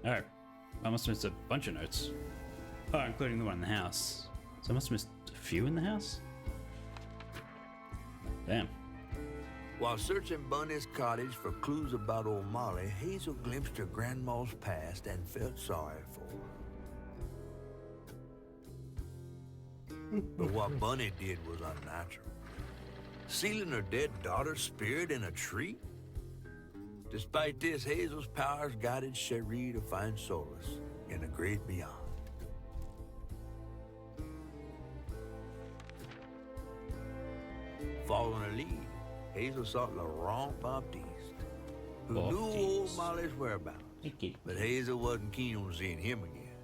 Oh, I must have missed a bunch of notes. Oh, including the one in the house. So I must have missed a few in the house? Damn. While searching Bunny's cottage for clues about old Molly, Hazel glimpsed her grandma's past and felt sorry for her. But what Bunny did was unnatural. Sealing her dead daughter's spirit in a tree? Despite this, Hazel's powers guided Cherie to find solace in the great beyond. Following her lead, Hazel sought Laurent Baptiste, who knew old Molly's whereabouts. But Hazel wasn't keen on seeing him again,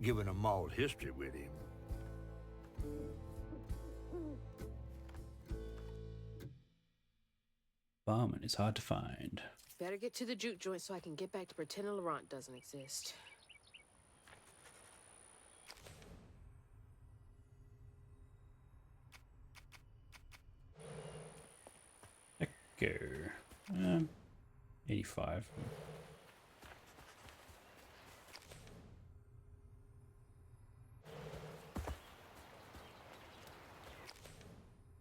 given a mauled history with him. Barman is hard to find. Better get to the juke joint so I can get back to pretending Laurent doesn't exist. Echo. 85.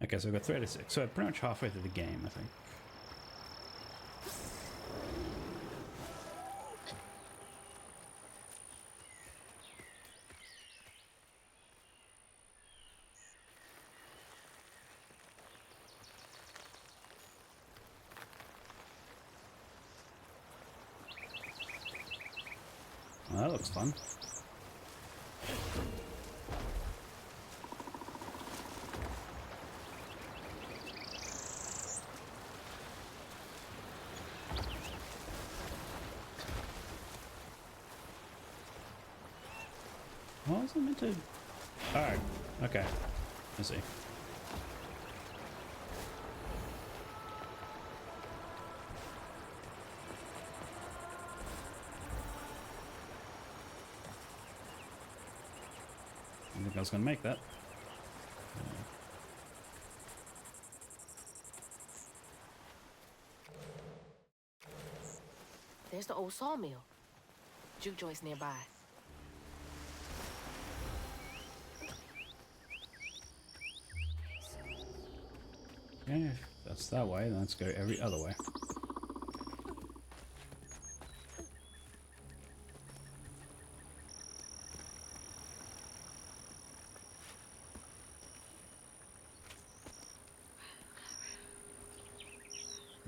Okay, so I've got 3 out of 6. So I'm pretty much halfway through the game, I think. Well, that looks fun. What was I meant to... Oh, okay. I see. I think I was going to make that. There's the old sawmill. Juke joint's nearby. Okay, if that's that way, then let's go every other way.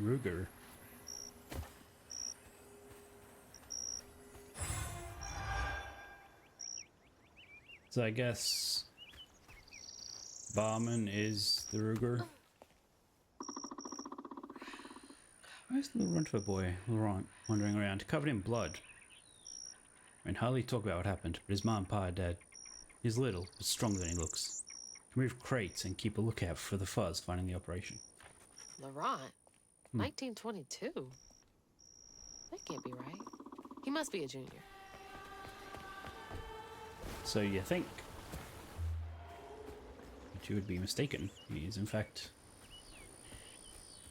Ruger. So I guess Barman is the Ruger. Where's the little Runter boy, Laurent, wandering around, covered in blood? I mean, hardly talk about what happened, but his mom and pa are dead. He's little, but stronger than he looks. Can move crates and keep a lookout for the fuzz finding the operation. Laurent? 1922? That can't be right. He must be a junior. So you think? But you would be mistaken. He is, in fact,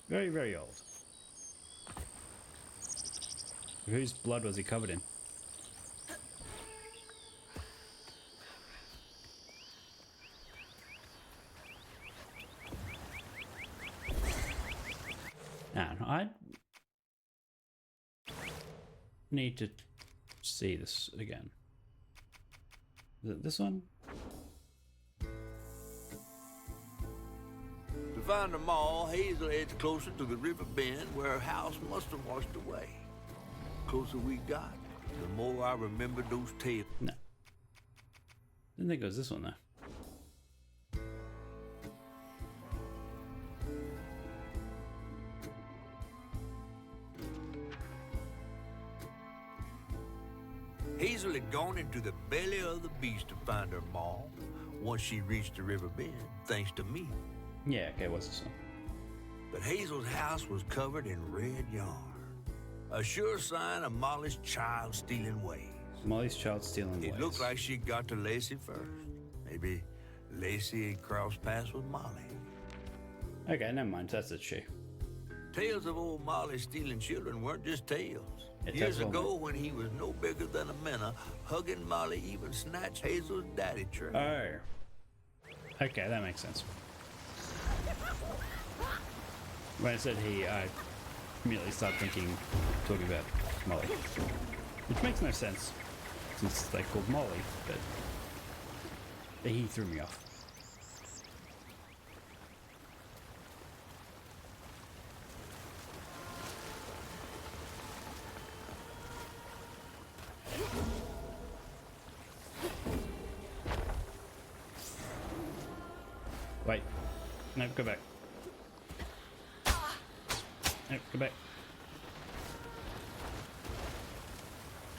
very, very old. Whose blood was he covered in? And I need to see this again. Is it this one? To find them all, Hazel heads closer to the river bend where her house must have washed away. The closer we got, the more I remembered those tales. No. I think it was this one though. Hazel had gone into the belly of the beast to find her maw once she reached the river bend, thanks to me. Yeah, okay, what's this one? But Hazel's house was covered in red yarn. A sure sign of Molly's child-stealing ways. Molly's child-stealing ways. It looked like she got to Lacey first. Maybe Lacey had crossed paths with Molly. Okay, never mind, that's a she. Tales of old Molly stealing children weren't just tales. Years ago, when he was no bigger than a minnow, hugging Molly even snatched Hazel's daddy tray. Oh. Okay, that makes sense. When I said he, I immediately started talking about Molly. Which makes no sense, since they called Molly, but he threw me off. Wait. No, go back. No, go back.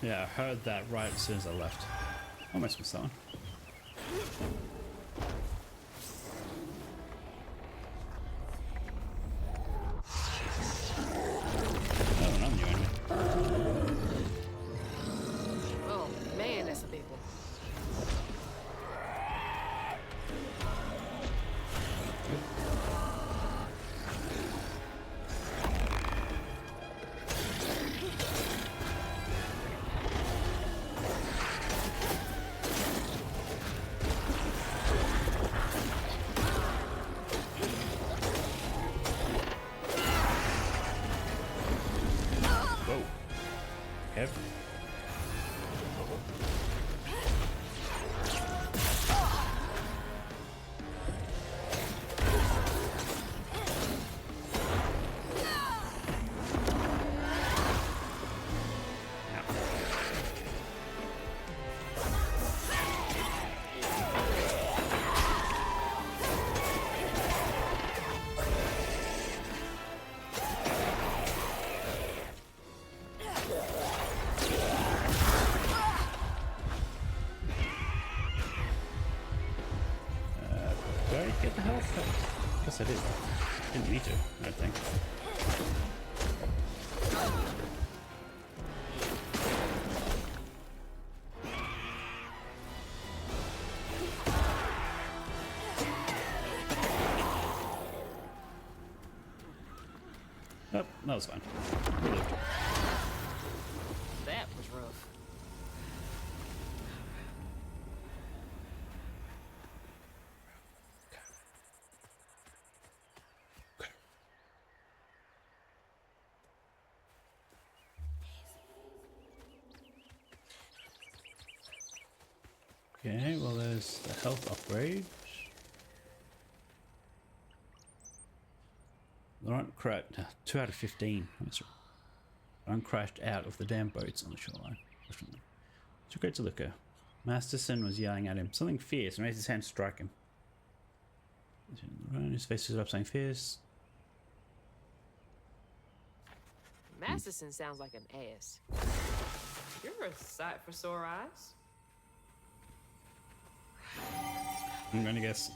Yeah, I heard that right as soon as I left. Almost missed that one. get the health? Guess I did. Didn't need to, I don't think. Oh, that was fine. We lived. That was rough. Okay, well there's the health upgrade. Laurent crashed 2 out of 15. That's right. Laurent crashed out of the damn boats on the shoreline. Too great to look at. Masterson was yelling at him something fierce and raised his hand to strike him. His face was up saying fierce. Masterson sounds like an ass. You're a sight for sore eyes. I'm going to guess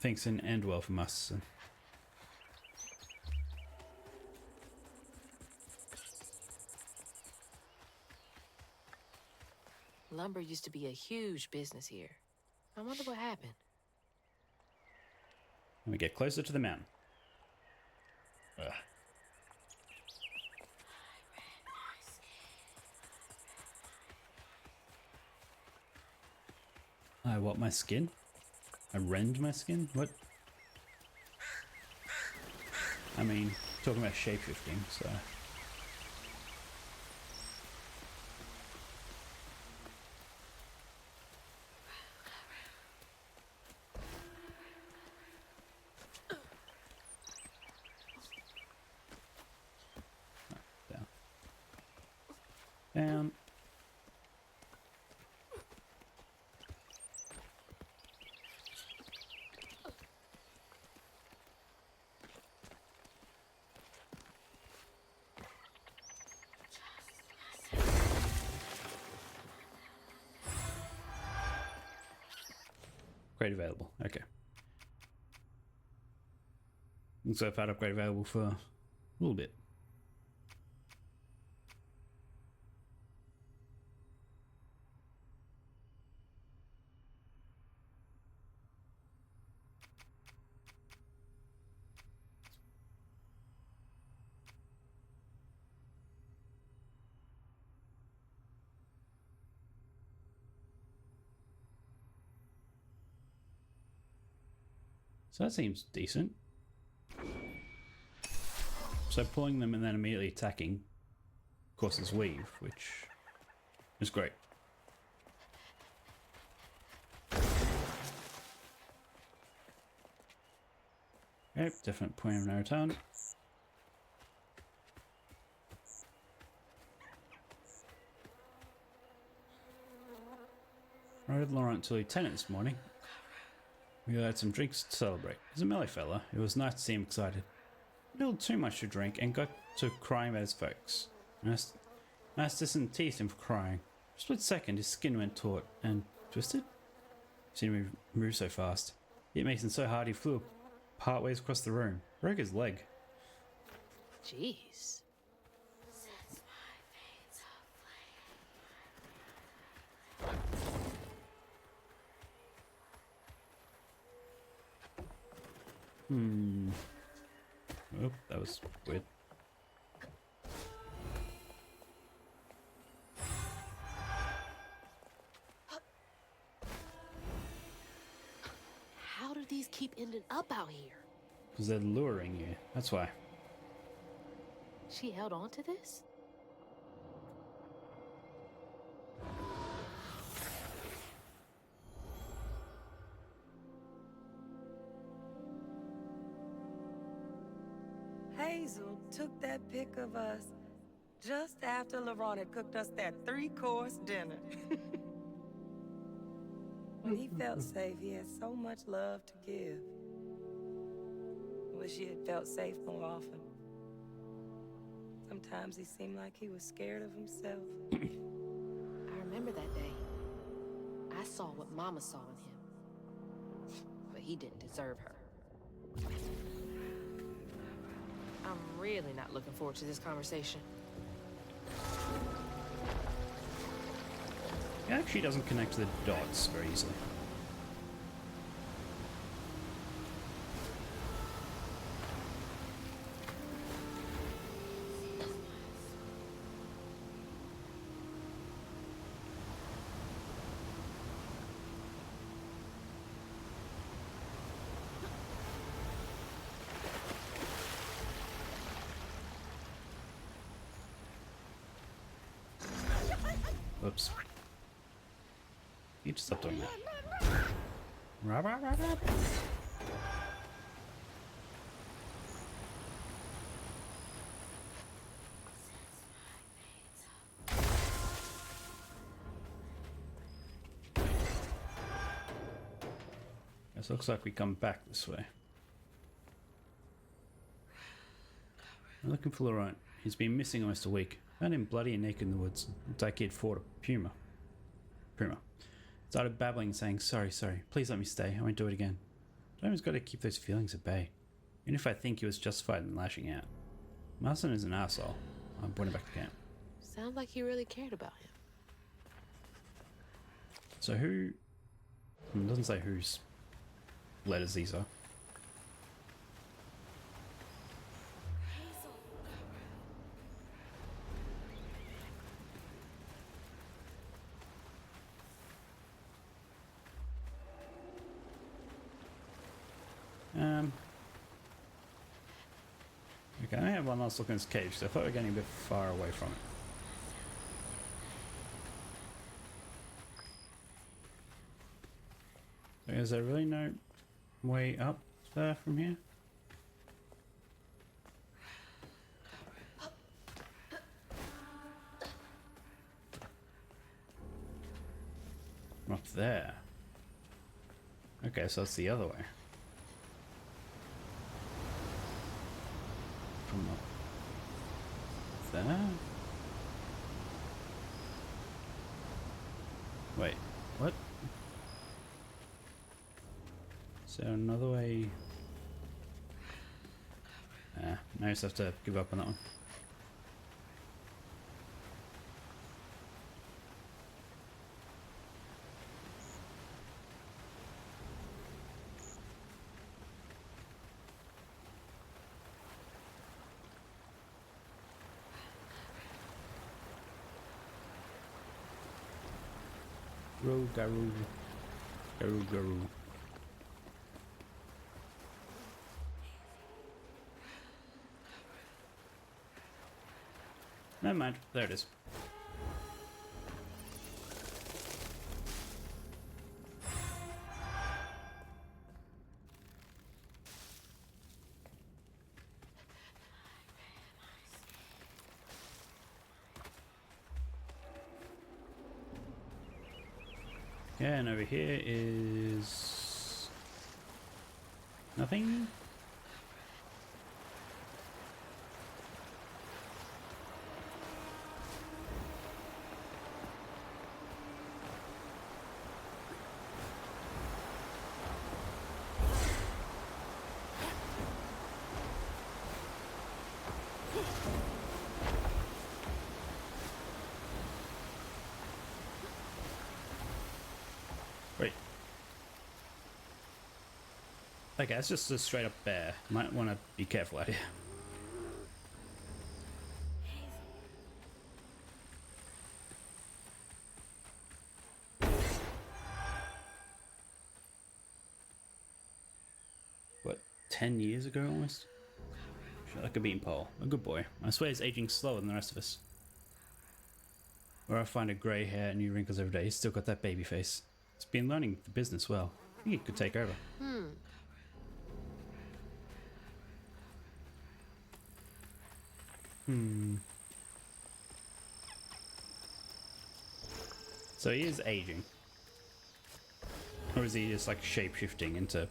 thanks in end well for Masterson. Lumber used to be a huge business here. I wonder what happened. Let me get closer to the mountain. Ugh. I what, my skin? I rend my skin? What? I mean, talking about shapeshifting, so... Down. Down. Upgrade available. Okay. Looks like I've had upgrade available for a little bit. So that seems decent. So pulling them and then immediately attacking causes weave, which is great. Okay, definite point of no return. I rode Laurent to Lieutenant this morning. We had some drinks to celebrate. He's a mellow fella. It was nice to see him excited. A little too much to drink and got to crying about his folks. Masterson teased him for crying. For a split second, his skin went taut and twisted. Seen him move so fast. It makes him so hard he flew part ways across the room. Broke his leg. Jeez. Oh, that was weird. How do these keep ending up out here? Because they're luring you. That's why. She held on to this? Hazel took that pic of us just after LeRon had cooked us that 3-course dinner. When he felt safe, he had so much love to give. Wish he had felt safe more often. Sometimes he seemed like he was scared of himself. I remember that day. I saw what Mama saw in him. but he didn't deserve her. I'm really not looking forward to this conversation. It actually doesn't connect to the dots very easily. Oops. You just stop doing that. Rah, rah, rah, rah. This looks like we come back this way. I'm looking for Laurent. He's been missing almost a week. Found him bloody and naked in the woods. Looked like he'd fought a puma. Started babbling and saying, sorry, please let me stay. I won't do it again. I've got to keep those feelings at bay. Even if I think he was justified in lashing out. Marston is an asshole. I brought him back to camp. Sounds like he really cared about him. So who... It doesn't say whose letters these are. Okay, I have one last look in this cage, so I thought we were getting a bit far away from it. Is there really no way up there from here? Up there. Okay, so it's the other way. From up there? Wait, what? Is there another way? Nah, I just have to give up on that one. Garoo. Never mind, there it is. Yeah, and over here is nothing. Wait. Okay, it's just a straight up bear. Might want to be careful out here. What, 10 years ago almost? Shot like a beanpole. A good boy. I swear he's aging slower than the rest of us. Where I find a grey hair and new wrinkles every day, he's still got that baby face. He's been learning the business well. I think he could take over. So he is aging. Or is he just like shape-shifting into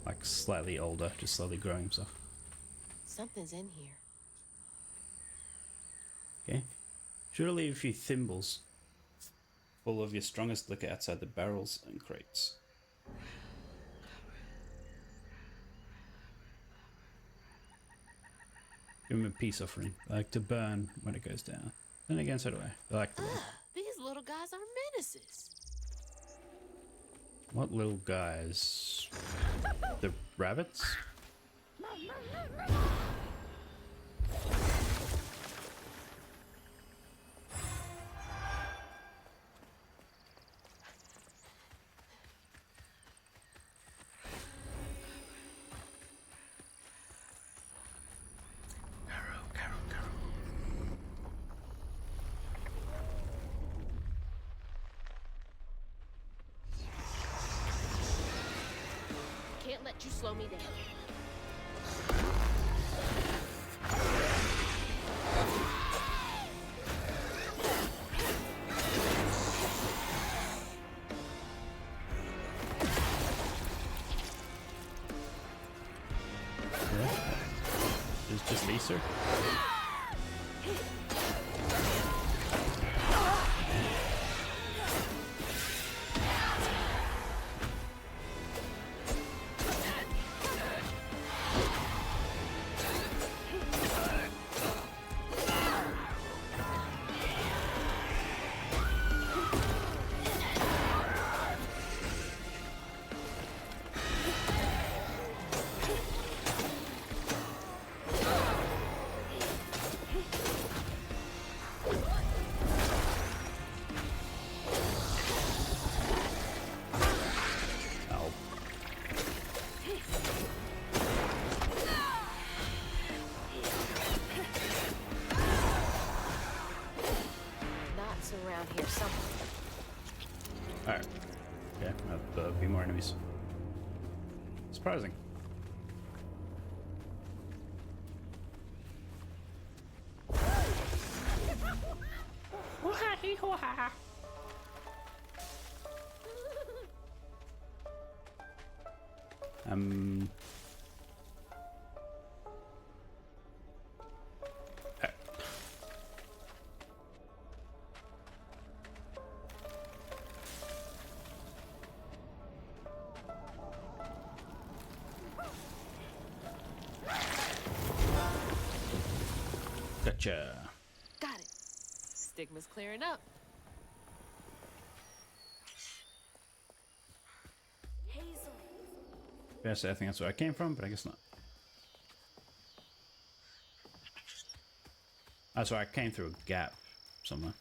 like slightly older, just slowly growing himself? Something's in here. Okay. Should leave a few thimbles full of your strongest liquor outside the barrels and crates. Give him a peace offering. I like to burn when it goes down. Then again, so do I. I like to burn. These little guys are menaces. What little guys? The rabbits? Can't let you slow me down. It's just Lisa. Around here somewhere. Alright. Yeah, there'll be more enemies. Surprising. Gotcha. Got it. Stigma's clearing up. Hazel. Yes, I think that's where I came from, but I guess not. That's where I came through a gap somewhere.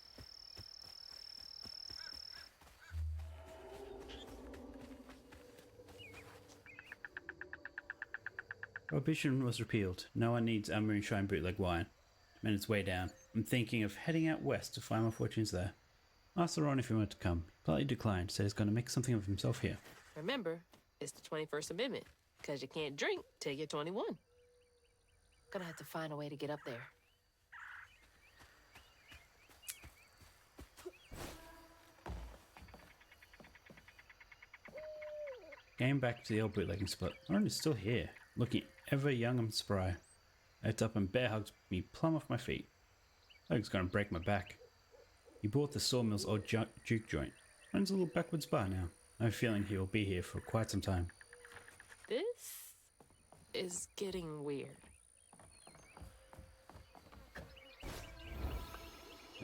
Prohibition was repealed. No one needs our moonshine bootleg wine. And it's way down. I'm thinking of heading out west to find my fortunes there. Asked Ron if he wanted to come. He politely declined, said he's going to make something of himself here. Remember, it's the 21st Amendment, because you can't drink till you're 21. Gonna have to find a way to get up there. Came back to the old bootlegging spot. Ron is still here, looking ever young and spry. I looked up and bear hugged me plumb off my feet. I think it's gonna break my back. He bought the sawmill's old juke joint. Runs a little backwoods bar now. I have a feeling he will be here for quite some time. This is getting weird.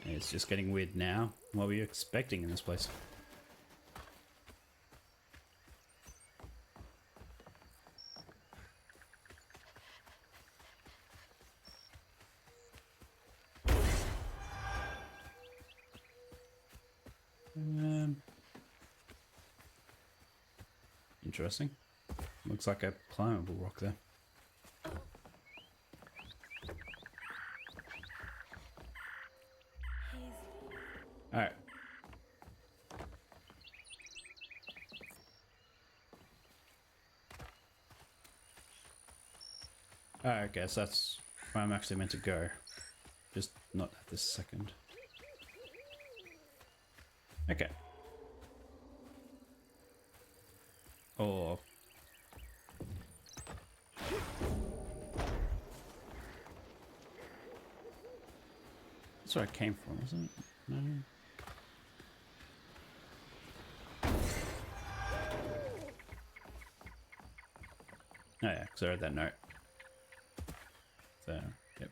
It's just getting weird now. What were you expecting in this place? Interesting. Looks like a climbable rock there. Alright. Alright, I guess that's where I'm actually meant to go. Just not at this second. Okay. Oh. That's where I came from, wasn't it? No. Oh yeah, because I read that note. So, yep.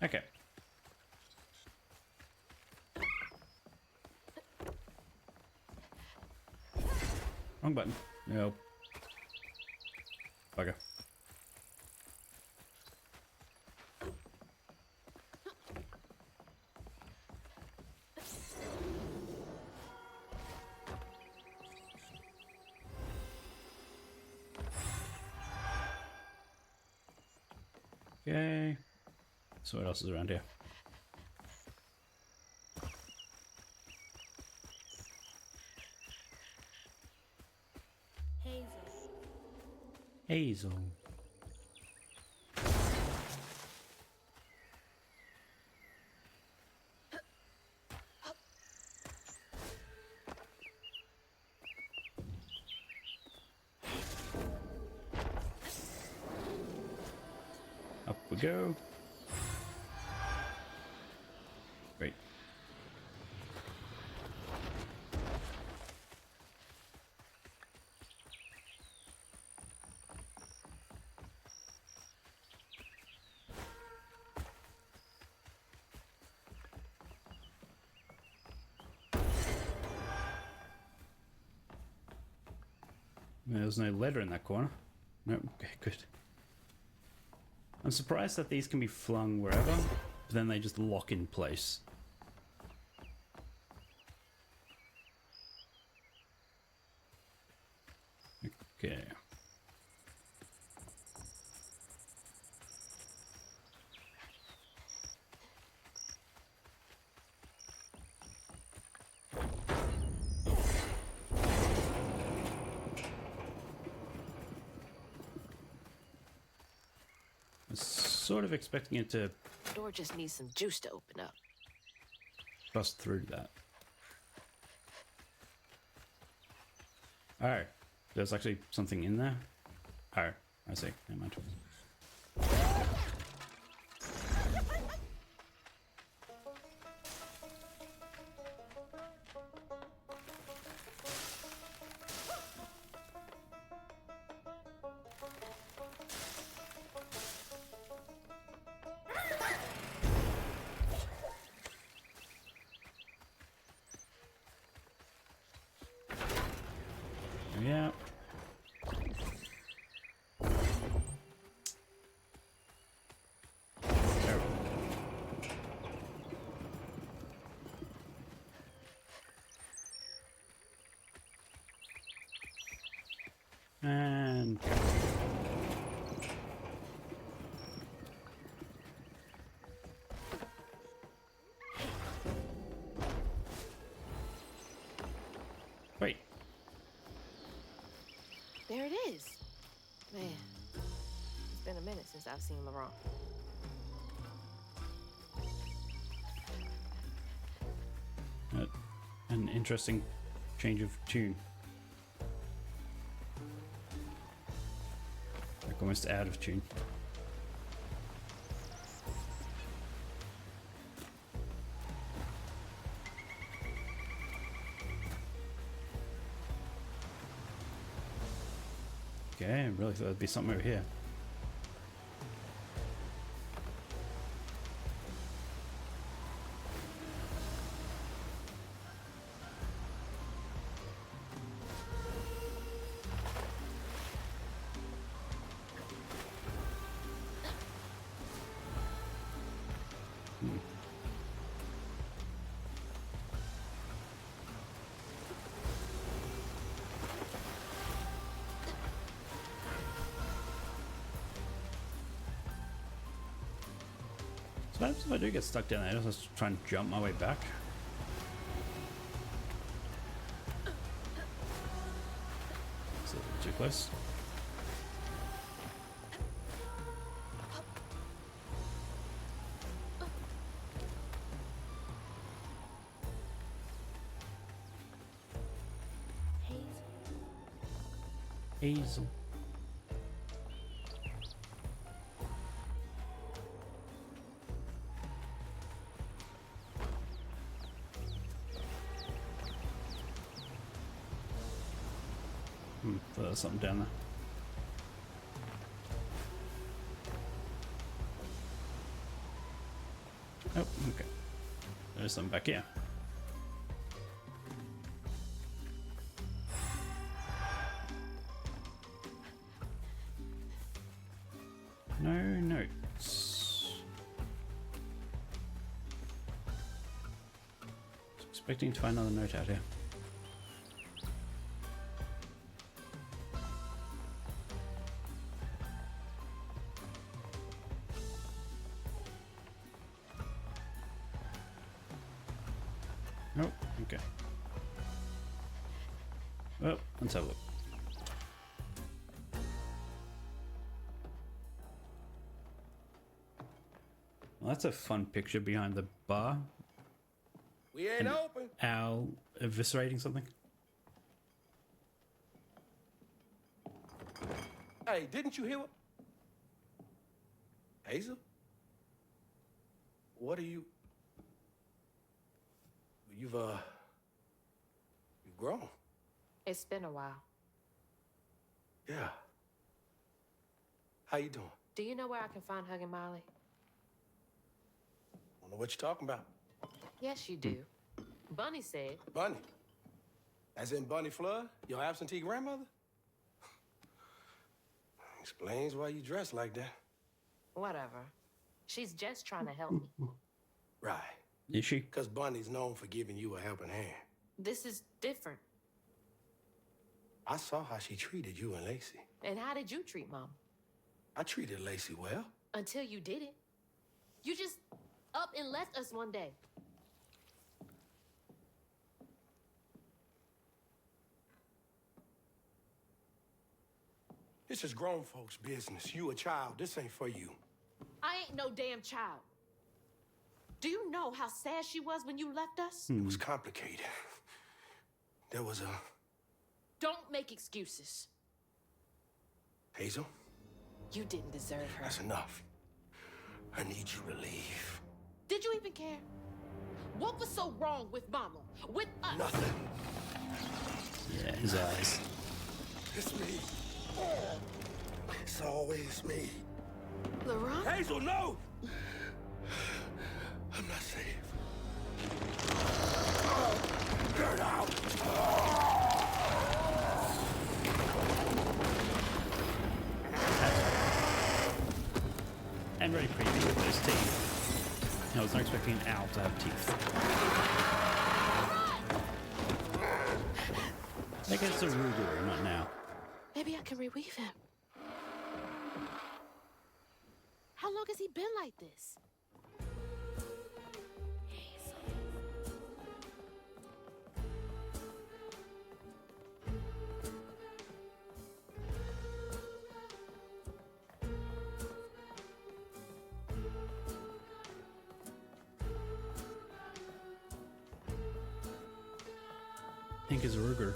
Okay. Wrong button. No. Bugger. Okay. So what else is around here? Hazel. Up we go. Great. There's no letter in that corner. Nope. Okay, good. I'm surprised that these can be flung wherever, but then they just lock in place. Okay. I was sort of expecting it to The door just needs some juice to open up. bust through that. Oh, there's actually something in there? Oh, I see. Never mind. Yeah. And wait. There it is. Man, it's been a minute since I've seen Laurent. An interesting change of tune. Like almost out of tune. Okay, I really thought there'd be something over here. So what happens if I do get stuck down there? I'll just try and jump my way back. It's a little too close. Hazel. There's something down there. there's some back here. No notes. Was expecting to find another note out here. Nope. Okay. Well, let's have a look. Well, that's a fun picture behind the bar. We ain't open. Owl eviscerating something. Hey, didn't you hear what? Hazel? What are you? You've grown. It's been a while. Yeah. How you doing? Do you know where I can find Huggin' Molly? Don't know what you're talking about. Yes, you do. Bunny said. Bunny? As in Bunny Flood, your absentee grandmother? Explains why you dress like that. Whatever. She's just trying to help me. Right. Is she? Because Bunny's known for giving you a helping hand. This is different. I saw how she treated you and Lacey. And how did you treat Mom? I treated Lacey well. Until you didn't. You just up and left us one day. This is grown folks' business. You a child. This ain't for you. I ain't no damn child. Do you know how sad she was when you left us? It was complicated. There was a... Don't make excuses. Hazel? You didn't deserve her. That's enough. I need you to leave. Did you even care? What was so wrong with Mama? With us? Nothing. Yeah, his eyes. It's me. It's always me. Laurent? Hazel, no! I'm not safe. Get out! And very creepy with those teeth. I was not expecting an owl to have teeth. I guess it's a Ruger, not now. Maybe I can reweave him. How long has he been like this? I think it's Ruger.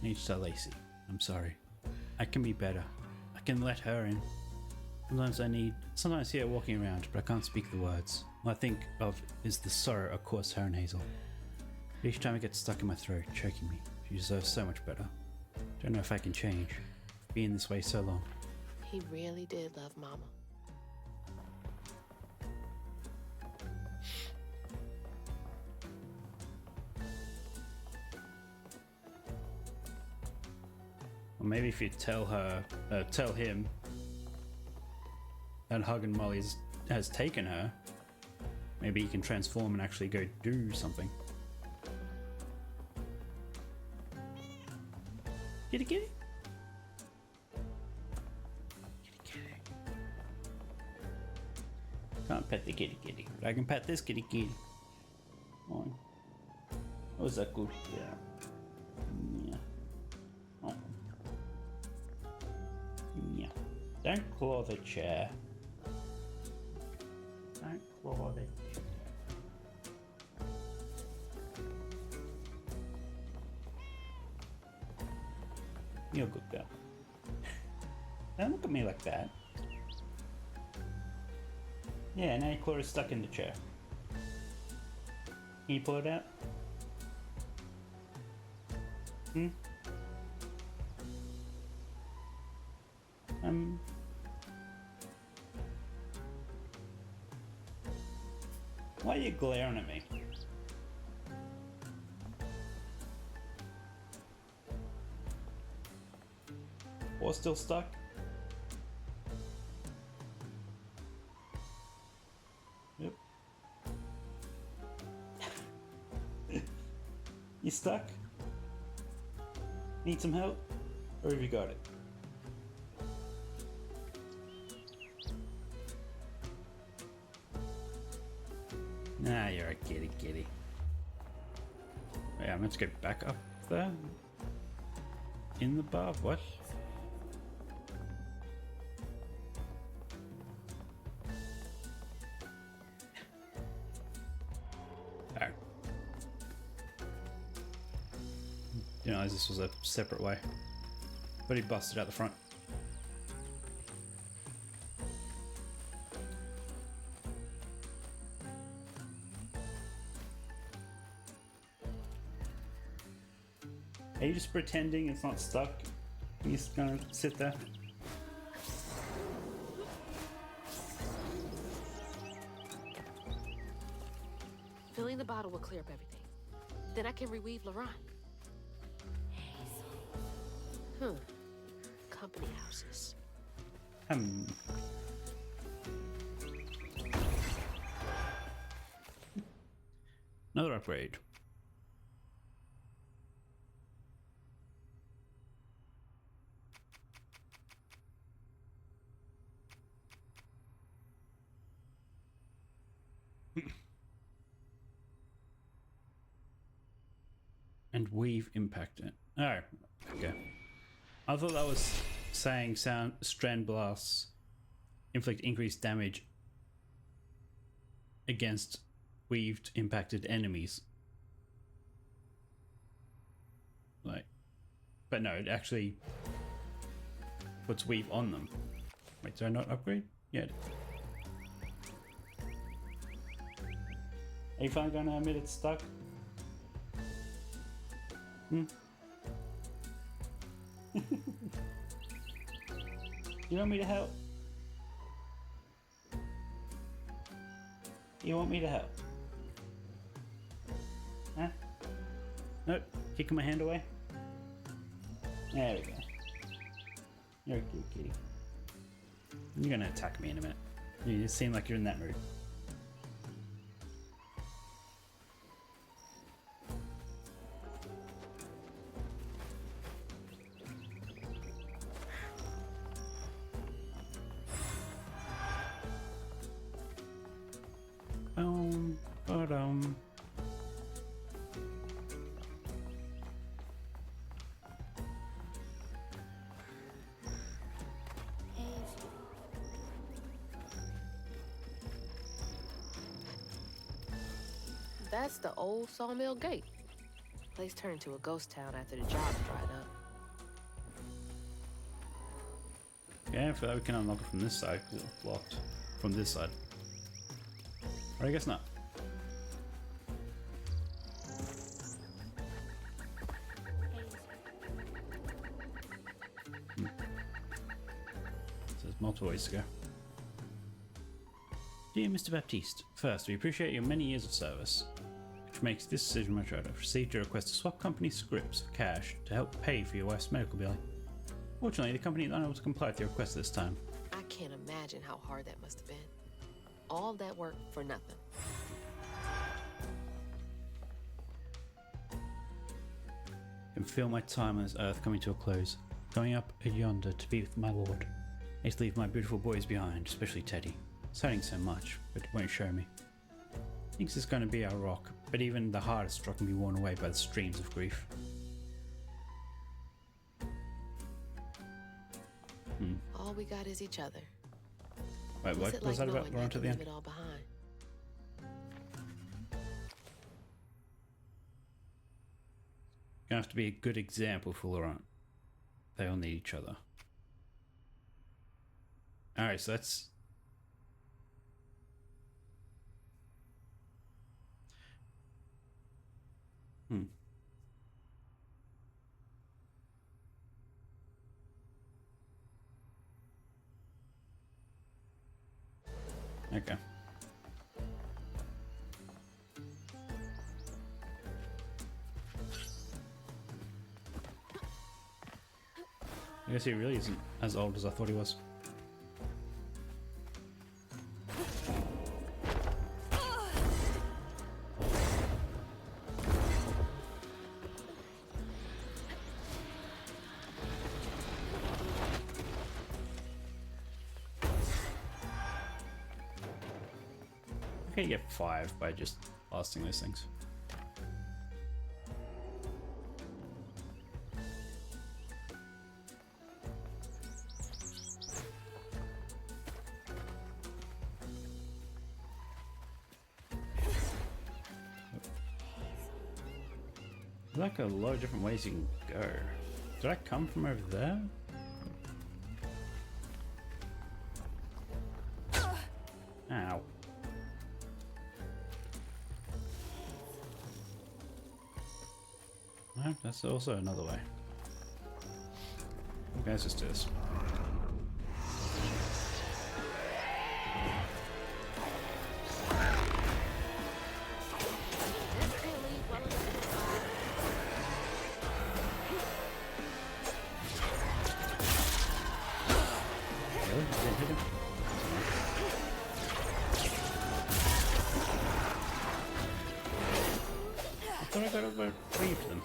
Needs to Lacey. I'm sorry. I can be better. I can let her in. Sometimes I see her walking around, but I can't speak the words. All I think of is the sorrow it caused her and Hazel. Each time it gets stuck in my throat, choking me. She deserves so much better. Don't know if I can change. Being this way so long. He really did love Mama. Or maybe if you tell him that Huggin' Molly has taken her, maybe he can transform and actually go do something. Kitty kitty? Kitty kitty. Can't pet the kitty kitty, but I can pet this kitty kitty. Oh, was that good? Yeah. Oh. Yeah. Don't claw the chair. Don't claw the chair. You're a good girl. Don't look at me like that. Yeah, now your claw is stuck in the chair. Can you pull it out? Why are you glaring at me? Or still stuck? Yep. You stuck? Need some help? Or have you got it? Nah, you're a kitty. Yeah, I'm going to get back up there. In the bar? What? Oh. Didn't realize this was a separate way. But he busted out the front. Are you just pretending it's not stuck? You're just gonna sit there? Filling the bottle will clear up everything. Then I can reweave Laurent. Company houses. Another upgrade. And weave impacted. Oh, okay. I thought that was saying strand blasts inflict increased damage against weaved impacted enemies. Like, but no, it actually puts weave on them. Wait, did I not upgrade? Yeah. Are you finally gonna admit it's stuck? Hmm? You want me to help? You want me to help? Huh? Nope. Kicking my hand away? There we go. You're a cute kitty. You're gonna attack me in a minute. You just seem like you're in that mood. That's the old Sawmill Gate. Place turned into a ghost town after the jobs dried up. Yeah, I feel like we can unlock it from this side because it's blocked from this side. Or I guess not. So there's multiple ways to go. Dear Mr. Baptiste, first, we appreciate your many years of service, which makes this decision much harder. I've received your request to swap company scripts for cash to help pay for your wife's medical billing. Fortunately, the company is unable to comply with your request this time. I can't imagine how hard that must have been. All that work for nothing. I can feel my time on this earth coming to a close, going up yonder to be with my lord. I need to leave my beautiful boys behind, especially Teddy. It's hurting so much, but it won't show me. Thinks it's going to be our rock, but even the hardest rock can be worn away by the streams of grief. All we got is each other. Wait, what was that about? We're on to the end. Leave it all behind. Gonna have to be a good example for Laurent. They all need each other. Alright, so that's... Okay. I guess he really isn't as old as I thought he was. I can get 5 by just blasting those things. There's like a lot of different ways you can go. Did I come from over there? Ow. No, that's also another way. Okay, let's just do this. Really? Didn't hit him? I thought I got about 3 of them.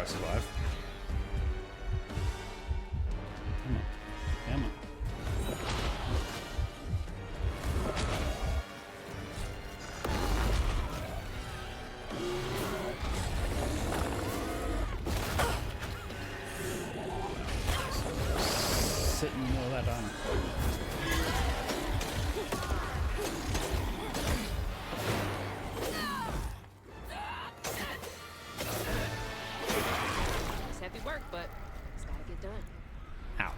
Survive. Come on. Come on. Sitting all that on. But it's gotta get done. Ow.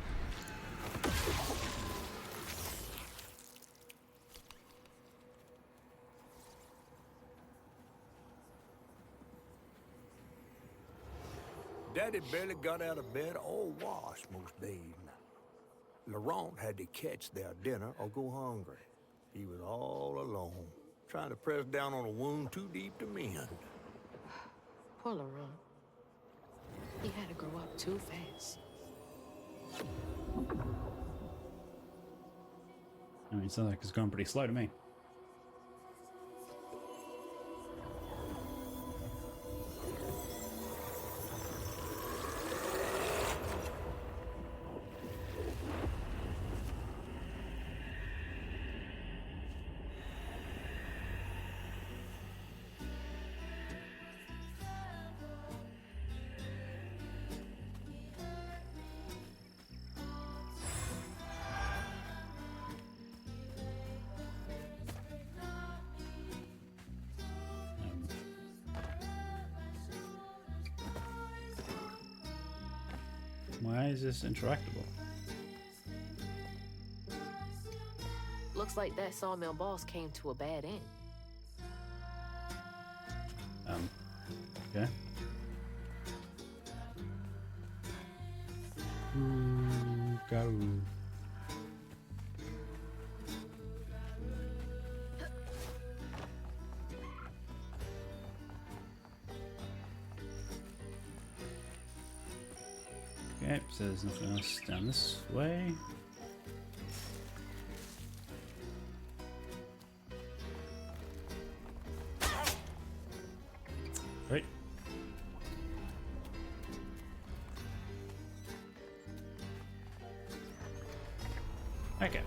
Daddy barely got out of bed or washed most days. Laurent had to catch their dinner or go hungry. He was all alone, trying to press down on a wound too deep to mend. Poor Laurent. He had to grow up too fast. I mean, it sounds like it's going pretty slow to me. Why is this interactable? Looks like that sawmill boss came to a bad end. Okay. Go. Okay, so there's nothing else down this way. Right. Okay.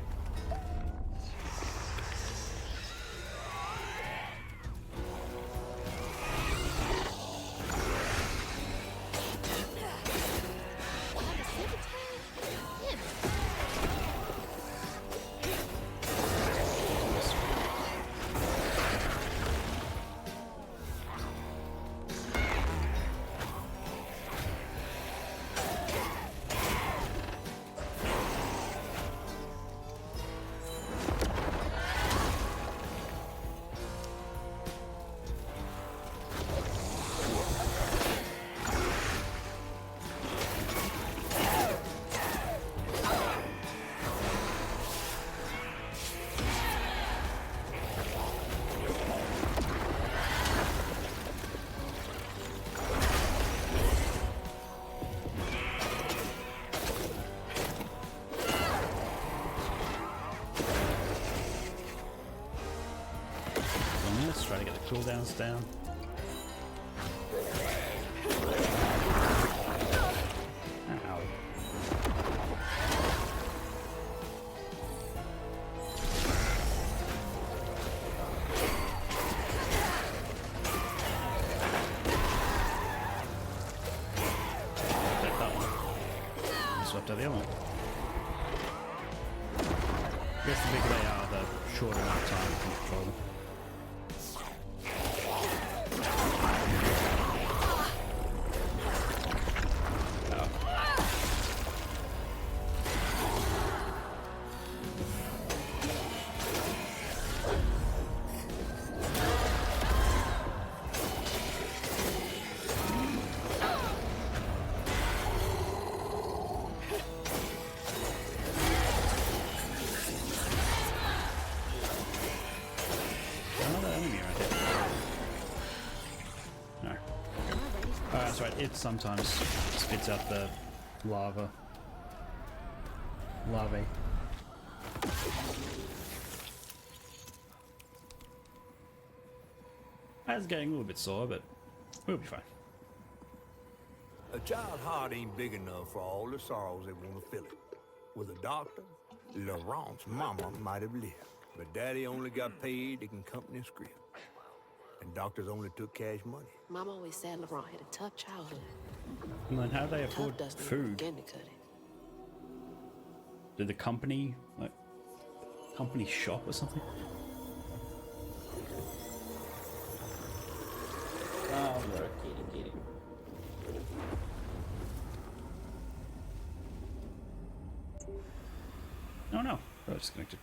Let's try to get the cooldowns down. Ow. Take that one. Swept out the other one. I guess the bigger they are, the shorter amount of time you can control them. That's right, it sometimes spits out the larvae. It's getting a little bit sore, but we'll be fine. A child's heart ain't big enough for all the sorrows that want to fill it. With a doctor, Laurent's mama might have lived, but Daddy only got paid to accompany a script. And doctors only took cash money. Mom always said Laurent had a tough childhood. And then how do they afford food? Begin to cut it. Did the company, company shop or something? Oh, look, get it. Oh no, I was disconnected.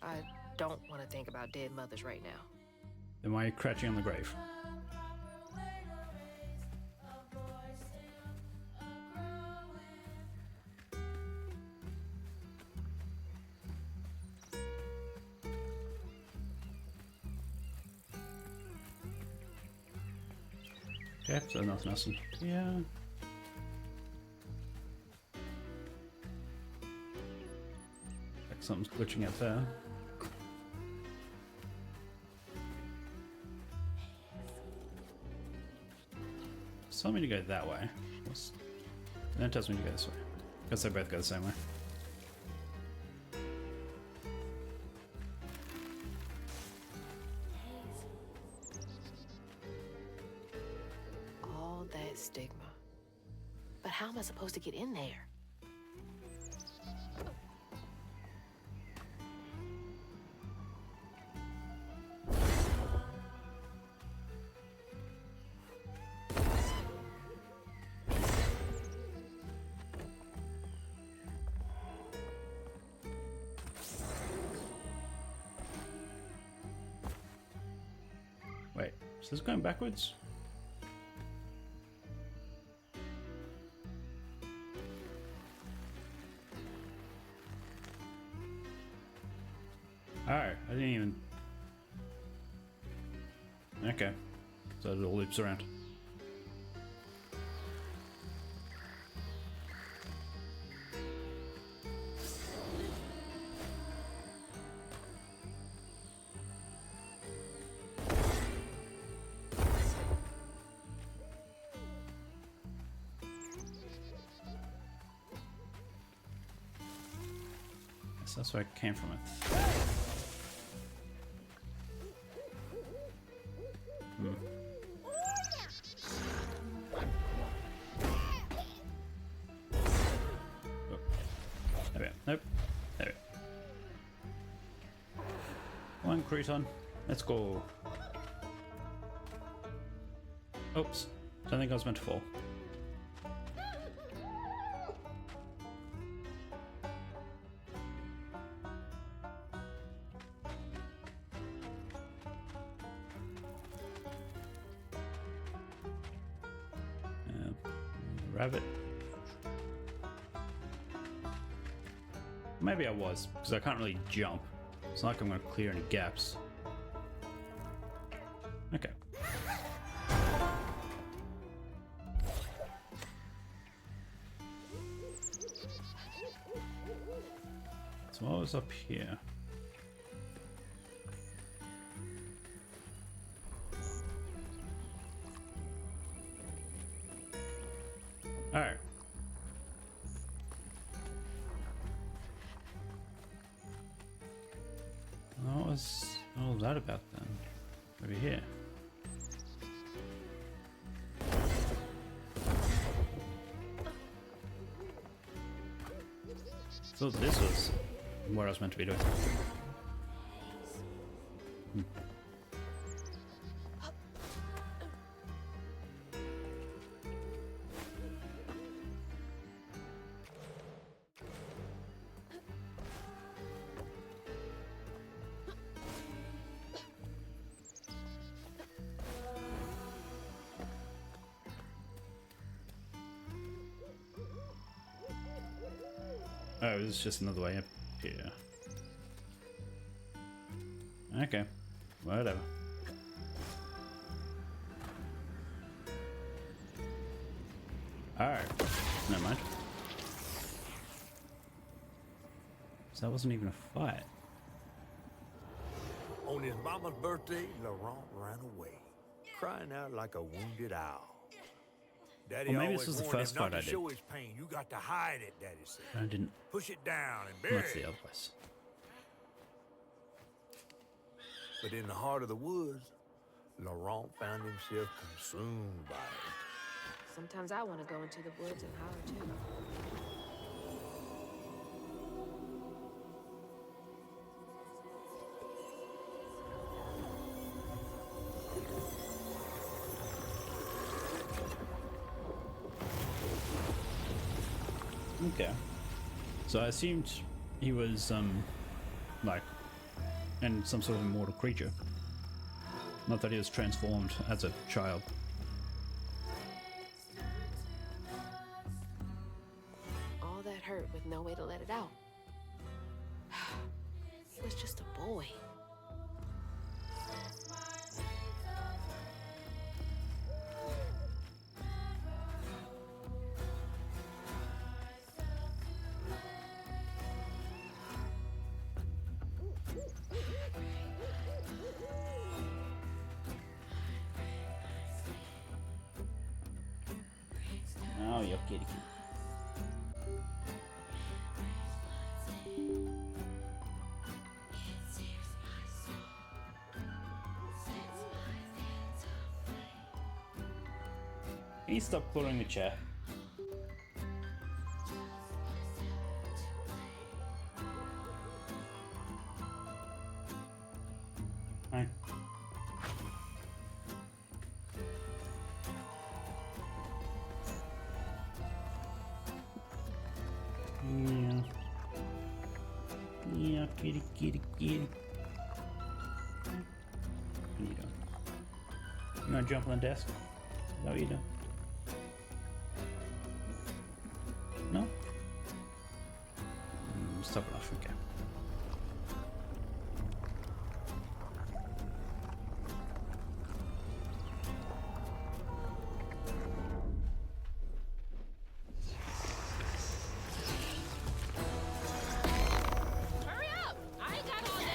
I don't want to think about dead mothers right now. Then why are you crouching on the grave? Okay, so nothing else in here. Like something's glitching out there. It's telling me to go that way. And then it tells me to go this way. Because they both go the same way. All that stigma. But how am I supposed to get in there? Is this going backwards? Oh, I didn't even... Okay. So it all loops around. So that's where I came from. There we go. Nope. There we go. One crouton. Let's go. Oops. Don't think I was meant to fall. Rabbit. Maybe I was, because I can't really jump. It's not like I'm going to clear any gaps. Okay. So what was up here? Alright. What was all that about then? Over here. So this was what I was meant to be doing. Oh, this is just another way up here. Okay, whatever. Alright, never mind. So that wasn't even a fight. On his mama's birthday, Laurent ran away, crying out like a wounded owl. Daddy Well, maybe always this was the warned first him not fight I to did. show his pain. You got to hide it, Daddy said. I didn't. Push it down and bury That's the it. other place. But in the heart of the woods, Laurent found himself consumed by it. Sometimes I want to go into the woods and holler too. Okay. So I assumed he was, like, in some sort of immortal creature. Not that he was transformed as a child. All that hurt with no way to let it out. He was just a boy. Oh, you're kidding. Can you stop pulling the chair? Hi. Yeah. Yeah, kitty, kitty, kitty. There you go. You wanna jump on the desk? Is that what you do? No? Stop it off, okay. Hurry up! I ain't got all day.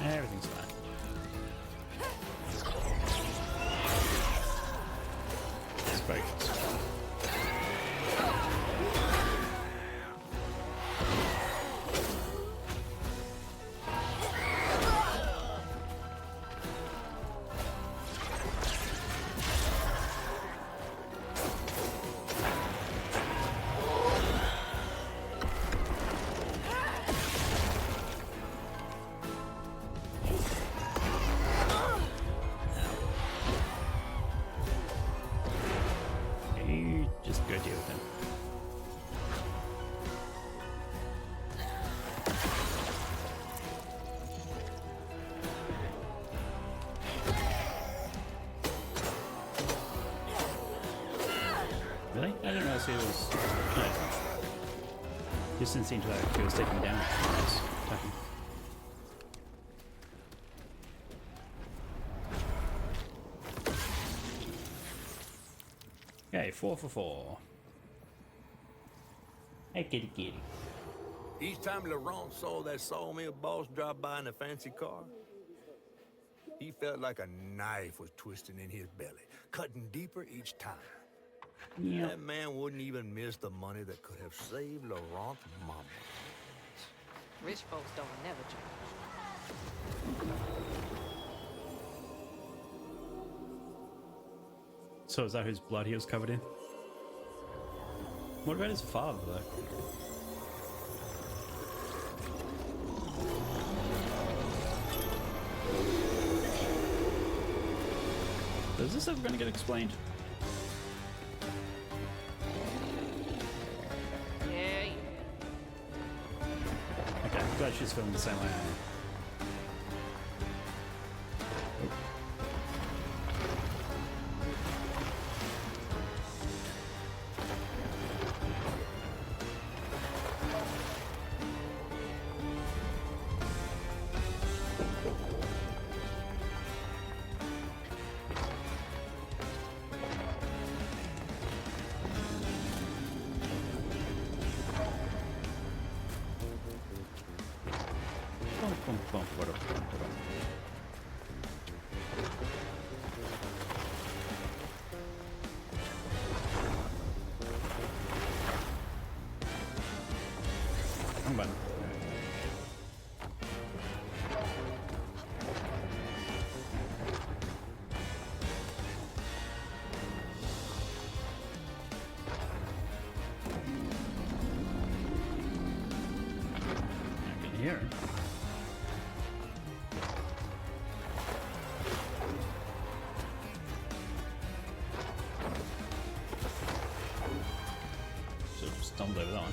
Everything's fine. Spikes. You just go deal with him. Really? I didn't realize he was. No, just didn't seem to like he was taking damage when I was attacking. Okay, 4 for 4. Hey, kitty kitty. Each time Laurent saw that sawmill boss drop by in a fancy car, he felt like a knife was twisting in his belly, cutting deeper each time. Yep. That man wouldn't even miss the money that could have saved Laurent's mama. Rich folks don't never change. So is that whose blood he was covered in? What about his father, though? Is this ever going to get explained? Yeah. Okay, I'm glad she's feeling the same way I am. Wrong button. I can hear it. So just stumbled over that one.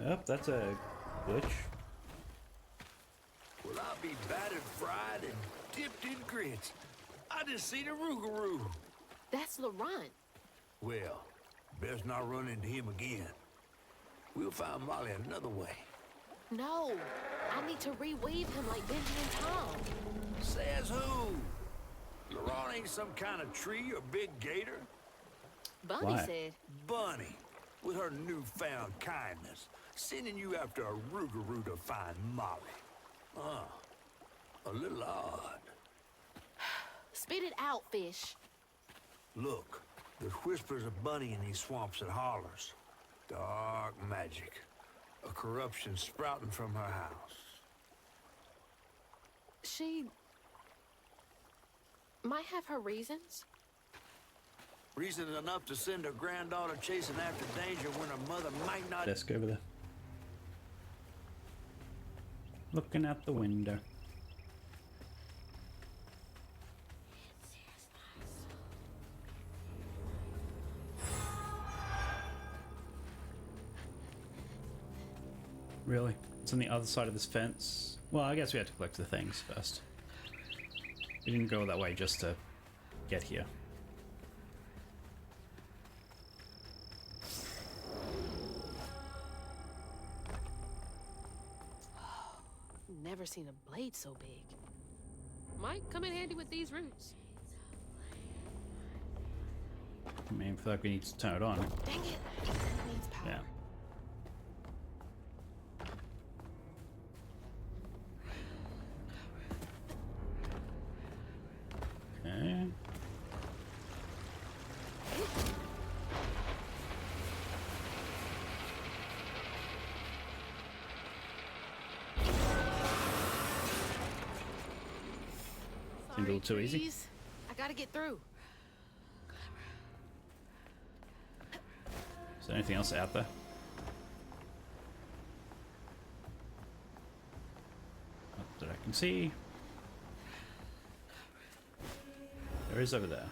Yep, that's a glitch. Well, I'll be battered, fried, and dipped in grits. I just seen a Rougarou. That's Laurent. Well, best not run into him again. We'll find Molly another way. No, I need to reweave him like Benji and Tom. Says who? Laurent ain't some kind of tree or big gator. Bunny said. Bunny, with her newfound kindness, sending you after a rougarou to find Molly. A little odd. Spit it out, fish. Look, there's whispers of Bunny in these swamps and hollers. Dark magic. A corruption sprouting from her house. She might have her reasons. Reason enough to send her granddaughter chasing after danger when her mother might not... Desk over there. Looking out the window. Really? It's on the other side of this fence? Well, I guess we had to collect the things first. We didn't go that way just to get here. Never seen a blade so big. Might come in handy with these roots. I mean, I feel like we need to turn it on. Dang it! It needs power. Yeah. Okay. Seemed a little too easy. Please. I gotta get through. Is there anything else out there? Not that I can see. There is over there.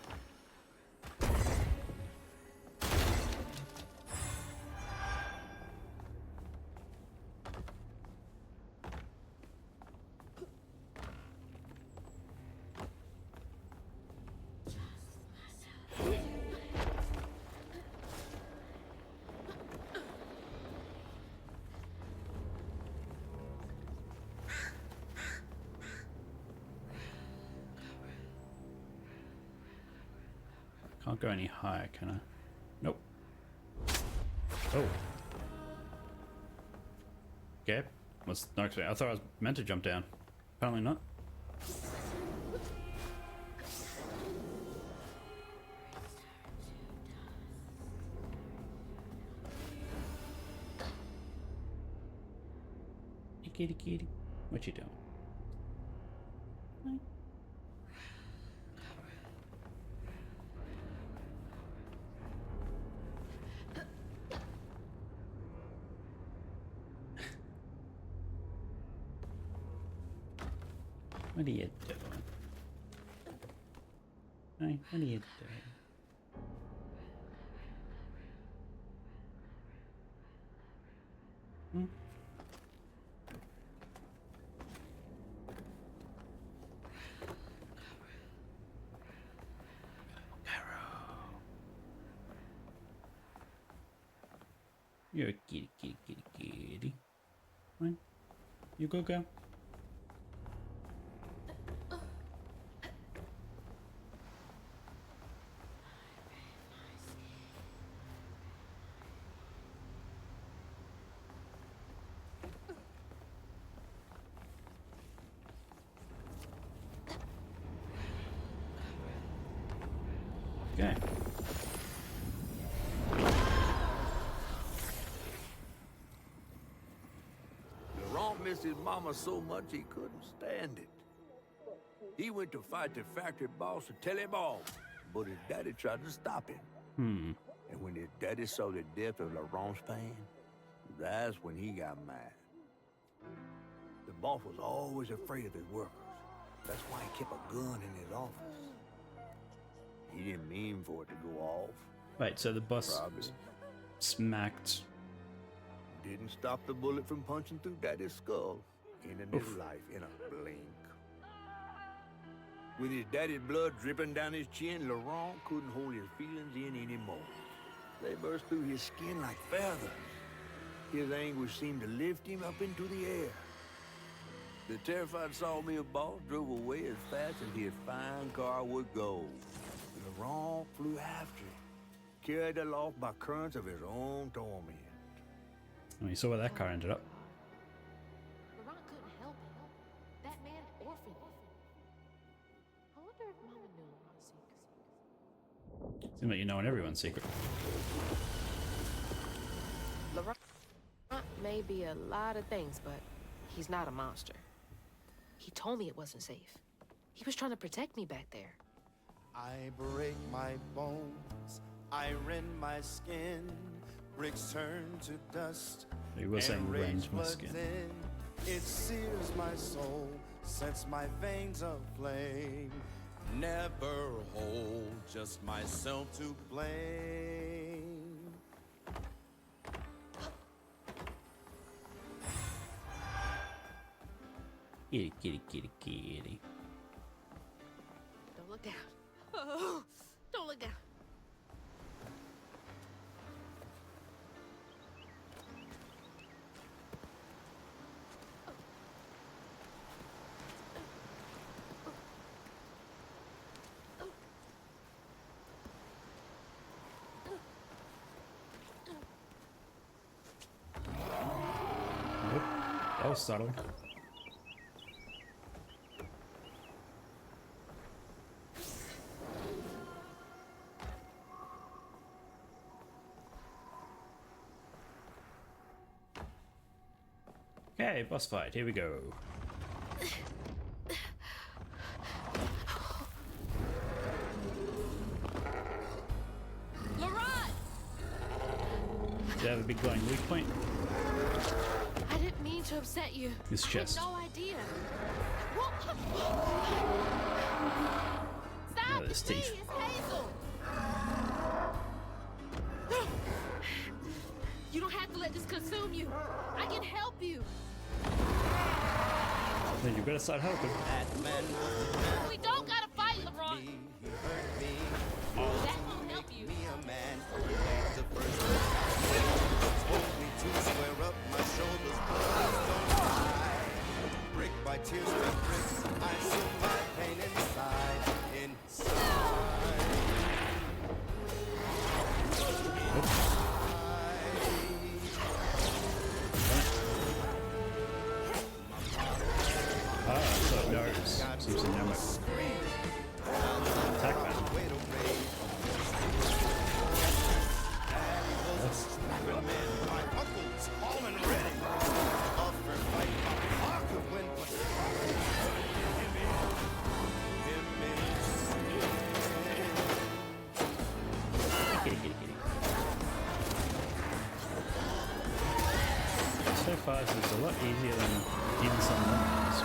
Can't go any higher, can I? Nope. Oh. Okay. What's next? I thought I was meant to jump down. Apparently not. Hey, kitty, kitty. What you doing? Hi. What are you doing? Hey, what are you doing? Hmm? You're a kitty, kitty, kitty, kitty. Right? You go, go. Okay. Laurent missed his mama so much he couldn't stand it. He went to fight the factory boss to tell him off, but his daddy tried to stop him. And when his daddy saw the depth of Laurent's pain, that's when he got mad. The boss was always afraid of his workers. That's why he kept a gun in his office. He didn't mean for it to go off. Right, so the boss Probably. smacked. Didn't stop the bullet from punching through Daddy's skull. Ended his life in a blink. With his daddy's blood dripping down his chin, Laurent couldn't hold his feelings in anymore. They burst through his skin like feathers. His anguish seemed to lift him up into the air. The terrified sawmill boss drove away as fast as his fine car would go. Laurent flew after him, carried aloft by currents of his own torment. And you saw where that car ended up. Laurent couldn't help it. That man orphaned him. I wonder if Mama knew Laurent's secret. Seems like you know everyone's secret. Laurent may be a lot of things, but he's not a monster. He told me it wasn't safe. He was trying to protect me back there. I break my bones, I rend my skin, bricks turn to dust. He was saying and rend rage my floods skin. in. It sears my soul, sets my veins aflame. Never hold just myself to blame. Kitty, kitty, kitty, kitty. Don't look down. Oh, don't look down. Nope. That was startling. Okay, boss fight, here we go. Laurent! Do you have a big glowing weak point? I didn't mean to upset you. His chest. I had no idea. Oh, Stop! there's It's me! teeth. It's Hazel! You don't have to let this consume you. I can help you. Then you better start helping. We don't gotta fight, Laurent. That won't help you. Brick by tears and bricks, I see my pain inside. Ah, so it knows. Seems to know it. Attack man. Kitty, kitty, kitty. So far, this is a lot easier than even some ones.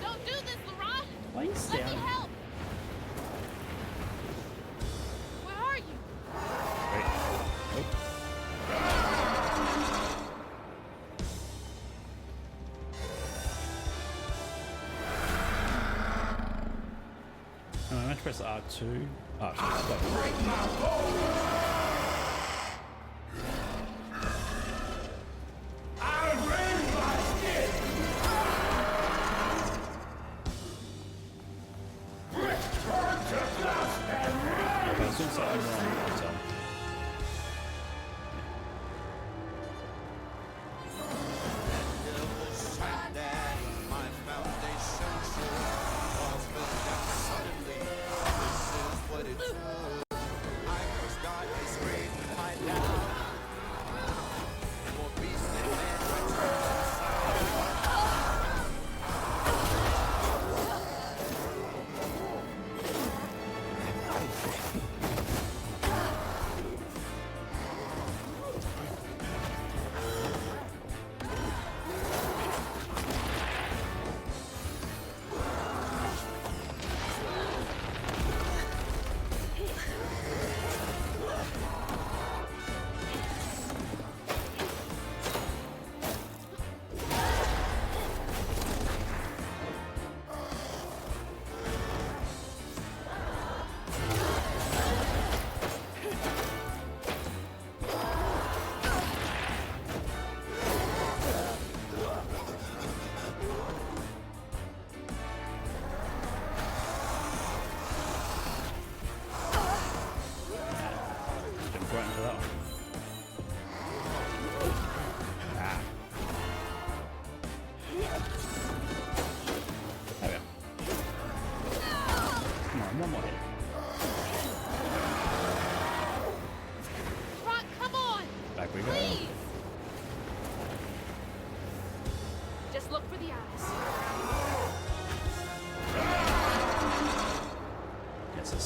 Don't do this, Laurent. Why are you Let me staring? help. Where are you? Wait. Nope. Am I meant to press R2? R2. If I was doing something wrong, I'll tell.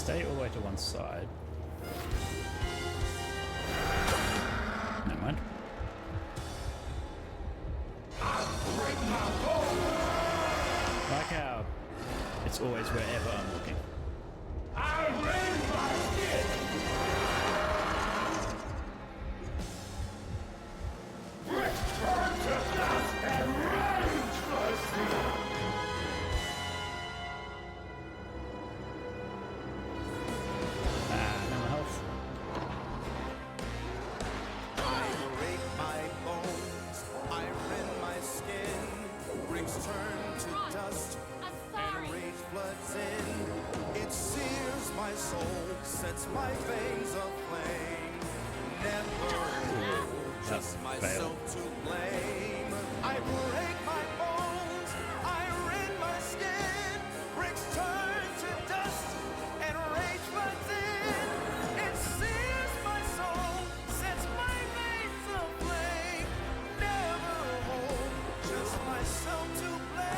stay all the way to one side. Never mind. Like how it's always wherever I'm looking. Sets my veins aflame. Never just myself to blame. I break my bones, I rend my skin. Bricks turn to dust and rage floods in. It sears my soul, sets my veins aflame. Never home, just myself to blame.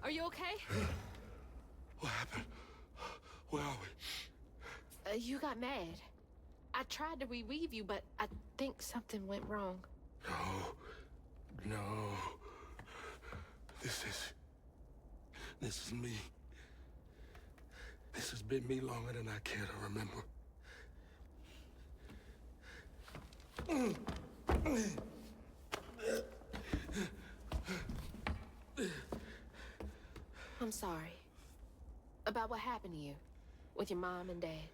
Are you okay? What happened? Where are we? You got mad. I tried to reweave you, but I think something went wrong. No. This is me. This has been me longer than I care to remember. I'm sorry. About what happened to you with your mom and dad.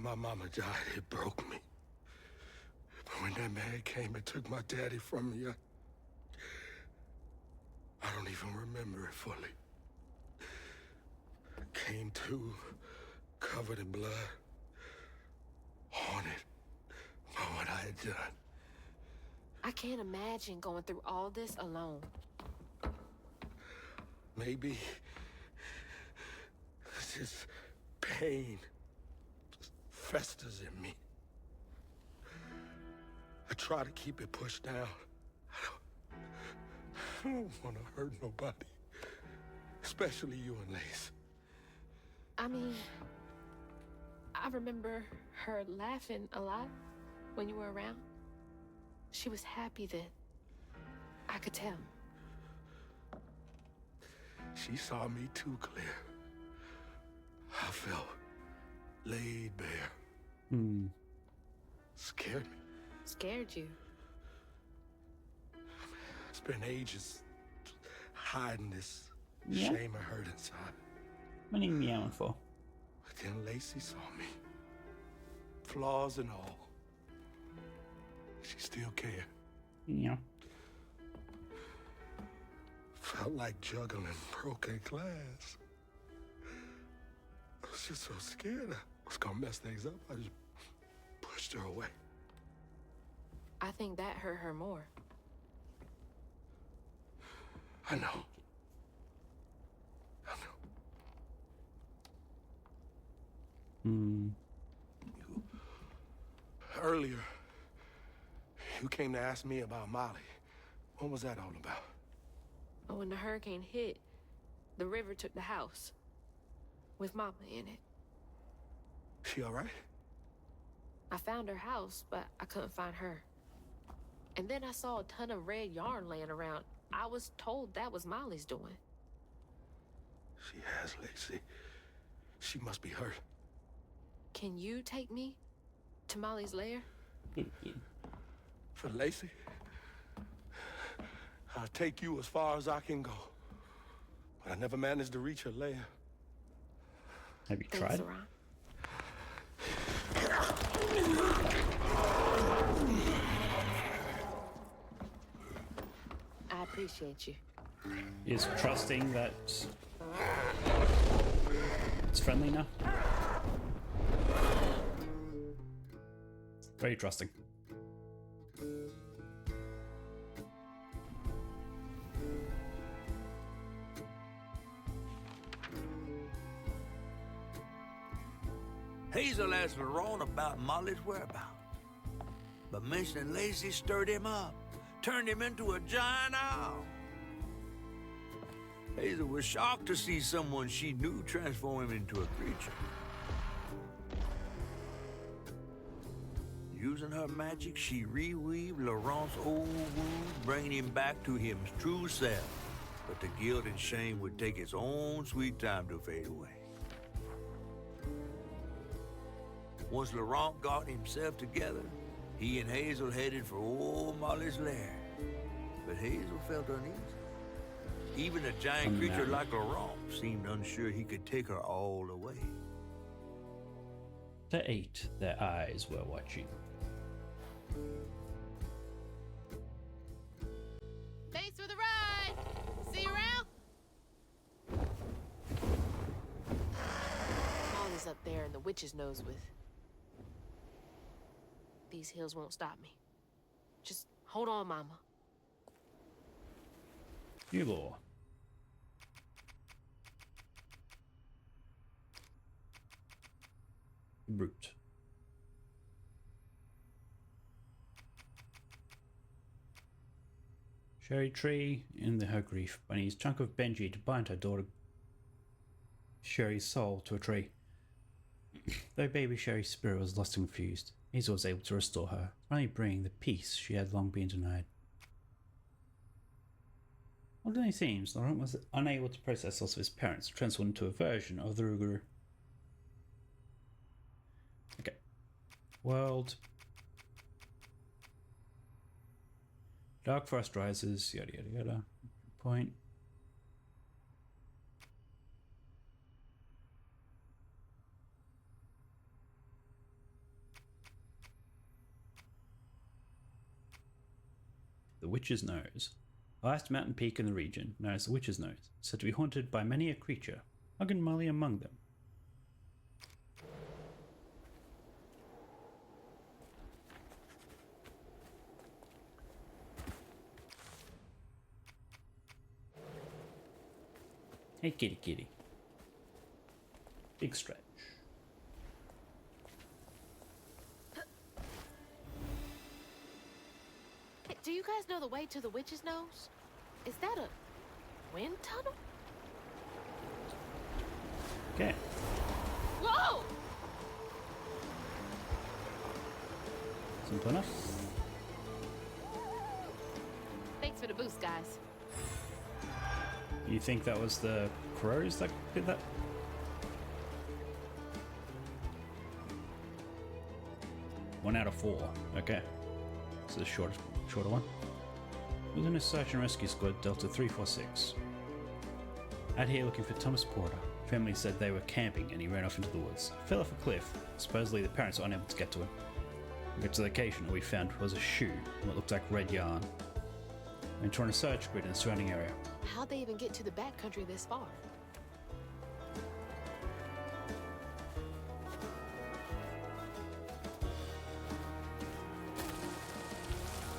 My mama died. It broke me. But when that man came and took my daddy from me, I don't even remember it fully. Came to, covered in blood, haunted by what I had done. I can't imagine going through all this alone. Maybe this pain just festers in me. I try to keep it pushed down. I don't want to hurt nobody, especially you and Lace. I mean, I remember her laughing a lot when you were around. She was happy then. I could tell. She saw me too clear. I felt laid bare. Scared me. Scared you? It's been ages hiding this Yeah. shame and hurt inside. What are you meowing for? But then Lacey saw me. Flaws and all. She still cared. Yeah. Felt like juggling broken glass. I was just so scared I was gonna mess things up. I just pushed her away. I think that hurt her more. I know. Earlier, you came to ask me about Molly. What was that all about? When the hurricane hit, the river took the house with Mama in it. She all right? I found her house, but I couldn't find her. And then I saw a ton of red yarn laying around. I was told that was Molly's doing. She has, Lacey. She must be hurt. Can you take me to Molly's lair? For Lacey, I'll take you as far as I can go. But I never managed to reach her lair. Have you Thanks, tried? Ron. I appreciate you. is trusting that it's friendly now. Very trusting. Hazel asked Laurent about Molly's whereabouts. But mentioning Lacey stirred him up, turned him into a giant owl. Hazel was shocked to see someone she knew transform him into a creature. Using her magic, she reweaved Laurent's old wound, bringing him back to his true self. But the guilt and shame would take its own sweet time to fade away. Once Laurent got himself together, he and Hazel headed for old Molly's lair. But Hazel felt uneasy. Even a giant creature like Laurent seemed unsure he could take her all away. The 8, their eyes were watching. Thanks for the ride! See you around? Molly's up there in the witch's nose with. These hills won't stop me. Just hold on, Mama. Eulor. Brute. Cherry tree in her grief, Bunny's chunk of Benji to bind her daughter Sherry's soul to a tree. Though baby Sherry's spirit was lost and confused, Hazel was able to restore her, finally bringing the peace she had long been denied. Although it seems, Laurent was unable to process loss of his parents, transformed into a version of the Rougarou. Okay. World. Dark Frost rises, yada yada yada. Point. The Witch's Nose. The last mountain peak in the region, known as the Witch's Nose, said to be haunted by many a creature, Hug and Molly among them. Hey kitty kitty. Big stretch. Do you guys know the way to the witch's nose? Is that a wind tunnel? Okay. Whoa! Simple enough. Thanks for the boost, guys. You think that was the crows that did that? One out of 4. Okay. This is a shorter one. Within a search and rescue squad, Delta 346. Out here looking for Thomas Porter. Family said they were camping and he ran off into the woods. Fell off a cliff. Supposedly the parents were unable to get to him. We got to the location and we found was a shoe and what looked like red yarn. And trying a search grid in the surrounding area. How'd they even get to the backcountry this far?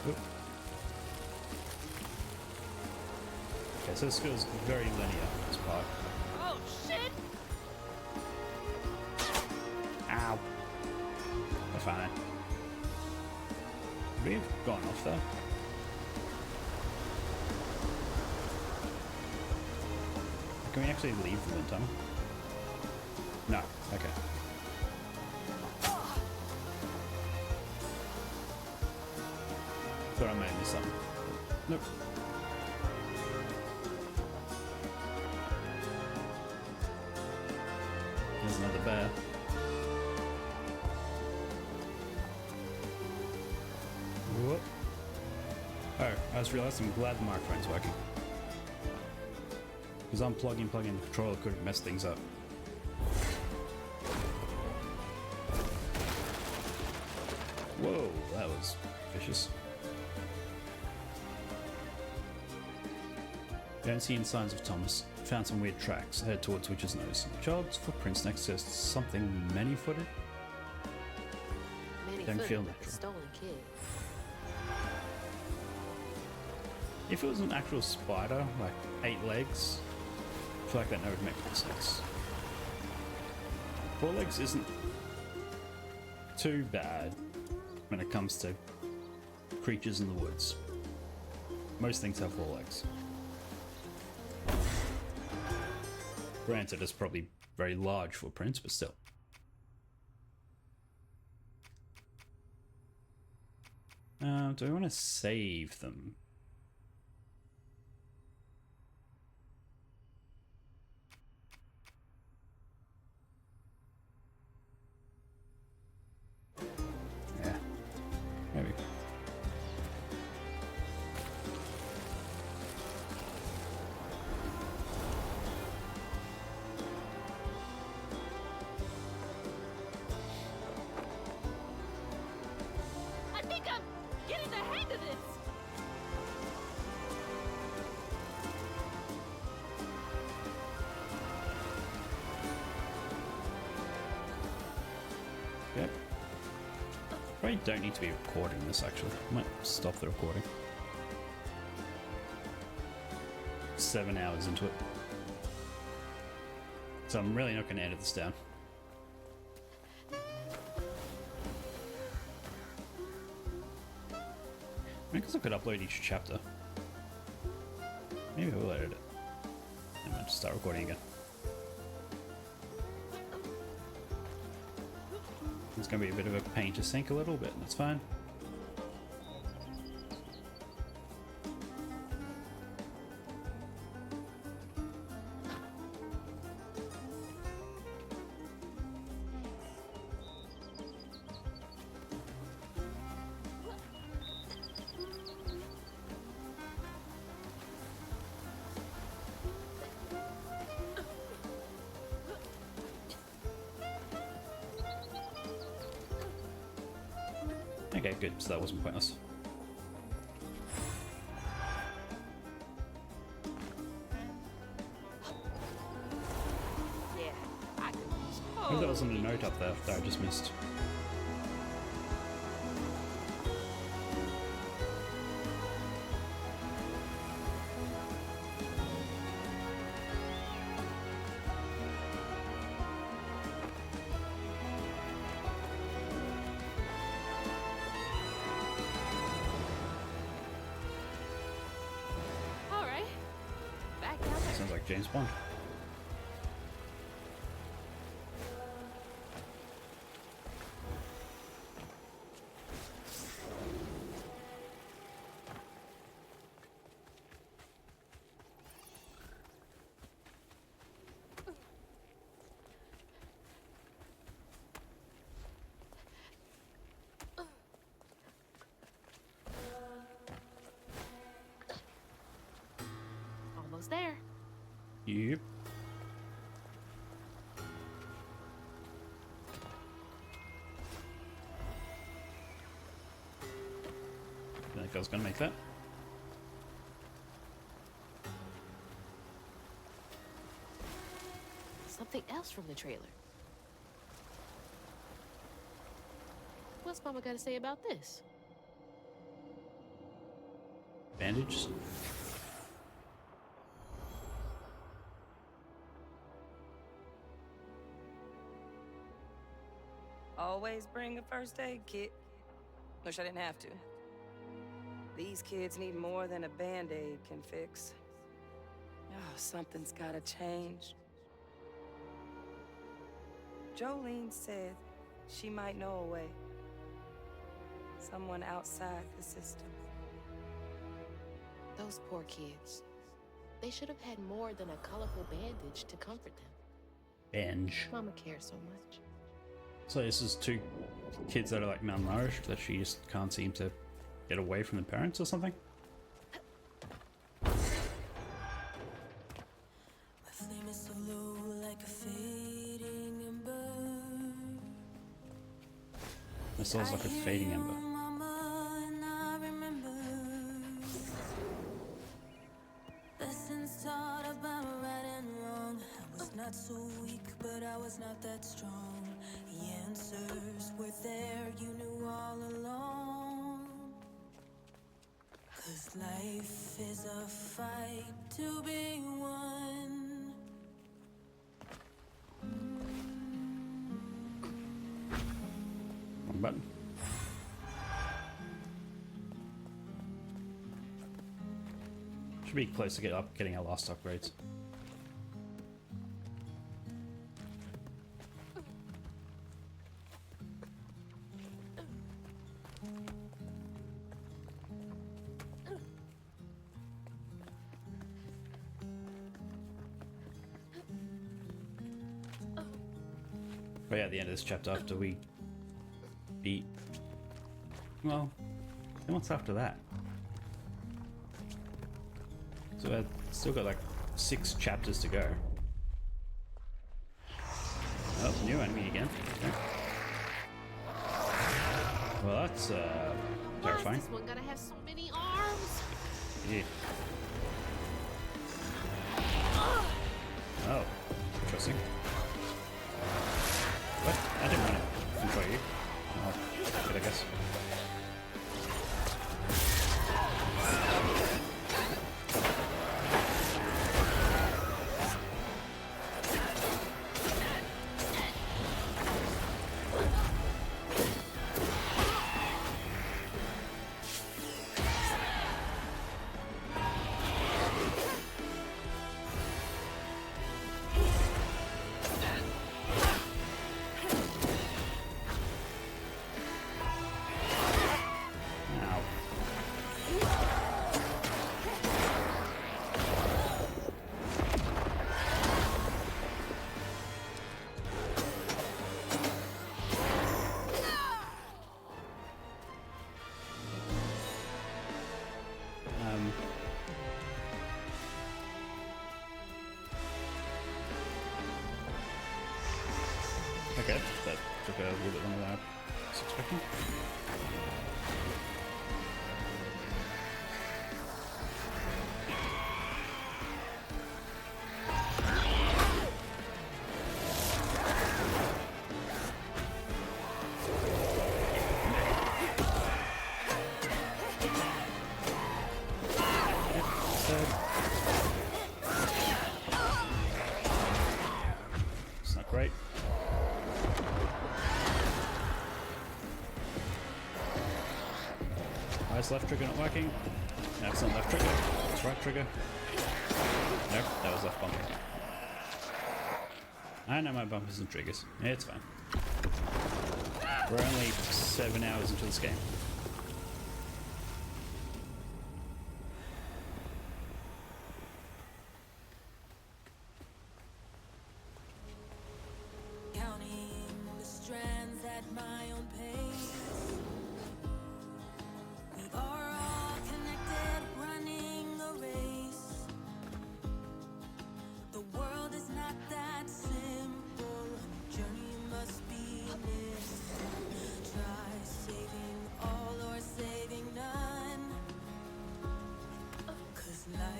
Oop. Okay, so this feels very linear, this part. Oh, shit! Ow. They're fine. We've gone off though. Can we actually leave the wind tunnel? No. Okay. Thought I might miss something. Nope. There's another bear. What? Oh, I just realized I'm glad the microphone's working. Because unplugging the controller could have messed things up. Whoa, that was vicious. Don't see any signs of Thomas. Found some weird tracks. Head towards Witch's Nose. Child's footprints next to something many-footed. Don't feel natural. Stolen kid. If it was an actual spider, like 8 legs, I feel like that would make more sense. 4 legs isn't too bad when it comes to creatures in the woods. Most things have 4 legs. Granted, it's probably very large footprints, but still. Do I want to save them? Yeah, maybe. I think I'm getting the hang of this. Yep. Probably don't need to be recording this actually. I might stop the recording. 7 hours into it. So I'm really not going to edit this down. I guess I could upload each chapter. Maybe I will edit it. I might just start recording again. It's going to be a bit of a pain to sync a little bit, that's fine. Okay, good, so that wasn't pointless. Yeah, I could. Maybe there wasn't a note up there that I just missed. All right, back down there. Sounds like James Bond. Almost there. Yep. Didn't think I was gonna make that. Something else from the trailer. What's Mama got to say about this? Bandages. Always bring a first aid kit. Wish I didn't have to. These kids need more than a Band-Aid can fix. Oh, something's gotta change. Jolene said she might know a way. Someone outside the system. Those poor kids. They should have had more than a colorful bandage to comfort them. Binge. Mama cares so much. So this is 2 kids that are like malnourished that she just can't seem to get away from the parents or something? It sounds like a fading ember. Lessons but I was not that strong. The answers were there, you knew all along. 'Cause life is a fight to be won. Wrong button. Should be close to getting our last upgrades. But yeah, at the end of this chapter, after we beat... Well, then what's after that? So I've still got like 6 chapters to go. Oh, new enemy again. Okay. Well, that's terrifying. Why is this one gonna have so many arms? Yeah. Oh, interesting. What? I didn't want to control you. Oh, good, I guess. Okay, that took a little bit longer than I was expecting. It's not great. Why is left trigger not working? No, it's not left trigger. It's right trigger. Nope, that was left bumper. I know my bumpers and triggers. It's fine. We're only 7 hours into this game.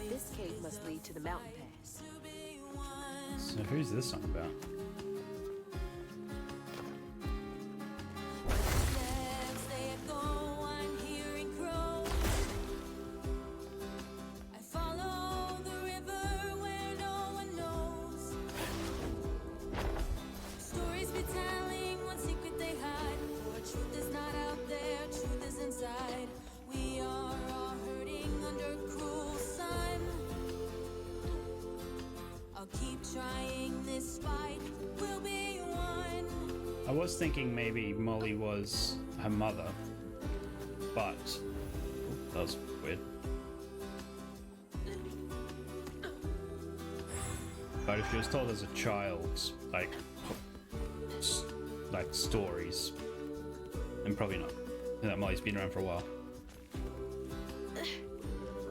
This cave must lead to the mountain pass. So who's this song about? I was thinking maybe Molly was her mother, but that was weird. But if she was told as a child, like stories, then probably not. That Molly's been around for a while.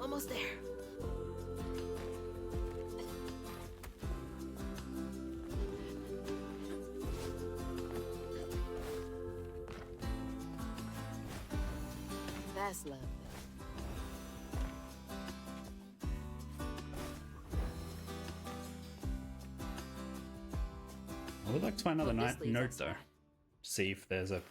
Almost there. That's lovely. I would like to find another Well, this leads note us though. on. See if there's a.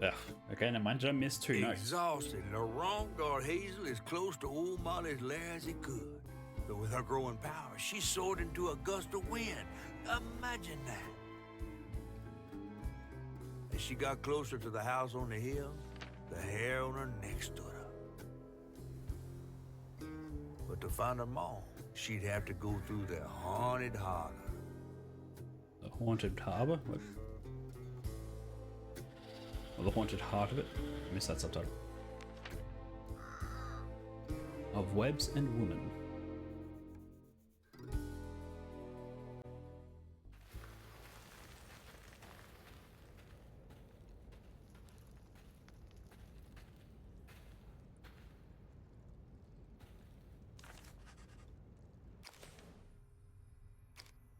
Ugh. Okay, never mind. Did I miss two notes? Exhausted, Laurent guard Hazel as close to old Molly's lair as he could. But with her growing power, she soared into a gust of wind. Imagine that. As she got closer to the house on the hill, the hair on her neck stood up. But to find her mom, she'd have to go through the haunted harbor. The haunted harbor? What? Or the haunted heart of it? I missed that subtitle. Of Webs and Woman.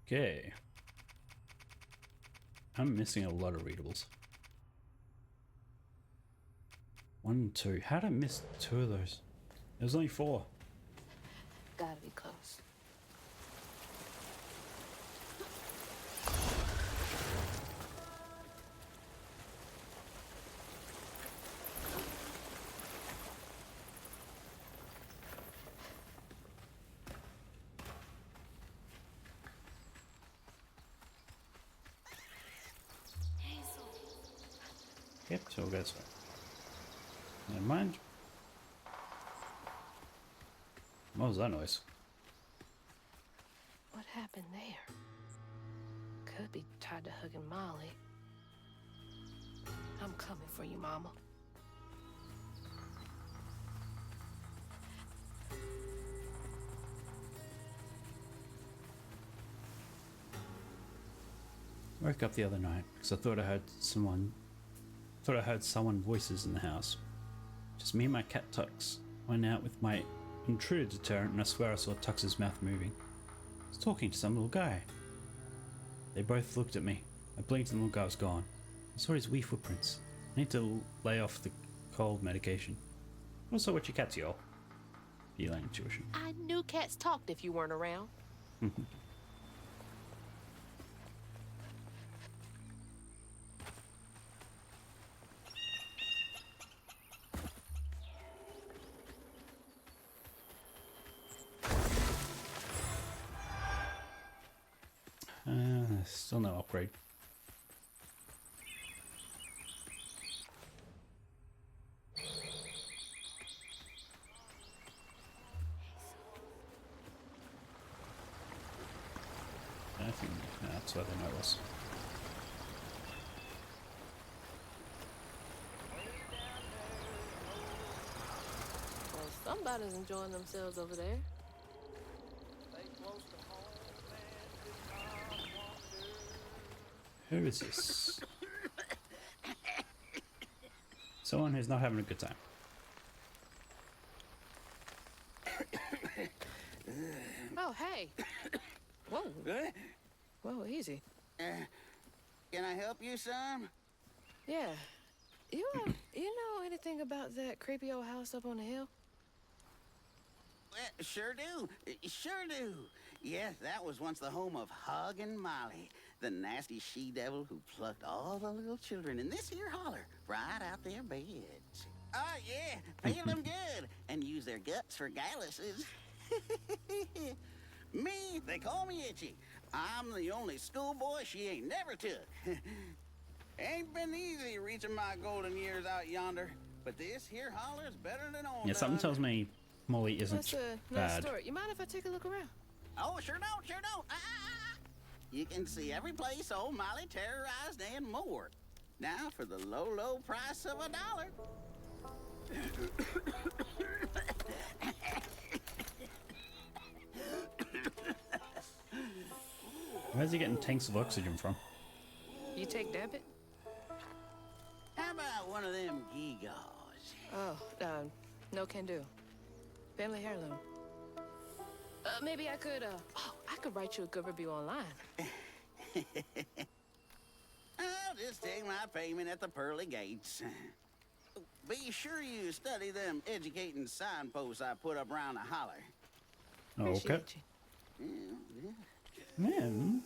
Okay. I'm missing a lot of readables. 1 and 2. How did I miss 2 of those? There was only 4. Gotta be close. Yep, so we'll go this way. Never mind. What was that noise? What happened there? Could be tied to hugging Molly. I'm coming for you, Mama. I woke up the other night because I thought I heard someone voices in the house. Just me and my cat Tux went out with my intruder deterrent, and I swear I saw Tux's mouth moving. I was talking to some little guy. They both looked at me. I blinked and the little guy was gone. I saw his wee footprints. I need to lay off the cold medication. Also, what's your cat's y'all? Feline intuition. I knew cats talked if you weren't around. Still no upgrade. I think that's where the note was. Well, somebody's enjoying themselves over there. Who is this? Someone who's not having a good time. Oh, hey. Whoa. Whoa, easy. Can I help you, son? Yeah. You know anything about that creepy old house up on the hill? Well, sure do. Sure do. Yes, that was once the home of Hug and Molly, the nasty she-devil who plucked all the little children in this here holler right out their beds. Oh, yeah, peel them good and use their guts for galluses. Me, they call me Itchy. I'm the only schoolboy she ain't never took. Ain't been easy reaching my golden years out yonder, but this here holler's better than all. Yeah, something tells me Molly isn't That's a nice bad. story. You mind if I take a look around? Oh, sure don't, sure don't. You can see every place old Molly terrorized and more. Now for the low, low price of $1. Where's he getting tanks of oxygen from? You take debit? How about one of them gewgaws? Oh, no can do. Family heirloom. Maybe I could, I could write you a good review online. I'll just take my payment at the pearly gates. Be sure you study them educating signposts I put up around the holler. Oh, okay. Yeah. then...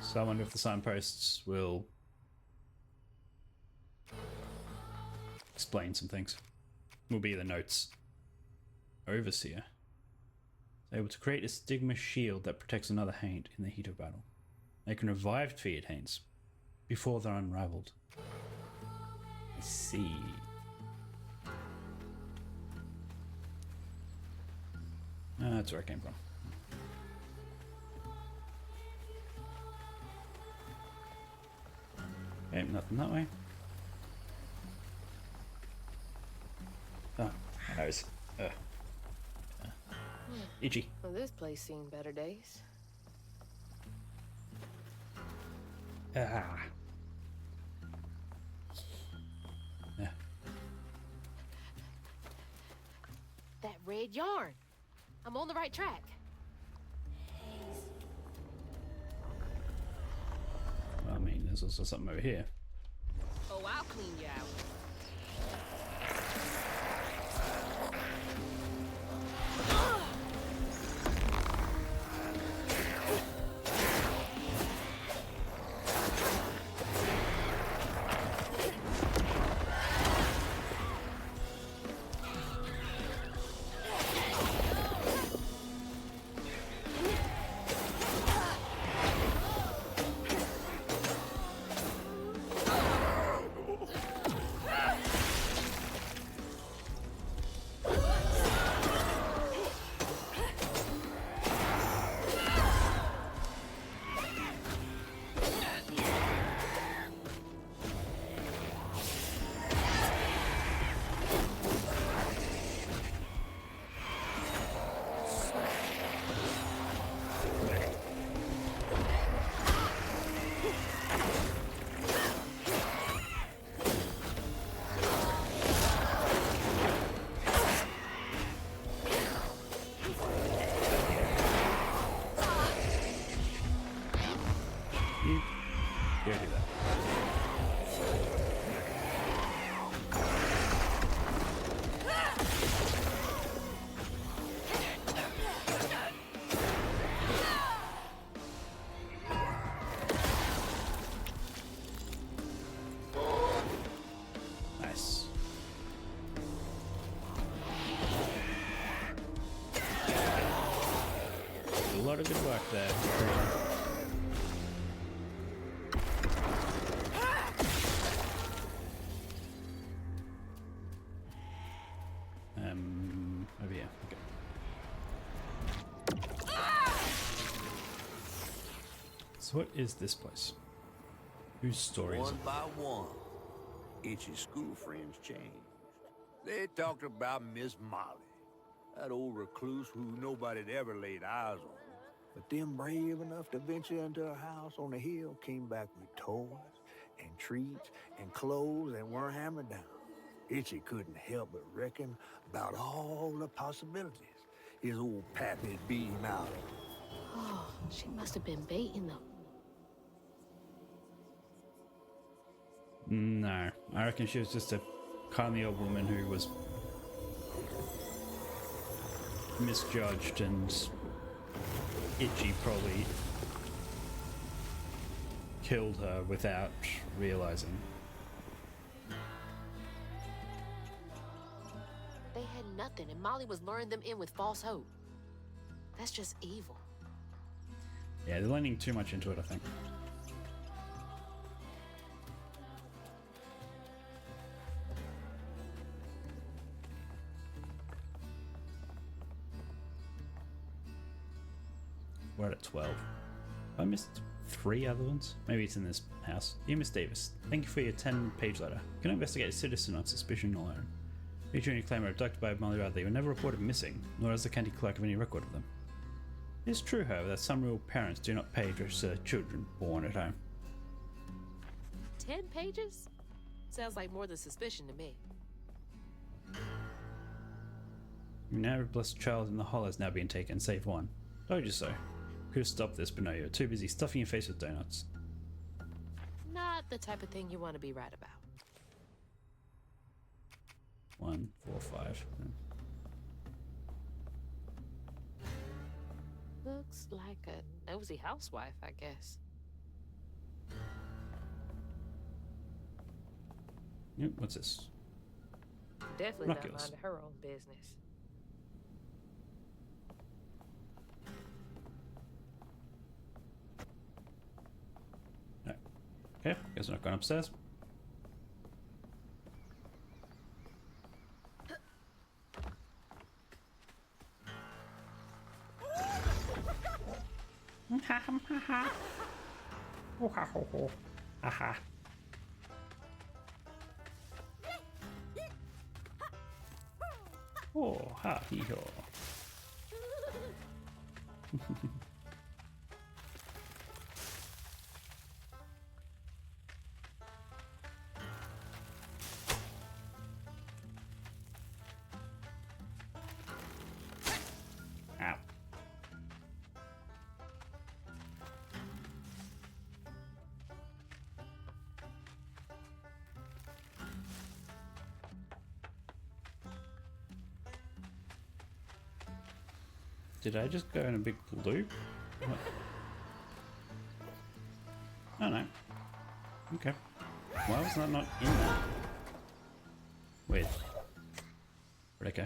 So I wonder if the signposts will explain some things. Will be the notes. Overseer. Is able to create a stigma shield that protects another Haint in the heat of battle. They can revive defeated Haints before they're unraveled. I see. That's where I came from. Okay, nothing that way. Oh, my nose. Itchy. Well, this place seen better days. Ah. Yeah. That red yarn. I'm on the right track. Well, I mean, there's also something over here. Oh, I'll clean you out. A lot of good work there. Over here. Okay. So what is this place? Whose story is it? One by one, Itchy's school friends changed. They talked about Miss Molly, that old recluse who nobody'd ever laid eyes on. But them brave enough to venture into her house on the hill came back with toys and treats and clothes that weren't hammered down. Itchy couldn't help but reckon about all the possibilities his old pappy beat him out of. Oh, she must have been baiting them. No, I reckon she was just a kindly old woman who was misjudged, and Itchy probably killed her without realizing. They had nothing, and Molly was luring them in with false hope. That's just evil. Yeah, they're leaning too much into it, I think. We're at 12. I missed 3 other ones. Maybe it's in this house. Dear Miss Davis, thank you for your 10-page letter. You can investigate a citizen on suspicion alone. Featuring a claim abducted by Molly Radley were never reported missing, nor has the county clerk of any record of them. It is true, however, that some rural parents do not pay to register their children born at home. 10 pages? Sounds like more than suspicion to me. Now every blessed child in the hall has now been taken, save one. Told you so. Could have stopped this, but no, you're too busy stuffing your face with donuts. Not the type of thing you want to be right about. 1, 4, 5. Looks like a nosy housewife, I guess. Yep, what's this? Definitely not Binoculars. minding her own business. No. Okay, guess I'm not going upstairs. Aha. Oh, ha, hee ho. Ow. Did I just go in a big loop? What? Oh no. Okay. Why was that not in there? Weird. Where'd it go?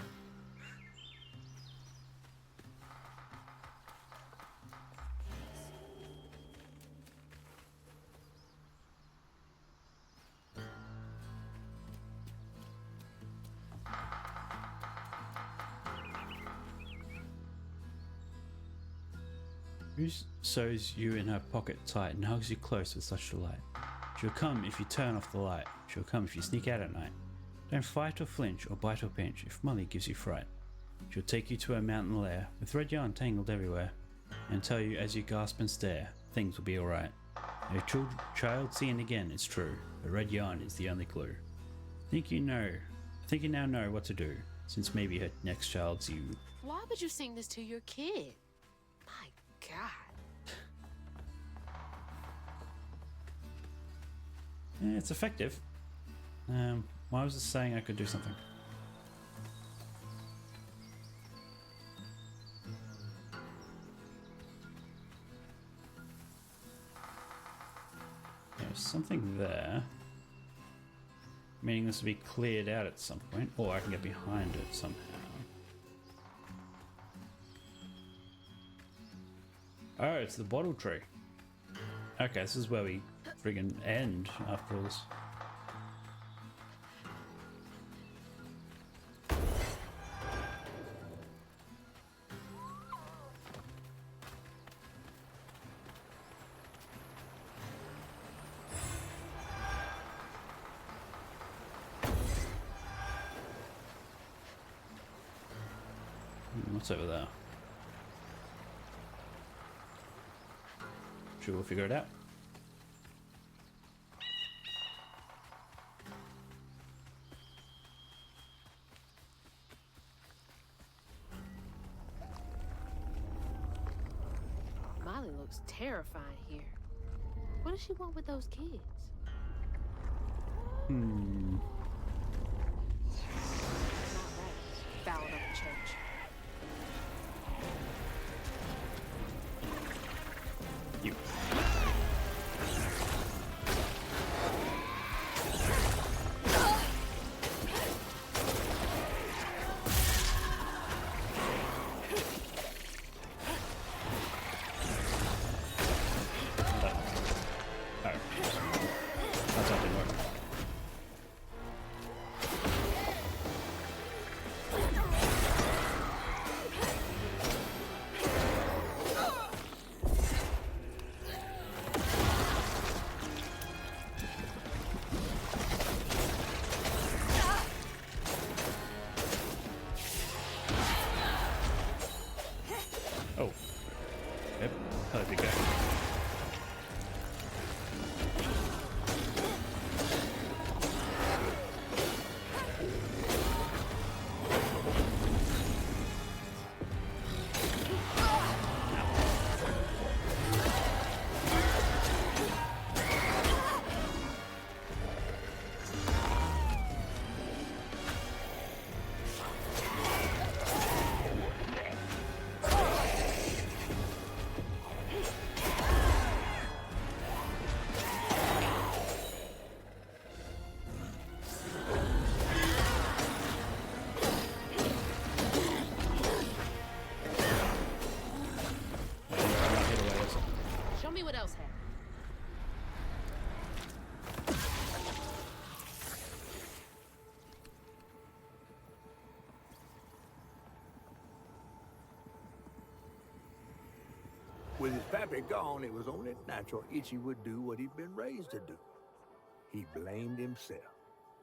Who sews you in her pocket tight and hugs you close with such delight? She'll come if you turn off the light. She'll come if you sneak out at night. Don't fight or flinch or bite or pinch if Molly gives you fright. She'll take you to her mountain lair with red yarn tangled everywhere and tell you as you gasp and stare, things will be alright. No child seen again, it's true. The red yarn is the only clue. I think you now know what to do, since maybe her next child's you. Why would you sing this to your kid? My God. Yeah, it's effective. Why was it saying I could do something? There's something there. Meaning this will be cleared out at some point, or I can get behind it somehow. Oh, it's the bottle tree. Okay, this is where we friggin' end after all this. What's over there? Sure, we'll figure it out. Molly looks terrifying here. What does she want with those kids? Hmm. Not right. Fouled up the church. You. Oh. Yep. How'd it go? what else happened. With his pappy gone, it was only natural Itchy would do what he'd been raised to do. He blamed himself.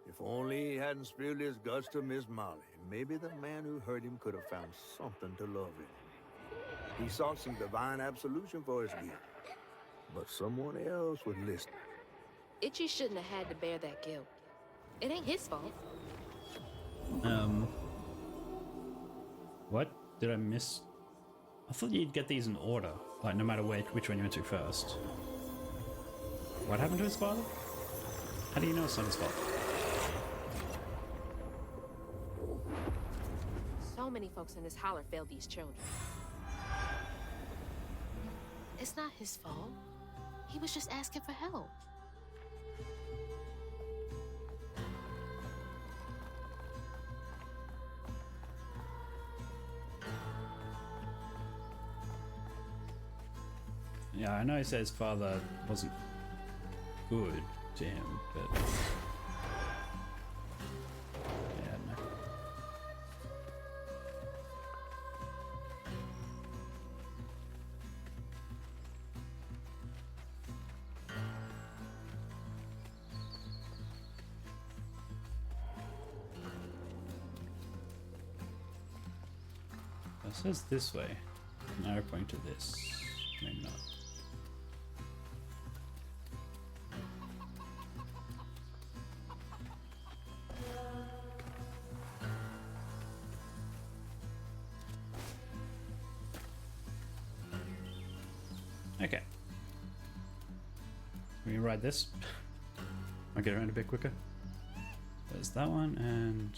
If only he hadn't spilled his guts to Miss Molly, maybe the man who hurt him could have found something to love in. He sought some divine absolution for his guilt, but someone else would listen. Itchy shouldn't have had to bear that guilt. It ain't his fault. What? Did I miss? I thought you'd get these in order, like no matter which one you went to first. What happened to his father? How do you know it's not his fault? So many folks in this holler failed these children. It's not his fault. He was just asking for help. Yeah, I know he says his father wasn't good to him, but yeah, no. It says this way. Now point to this. Maybe not. Okay. Can we ride this? I'll get around a bit quicker. There's that one, and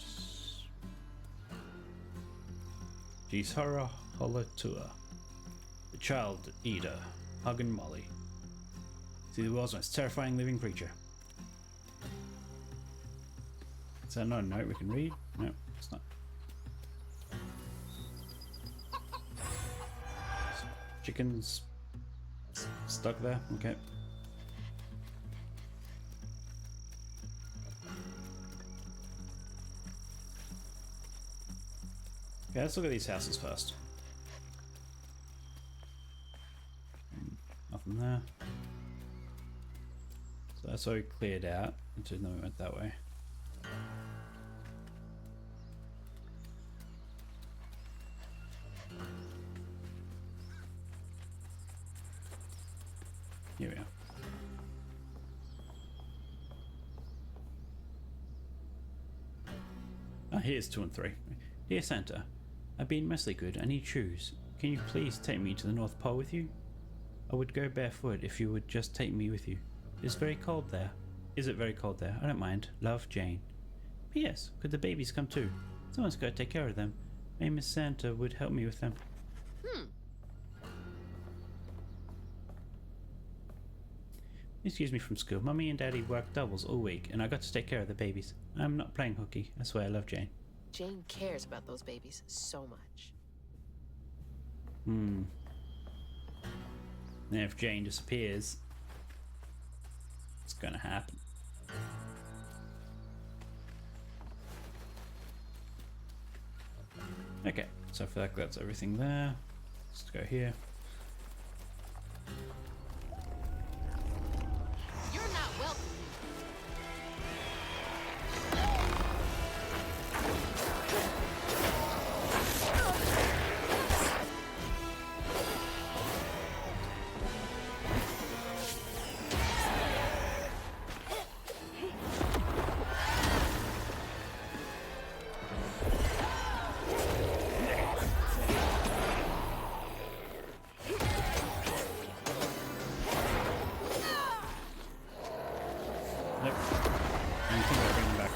Jishara Holatua, the child eater, hugging Molly. See the world's most terrifying living creature. Is that not a note we can read? No, it's not. Chickens stuck there. Okay. Okay, let's look at these houses first. Nothing there. So that's already cleared out. Until then we went that way. Here we are. Ah, here's 2 and 3. Dear Santa, I've been mostly good. I need shoes. Can you please take me to the North Pole with you? I would go barefoot if you would just take me with you. It's very cold there. Is it very cold there? I don't mind. Love, Jane. P.S. Could the babies come too? Someone's got to take care of them. Maybe Miss Santa would help me with them. Excuse me from school. Mummy and Daddy work doubles all week, and I got to take care of the babies. I'm not playing hooky. I swear I love Jane. Jane cares about those babies so much. And if Jane disappears, it's gonna happen. Okay, so I feel like that's everything there. Let's go here. You're not welcome. Nope. Anything to bring them back.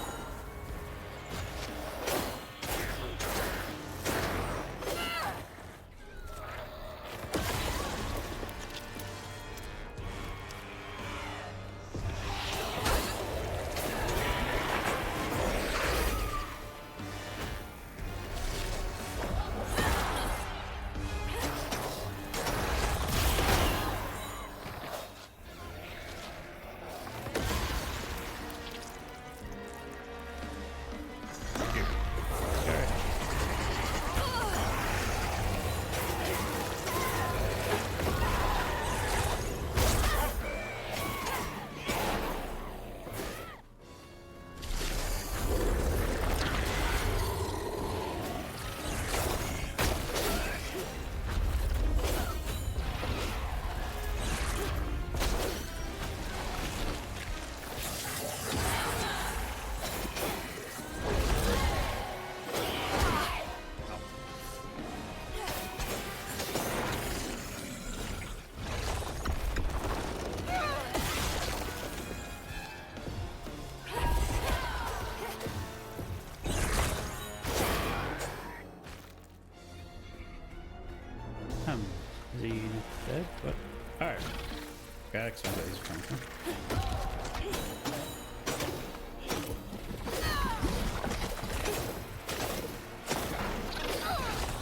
Okay, explains where these are coming from.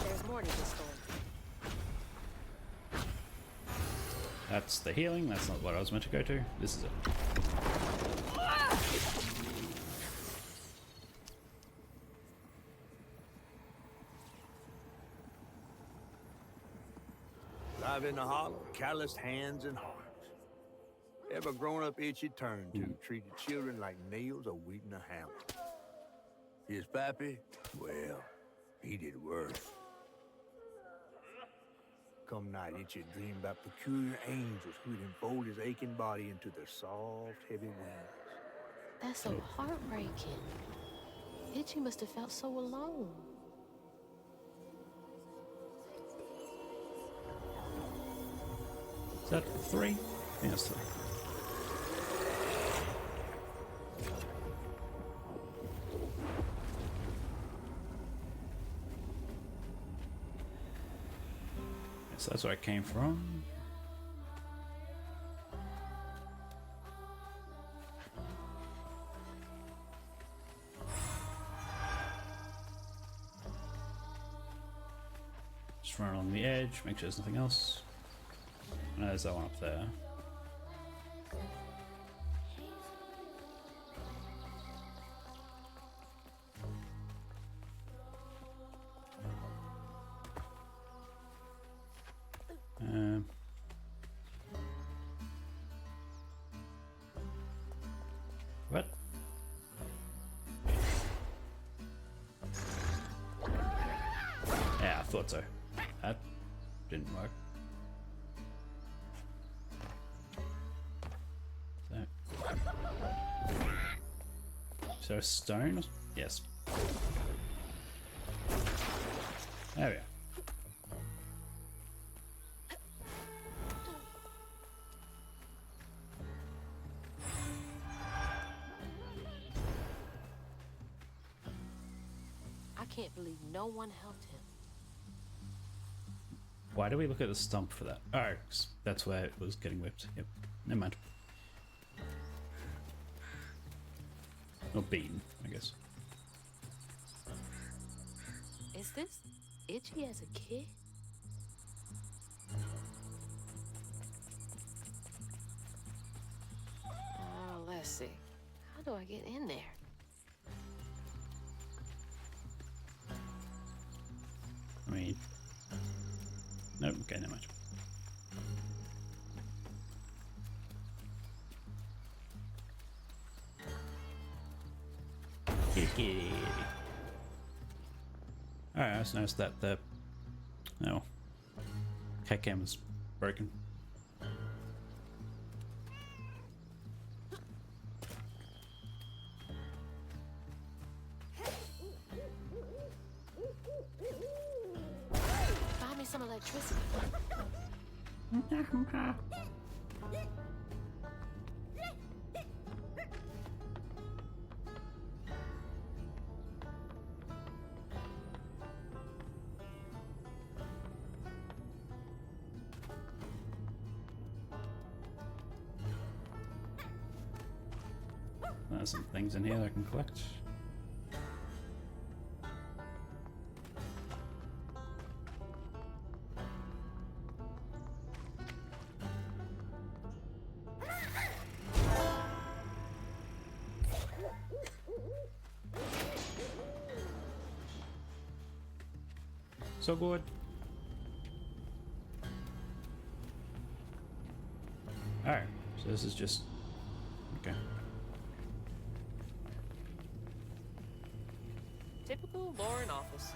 There's more to this story. That's the healing. That's not what I was meant to go to. This is it. Live in the hollow, calloused hands and hearts. Ever grown up itchy turned to, treated children like nails or wheating a hammer. His pappy, well, he did worse. Come night, itchy dream about peculiar angels who'd enfold his aching body into their soft, heavy wings. That's so heartbreaking. Itchy must have felt so alone. Is that 3? Yes, 3. So that's where I came from. Just run along the edge, make sure there's nothing else. And there's that one up there. What? Yeah, I thought so. That didn't work. So stone? Yes. There we go. I can't believe no one helped him. Why do we look at the stump for that? Oh, 'cause that's where it was getting whipped. Yep. Never mind. Or beaten, I guess. Is this Itchy as a kid? Oh, let's see. How do I get in there? I mean... Nope, okay, never mind. Alright, I just noticed that the... Oh. Cat cam was broken. Find me some electricity. There's some things in here that I can collect. So good. Alright, so this is just... Okay. Typical Lauren office.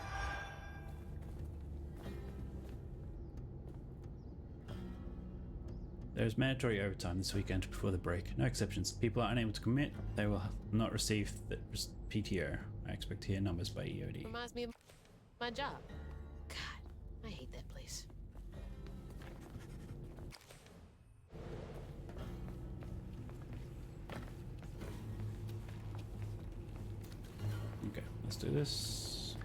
There is mandatory overtime this weekend before the break. No exceptions. People are unable to commit. They will not receive the PTO. I expect to hear numbers by EOD. Reminds me of my job. God, I hate that place. Okay, let's do this.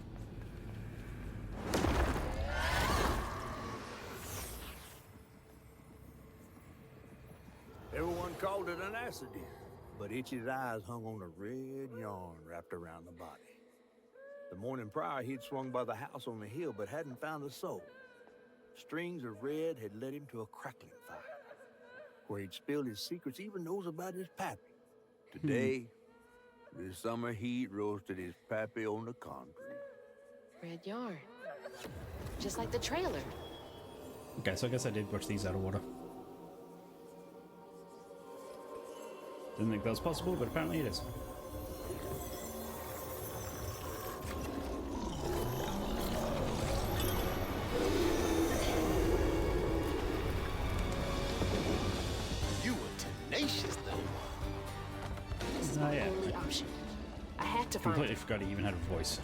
Everyone called it an acid, but Itchy's eyes hung on a red yarn wrapped around the body. The morning prior, he'd swung by the house on the hill, but hadn't found a soul. Strings of red had led him to a crackling fire, where he'd spilled his secrets, even those about his pappy. Today, the summer heat roasted his pappy on the concrete. Red yarn. Just like the trailer. Okay, so I guess I did brush these out of water. Didn't think that was possible, but apparently it is. You were tenacious, though. This is Oh, my yeah. only option. I had to find Completely it. forgot he even had a voice.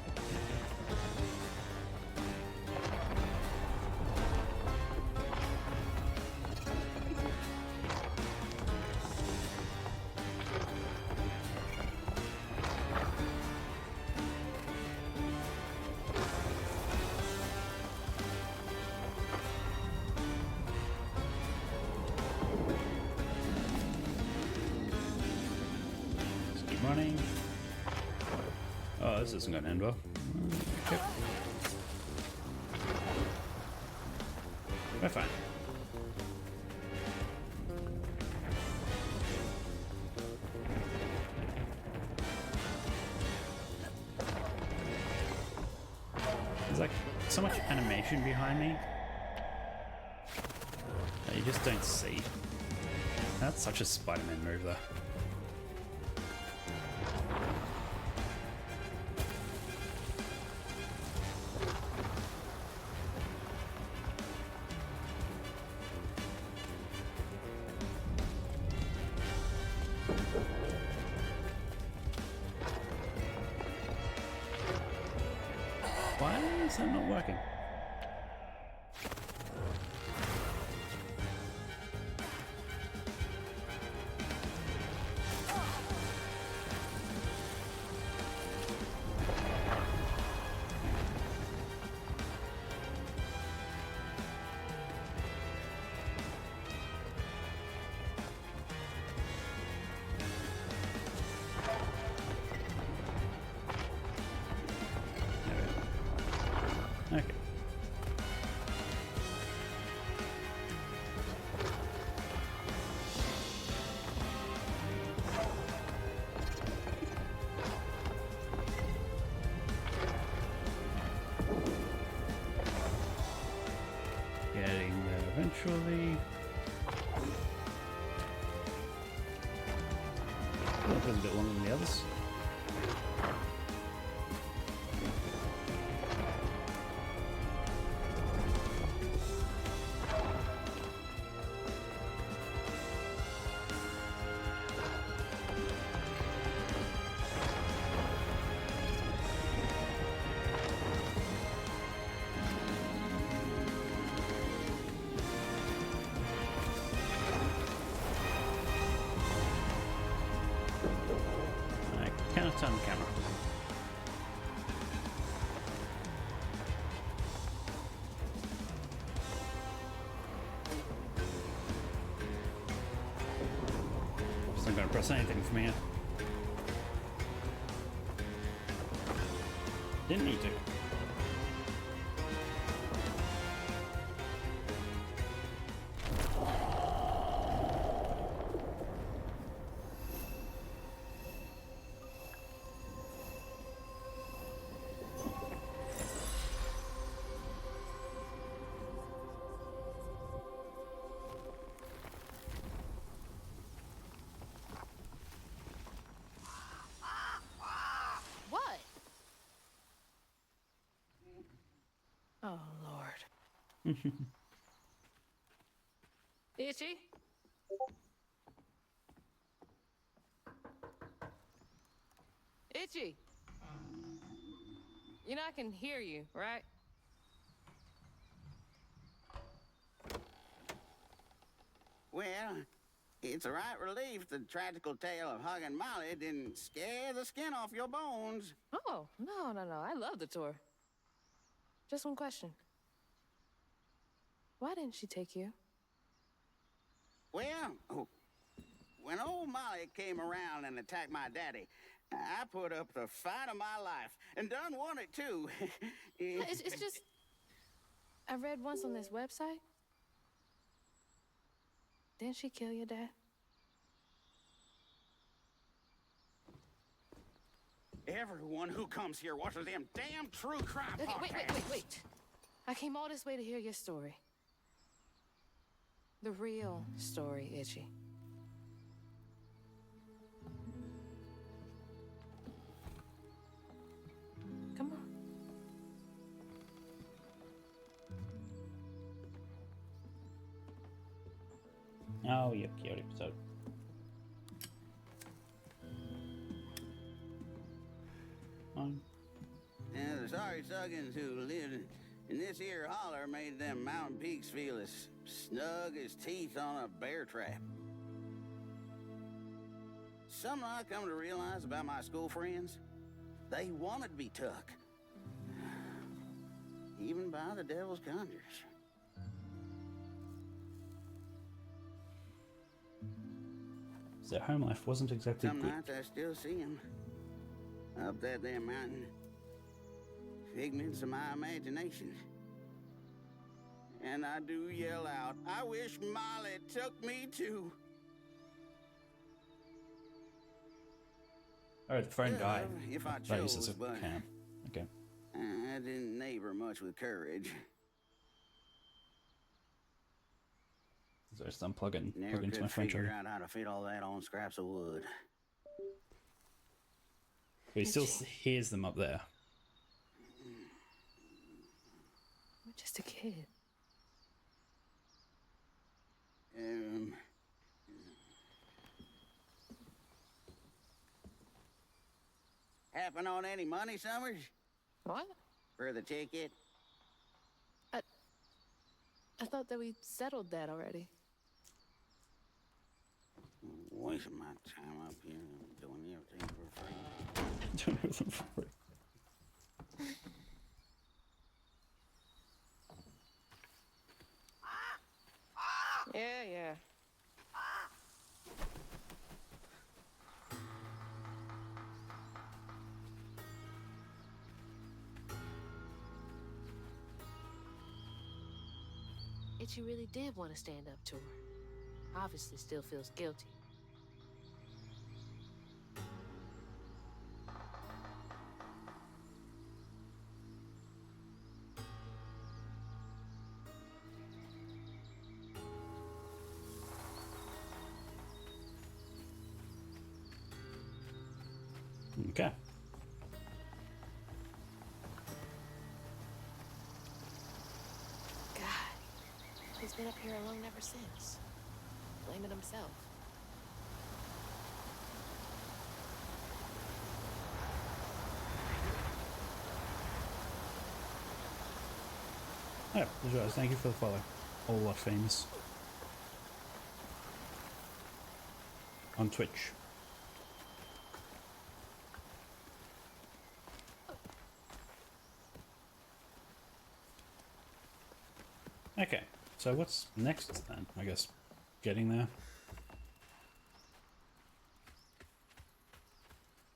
Let's keep running. Oh, this isn't going to end well. Okay. We're fine. There's like so much animation behind me that you just don't see. That's such a Spider-Man move though. Why is that not working? Okay. Getting there eventually. Oh, that was a bit longer than the others. I cannot turn the camera. Just not going to press anything from here. Didn't need to. What? Oh, Lord. Itchy? Itchy? You know I can hear you, right? Well, it's a right relief the tragical tale of Hug and Molly didn't scare the skin off your bones. Oh, no. I love the tour. Just one question. Why didn't she take you? Well, when old Molly came around and attacked my daddy, I put up the fight of my life and done won it too. It's just I read once on this website. Didn't she kill your dad? Everyone who comes here watches them damn true crime Okay, podcasts. wait. I came all this way to hear your story. The real story, Itchy. Come on. Oh, yep, cute episode. And the sorry suggins who lived in this here holler made them mountain peaks feel as snug as teeth on a bear trap. Something I come to realize about my school friends, they wanted to be took. Even by the devil's conjures. So home life wasn't exactly Some good. nights I still see them. Up that damn mountain. Figments of my imagination. And I do yell out, I wish Molly took me too. Oh, the phone died. If I That uses chose, a but cam. Okay. I didn't neighbor much with courage. So just unplug it and Never plug into could my phone figure charger. out how to fit all that on scraps of wood. But he still hears them up there. You're just a kid. Happen on any money, Summers? What? For the ticket? I thought that we settled that already. Wasting my time up here doing everything for free. Doing everything for free. Yeah. Itchy really did want to stand up to her. Obviously still feels guilty. Okay. God, he's been up here alone ever since. Blaming himself. Oh, Joyce, thank you for the follow. All lot famous. On Twitch. Okay, so what's next then? I guess getting there.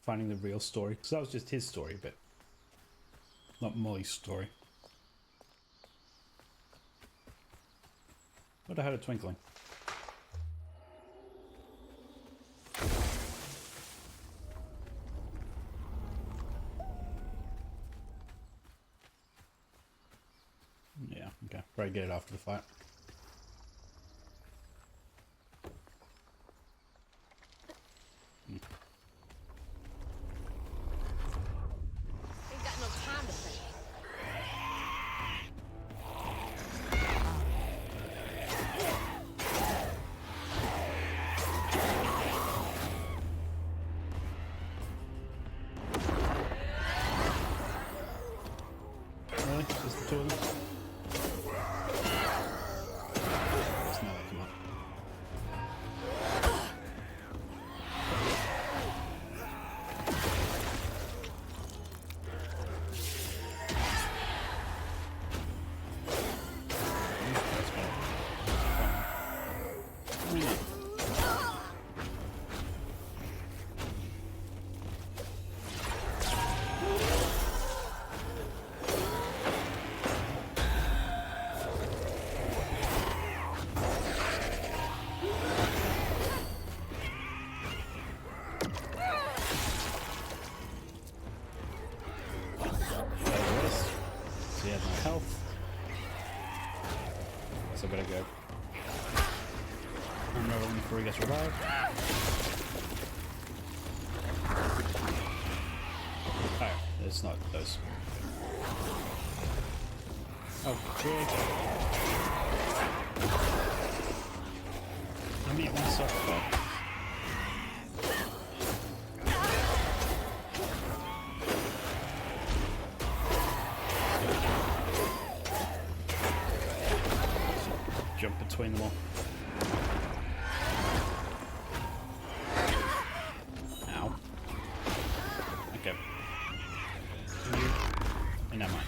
Finding the real story. Because that was just his story, but not Molly's story. But I had a twinkling. Yeah, okay. Probably get it after the fight. Ain't got no time to think. Really? Just the two of them? before he gets revived. Oh, it's not those. Oh, good. I mean, one soft spot. Jump between them all. Ow. Okay. You. And never mind.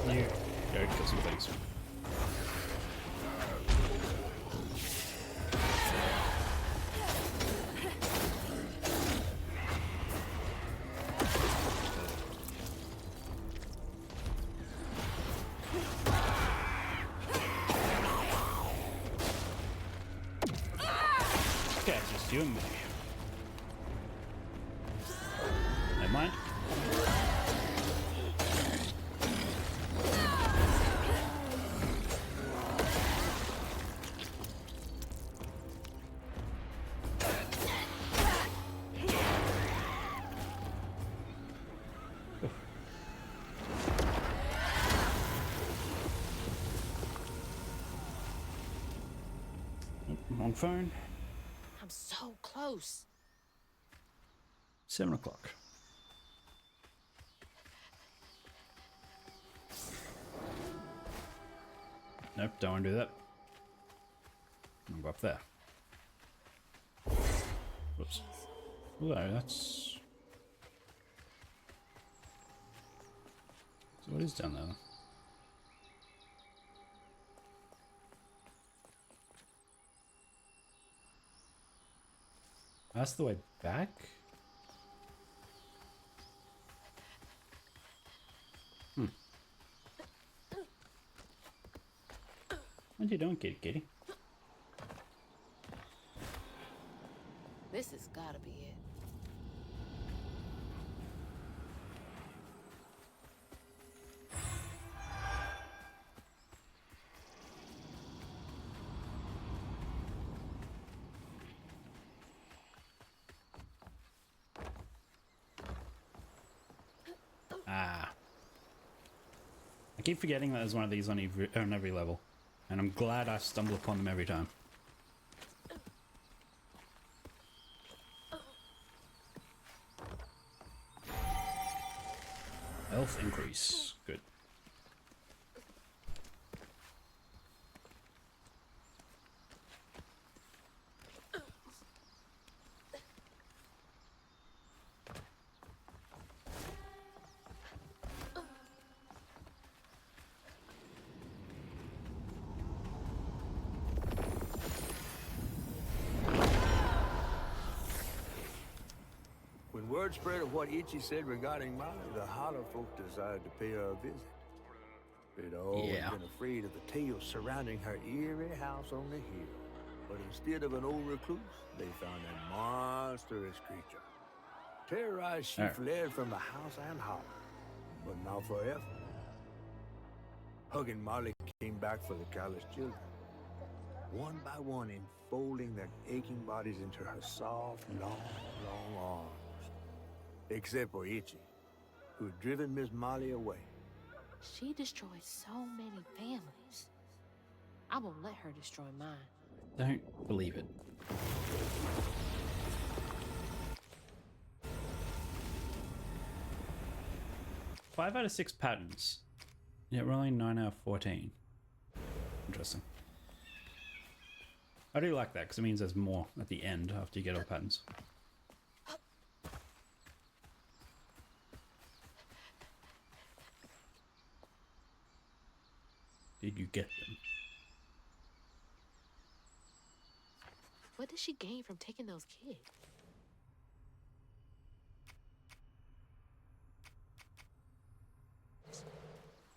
You go kill some things. Okay, it's just you and me. Never mind. Wrong phone. I'm so close. 7 o'clock. Nope, don't want to do that. I'll go up there. Whoops. Oh, that's... So what is down there? That's the way back? What are you doing, kitty kitty? This has gotta be it. Ah. I keep forgetting that there's one of these on every level. And I'm glad I stumble upon them every time. Health increase. Good. When word spread of what Itchy said regarding Molly, the Holler folk decided to pay her a visit. They'd always been afraid of the tales surrounding her eerie house on the hill. But instead of an old recluse, they found a monstrous creature. Terrorized, she fled from the house and Holler, but not forever. Hugging Molly came back for the callous children, one by one enfolding their aching bodies into her soft, long, long arms. Except for Itchy, who had driven Miss Molly away. She destroyed so many families. I won't let her destroy mine. Don't believe it. Five out of 6 patterns. Yeah, we're only 9 out of 14. Interesting. I do like that because it means there's more at the end after you get all patterns. Did you get them? What did she gain from taking those kids?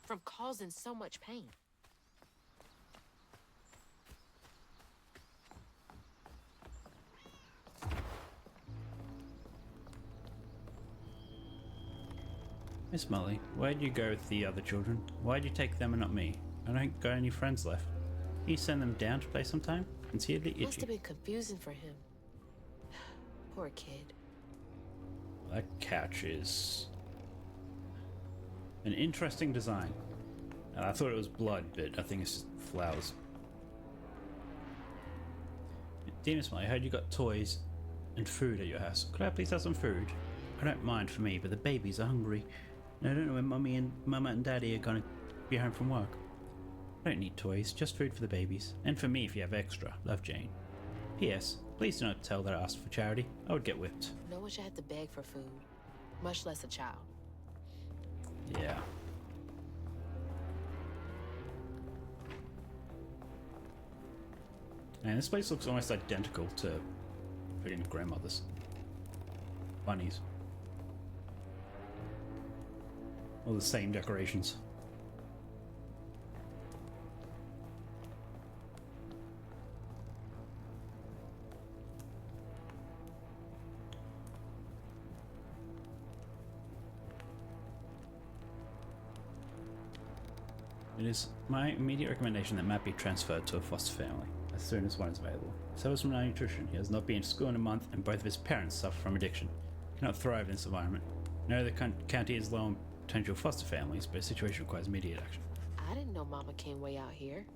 From causing so much pain. Miss Molly, where'd you go with the other children? Why'd you take them and not me? I don't got any friends left. Can you send them down to play sometime? Sincerely Must itchy. have been confusing for him. Poor kid. That couch is an interesting design. And I thought it was blood, but I think it's just flowers. Demon Smile, I heard you got toys and food at your house. Could I please have some food? I don't mind for me, but the babies are hungry. And I don't know when Mama and Daddy are gonna be home from work. I don't need toys, just food for the babies. And for me if you have extra. Love, Jane. P.S. Please do not tell that I asked for charity. I would get whipped. No one should have to beg for food, much less a child. Yeah. And this place looks almost identical to freaking grandmother's. Bunnies. All the same decorations. It is my immediate recommendation that Matt be transferred to a foster family as soon as one is available. He suffers from malnutrition, he has not been to school in a month, and both of his parents suffer from addiction. He cannot thrive in this environment. I know the county is low on potential foster families, but the situation requires immediate action. I didn't know Mama came way out here.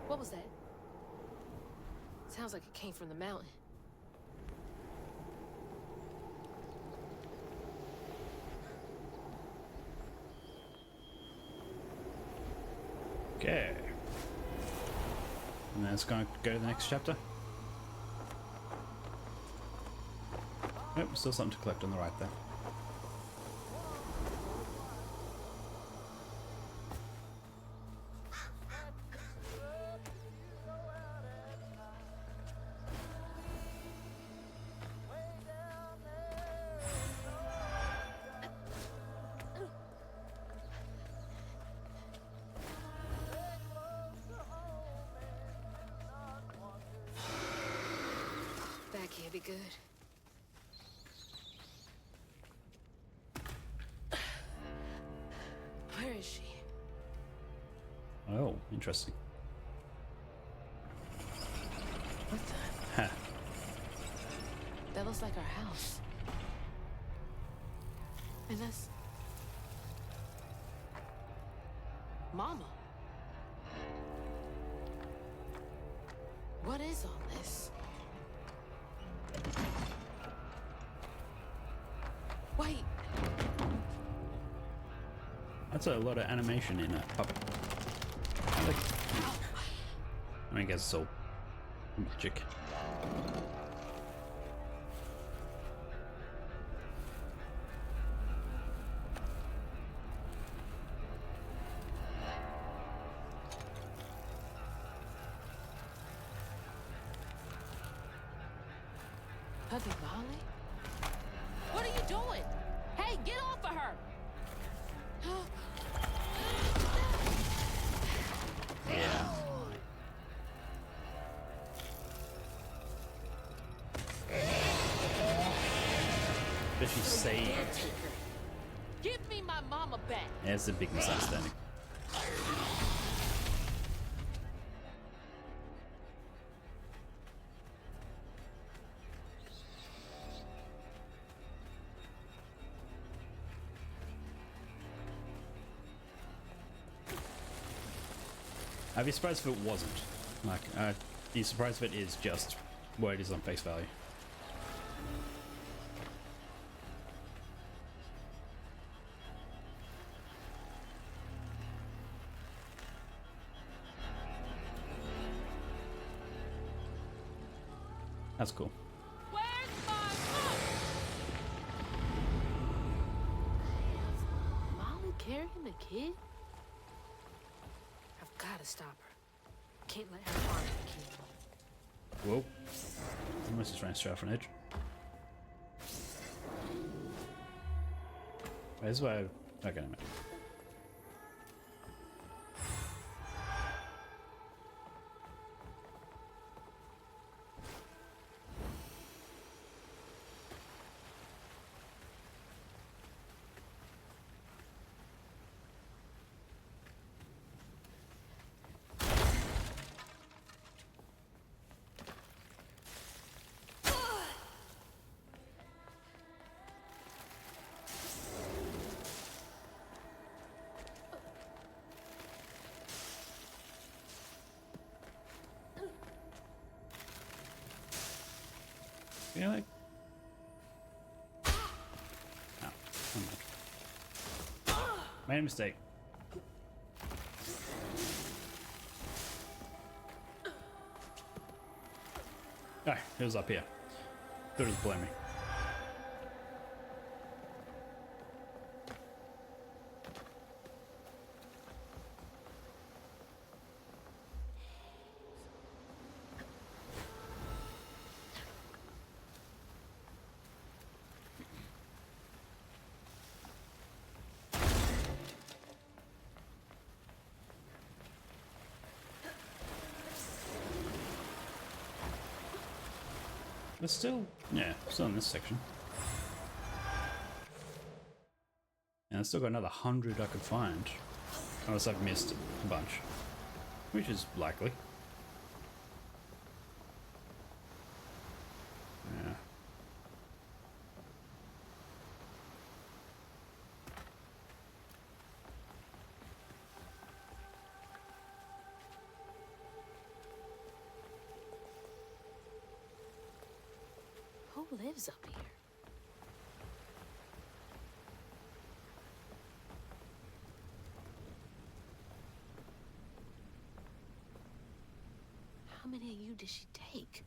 What was that? Sounds like it came from the mountain. Okay. And then it's going to go to the next chapter. Nope, still something to collect on the right there. That can't be good. Where is she? Oh, interesting. What the? Ha. That looks like our house. And that's... Mama. What is all this? Wait. That's a lot of animation in a puppet. I mean, I guess it's all magic. Hugging Molly? What are you doing? Hey, get off of her! Yeah. But she's saved. Give me my mama back! Yeah, it's a big misunderstanding. I'd be surprised if it wasn't. Like, I'd be surprised if it is just what it is on face value. That's cool. Where's my mom? Molly carrying the kid? I've got to stop her. Can't let her harm the kid. Whoa. Almost just ran straight off an edge. Where's where? Okay, never mind. feel like... No, I'm not. Made a mistake. Oh, it was up here. Thought it was below me. But still, yeah, still in this section. And I've still got another 100 I could find. Unless I've missed a bunch. Which is likely. Yeah. Who lives up here? How many of you did she take?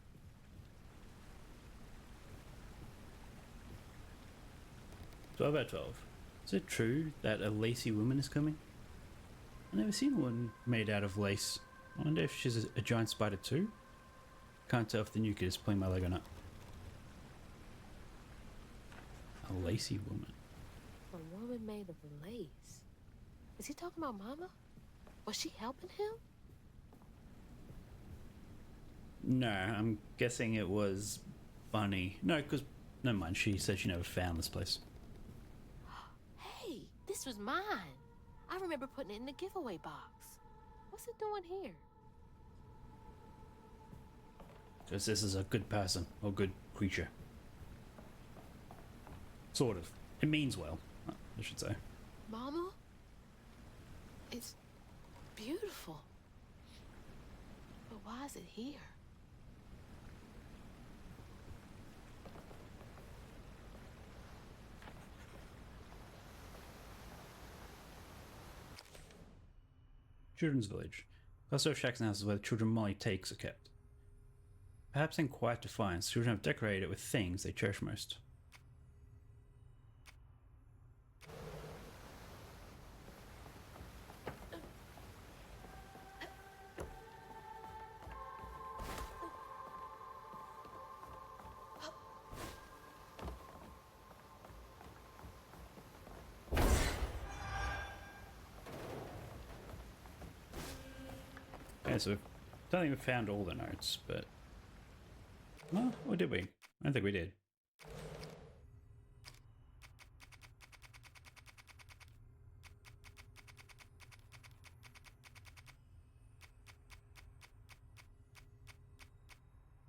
Twelve out of 12. Is it true that a lacy woman is coming? I've never seen one made out of lace. I wonder if she's a giant spider too? Can't tell if the nuke is pulling my leg or not. A lacy woman. A woman made of lace. Is he talking about Mama? Was she helping him? No, I'm guessing it was Bunny. No, because... Never mind, she said she never found this place. Hey, this was mine. I remember putting it in the giveaway box. What's it doing here? Because this is a good person, or good creature. Sort of. It means well, I should say. Mama? It's beautiful. But why is it here? Children's village. Cluster of shacks and houses where the children Molly takes are kept. Perhaps in quiet defiance, children have decorated it with things they cherish most. Okay, so I don't think we found all the notes, but... Well, or did we? I don't think we did.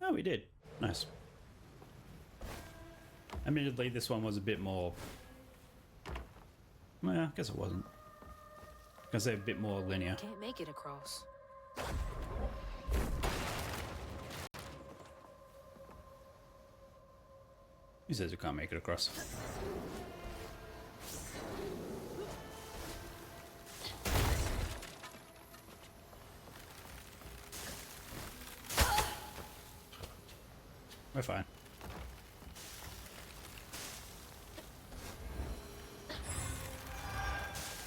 Oh, we did. Nice. Admittedly, this one was a bit more... Well, I guess it wasn't. I was gonna say a bit more linear. Can't make it across. He says you can't make it across. We're fine.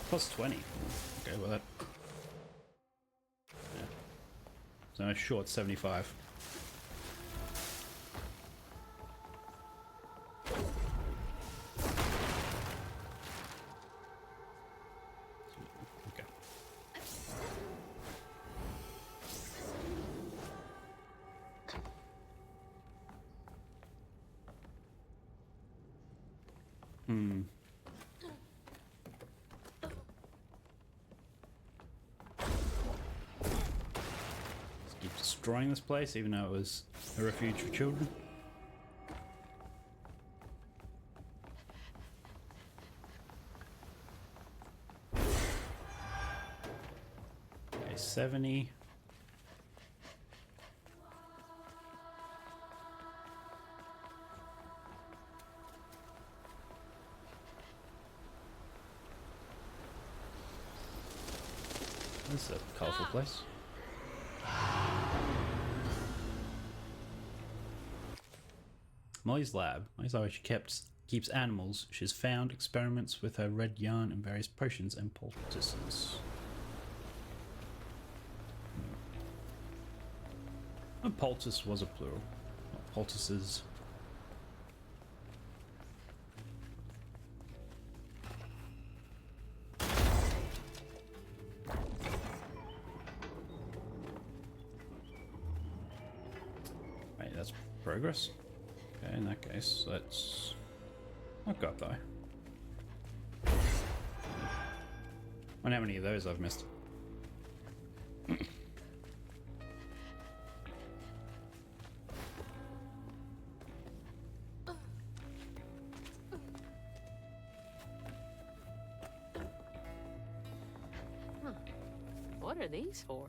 Plus 20. Okay, well that... Yeah. So I'm short 75. Destroying this place, even though it was a refuge for children. Okay, 70. This is a colourful place. Molly's lab. Molly's lab, she keeps animals. She's found, experiments with her red yarn and various potions and poultices. A poultice was a plural. Not poultices. Wait, that's progress? Okay, in that case, let's not go up though. I wonder how many of those I've missed. What are these for?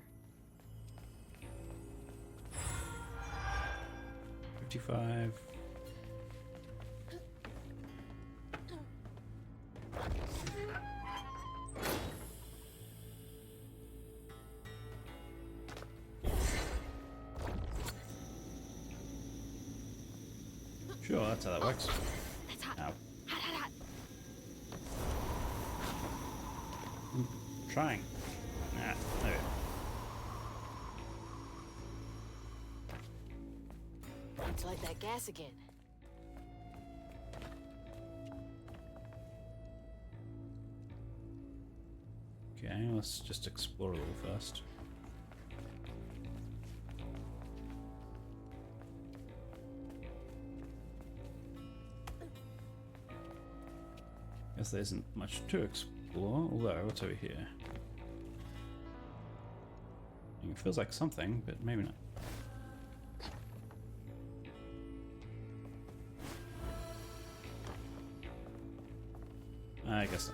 55. Sure, that's how that works. That's hot. Ow. Hot, hot, hot. I'm trying. Nah, there we go. It's like that gas again. Okay, let's just explore a little first. Guess there isn't much to explore, although what's over here? It feels like something, but maybe not. I guess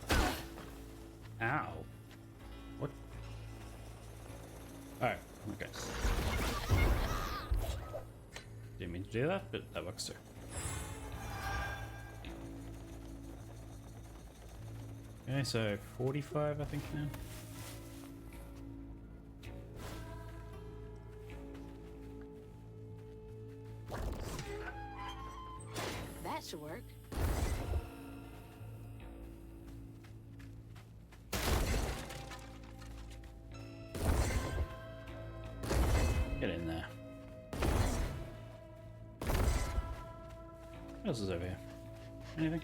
not. Ow. What? Alright, okay. Didn't mean to do that, but that works too. Okay, so 45 I think now. That should work. Get in there. What else is over here? Anything?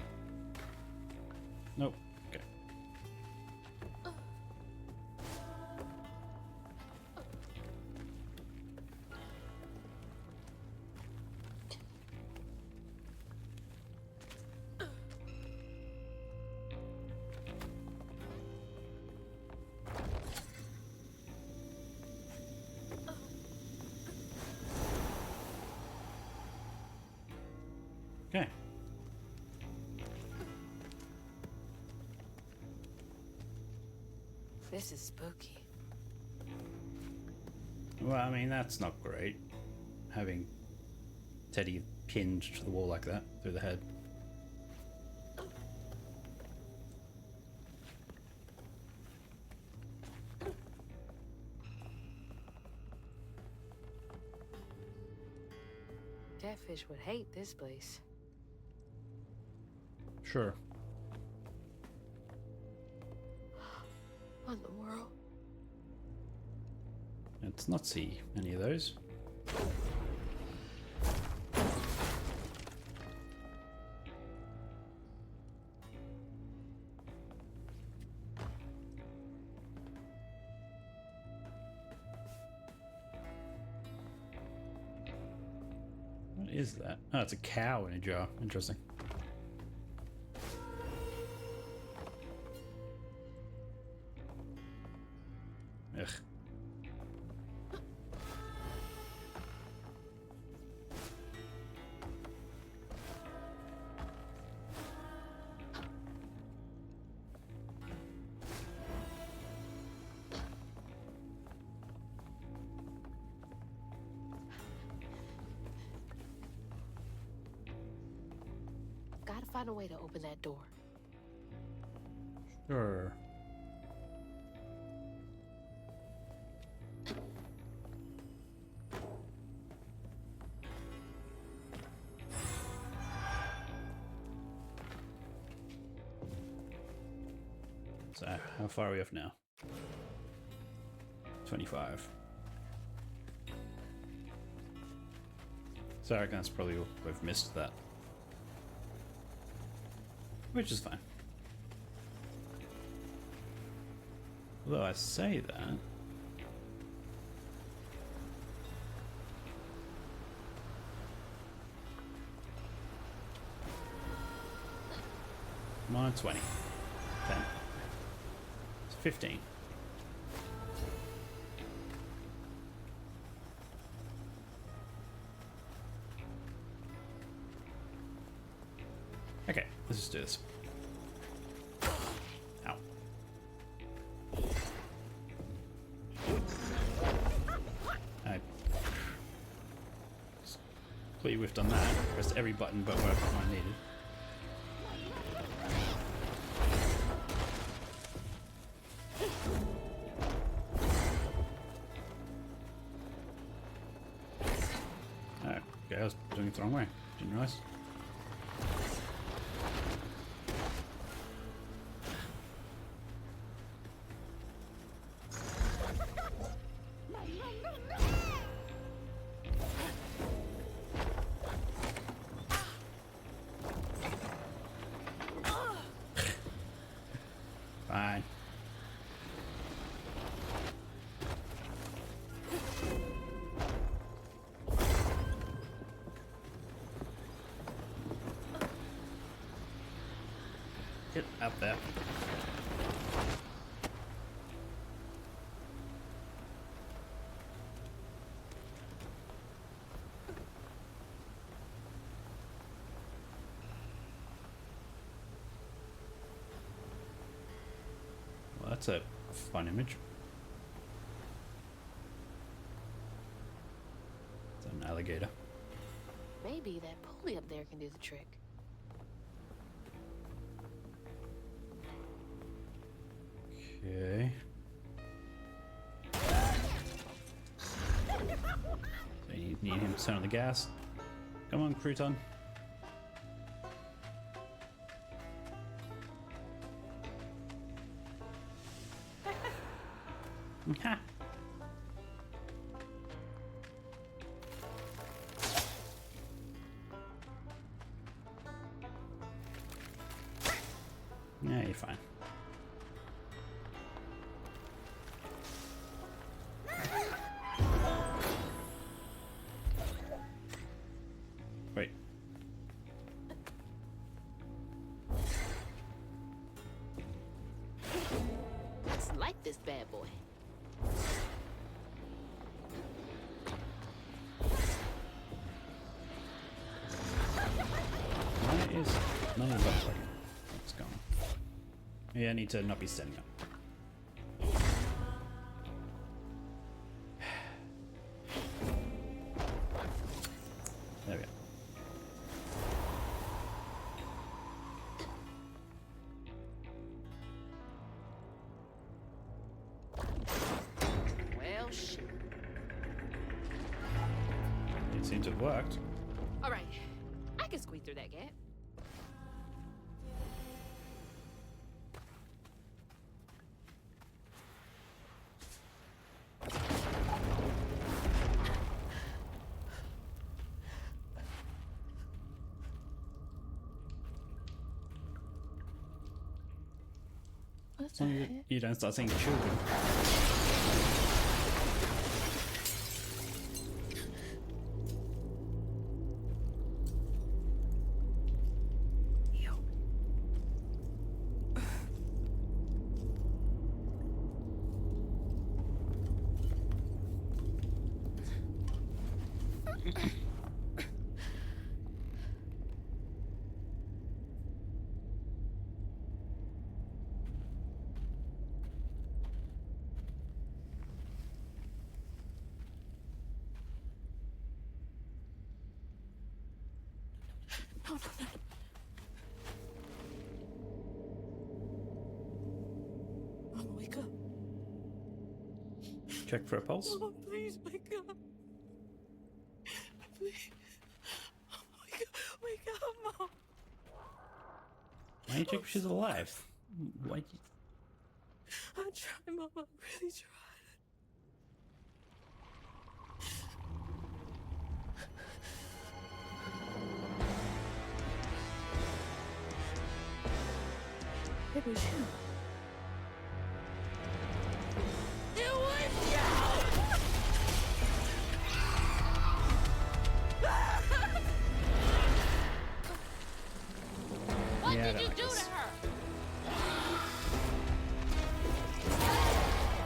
Nope. Okay. Okay. This is spooky. Well, I mean, that's not great. Having Teddy pinned to the wall like that, through the head. Catfish would hate this place. Sure. What in the world? Let's not see any of those. What is that? Oh, it's a cow in a jar. Interesting. Ugh. Gotta find a way to open that door. Sure. So, how far are we off now? 25. So I reckon that's probably we've missed that. Which is fine. Although I say that... Come on, 20. 10. It's 15. Okay, let's just do this. Ow. Clearly we've done that. Pressed every button but where I needed. Okay, I was doing it the wrong way. Didn't realize. Fine. Get out there. Well, that's a fun image. It's an alligator. Maybe that pulley up there can do the trick. Okay. So you need him to turn on the gas. Come on, Crouton. Ha! Yeah, you're fine. Wait. Let's light this bad boy. Why is none of that working? What's going on? Yeah, I need to not be standing up. There we go. Well, shit. It seems to have worked. All right, I can squeeze through that gap. As long as you don't start seeing children. No, no, no. Mama, wake up. Check for a pulse. Mama, please wake up. Please. Wake up, Mom. Why don't you check if she's alive? Why? I tried, Mama. I really tried. It was you. It was you! What Yeah, did you that do was- to her?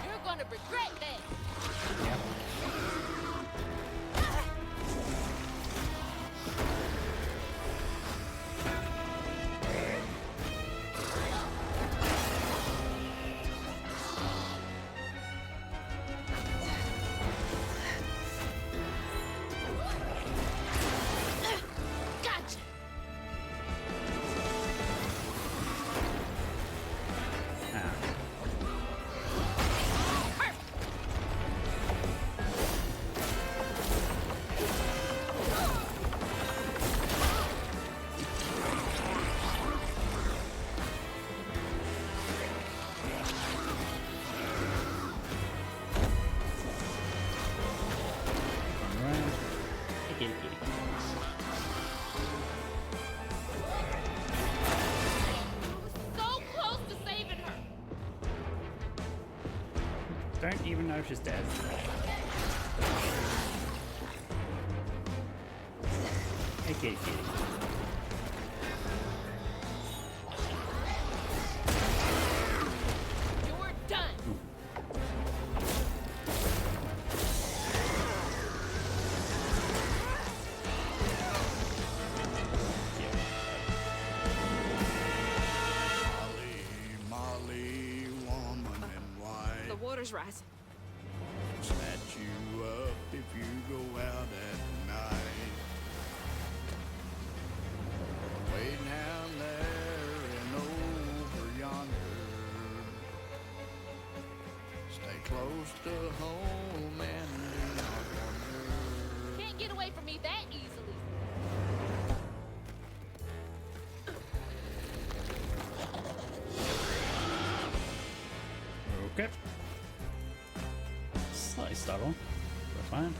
You're gonna regret that. Gotcha. Around. Kitty, kitty. So close to saving her. Don't even know if she's dead. Hey, kitty, kitty. You're done. Molly, woman in white. The water's rising. Snatch you up if you go out at night. Way down there and over yonder. Stay close to home and do not wander. Can't get away from me that easily. Okay. Slightly startled. We're fine.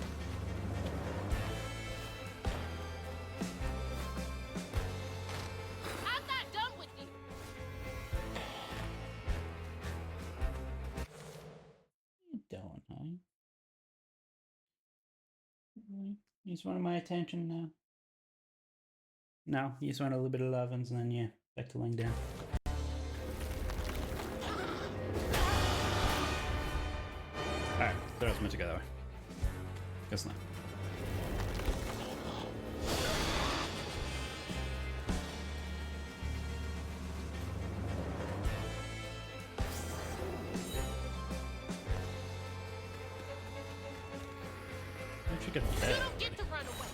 I'm not done with you. What are you doing, honey? Really? You just wanted my attention now? No, you just want a little bit of love and then, yeah, back to laying down. Alright, thought I was meant to go that way. Guess not. Where'd you get You that? don't get to run away.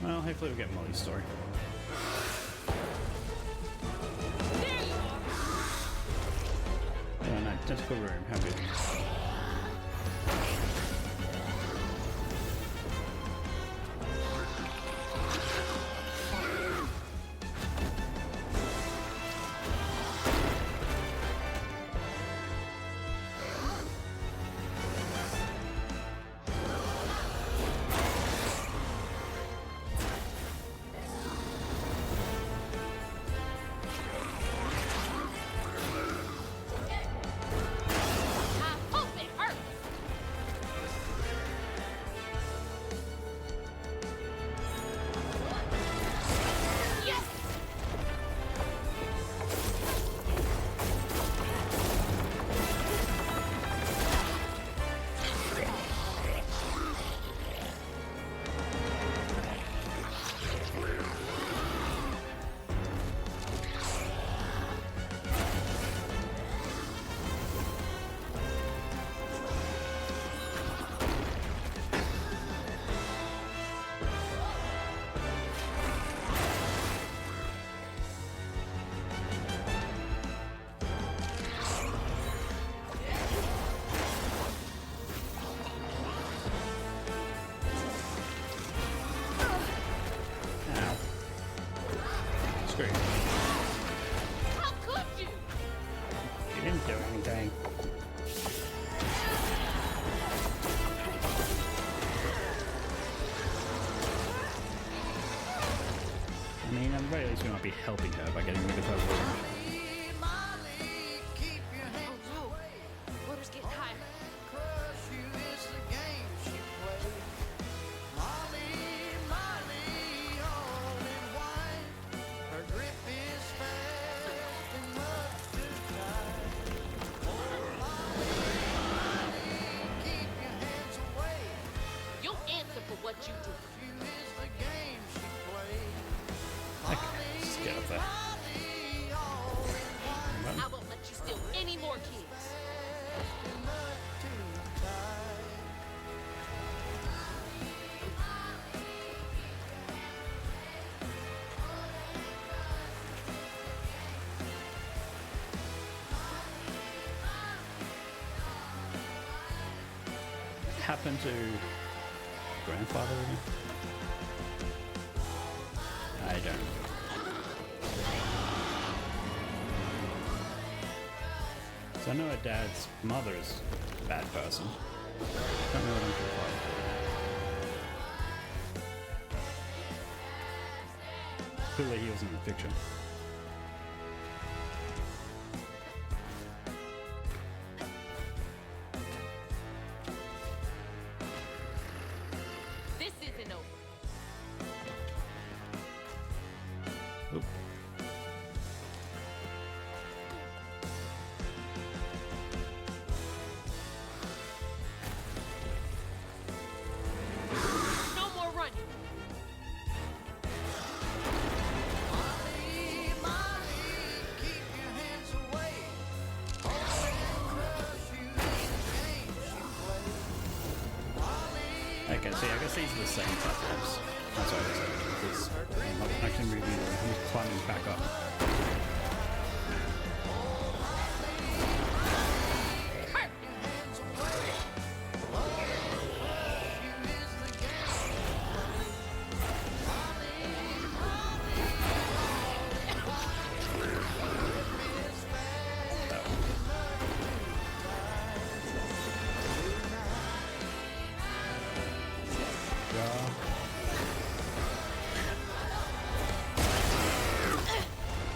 Well, hopefully we get Molly's story. There you are. Oh, no, tentacle room. How good. I hope very least, we might be helping her by getting rid of her wound. Oh no! Water's getting higher. You'll answer for what you do. Okay, just get up there. I won't let you steal any more kids. What happened to grandfather again? I don't know. So I know her dad's mother is a bad person. Don't know what I'm too far. Clearly he wasn't in the picture. This isn't over. Oop. No more running. Okay, see, I guess these are the same platforms. That's what I was saying, because I can review them. I'm climbing back up.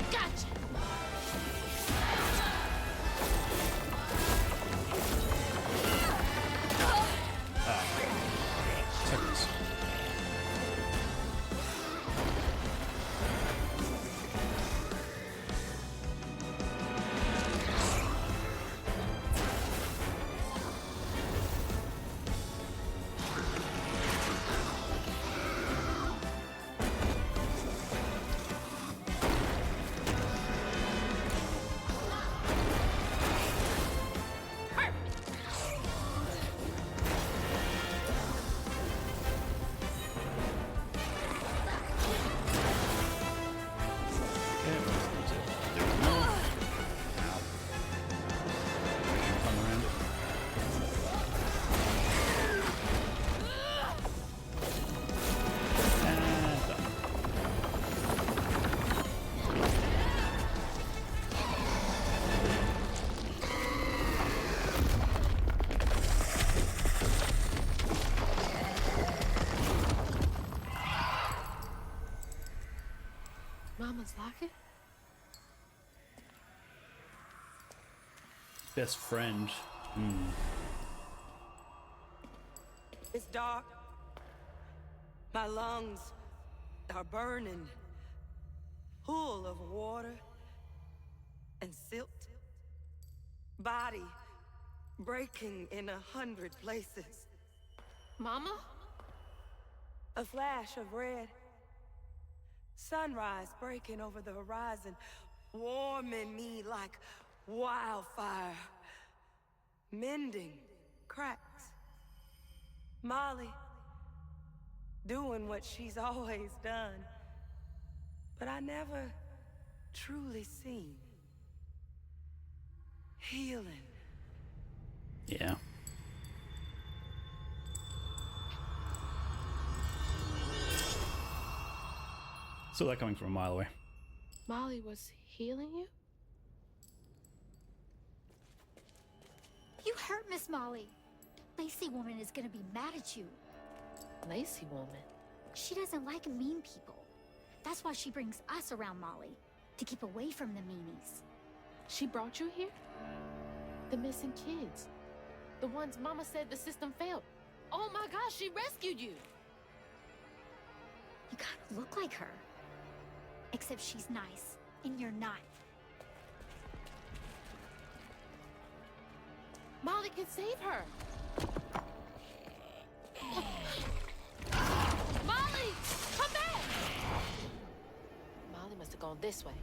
Gotcha. Seconds. Mama's locket? Best friend. It's dark. My lungs are burning, full of water and silt. Body breaking in 100 places. Mama? A flash of red. Sunrise breaking over the horizon, warming me like wildfire. Mending cracks. Molly doing what she's always done, but I never truly seen. Healing. Yeah. Saw that coming from a mile away. Molly was healing you? You hurt Miss Molly. Lacey woman is gonna be mad at you. Lacey woman? She doesn't like mean people. That's why she brings us around Molly, to keep away from the meanies. She brought you here? The missing kids. The ones Mama said the system failed. Oh my gosh, she rescued you! You kind of look like her. Except she's nice, and you're not. Molly can save her. Molly! Come back! Molly must have gone this way.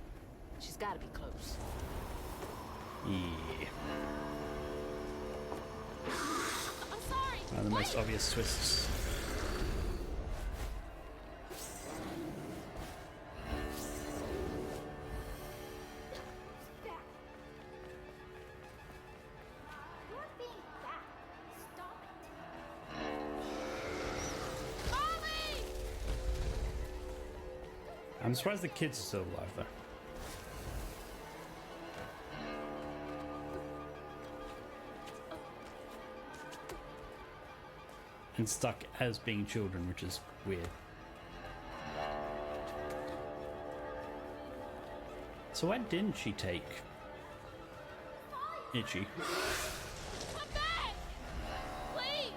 She's gotta be close. Yeah. I'm sorry! One of the most obvious twists. I'm surprised the kids are still alive, though. And stuck as being children, which is weird. So why didn't she take Itchy? Come back! Please!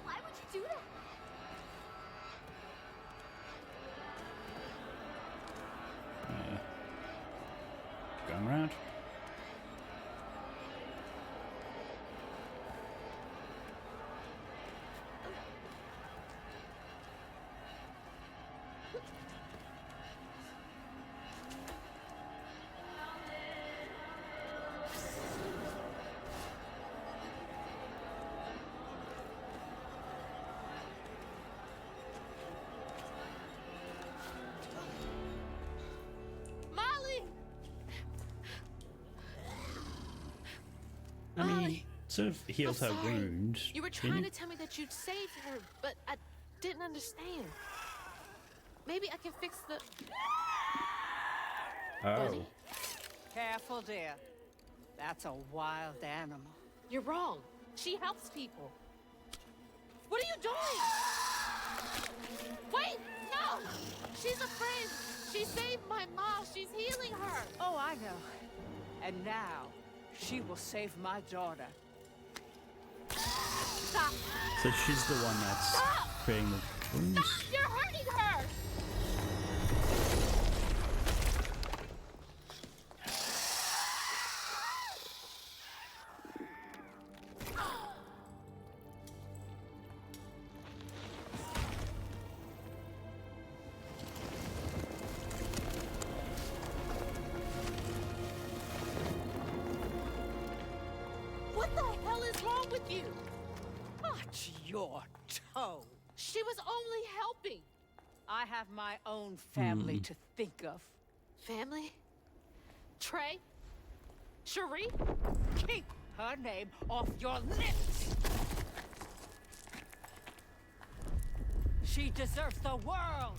Why would you do that? Going around. Molly! I mean, sort of healed her sorry. wound. You were didn't trying you? to tell me that you'd saved her, but I didn't understand. Maybe I can fix the... Oh. Careful, dear. That's a wild animal. You're wrong. She helps people. What are you doing? Wait! No! She's a friend. She saved my mom. She's healing her. Oh, I know. And now, she will save my daughter. Stop! So she's the one that's Stop! creating the wounds. Stop! You're hurting her! What the hell is wrong with you? Watch your toe. She was only helping. I have my own family to think of. Family? Trey? Cherie? Keep her name off your lips! She deserves the world!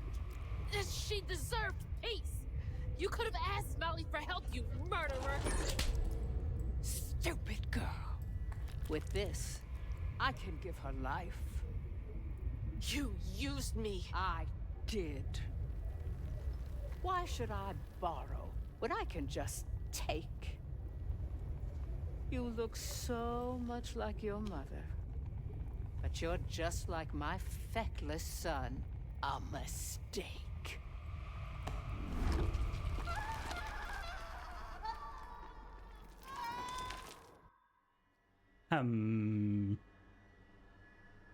She deserved peace. You could have asked Molly for help, you murderer. Stupid girl. With this, I can give her life. You used me. I did. Why should I borrow when I can just take? You look so much like your mother. But you're just like my feckless son. A mistake.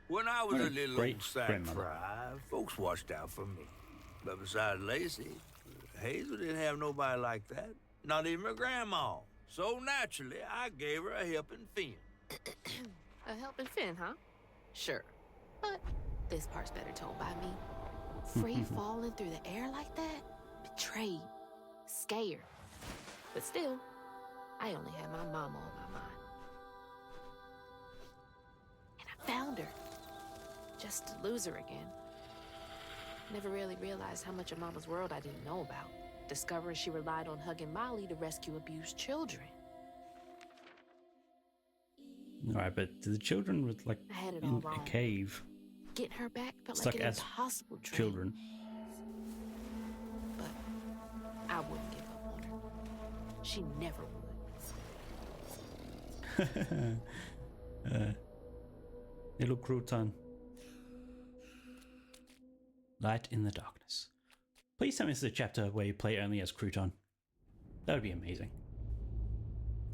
When I was What a a little great old sack grandmother. fry, folks watched out for me. But besides Lacey, Hazel didn't have nobody like that. Not even her grandma. So naturally, I gave her a helping fin. A helping fin, huh? Sure. But this part's better told by me. Free falling through the air like that? Betrayed. Scared. But still, I only had my mama on my mind. And I found her. Just to lose her again. Never really realized how much of Mama's world I didn't know about. Discovering she relied on hugging Molly to rescue abused children. Alright, but the children were like I had it in all a wrong. cave. Getting her back felt Stuck like an as impossible dream. children. But I wouldn't give up on her. She never would. Little crouton. Light in the darkness. Please tell me this is a chapter where you play only as crouton. That would be amazing.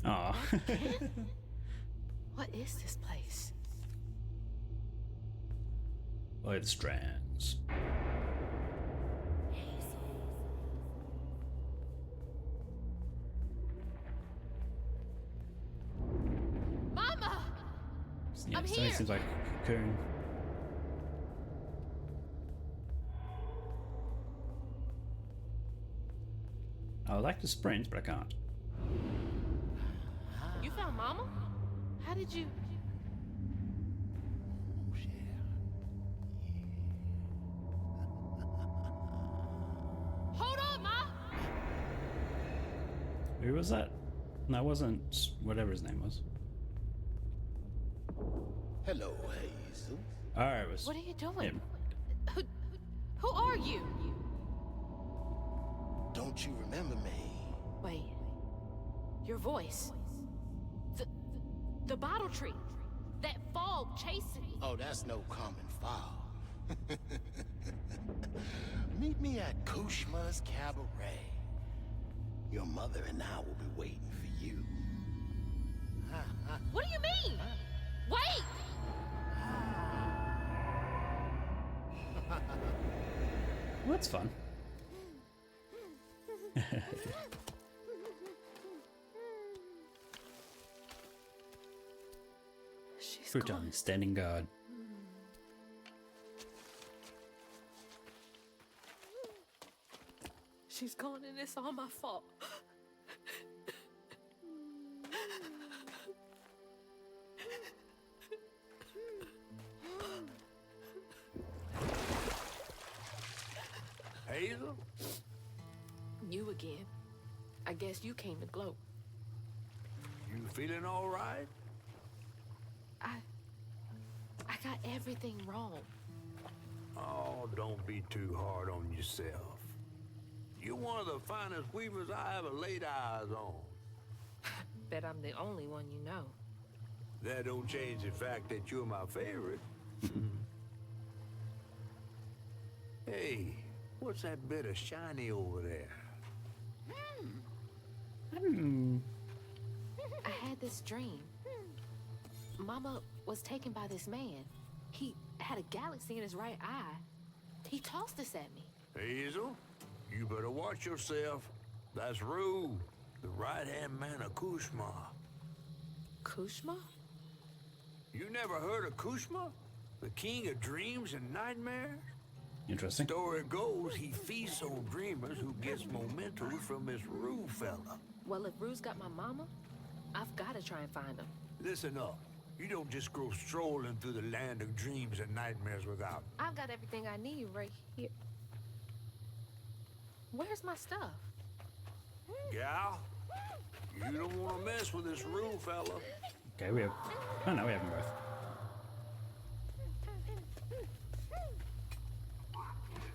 Aw. What is this place? By the strands. Mama! Yeah, I'm so here. it seems like a cocoon. I would like to sprint, but I can't. You found Mama? How did you... Hold on, Ma! Who was that? No, it wasn't whatever his name was. Hello, Hazel. Oh, it was. What are you doing? him. Who are you? Don't you remember me? Wait. Your voice. The bottle tree. That fog chasing me. Oh, that's no common foul. Meet me at Kushma's Cabaret. Your mother and I will be waiting for you. What do you mean? Wait! Well, that's fun. Crouton standing guard. She's gone and it's all my fault. Hazel? You again. I guess you came to gloat. You feeling all right? I got everything wrong. Oh, don't be too hard on yourself. You're one of the finest weavers I ever laid eyes on. Bet I'm the only one you know. That don't change the fact that you're my favorite. Hey, what's that bit of shiny over there? I had this dream. Mama was taken by this man. He had a galaxy in his right eye. He tossed this at me. Hazel, you better watch yourself. That's Rue, the right-hand man of Kushma. Kushma? You never heard of Kushma? The king of dreams and nightmares? Interesting. Story goes he feasts on dreamers who gets mementos from this Rue fella. Well, if Rue's got my mama, I've got to try and find him. Listen up. You don't just go strolling through the land of dreams and nightmares without. I've got everything I need right here. Where's my stuff? Gal, you don't want to mess with this Rue fella. Okay, we have. Oh no, we have them both.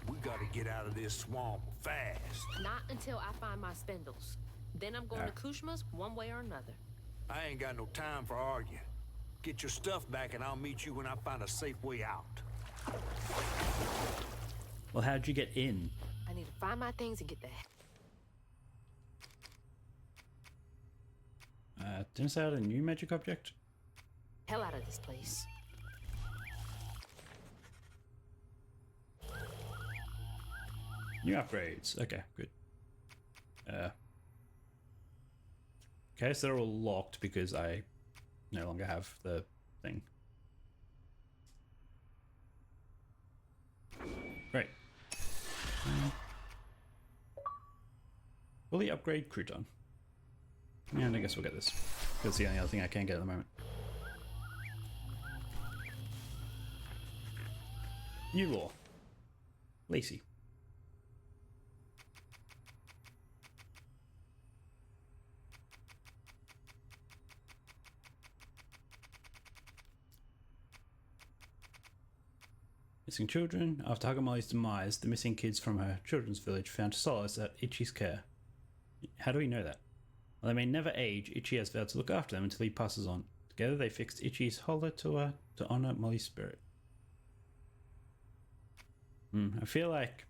We gotta get out of this swamp fast. Not until I find my spindles. Then I'm going to Kushma's one way or another. I ain't got no time for arguing. Get your stuff back and I'll meet you when I find a safe way out. Well, how'd you get in? I need to find my things and get the Didn't say I had a new magic object? hell out of this place. New upgrades. Okay, good. Okay, so they're all locked because I no longer have the thing. Great. Fully upgrade crouton. And I guess we'll get this. That's the only other thing I can get at the moment. New law. Lacey. Missing children. After Hug and Molly's demise, the missing kids from her children's village found solace at Itchy's care. How do we know that? While they may never age, Itchy has vowed to look after them until he passes on. Together they fixed Itchy's hollow to her to honor Molly's spirit. I feel like...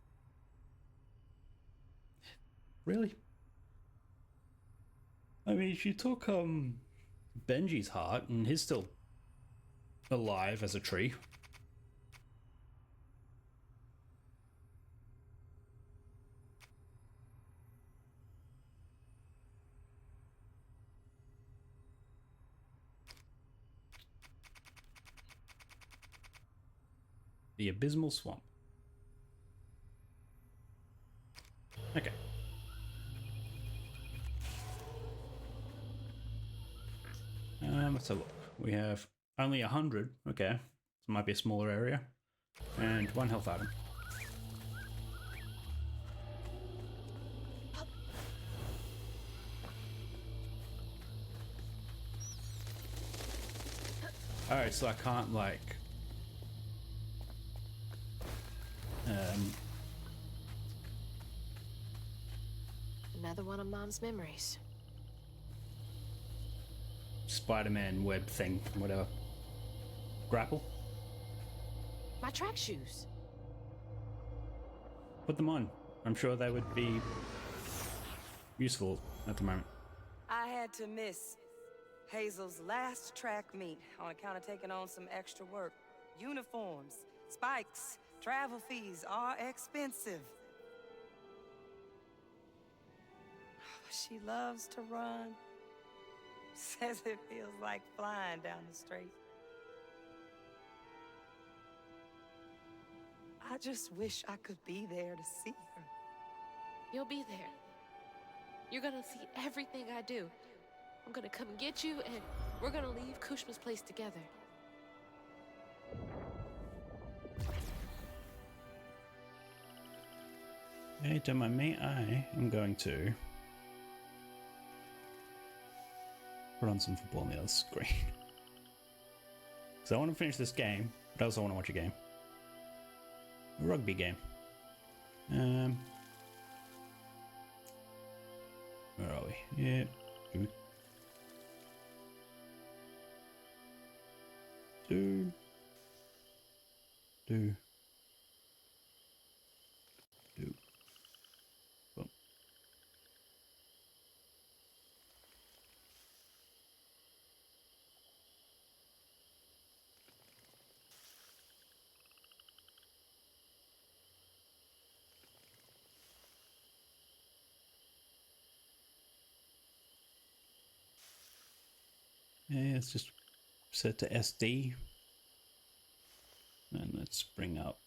Really? I mean, she took Benji's heart, and he's still alive as a tree. The Abysmal Swamp. Okay. Let's have a look. We have only 100. Okay. So it might be a smaller area. And 1 health item. Alright, so I can't, like... Another one of Mom's memories. Spider-Man web thing, whatever. Grapple? My track shoes. Put them on. I'm sure they would be useful at the moment. I had to miss Hazel's last track meet on account of taking on some extra work. Uniforms, spikes, travel fees are expensive. She loves to run. Says it feels like flying down the street. I just wish I could be there to see her. You'll be there. You're gonna see everything I do. I'm gonna come get you, and we're gonna leave Kushma's place together. Hey, don't mind me. I am going to put on some football on the other screen. Because I want to finish this game, but I also want to watch a game. A rugby game. Where are we? Yeah. Do. Boom. Yeah, let's just set to SD. And let's bring up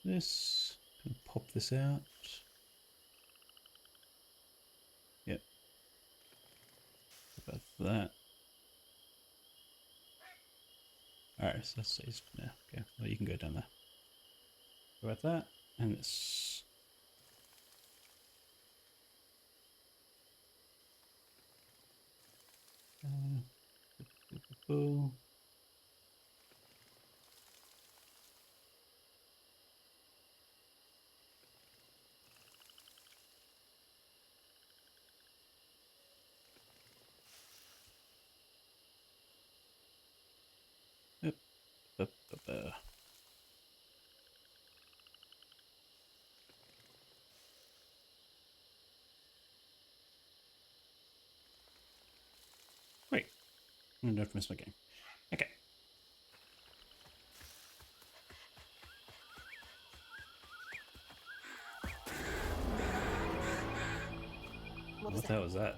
this. Gonna pop this out. Yep. About that. Alright, so let's say yeah, okay. Well, you can go down there. About that. And this. Wait, I don't have to miss my game. Okay. What the hell was that?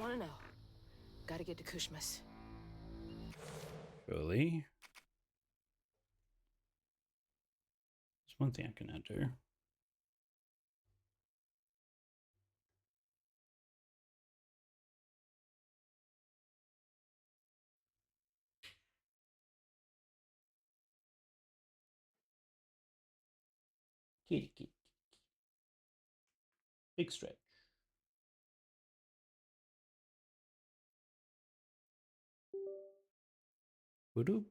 want to know. Gotta get to Kushmas. Surely. There's one thing I can do. Kitty. Big stretch. Voodoo.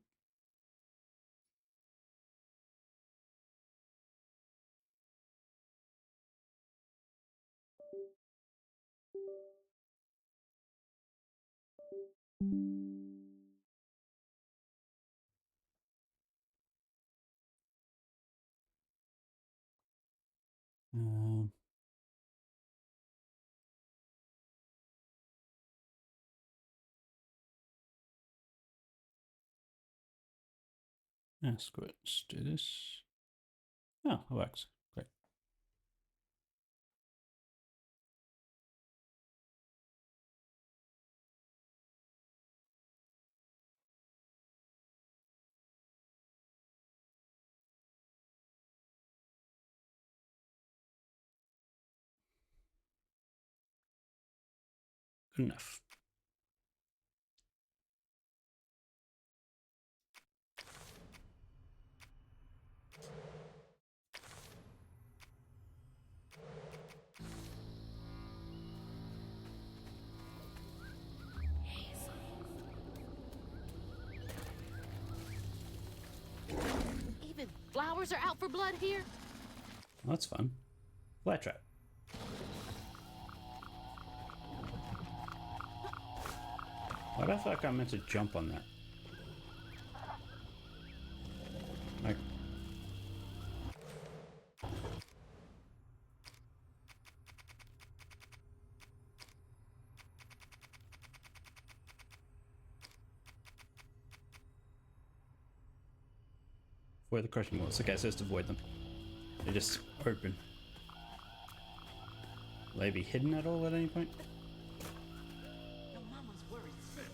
Yeah, screw it. Let's do this. Oh, it works. Great. Good enough. Even flowers are out for blood here? Well, that's fun. Flat trap. Why do I feel like I meant to jump on that? Like... Avoid the crushing walls. Okay, so just avoid them. They're just open. Will they be hidden at all at any point? Your mama's worried sick.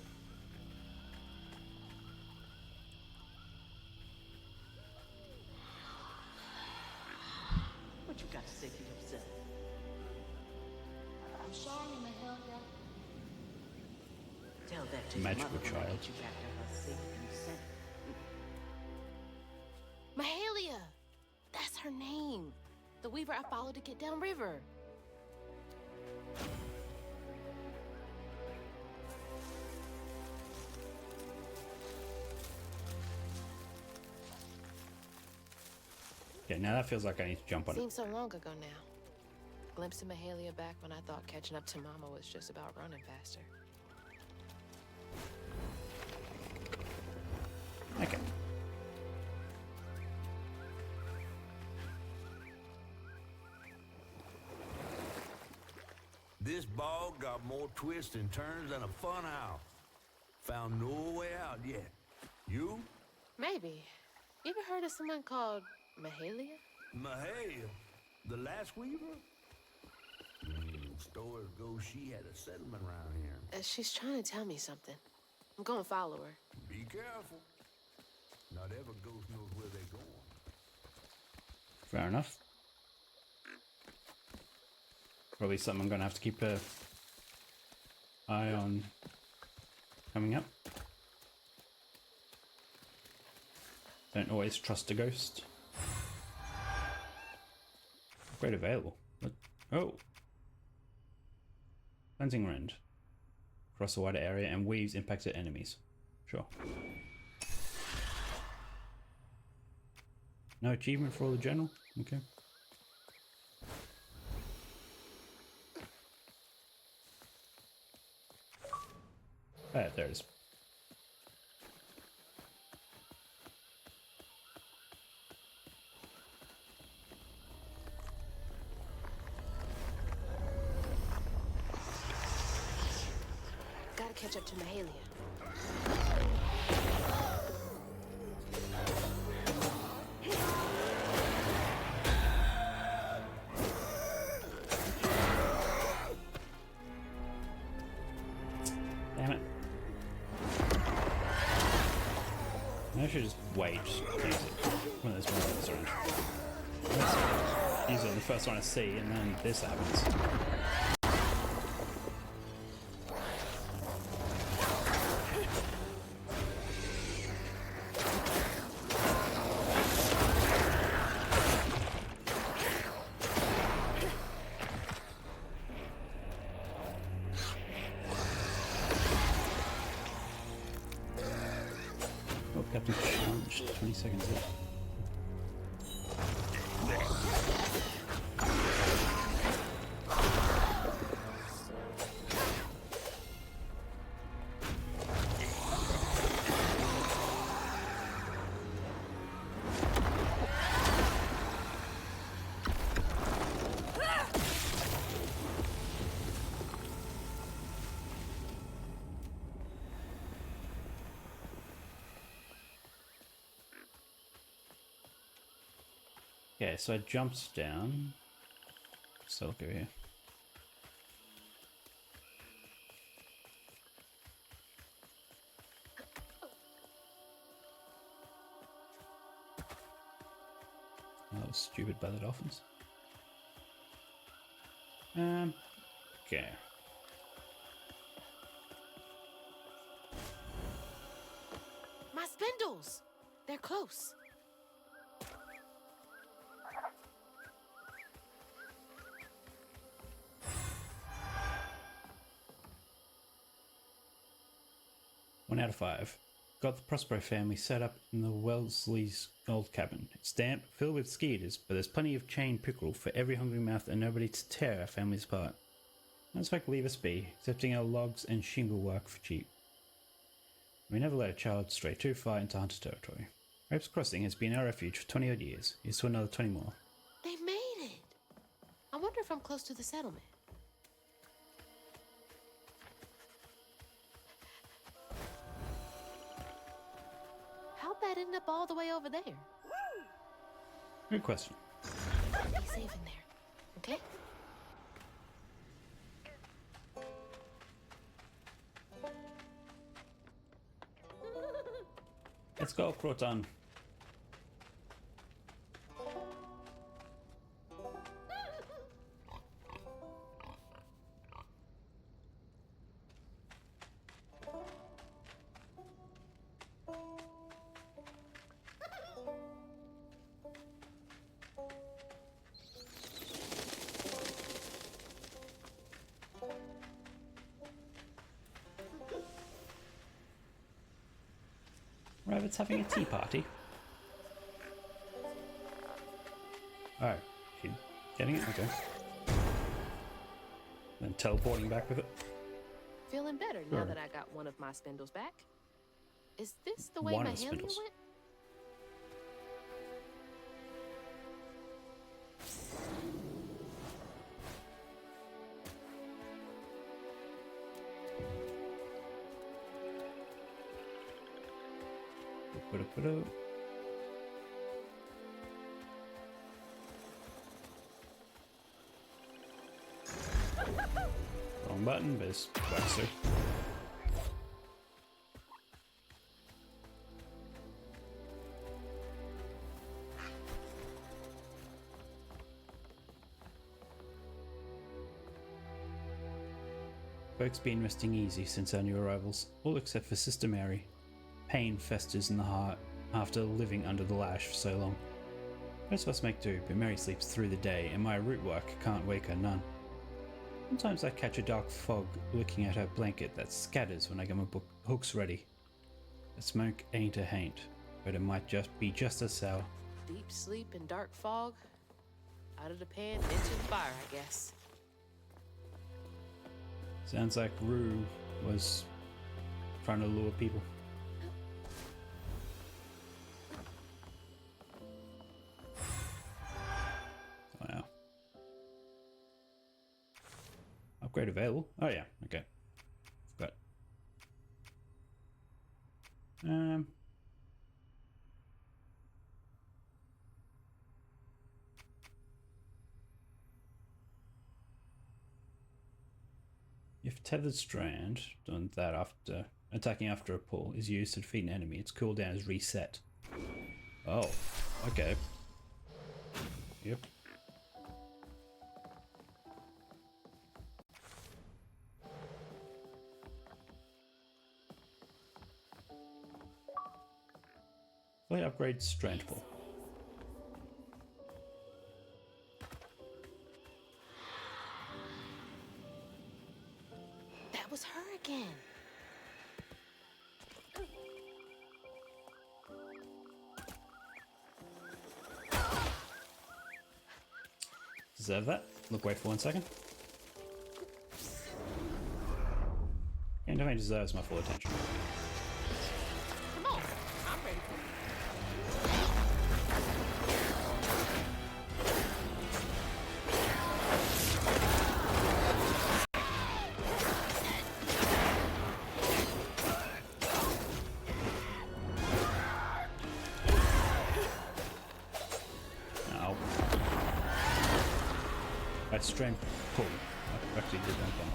What you got to say for yourself? I'm sorry, Mahalia. Tell that to Magical your mother when I child. get you back to her safe and sound. Mahalia! That's her name. The weaver I followed to get downriver. Yeah, now that feels like I need to jump on it. Seems so long ago now. Glimpse of Mahalia back when I thought catching up to Mama was just about running faster. Okay. This bog got more twists and turns than a fun house. Found no way out yet. You? Maybe. You ever heard of someone called Mahalia? Mahalia, the last weaver? Stories go she had a settlement around here. She's trying to tell me something. I'm gonna follow her. Be careful. Not every ghost knows where they're going. Fair enough. Probably something I'm gonna have to keep an eye on coming up. Don't always trust a ghost. Great available. What? Oh. Cleansing Rend. Across a wider area and weaves impacted enemies. Sure. No achievement for all the general? Okay. Ah, there it is. Gotta catch up to Mahalia. I should just wait to use it when there's more others around. Use it on the first one I see, and then this happens. Oh, Captain charged. 20 seconds left. Okay, so I jumped down. So look over here. That was stupid by the dolphins. Okay. My spindles! They're close. One out of 5. Got the Prospero family set up in the Wellesley's old cabin. It's damp, filled with skeeters, but there's plenty of chain pickerel for every hungry mouth and nobody to tear our families apart. That's like leave us be, accepting our logs and shingle work for cheap. We never let a child stray too far into hunter territory. Rapes Crossing has been our refuge for 20 odd years. Here's to another 20 more. They made it! I wonder if I'm close to the settlement. How'd that end up all the way over there? Good question. Be safe in there, okay? Let's go, Croton. Rabbit's having a tea party. Oh, she's getting it? Okay. Then teleporting back with it. Feeling better now that I got one of my spindles back. Is this the way One of my the Mahalia spindles. went? Wrong button, but it's faster. Folks been resting easy since our new arrivals, all except for Sister Mary. Pain festers in the heart after living under the lash for so long. Most of us make do, but Mary sleeps through the day, and my root work can't wake her none. Sometimes I catch a dark fog looking at her blanket that scatters when I get my hooks ready. The smoke ain't a haint, but it might just be just as sour. Deep sleep and dark fog. Out of the pan, into the fire, I guess. Sounds like Rue was trying to lure people. Wow. Upgrade available? Oh yeah, okay. Forgot. If tethered strand, done that after Attacking after a pull is used to defeat an enemy. Its cooldown is reset. Oh, okay. Yep. Play upgrade strength pull. That was her again. Deserve that. Look, wait for 1 second. And definitely deserves my full attention. Come on, I'm ready for you. Ow. That strength pull. I actually did one thing.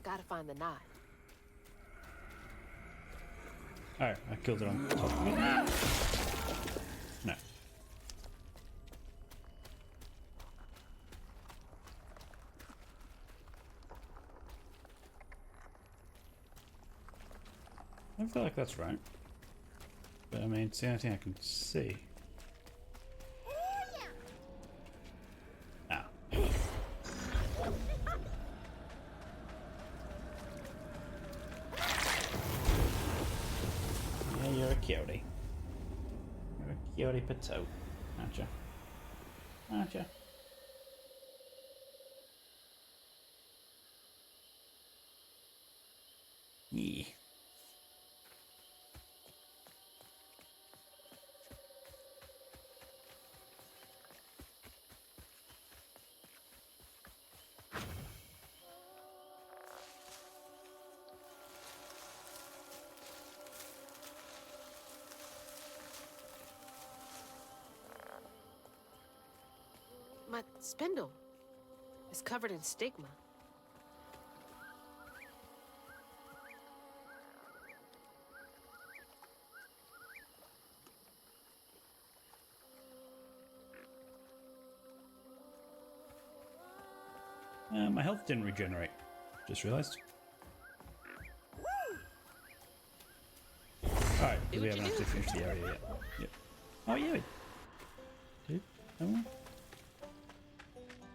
Gotta find the knot. Alright, I killed it on top of it. No. I feel like that's right. But I mean, it's the only thing I can see. Ah. Yeah, you're a cutie. You're a cutie potato, aren't you? Aren't you? Yeah. My spindle is covered in stigma. My health didn't regenerate. Just realized. Alright, because we haven't actually finished the area yet. Yep. Oh yeah, we did. Haven't we?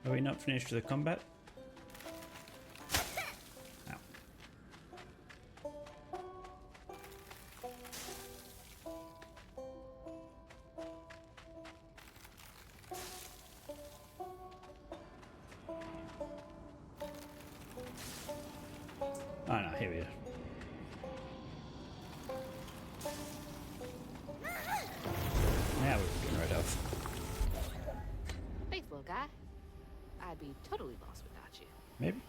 Are we not finished the combat? Ow. Oh no, here we are. Now we're getting rid of. Thanks, little guy. I'd be totally lost without you. Maybe.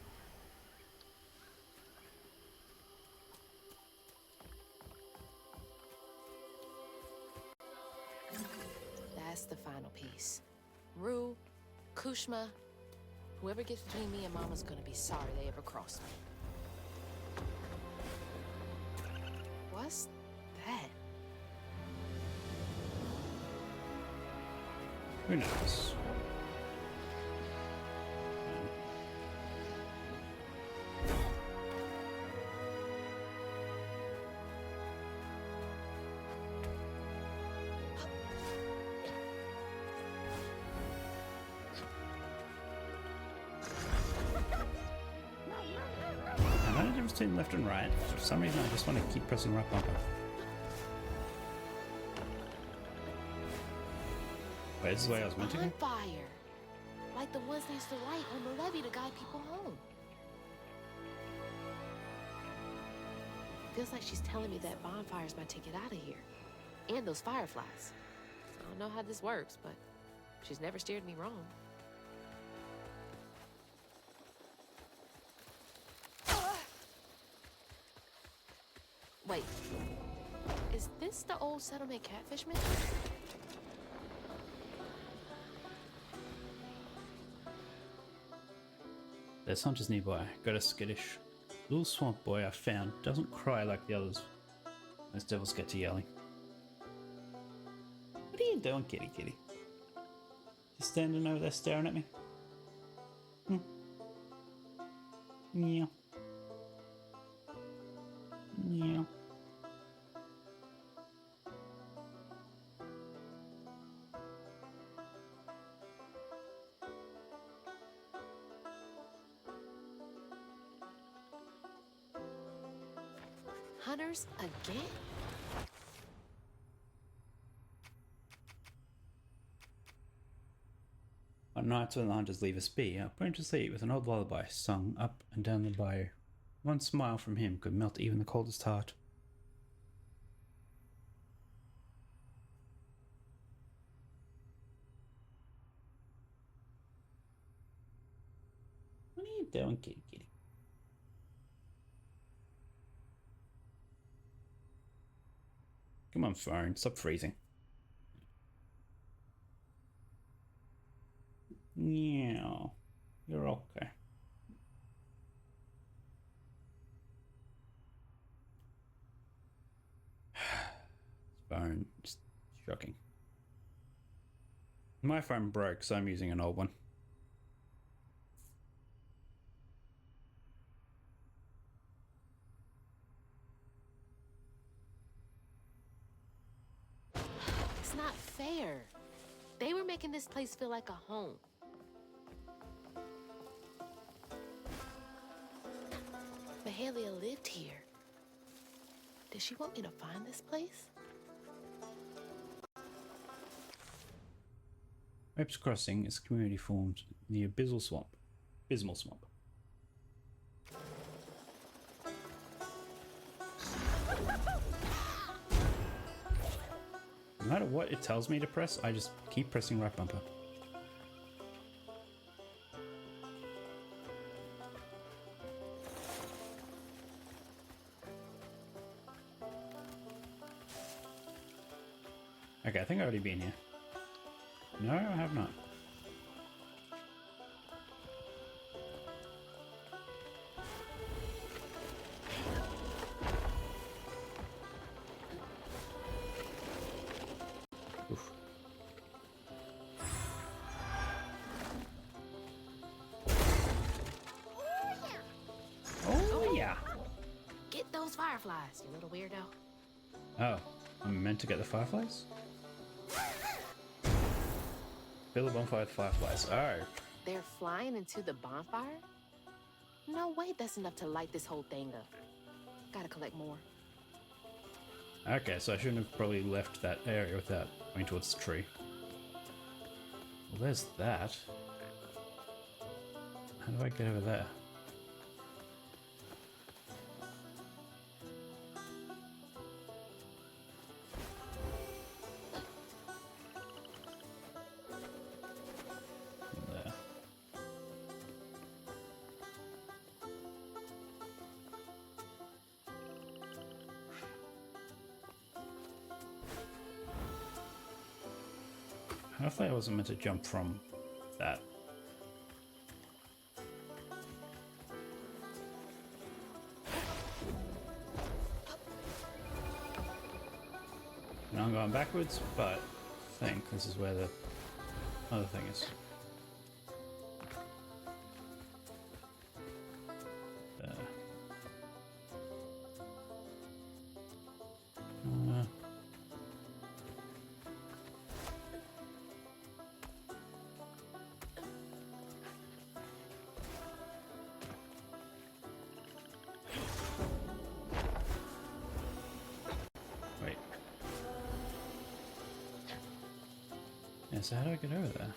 That's the final piece. Rue, Kushma, whoever gets between me and Mama's gonna be sorry they ever crossed me. What's that? Who knows? I know the difference between left and right. For some reason, I just want to keep pressing right bumper. Wait, this is the way I was meant to go? Bonfire! Like the ones they used to light on the levee to guide people home. Feels like she's telling me that bonfire's my ticket out of here. And those fireflies. I don't know how this works, but she's never steered me wrong. Wait, is this the old settlement catfishman? There's hunters nearby. Got a skittish little swamp boy I found. Doesn't cry like the others. Those devils get to yelling. What are you doing, kitty kitty? Just standing over there staring at me? Yeah. Yeah. Hunters again? On nights when the hunters leave us be, I put him to sleep with an old lullaby sung up and down the bayou. One smile from him could melt even the coldest heart. What are you doing, kitty kitty? Come on, phone, stop freezing. Yeah, you're okay. Phone, just shocking. My phone broke, so I'm using an old one. It's not fair. They were making this place feel like a home. Mahalia lived here. Did she want me to find this place? Rapes Crossing is a community formed in the Abysmal Swamp. No matter what it tells me to press, I just keep pressing right bumper. Okay, I think I've already been here. No, I have not. Oof. Oh yeah! Get those fireflies, you little weirdo. Oh, I'm meant to get the fireflies? Fill the bonfire with fireflies. Oh. They're flying into the bonfire? No way that's enough to light this whole thing up. Gotta collect more. Okay, so I shouldn't have probably left that area without going towards the tree. Well, there's that. How do I get over there? There. Hopefully I wasn't meant to jump from that. Now I'm going backwards, but I think this is where the other thing is. Wait. Yeah, so how do I get over there?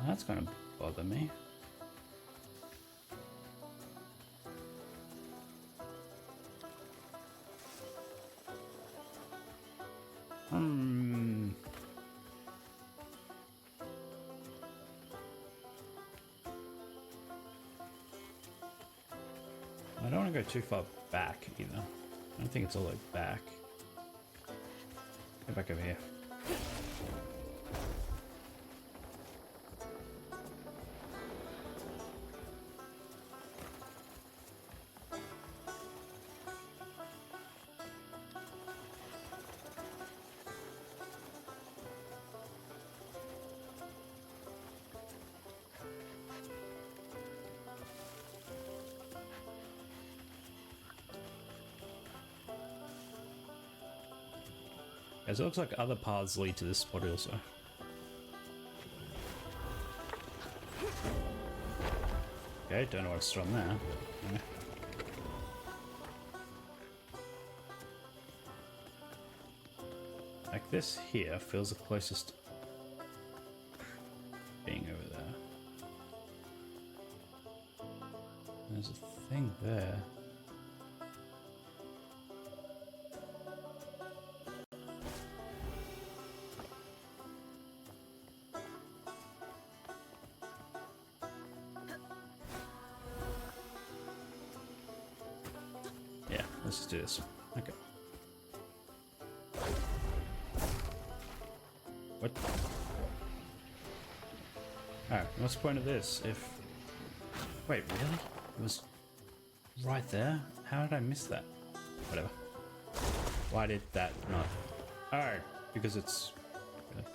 That's gonna bother me. I don't want to go too far back either. I don't think it's all the way back. Go back over here. As it looks like other paths lead to this spot also. Okay, don't know what's from there. Yeah. Like this here feels the closest being over there. There's a thing there. Let's just do this. Okay. What? Alright, what's the point of this if... Wait, really? It was right there? How did I miss that? Whatever. Why did that not... Alright, because it's... Really?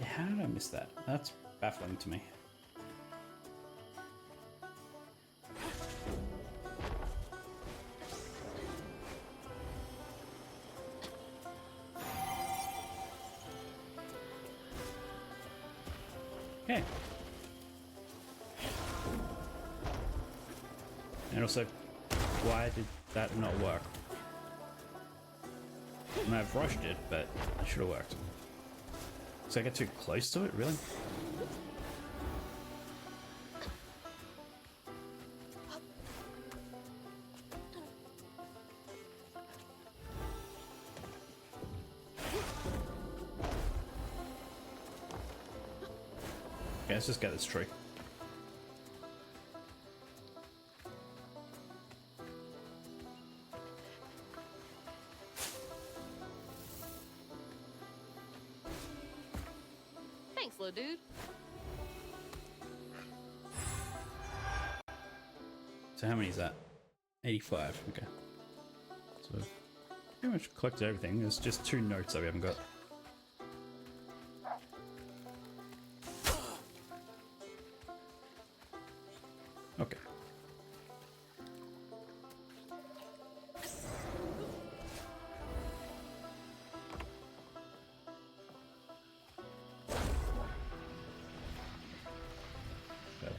How did I miss that? That's baffling to me. Okay. And also, why did that not work? I might have rushed it, but it should have worked. So I get too close to it, really? Okay, let's just get this tree. Thanks, little dude. So how many is that? 85, okay. So pretty much collected everything. There's just 2 notes that we haven't got. Okay.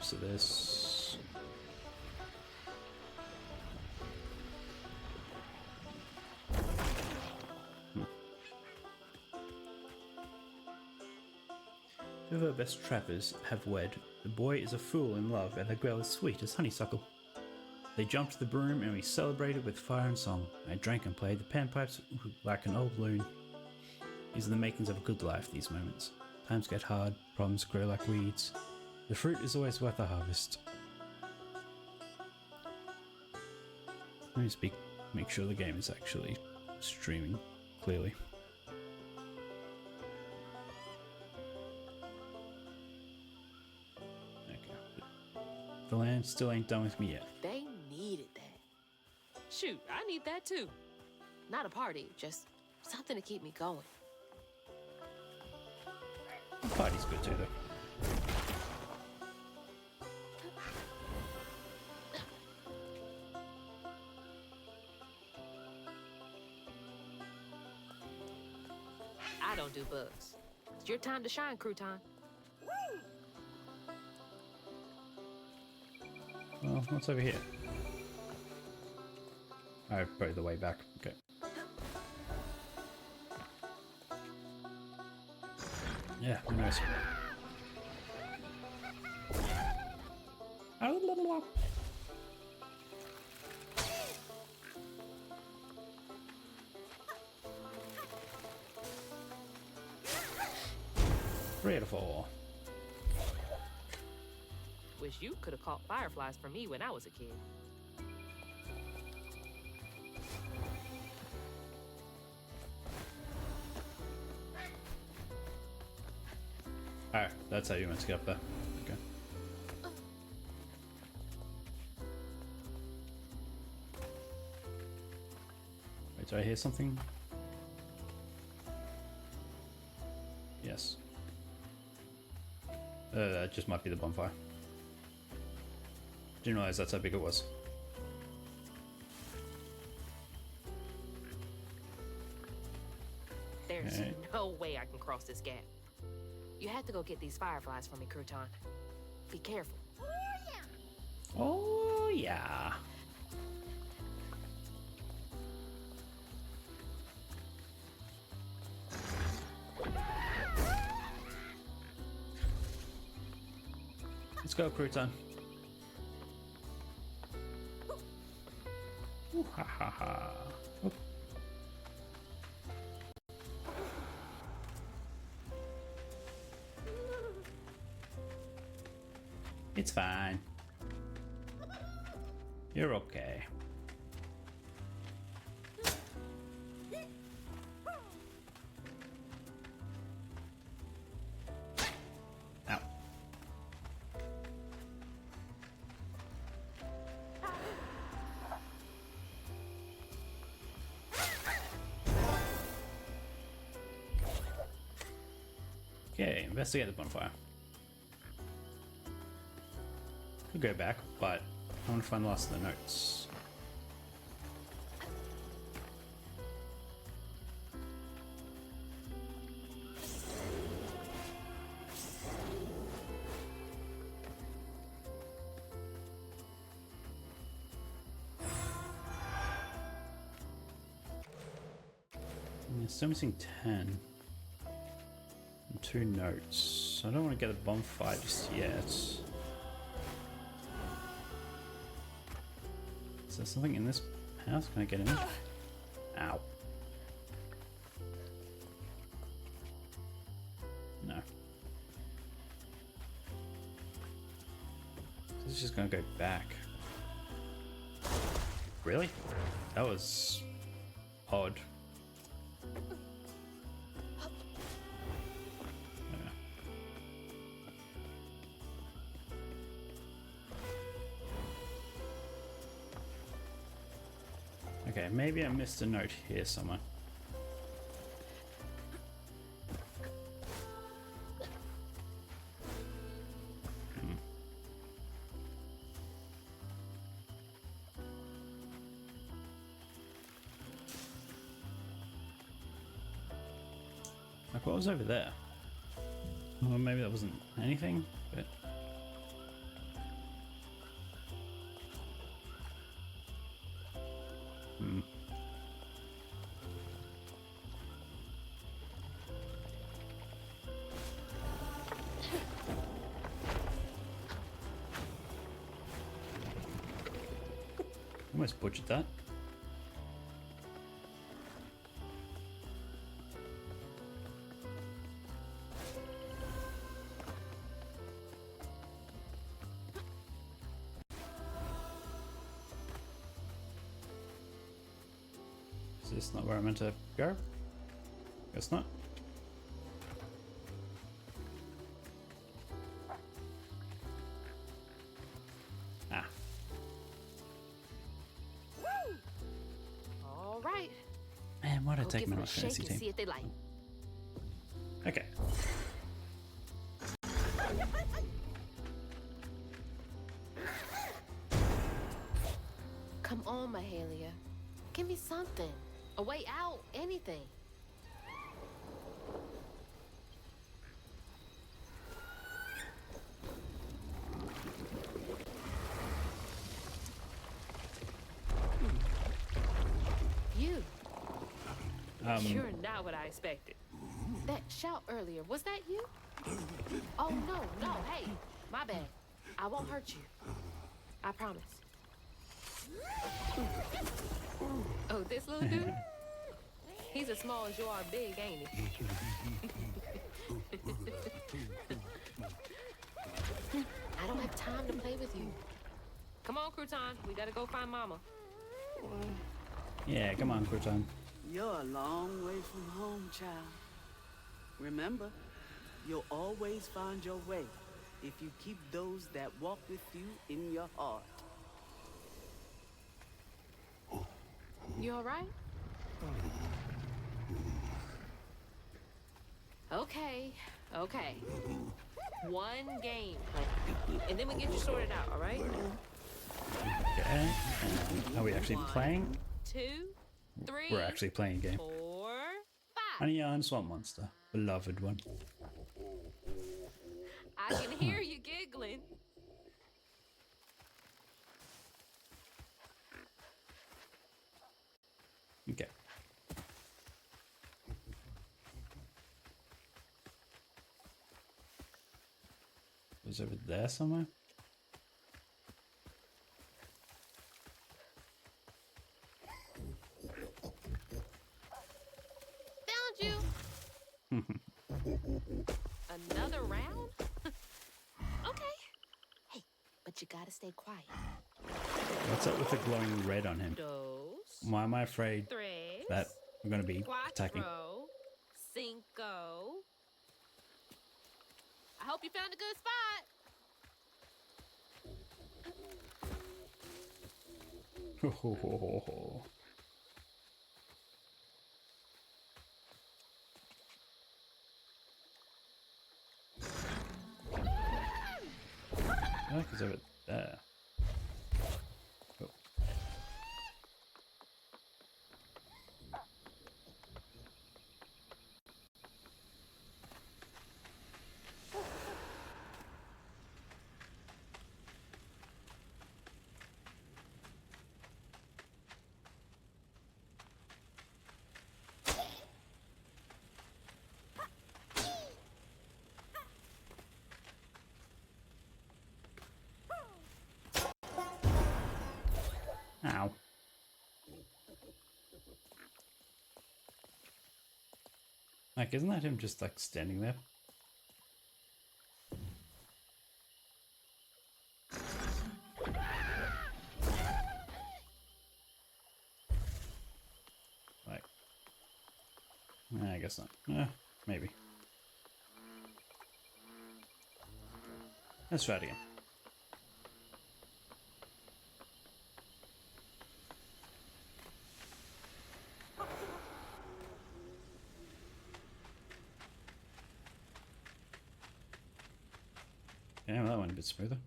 So this. Two of her best trappers have wed. The boy is a fool in love, and the girl is sweet as honeysuckle. They jumped the broom, and we celebrated with fire and song. I drank and played the panpipes like an old loon. These are the makings of a good life, these moments. Times get hard, problems grow like weeds. The fruit is always worth the harvest. Let me make sure the game is actually streaming clearly. Okay. The land still ain't done with me yet. They needed that. Shoot, I need that too. Not a party, just something to keep me going. Party's good too, though. I don't do bugs. It's your time to shine, Crouton. Well, what's over here? Oh, probably the way back. Okay. Yeah, who knows? Three out of four. Wish you could have caught fireflies for me when I was a kid. Oh, that's how you meant to get up there. Okay. Wait, did I hear something? Yes. That just might be the bonfire. Didn't realize that's how big it was. There's no way I can cross this gap. You have to go get these fireflies for me, Crouton. Be careful. Oh, yeah. Let's go, Crouton. Ooh, ha ha ha. Oop. It's fine. You're okay. Ow. Okay, investigate the bonfire. Could go back, but I want to find the last of the notes. Still missing 10. And 2 notes. I don't want to get a bonfire just yet. Is there something in this house? Can I get in? Ow. No. This is just gonna go back. Really? That was odd. Okay, maybe I missed a note here somewhere. Like, what was over there? Well, maybe that wasn't anything, but... Almost butchered that. Is this not where I meant to go? Guess not. Ah. All right. Man, why'd I Go take give my them a shake fantasy and team? see if they like. Okay. Come on, Mahalia. Give me something. A way out. Anything. You. You're not what I expected. That shout earlier, was that you? Oh, no, hey, my bad. I won't hurt you. I promise. Oh, this little dude? He's as small as you are big, ain't he? I don't have time to play with you. Come on, Crouton. We gotta go find Mama. Yeah, come on, Crouton. You're a long way from home, child. Remember, you'll always find your way if you keep those that walk with you in your heart. You all right? Okay. One game, and then we get you sorted out, all right? Okay. Are we actually playing? 2, 3. We're actually playing a game. 4, 5. Honey Iron Swamp Monster. Beloved one. I can hear you giggling. Okay. Was over there somewhere? Found you. Another round? Okay. Hey, but you gotta stay quiet. What's up with the glowing red on him? Dos. Why am I afraid Tres. that we're going to be attacking? Cuatro. Cinco. I hope you found a good spot. I think it's over there. Oh. Ow. Like, isn't that him just like standing there? Like, I guess not. Maybe. Let's try it again. Yeah, well, that went a bit smoother.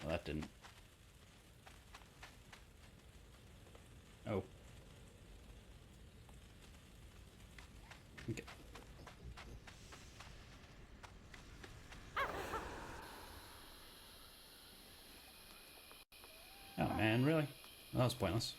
Well, that didn't. Oh. Okay. Oh man, really? That was pointless.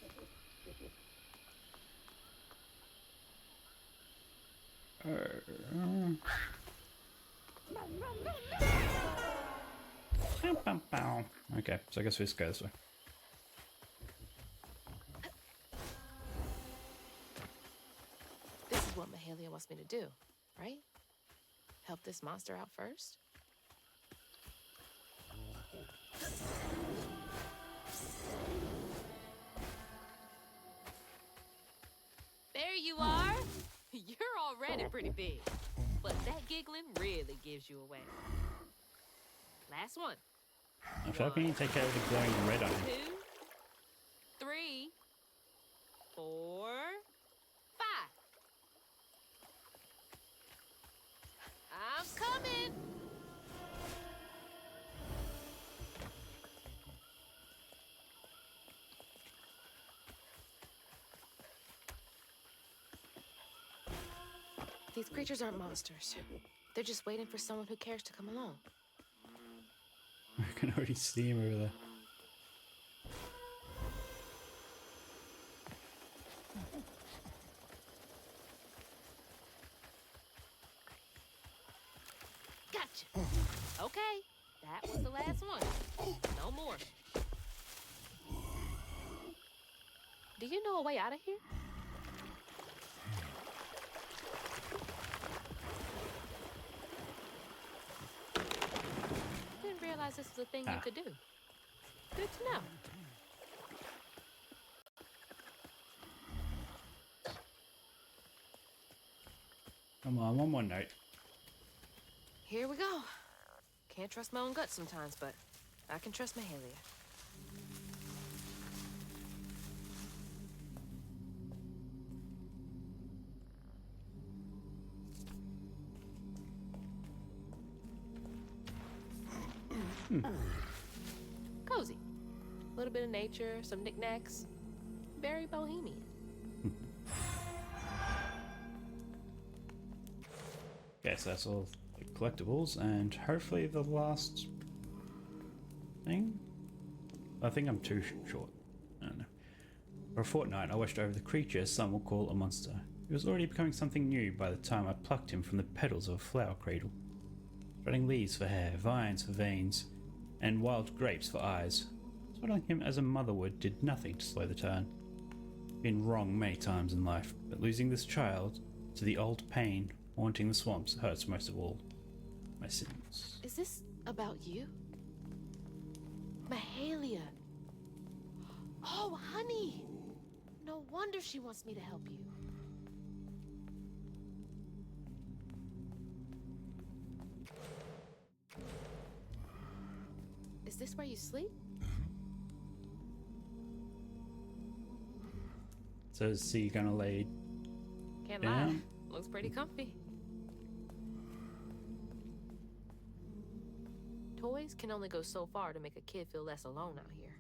Okay, so I guess we just go this way. This is what Mahalia wants me to do, right? Help this monster out first? There you are! You're already pretty big. But that giggling really gives you away. Last one. I'm hoping you take care of the glowing red eye. 2, 3, 4, 5. I'm coming! These creatures aren't monsters. They're just waiting for someone who cares to come along. I can already see him over there. Gotcha. Okay, that was the last one. No more. Do you know a way out of here? Didn't realize this was a thing you could do. Good to know. Come on, one more note. Here we go. Can't trust my own gut sometimes, but I can trust Mahalia. Cozy. A little bit of nature, some knickknacks. Very bohemian. Okay, so that's all the collectibles, and hopefully the last thing? I think I'm too short. I don't know. For a fortnight, I watched over the creature some will call a monster. He was already becoming something new by the time I plucked him from the petals of a flower cradle. Spreading leaves for hair, vines for veins, and wild grapes for eyes. Swaddling him as a mother would did nothing to slow the turn. Been wrong many times in life, but losing this child to the old pain haunting the swamps hurts most of all. My sins. Is this about you? Mahalia. Oh, honey. No wonder she wants me to help you. Is this where you sleep? So is he gonna lay Can't down? lie. Looks pretty comfy. Toys can only go so far to make a kid feel less alone out here.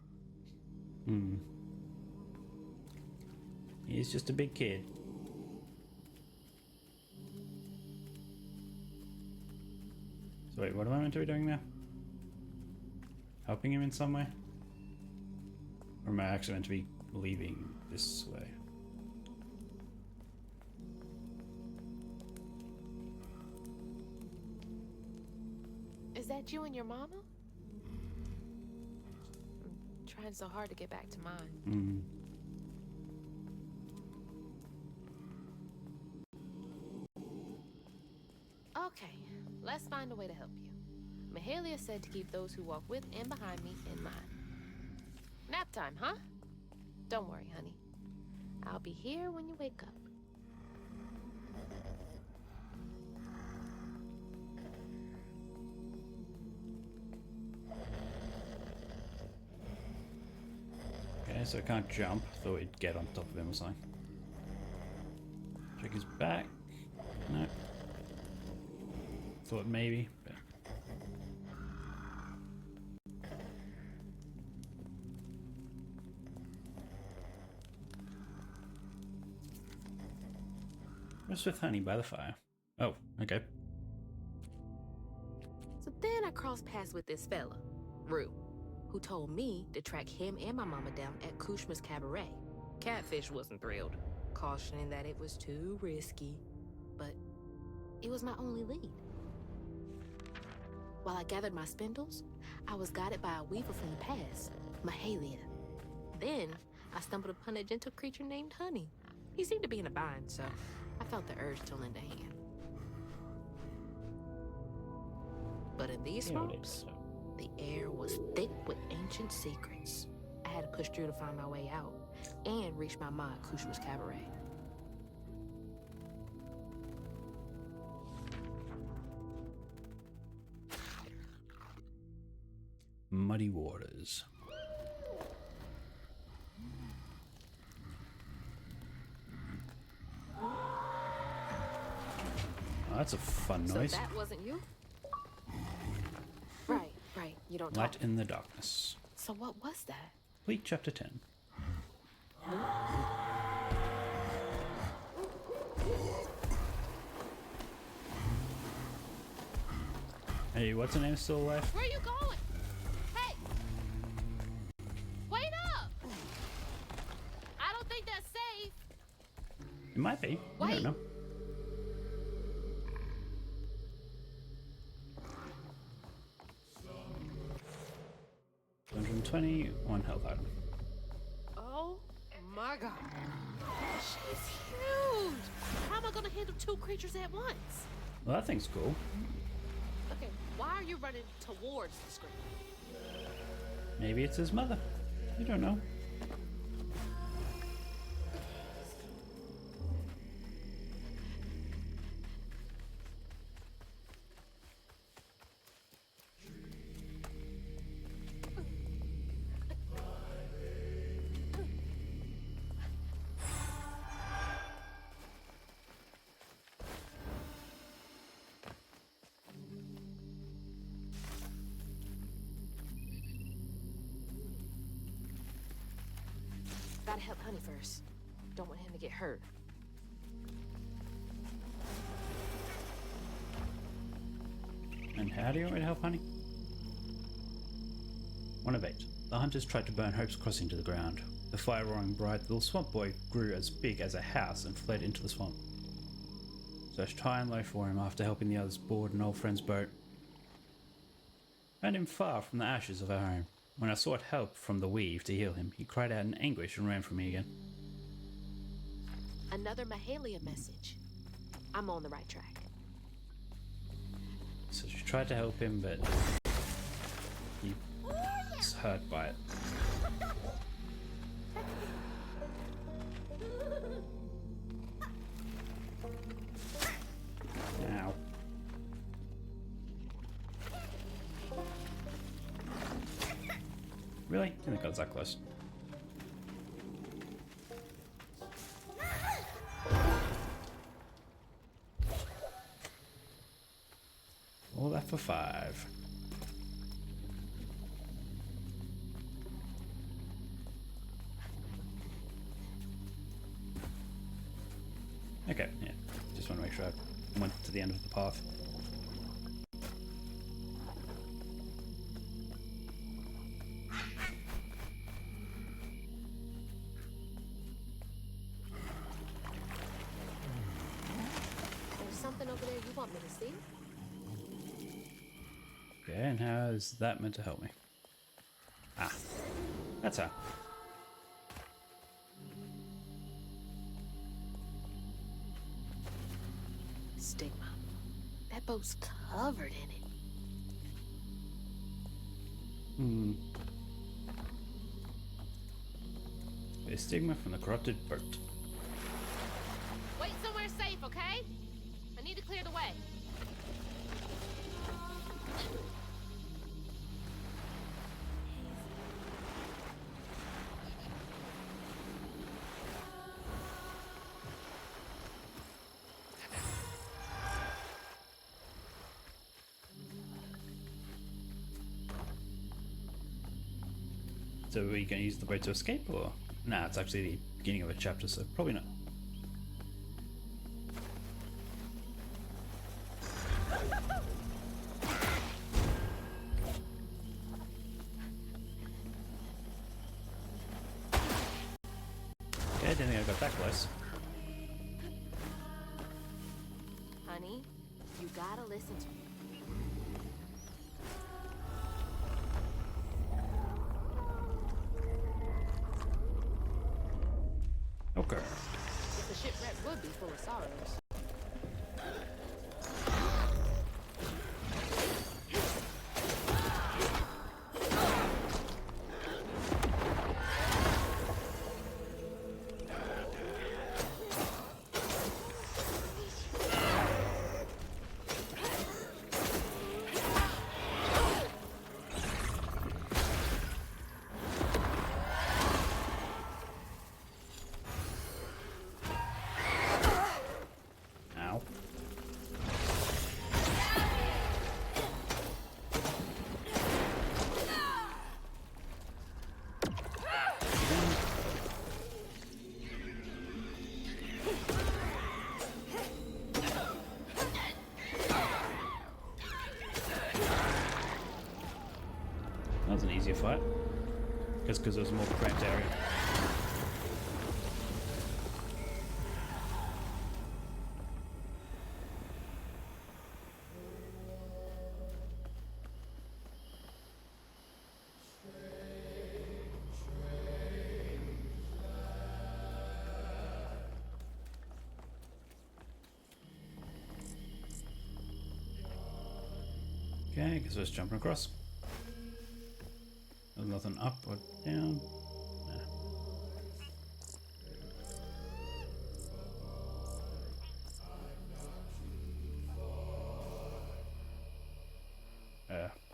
He's just a big kid. So wait, what am I meant to be doing now? Helping him in some way? Or am I actually meant to be leaving this way? Is that you and your mama? I'm trying so hard to get back to mine. Okay, let's find a way to help you. Mahalia said to keep those who walk with and behind me in mind. Nap time, huh? Don't worry, honey. I'll be here when you wake up. Okay, so I can't jump. Thought we'd get on top of him or something. Check his back. No. Thought maybe, but... What's with honey by the fire? Oh, okay. So then I crossed paths with this fella, Rue, who told me to track him and my mama down at Kushma's Cabaret. Catfish wasn't thrilled, cautioning that it was too risky, but it was my only lead. While I gathered my spindles, I was guided by a weaver from the past, Mahalia. Then, I stumbled upon a gentle creature named Honey. He seemed to be in a bind, so I felt the urge to lend a hand. But in these swamps, the air was thick with ancient secrets. I had to push through to find my way out and reach my ma at Kushma's cabaret. Muddy waters. Oh, that's a fun noise. So that wasn't you? Right. You don't Light talk. in the darkness. So what was that? Complete chapter 10. Hey, what's her name still alive? Where are you going? Hey! Wait up! I don't think that's safe. It might be. I don't know. $121 health item. Oh my god. She's huge! How am I gonna handle two creatures at once? Well, that thing's cool. Okay, why are you running towards the screen? Maybe it's his mother. You don't know. Gotta help Honey first. Don't want him to get hurt. And how do you want me to help, Honey? 1 of 8. The hunters tried to burn Hope's Crossing to the ground. The fire roaring bright, the little swamp boy grew as big as a house and fled into the swamp. Searched high and low for him after helping the others board an old friend's boat. Found him far from the ashes of our home. When I sought help from the weave to heal him, he cried out in anguish and ran from me again. Another Mahalia message. I'm on the right track. So she tried to help him, but he was hurt by it. Ow. Really? Didn't think I was that close. All that for 5. Okay, yeah. Just want to make sure I went to the end of the path. There's something over there you want me to see? Okay, and how is that meant to help me? Ah, that's how. Stigma. That boat's covered in it. A stigma from the corrupted boat. Wait somewhere safe, okay? I need to clear the way. So are you going to use the boat to escape, or? Nah, it's actually the beginning of a chapter, so probably not. Okay, I didn't think I got that close. Honey, you gotta listen to me. Okay. If the shipwreck would be full of sorrows. That was an easier fight. Because there was a more cramped area. Okay, guess we're just jumping across. There's nothing up or down.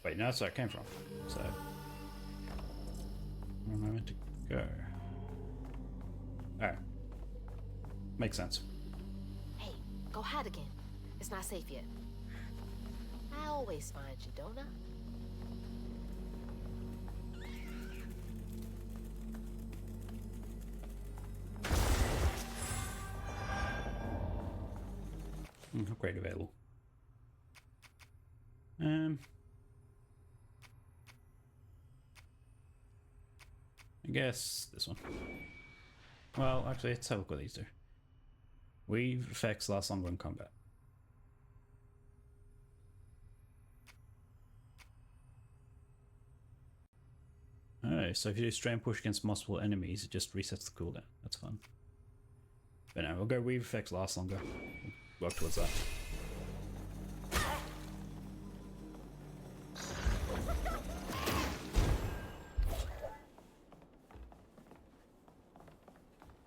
Wait, no, that's where I came from. So, where am I meant to go? Alright. Makes sense. Hey, go hide again. It's not safe yet. I always find you, don't I? Upgrade available. I guess this one. Well, actually, let's have a look what these do. Weave effects last longer in combat. Alright, so if you do strain push against multiple enemies, it just resets the cooldown. That's fun. But no, we'll go weave effects last longer. We'll work towards that.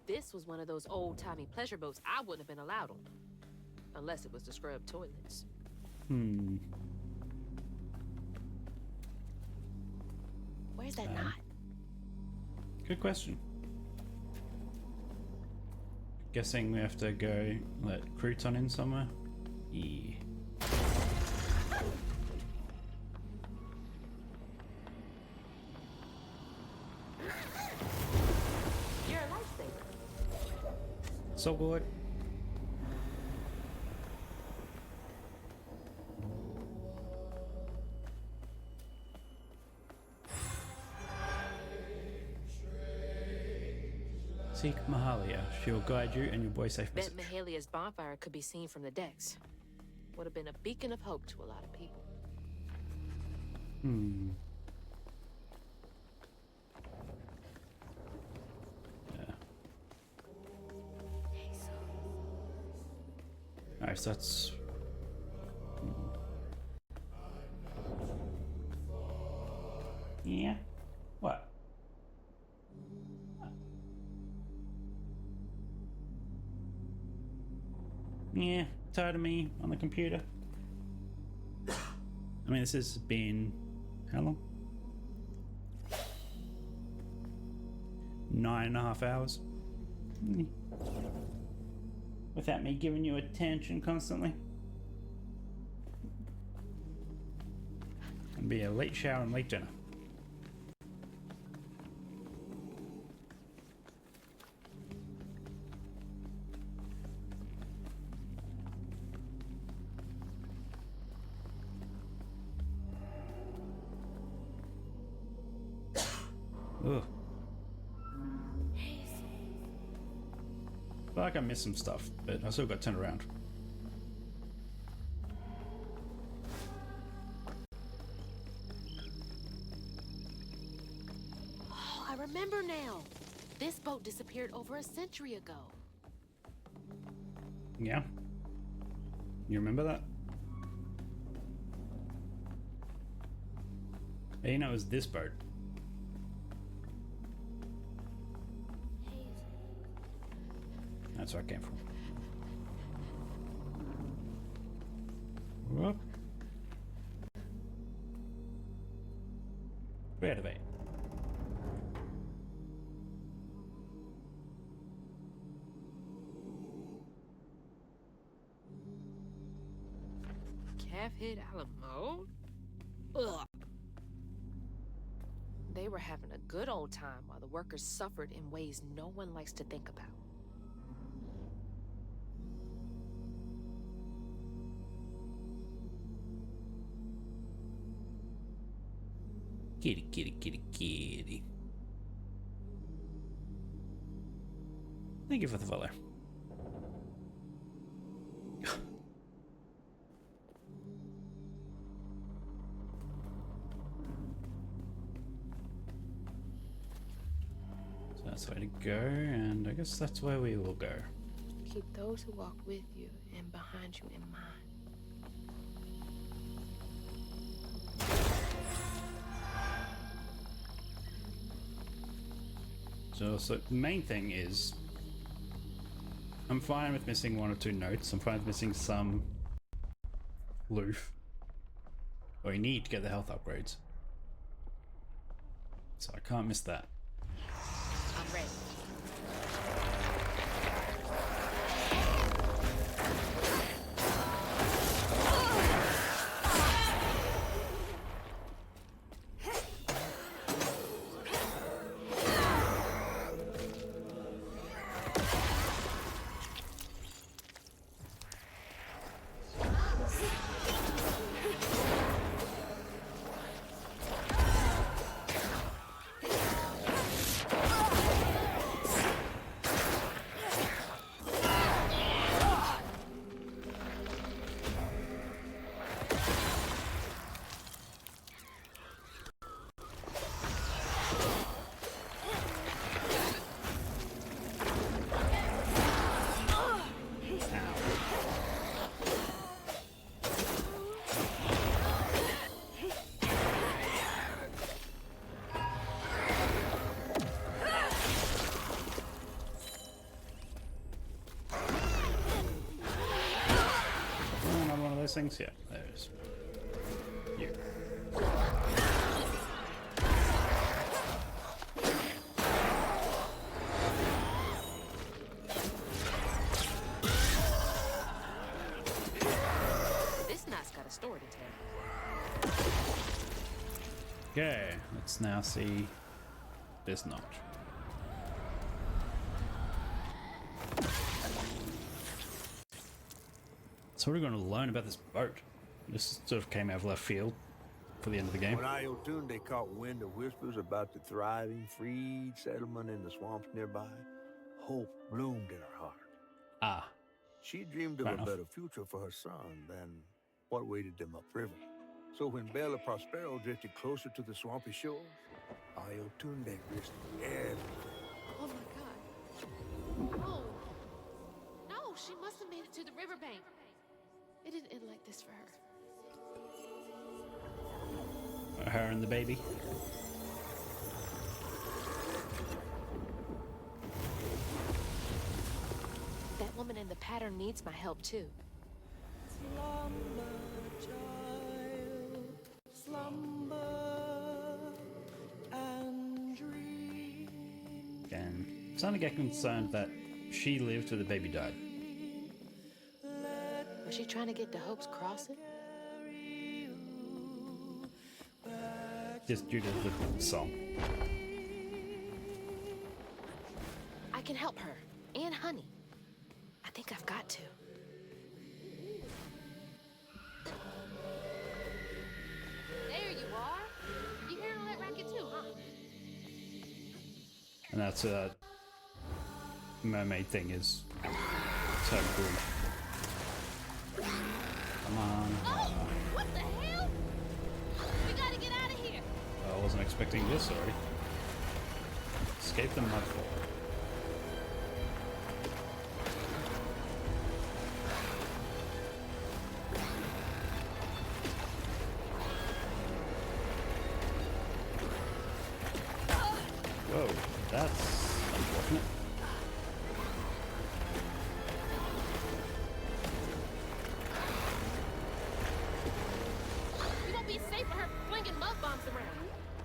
This was one of those old-timey pleasure boats I wouldn't have been allowed on. Unless it was to scrub toilets. Where's that knot? Good question. Guessing we have to go let Crouton in somewhere? Yeah. You're a lifesaver. So good. Seek Mahalia. She will guide you and your boy safe Bet message. Mahalia's bonfire could be seen from the decks. Would have been a beacon of hope to a lot of people. Yeah. Alright, so that's... Yeah? What? Yeah, tired of me on the computer. I mean, this has been... how long? 9.5 hours. Without me giving you attention constantly. And be a late shower and late dinner. Ugh. I feel like I missed some stuff, but I still got turned around. Oh, I remember now. This boat child disappeared over a century ago. Yeah. You remember that? Hey, you know, it was this boat. That's where I came from. Whoop. 3 out of 8. Calf hit Alamo? Ugh. They were having a good old time while the workers suffered in ways no one likes to think about. Kitty, kitty, kitty, kitty. Thank you for the follow. So that's the way to go, and I guess that's where we will go. Keep those who walk with you and behind you in mind. So the main thing is, I'm fine with missing 1 or 2 notes. I'm fine with missing some loof. Or you need to get the health upgrades. So I can't miss that. I'm ready. Those things? Yeah, there's you. This knot's got a story to tell. Okay, let's now see this knot. So what are we going to learn about this boat? This sort of came out of left field for the end of the game. When Ayotunde caught wind of whispers about the thriving, freed settlement in the swamps nearby, hope bloomed in her heart. Ah. She dreamed of a better future for her son than what waited them upriver. So when Bella Prospero drifted closer to the swampy shores, Ayotunde risked everything. Oh my god. No. No, she must have made it to the riverbank. It didn't end like this for her. Her and the baby. That woman in the pattern needs my help too. Slumber, child, slumber and dream. And I'm starting to get concerned that she lived till the baby died. Was she trying to get to Hope's Crossing? Just due to the song. I can help her. And Honey. I think I've got to. There you are. You hearing all that racket too, huh? And that's mermaid thing is so brief. Come on. Oh, what the hell? We gotta get out of here. I wasn't expecting this already. Escape the mudfall. looks around.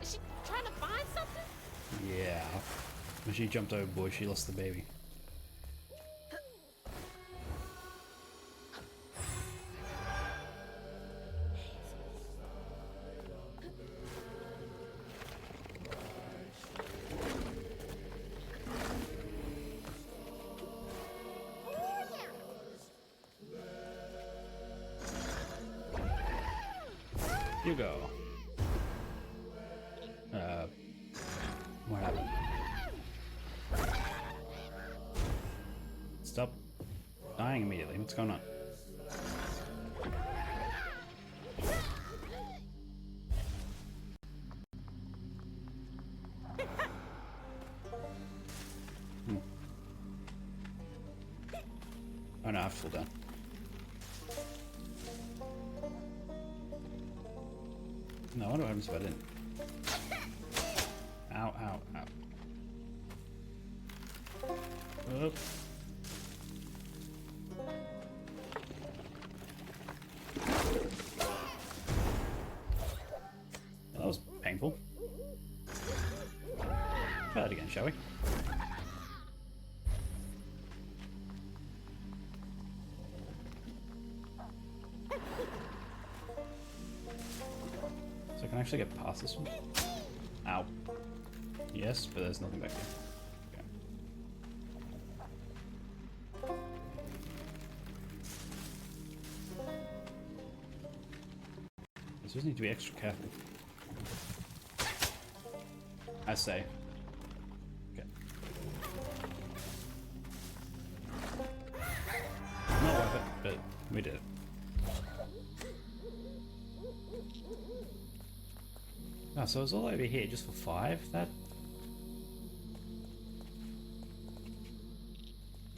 Is she trying to find something? Yeah. When she jumped overboard, she lost the baby. You go. What happened? Stop dying immediately. What's going on? Oh no, I've fall down. No, what happens if I didn't? Ow, ow, ow. Oop. Well, that was painful. Try that again, shall we? So I can actually get past this one? Ow. Yes, but there's nothing back there. Okay. I just need to be extra careful. I say. Okay. Not worth it, but we did it. Oh, so it's all over here just for 5? That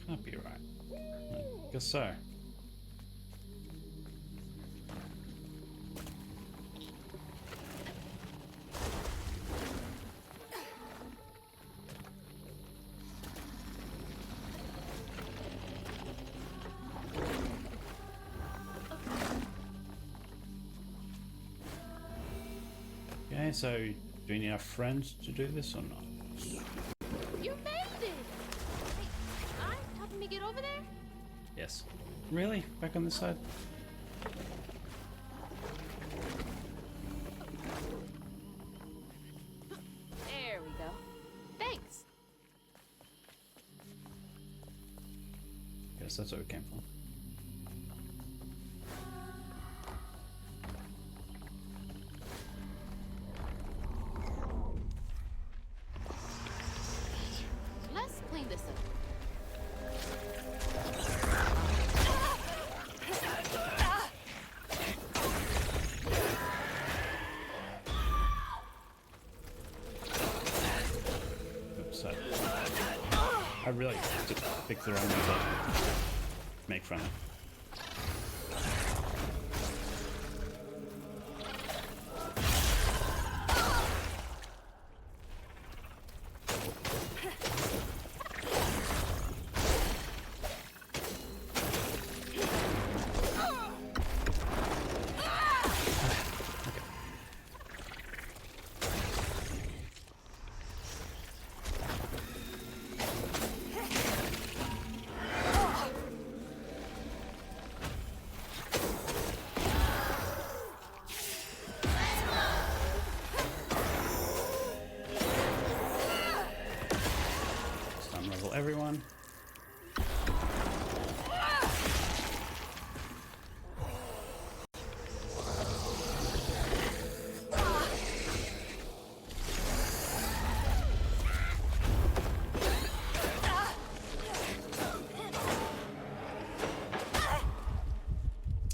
can't be right. I guess so. Okay, so do we need our friends to do this or not? You made it! Hey, are you helping me get over there? Yes. Really? Back on this side? There we go. Thanks. Guess that's where we came from. Let's clean this up. Oops, sorry. I really just picked the wrong one to make fun of. Stun level everyone.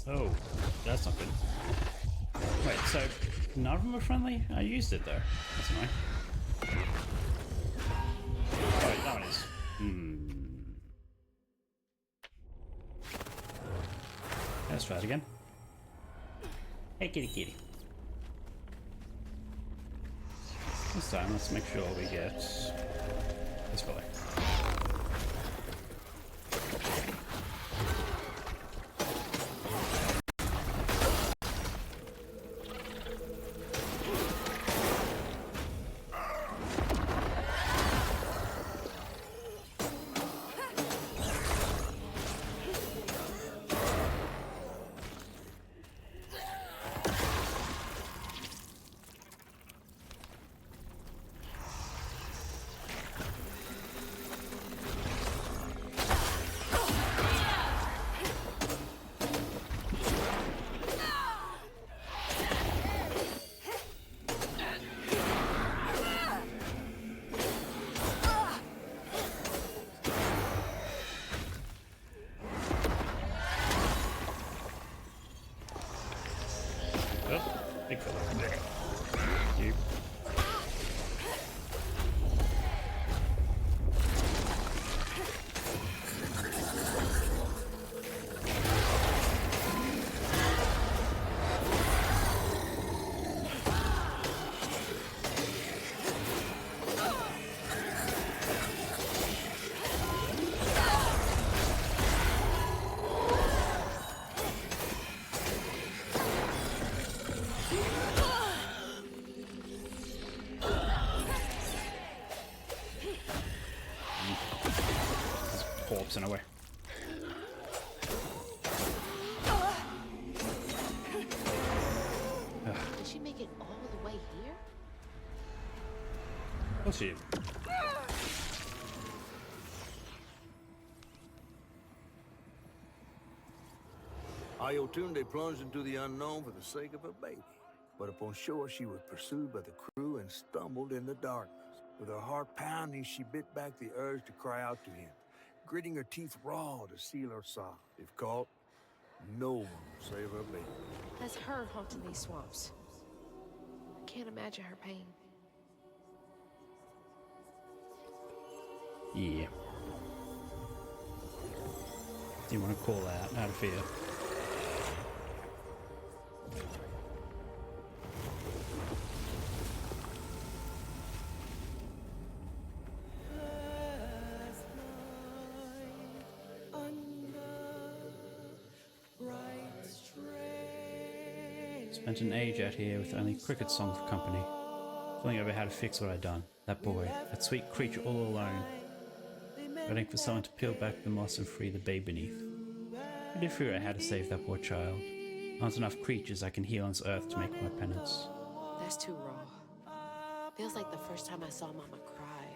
Oh, that's not good. Wait, so none of them are friendly? I used it though. That's annoying. Oh, wait, that one is. Let's try it again. Hey, kitty kitty. This time, let's make sure we get this fella. big fella. You. Corpse in a way. Did she make it all the way here? What's she? Ayotunde plunged into the unknown for the sake of her baby. But upon shore, she was pursued by the crew and stumbled in the darkness. With her heart pounding, she bit back the urge to cry out to him, gritting her teeth raw to seal her sob. If caught, no one will save her baby. That's her haunting these swamps. I can't imagine her pain. Yeah. Do you want to call out of fear? Spent an age out here with only cricket song for company, filling over how to fix what I'd done. That boy, that sweet creature all alone, waiting for someone to peel back the moss and free the babe beneath. I did figure out how to save that poor child. Aren't enough creatures I can heal on this earth to make my penance. That's too raw. Feels like the first time I saw Mama cry.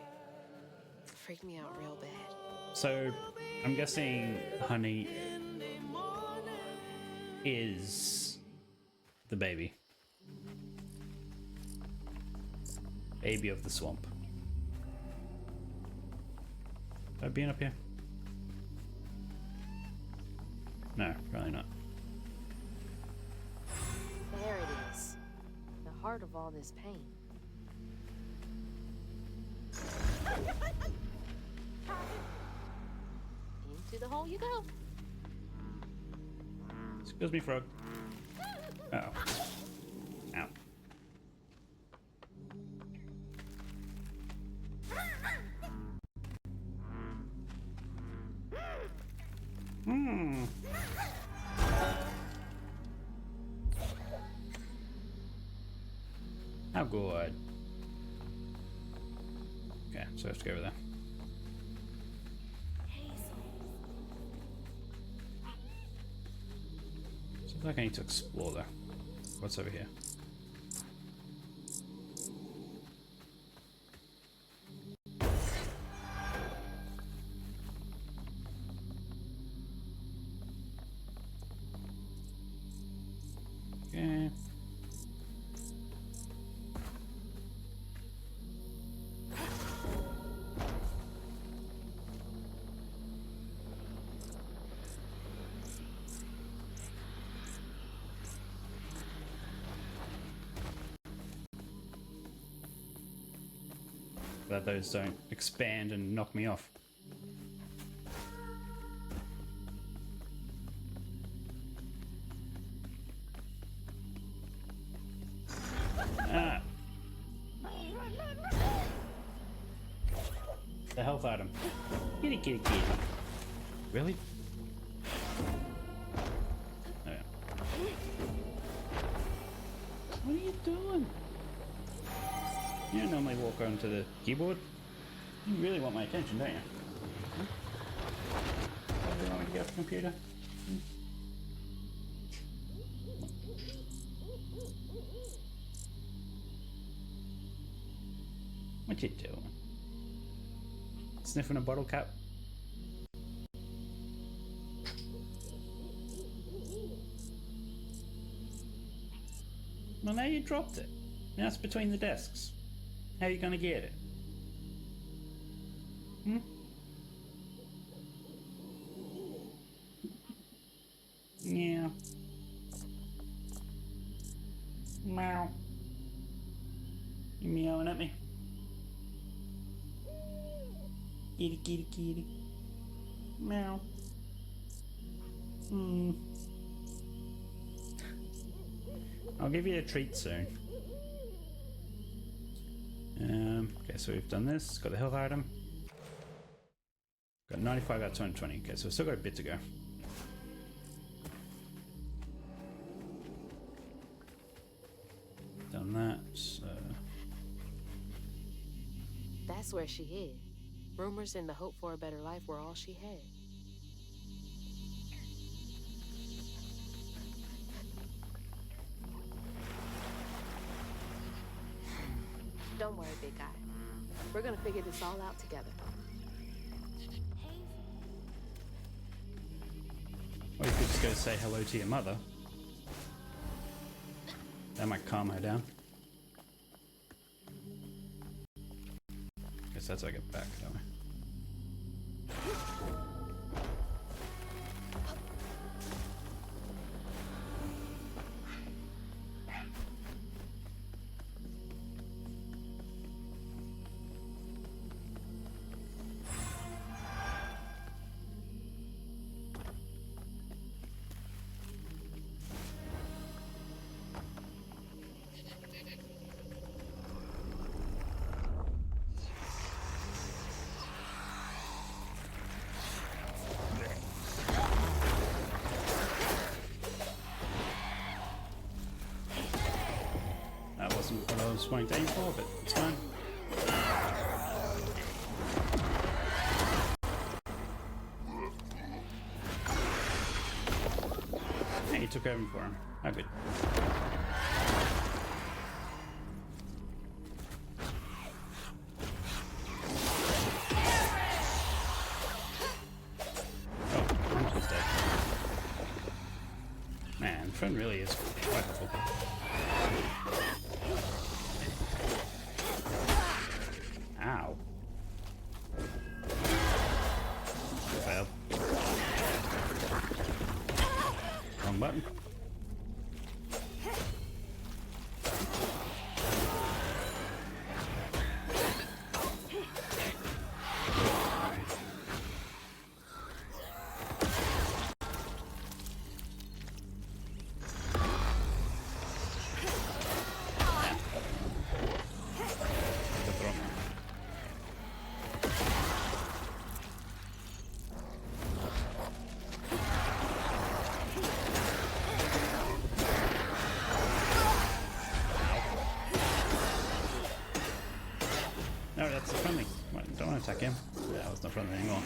It freaked me out real bad. So, I'm guessing Honey is the baby. Baby of the swamp. Have I been up here? No, probably not. There it is. The heart of all this pain. Into the hole you go. Excuse me, frog. Uh oh. Ow. Hmm. How good. Okay, so I have to go over there. Seems like I need to explore though. What's over here? Okay. Glad those don't expand and knock me off. Ah. The health item. Kitty, kitty, kitty. Really? Oh, yeah. What are you doing? You don't normally walk onto the keyboard. You really want my attention, don't you? Do you want me to get off the computer? What you doing? Sniffing a bottle cap? Well, now you dropped it. Now it's between the desks. How are you gonna get it? Hmm? Yeah. Meow. Kitty, kitty, kitty. Meow. I'll give you a treat soon. Okay, so we've done this. Got the health item. Got 95 out of 220. Okay, so we've still got a bit to go. Done that. That's where she hid. Rumors and the hope for a better life were all she had. Don't worry, big guy. We're gonna figure this all out together. Or you could just go say hello to your mother. That might calm her down. Guess that's how I get back, don't we? That wasn't what I was wanting to aim for, but it's fine. Hey, you took over for him. How good. Oh, Hunter's dead. Man, Fern really is quite a football. Ow. Failed. Wrong button. No, that's friendly. Don't want to attack him. Yeah, it's not friendly anymore.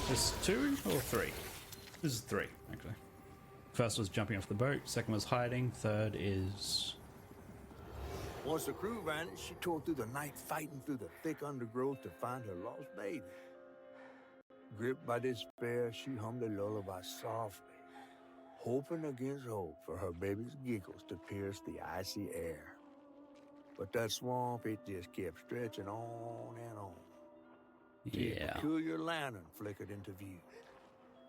Just 2 or 3? This is 3, actually. First was jumping off the boat, second was hiding, third is... Once the crew vanished, she tore through the night fighting through the thick undergrowth to find her lost baby. Gripped by despair, she hummed a lullaby softly, hoping against hope for her baby's giggles to pierce the icy air. But that swamp, it just kept stretching on and on. Yeah. A peculiar lantern flickered into view,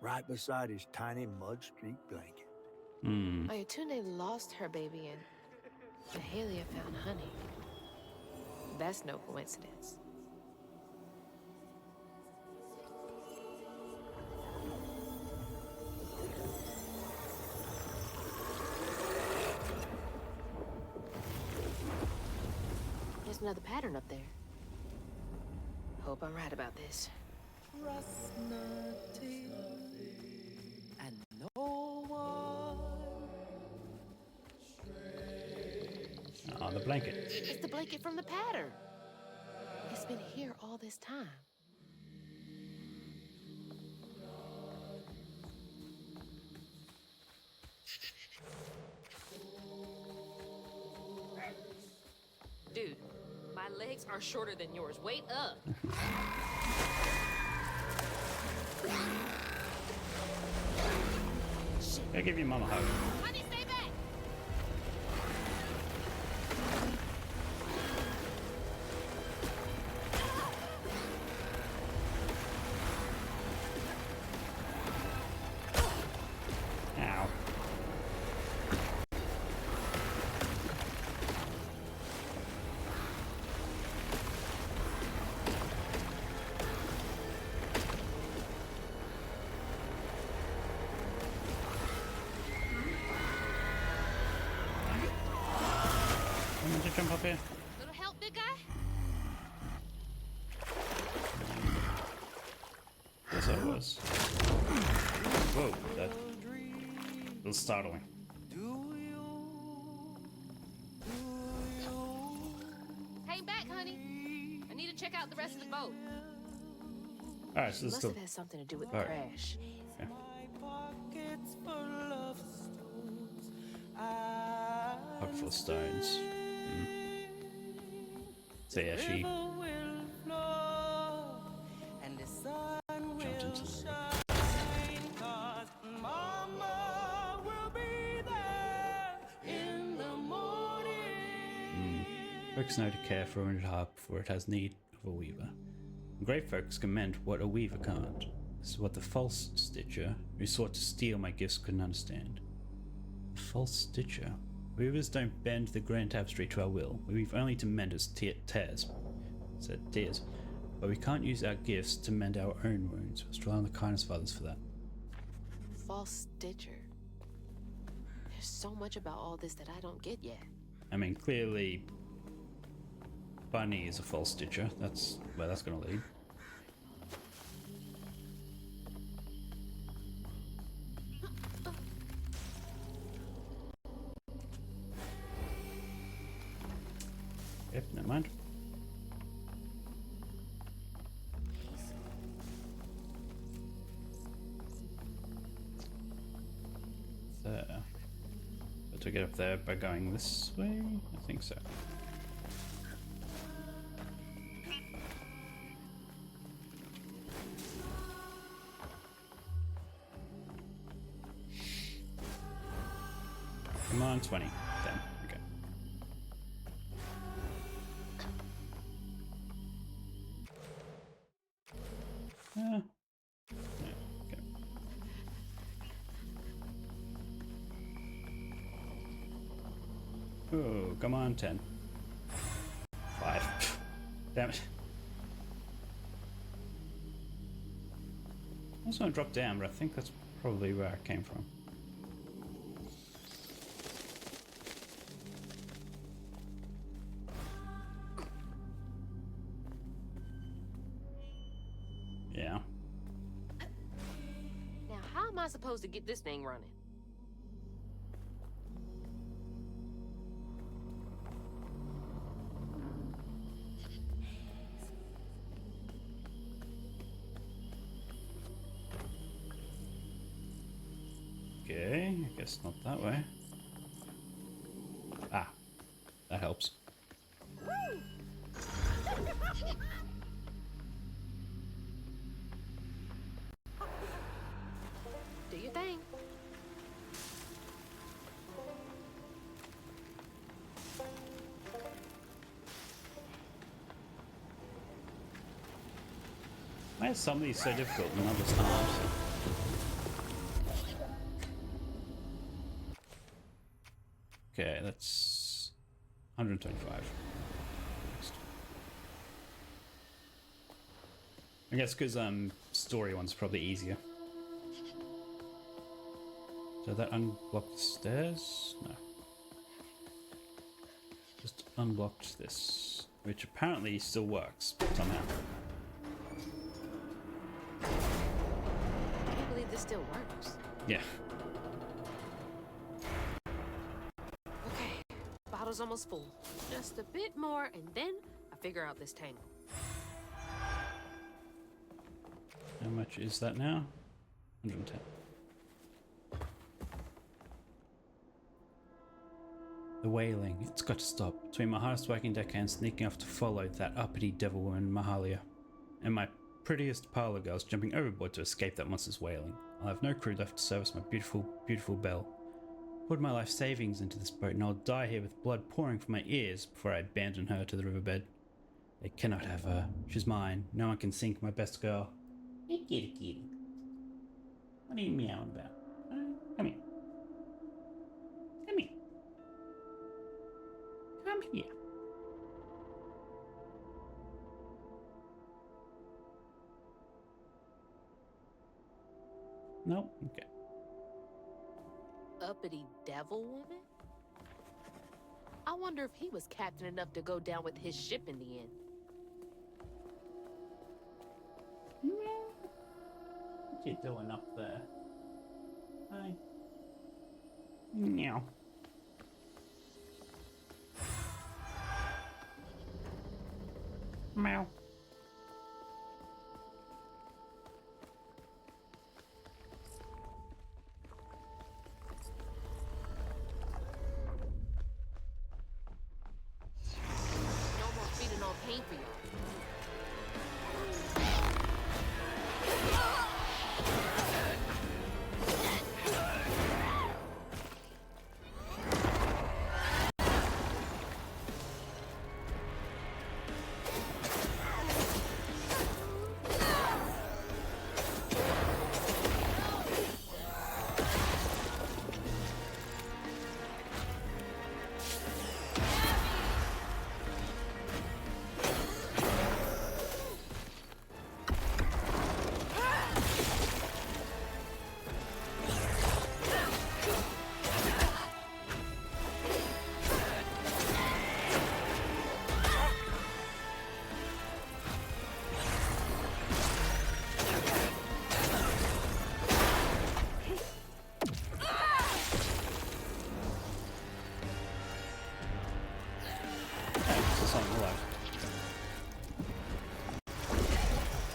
right beside his tiny mud-streaked blanket. Ayatune lost her baby and Mahalia found honey. That's no coincidence. There's another pattern up there. Hope I'm right about this. Trust nothing and no one. Oh, the blanket. It's the blanket from the pattern. It's He's been here all this time. Dude, my legs are shorter than yours. Wait up. I give your mom a hug. Honey, stay back. Ow. Want me to jump up here? Little help, big guy? Yes, I was. Whoa, that was startling. Hang back, honey. I need to check out the rest of the boat. Alright, so this Must still. have had something to do with the Alright. crash. Yeah. Pockets full of stones. Pocket full of stones. So yeah, she And the sun jumped into the river. shine, 'cause Mama will be there in the morning. Folks know to care for a wounded heart before it has need of a weaver. Great folks can mend what a weaver can't. This is what the false stitcher, who sought to steal my gifts, couldn't understand. The false stitcher. Weavers don't bend the grand tapestry to our will. We weave only to mend its tears. Said tears. But we can't use our gifts to mend our own wounds. We must rely on the kindness of others for that. False stitcher. There's so much about all this that I don't get yet. I mean, clearly, Bunny is a false stitcher. That's where that's going to lead. Yep, never mind. There. But to get up there by going this way? I think so. Come on, 20. 10. Okay. Yeah, okay. Oh, come on, 10. 5. Damn it. I was going to drop down, but I think that's probably where I came from. Yeah. Now, how am I supposed to get this thing running? Okay, I guess not that way. Ah, that helps. Do your thing. Why are some of these so difficult and others aren't? Okay, that's 125. Next. I guess because story one's probably easier. So that unblocked the stairs? No. Just unblocked this, which apparently still works somehow. I can't believe this still works. Yeah. Okay, bottle's almost full. Just a bit more, and then I figure out this tangle. How much is that now? 110. The wailing, it's got to stop. Between my hardest working deckhand sneaking off to follow that uppity devil woman Mahalia, and my prettiest parlor girls jumping overboard to escape that monster's wailing, I'll have no crew left to service my beautiful, beautiful Belle. Put my life savings into this boat and I'll die here with blood pouring from my ears before I abandon her to the riverbed. They cannot have her. She's mine. No one can sink my best girl. Hey, kitty, kitty. What are you meowing about? Come here. Come here. Come here. Nope. Okay. Uppity devil woman? I wonder if he was captain enough to go down with his ship in the end. What you doing up there? Hi. Meow. Meow. No more feeding on pain for y'all.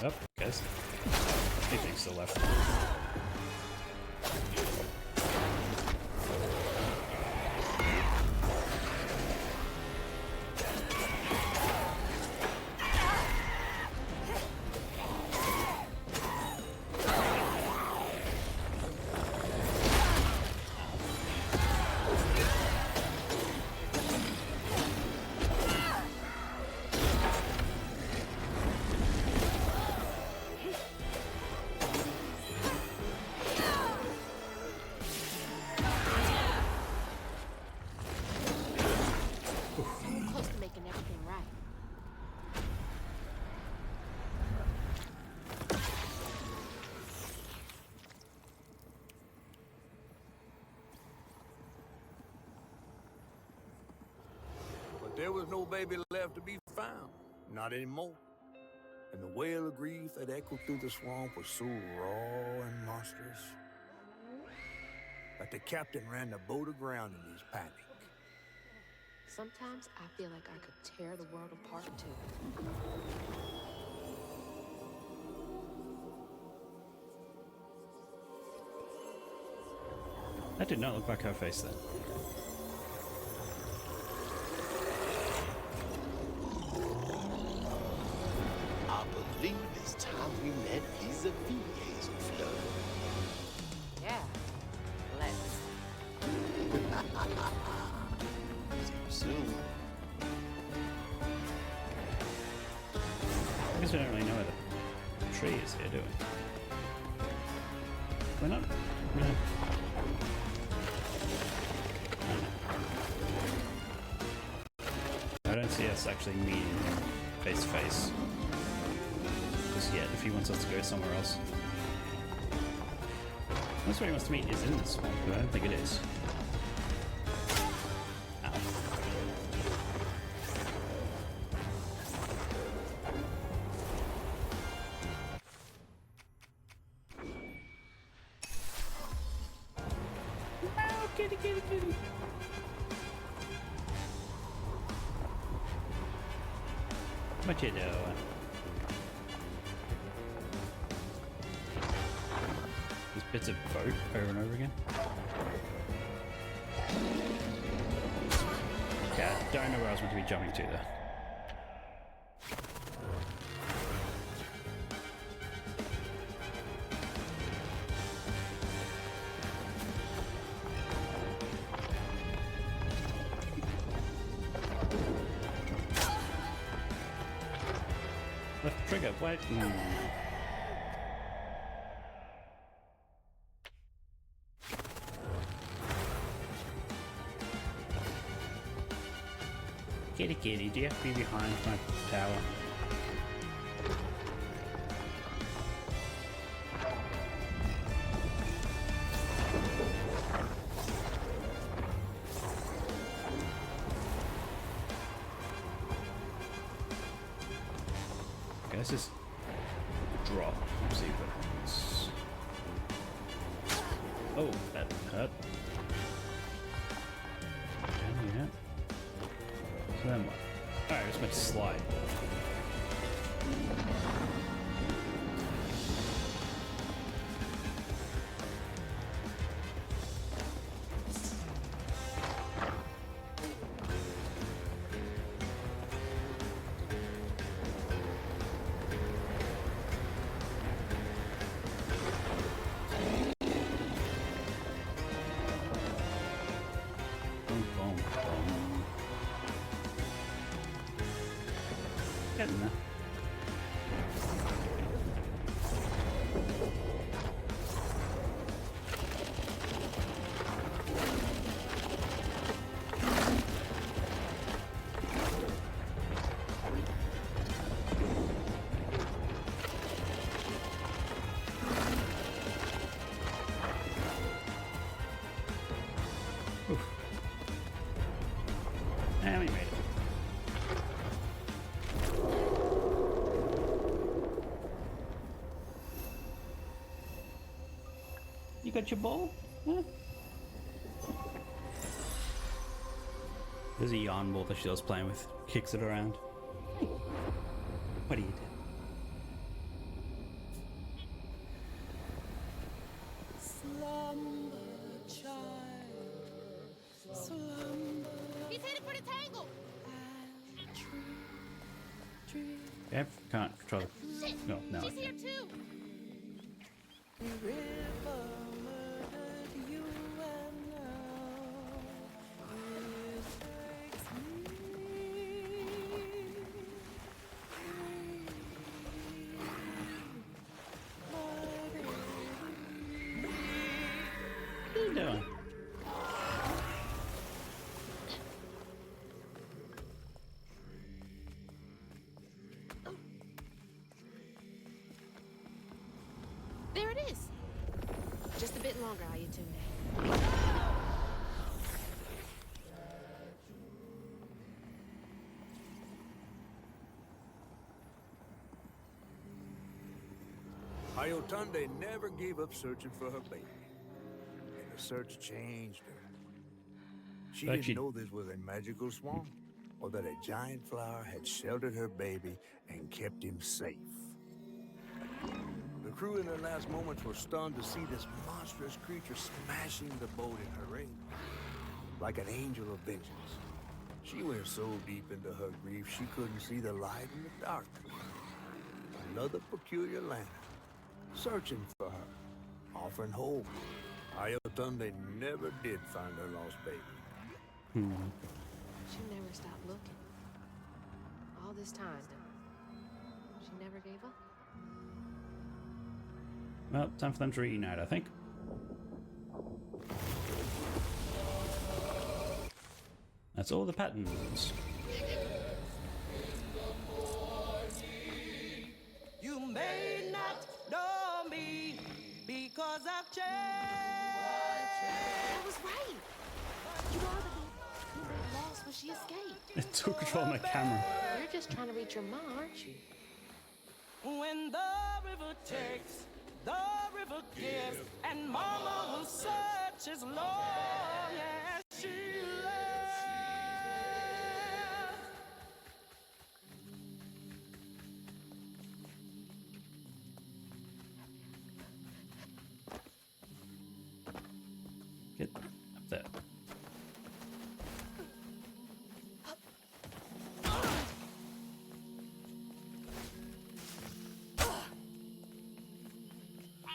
Oh, guys. Anything's still left. Close to making everything right. But there was no baby left to be found. Not anymore. And the wail of grief that echoed through the swamp was so raw and monstrous that the captain ran the boat aground in his panic. Sometimes I feel like I could tear the world apart too. That did not look like her face then. I believe it's time we met vis-a-vis, Hazelflower. Yeah, let's. See you soon. I guess we don't really know where the tree is here, do we? We're not. No. I don't see us actually meeting him face to face just yet, if he wants us to go somewhere else. Unless where he wants to meet is in the swamp, but I don't think it is. Ow. Oh, kitty, kitty, kitty. What you doing? bits of boat over and over again. Yeah, I don't know where I was meant to be jumping to there. Left trigger, wait. Kitty kitty, do you have to be behind my tower? Okay, let's just drop. See what happens. Oh, that hurt. Yeah. So then what? Alright, it's meant to slide. Boom, boom, boom. Getting there. Oof. And we made it. You got your ball? Yeah. There's a yarn ball that she was playing with. Kicks it around. What do you do? Slumber, child. Slumber. He's headed for the tangle. Yep, can't control it. Shit, No, no. she's here too. River murdered you and now it takes me. What are you doing? There it is. Just a bit longer, Ayatunde. Ayotunde never gave up searching for her baby. And the search changed her. She But didn't she- know this was a magical swamp, or that a giant flower had sheltered her baby and kept him safe. The crew in their last moments were stunned to see this monstrous creature smashing the boat in her ring, like an angel of vengeance. She went so deep into her grief she couldn't see the light in the dark. Another peculiar lantern, searching for her, offering hope. Ayotunde never did find her lost baby. She never stopped looking. All this time, she never gave up. Well, time for them to reunite, I think. That's all the patterns. You may not know me because I've changed. That was right. You are the who got lost when she escaped. It took control of my camera. You're just trying to reach your mom, aren't you? When the river takes, the river gives, and Mama will search as long as she lives.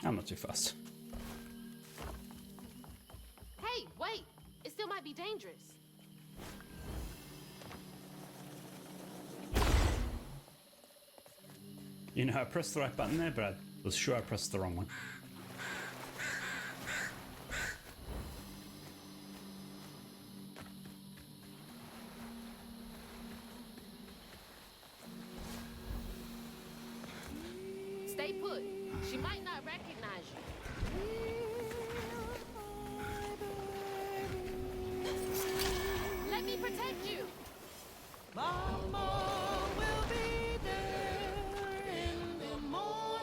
I'm not too fast. Hey, wait! It still might be dangerous. You know, I pressed the right button there, but I was sure I pressed the wrong one. Stay put. She might not recognize you. Let me protect you. Mama will be there in the morning.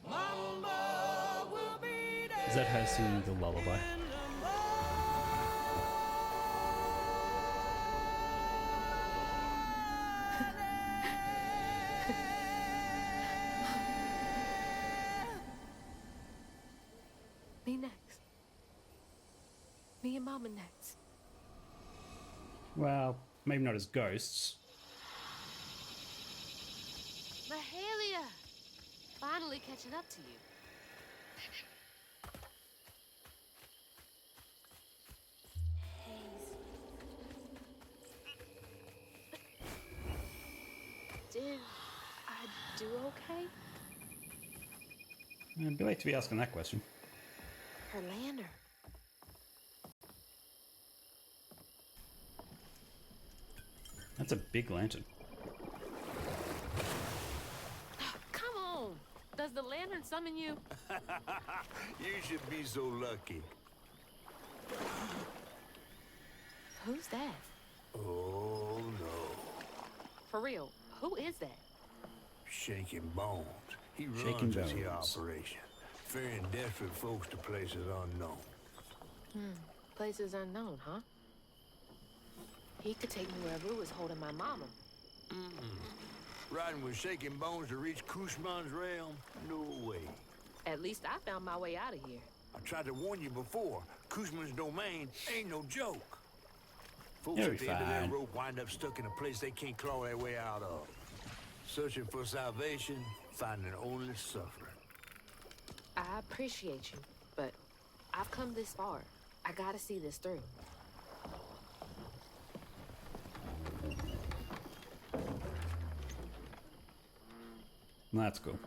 Mama will be there. Is that her singing the lullaby? Me next. Me and Mama next. Well, maybe not as ghosts. Mahalia! Finally catching up to you. Did I do okay? It'd be late to be asking that question. Her lantern. That's a big lantern. Come on! Does the lantern summon you? You should be so lucky. Who's that? Oh, no. For real, who is that? Shaking Bones. He Shaking runs this here Bones. operation, ferrying desperate folks to places unknown. Places unknown, huh? He could take me where Rue is holding my mama. Riding with Shaking Bones to reach Kushman's realm? No way. At least I found my way out of here. I tried to warn you before. Kushman's domain ain't no joke. Folks You'll at be the end of fine. that rope wind up stuck in a place they can't claw their way out of. Searching for salvation, finding only suffering. I appreciate you, but I've come this far. I gotta see this through. That's cool.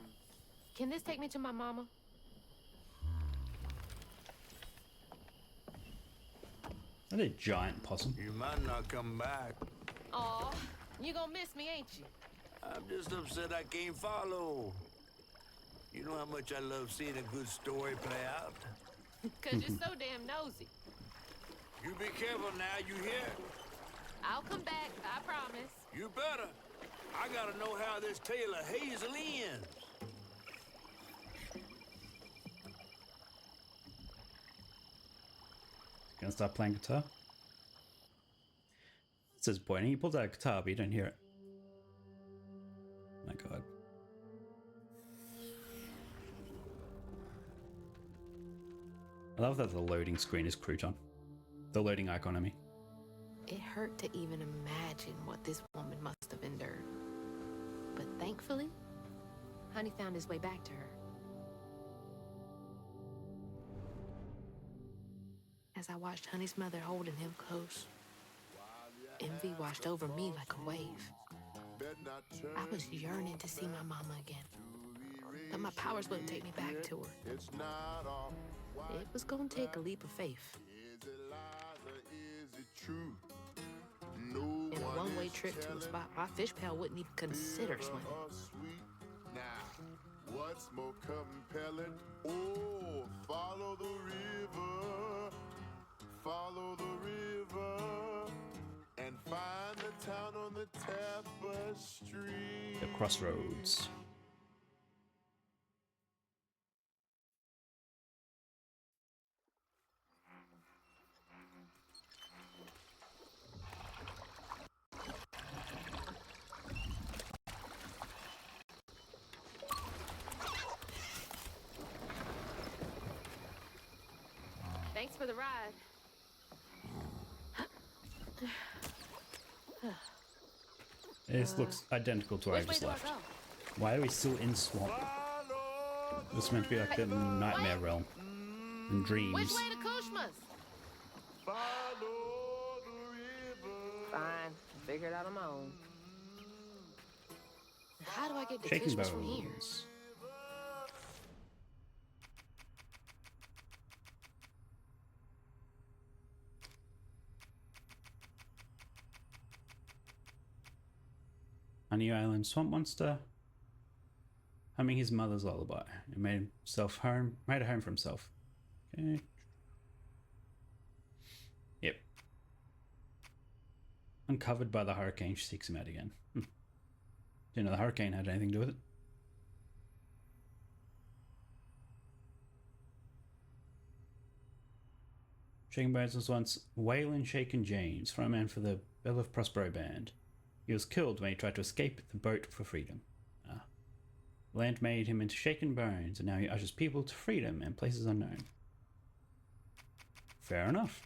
Can this take me to my mama? Is that a giant possum? You might not come back. Aw, you gonna miss me, ain't you? I'm just upset I can't follow. You know how much I love seeing a good story play out? Cause you're so damn nosy. You be careful now, you hear? I'll come back, I promise. You better. I gotta know how this tale of Hazel ends. Gonna start playing guitar? It's disappointing. He pulls out a guitar, but you don't hear it. My god. I love that the loading screen is crouton. The loading icon, I mean. It hurt to even imagine what this woman must have endured. But thankfully, Honey found his way back to her. As I watched Honey's mother holding him close, envy washed over me like a wave. I was yearning to see my mama again, but my powers wouldn't take me back to her. It was gonna take a leap of faith. And a one-way trip to a spot my fish pal wouldn't even consider swimming. Now, what's more compelling? Oh, follow the river, follow the river, and find the town on the tapestry. The crossroads. Thanks for the ride. This looks identical to where I Which way just do I left. go? Why are we still in swamp? This is meant to be like the nightmare realm. And dreams. Which way to Kushma's? Fine. I'll figure it out on my own. How do I get to Shaking Kushma's from here? bones. Honey Island swamp monster. Humming his mother's lullaby. He made a home for himself. Okay. Yep. Uncovered by the hurricane, she seeks him out again. Didn't know the hurricane had anything to do with it. Shaking Bones was once Waylon Shaken James, frontman for the Bell of Prospero band. He was killed when he tried to escape the boat for freedom. Land made him into Shaken Bones, and now he ushers people to freedom and places unknown. Fair enough.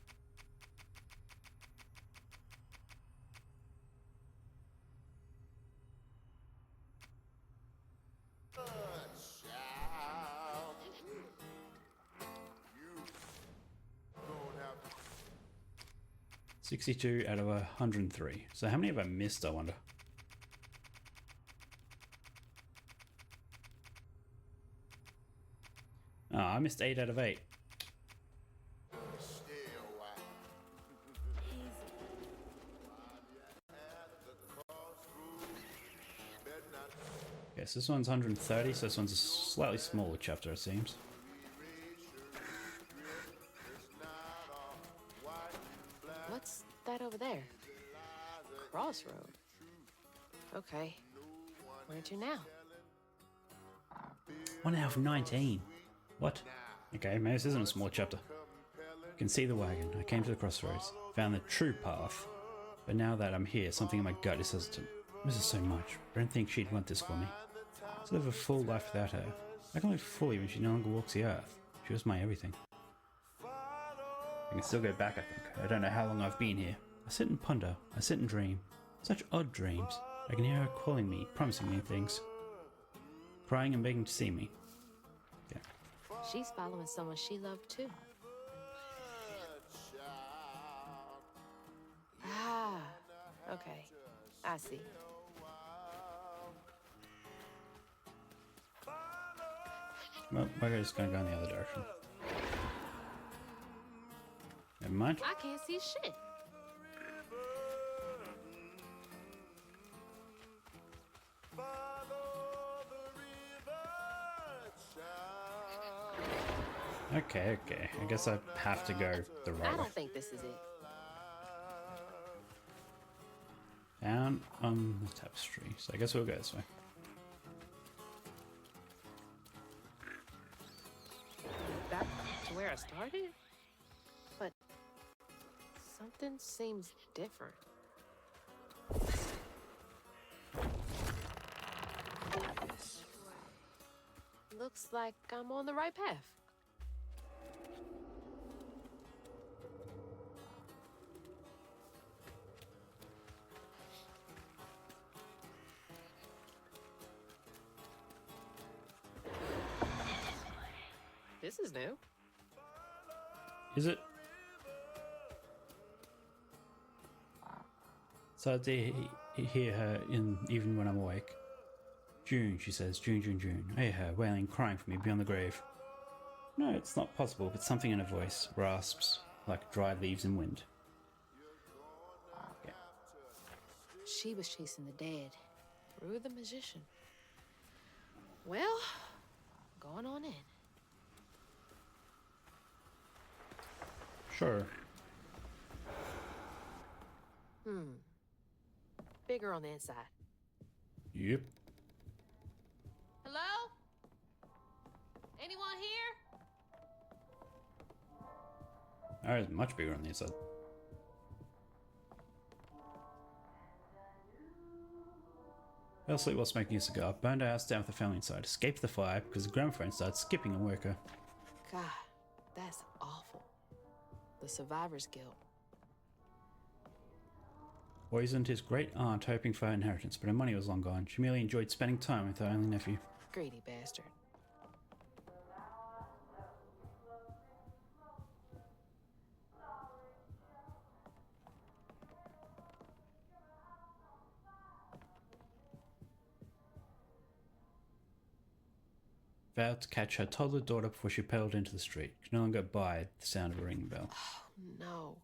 — 62 out of 103. So how many have I missed, I wonder? Oh, I missed 8 out of 8. Yes, this one's 130, so this one's a slightly smaller chapter, it seems. What's that over there? Crossroad. Okay. Where to now? 1 out of 19. What? Okay, maybe this isn't a small chapter. I can see the wagon. I came to the crossroads, found the true path. But now that I'm here, something in my gut is hesitant. I miss her so much. I don't think she'd want this for me. To live a full life without her. I can live fully when she no longer walks the earth. She was my everything. I can still go back, I think. I don't know how long I've been here. I sit and ponder. I sit and dream. Such odd dreams. I can hear her calling me, promising me things. Crying and begging to see me. Okay. She's following someone she loved too. Ah, okay. I see. Well, we're just gonna go in the other direction. Never mind. I can't see shit. Okay. I guess I have to go the right I way. don't think this is it. Down on the tapestry. So I guess we'll go this way. Back to where I started? But something seems different. Looks like I'm on the right path. This is new. Is it? So I hear her even when I'm awake. June, she says, June. I hear her wailing, crying for me beyond the grave. No, it's not possible, but something in her voice rasps like dry leaves in wind. Yeah. She was chasing the dead through the magician. Well, going on in. Sure. Bigger on the inside. Yep. Hello? Anyone here? Ours is much bigger on the inside. Fell asleep while smoking a cigar, burned our house down with the family inside, escaped the fire because the gramophone started skipping and woke her. God, that's awful. The survivor's guilt. Poisoned his great aunt hoping for her inheritance, but her money was long gone. She merely enjoyed spending time with her only nephew. Greedy bastard. vowed to catch her toddler daughter before she pedaled into the street. Could no longer abide the sound of a ringing bell. Oh, no.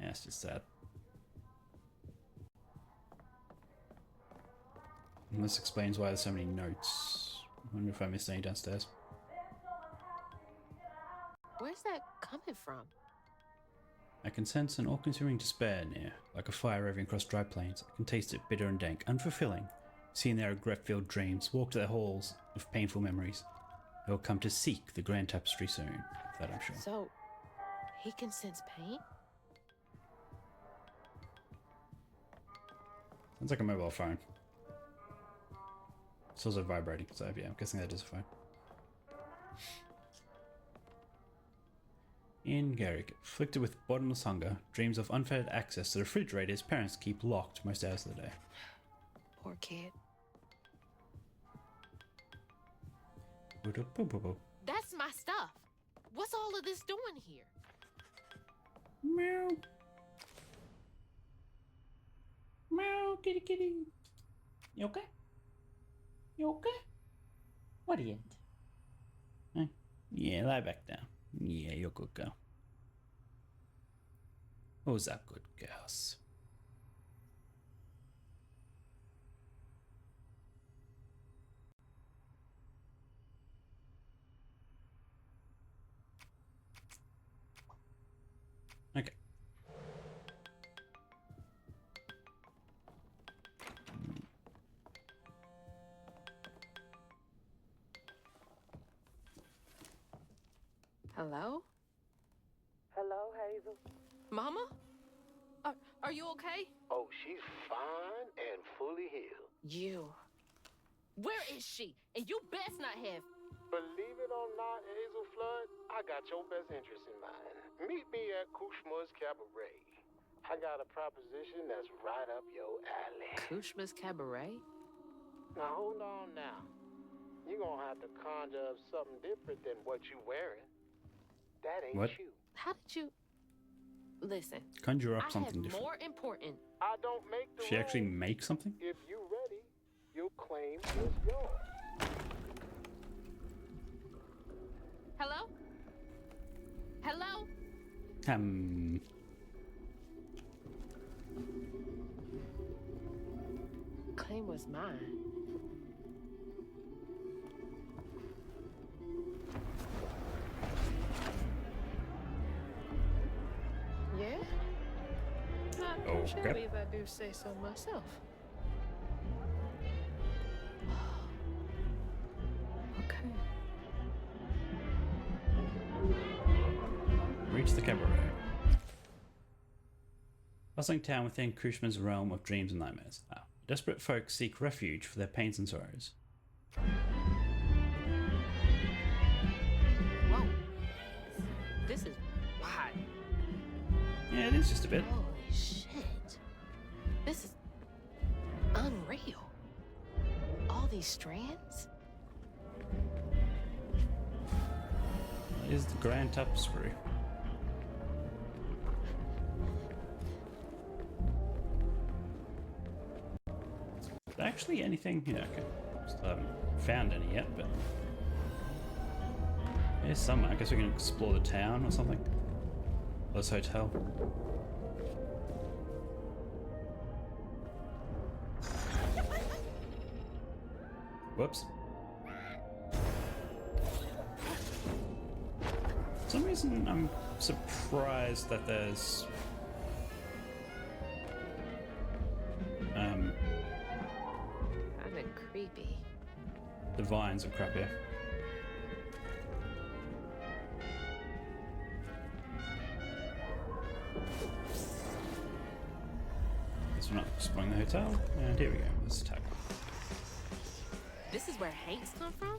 Yeah, it's just sad. And this explains why there's so many notes. I wonder if I missed any downstairs. Where's that coming from? I can sense an all-consuming despair near, like a fire roving across dry plains. I can taste it bitter and dank, unfulfilling. Seeing their regret-filled dreams, walk to their halls of painful memories. They will come to seek the grand tapestry soon, of that I'm sure. So, he can sense pain? Sounds like a mobile phone. It's also vibrating, so yeah, I'm guessing that is a phone. In Garrick, afflicted with bottomless hunger, dreams of unfettered access to the refrigerator his parents keep locked most hours of the day. Poor kid. That's my stuff. What's all of this doing here? Meow. Meow, kitty kitty. You okay? You okay? What are you at? Huh? Yeah, lie back down. Yeah, you're a good girl. Who's that good girls? Okay. Hello? Hello, Hazel. Mama? Are you okay? Oh, she's fine and fully healed. You. Where is she? And you best not have. Believe it or not, Hazel Flood, I got your best interest in mind. Meet me at Kushma's Cabaret. I got a proposition that's right up your alley. Kushma's Cabaret? Now, hold on now. You're gonna have to conjure up something different than what you wearing. That ain't What? you. How did you... Listen. Conjure up I something have different. more important. I don't make the She actually rules. make something? If you ready, your claim is yours. Hello? Hello? Claim was mine. Yeah? Not Okay. shabby if I do say so myself. Okay. Reach the cabaret. Bustling town within Kushma's realm of dreams and nightmares. Desperate folk seek refuge for their pains and sorrows. Whoa. This is wide. Yeah, it is just a bit. Holy shit. This is unreal. All these strands? It is the grand tapestry. Is there actually anything? Yeah, okay. Still haven't found any yet, but there's some. I guess we can explore the town or something. Or this hotel. Whoops. For some reason, I'm surprised that there's Kinda creepy. the vines and crap here. Guess we're not exploring the hotel. And here we go. Let's attack. This is where Hanks come from?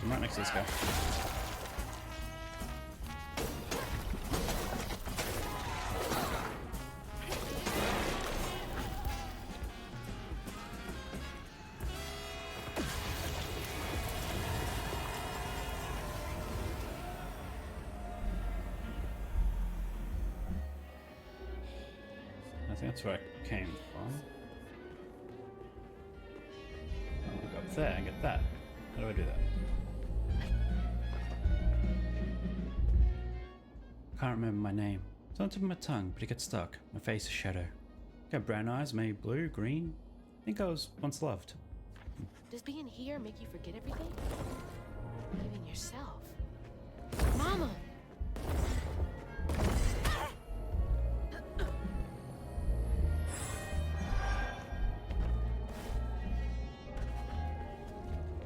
I'm right next to this guy. I think that's where I came from. I'll go up there and get that. How do I do that? I can't remember my name. It's on the tip of my tongue, but it gets stuck. My face is shadow. Got brown eyes, maybe blue, green. I think I was once loved. Does being here make you forget everything? Even yourself? Mama!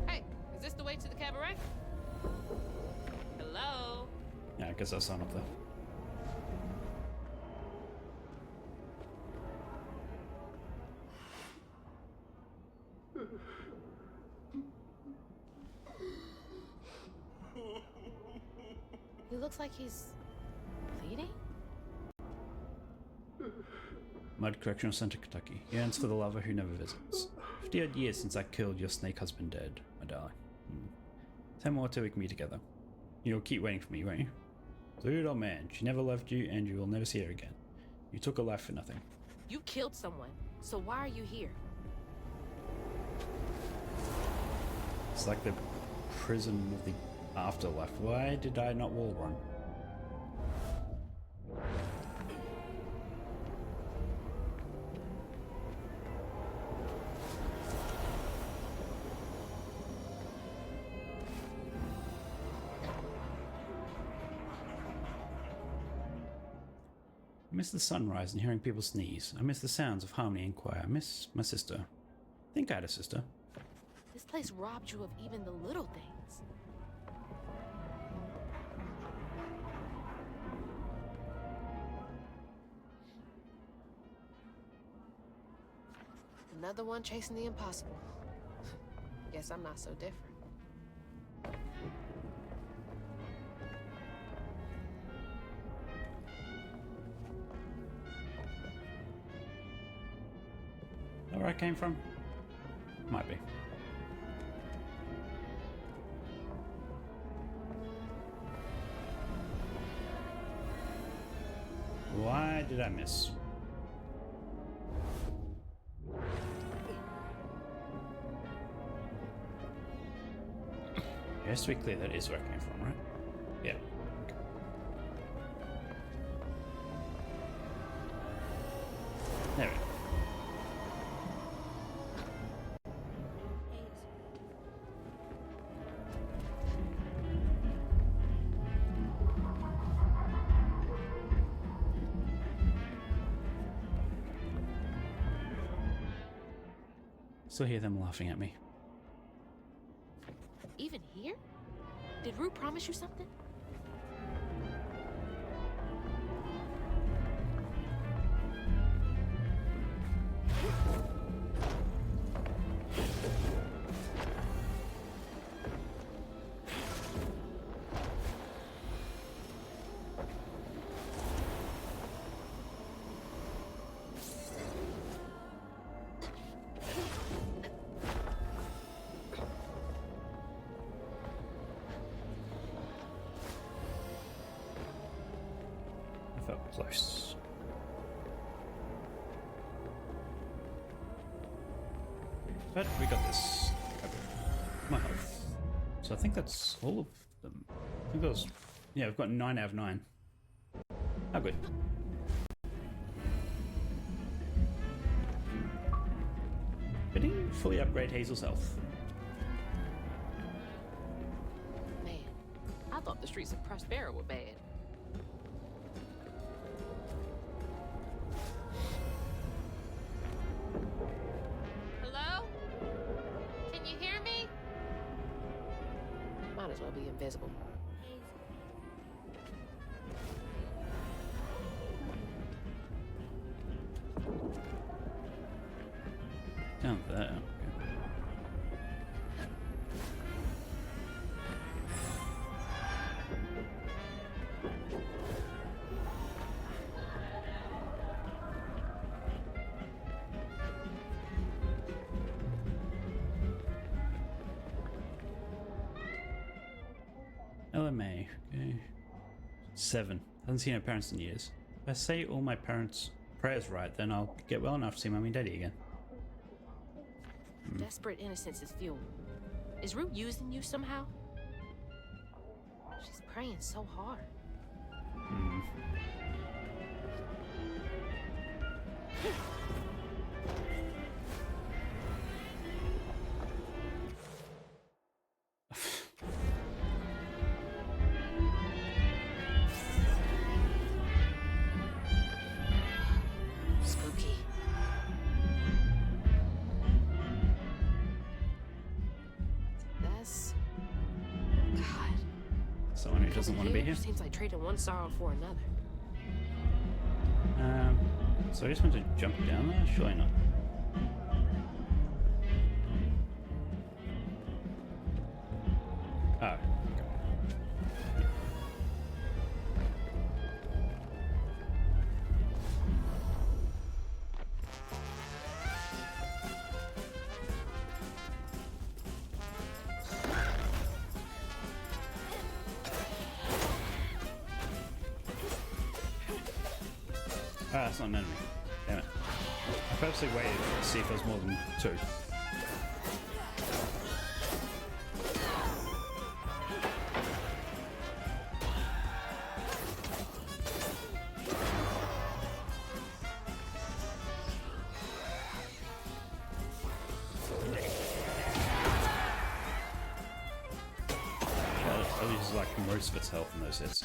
Hey, is this the way to the cabaret? Hello? Yeah, I guess I'll sign up there. He looks like he's bleeding? Mud Correctional Center, Kentucky. Yearns for the lover who never visits. 50 odd years since I killed your snake husband dead, my darling. 10 more till we can be together. You'll keep waiting for me, won't you? Dude, old man, she never loved you and you will never see her again. You took her life for nothing. You killed someone, so why are you here? It's like the prison of the afterlife. Why did I not wall run? I miss the sunrise and hearing people sneeze. I miss the sounds of harmony and choir. I miss my sister. I think I had a sister. This place robbed you of even the little things. Another one chasing the impossible. Guess I'm not so different. Is that where I came from? Might be. Why did I miss? Just to be clear, that is where I came from, right? Yeah. Okay. There we go. Still hear them laughing at me. Even here? Did Rue promise you something? I felt close. But we got this. My health. So I think that's all of them. I think that was... Yeah, we've got 9 out of 9. Oh, good. We didn't fully upgrade Hazel's health. Man, I thought the streets of Prospera were bad. Hello? Can you hear me? Might as well be invisible. Down there. Okay. LMA. Okay. 7. Haven't seen her parents in years. If I say all my parents' prayers right, then I'll get well enough to see Mummy and Daddy again. Desperate innocence is fuel. Is Rue using you somehow? She's praying so hard. Spooky. That's... God. Someone who doesn't want to be here. Seems like trading one sorrow for another. So I just want to jump down there? Surely not. Oh. Ah, that's not an enemy. Damn it. I purposely waited to see if there's more than 2. That loses like most of its health in those hits.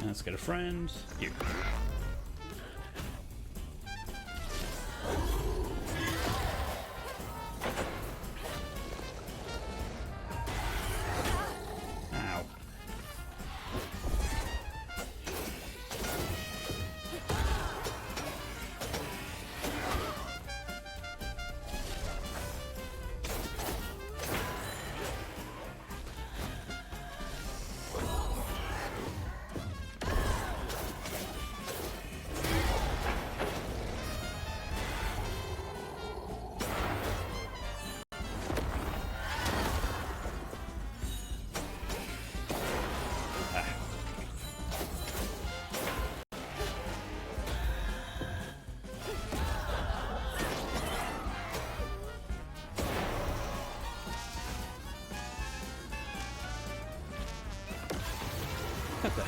Let's get a friend. You. Ow. Look at that.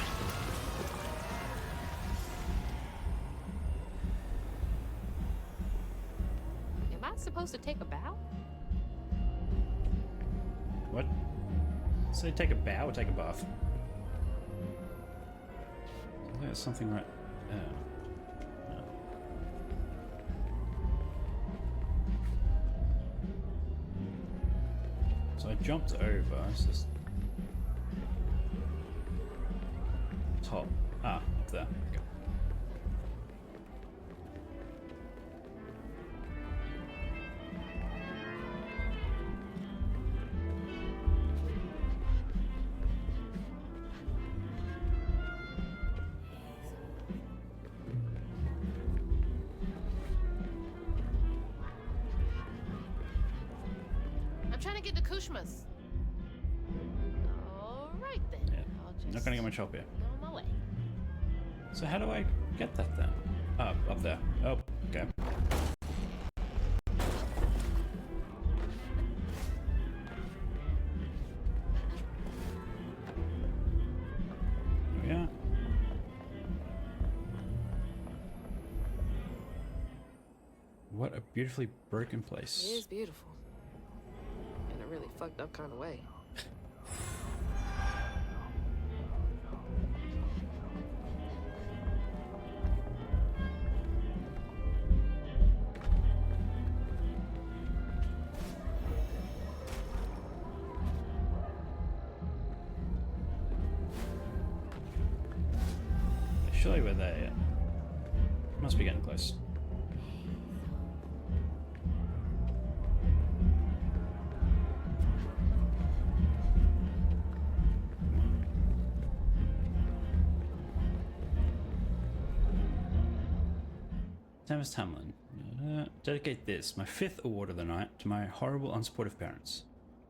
Am I supposed to take a bow? What? So take a bow or take a bath? I think there's something right there. No. So I jumped over. It's just top. Ah, up there. Okay. I'm trying to get to Kushma's. All right then. Yeah. I'll just Not gonna get much help here. go my way. So how do I get that then? Oh, up there. Oh, okay. There we are. What a beautifully broken place. It is beautiful. In a really fucked up kind of way. surely we're there yet. Must be getting close. Thomas Hamlin. Dedicate this, my 5th award of the night, to my horrible, unsupportive parents.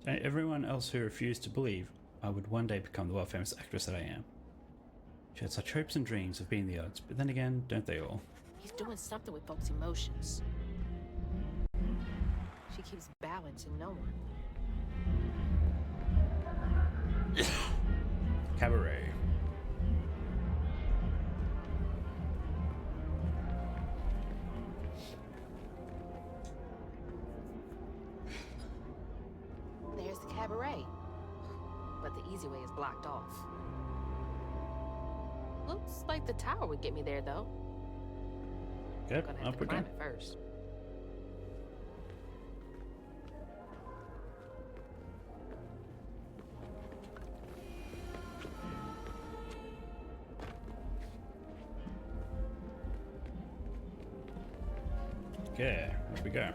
To everyone else who refused to believe I would one day become the world-famous actress that I am. She had such hopes and dreams of beating the odds, but then again, don't they all? He's doing something with folks' emotions. She keeps bowing to no one. Cabaret. There's the cabaret. But the easy way is blocked off. Looks like the tower would get me there, though. Good, Gonna have up to we go. climb it first. Okay, up we go.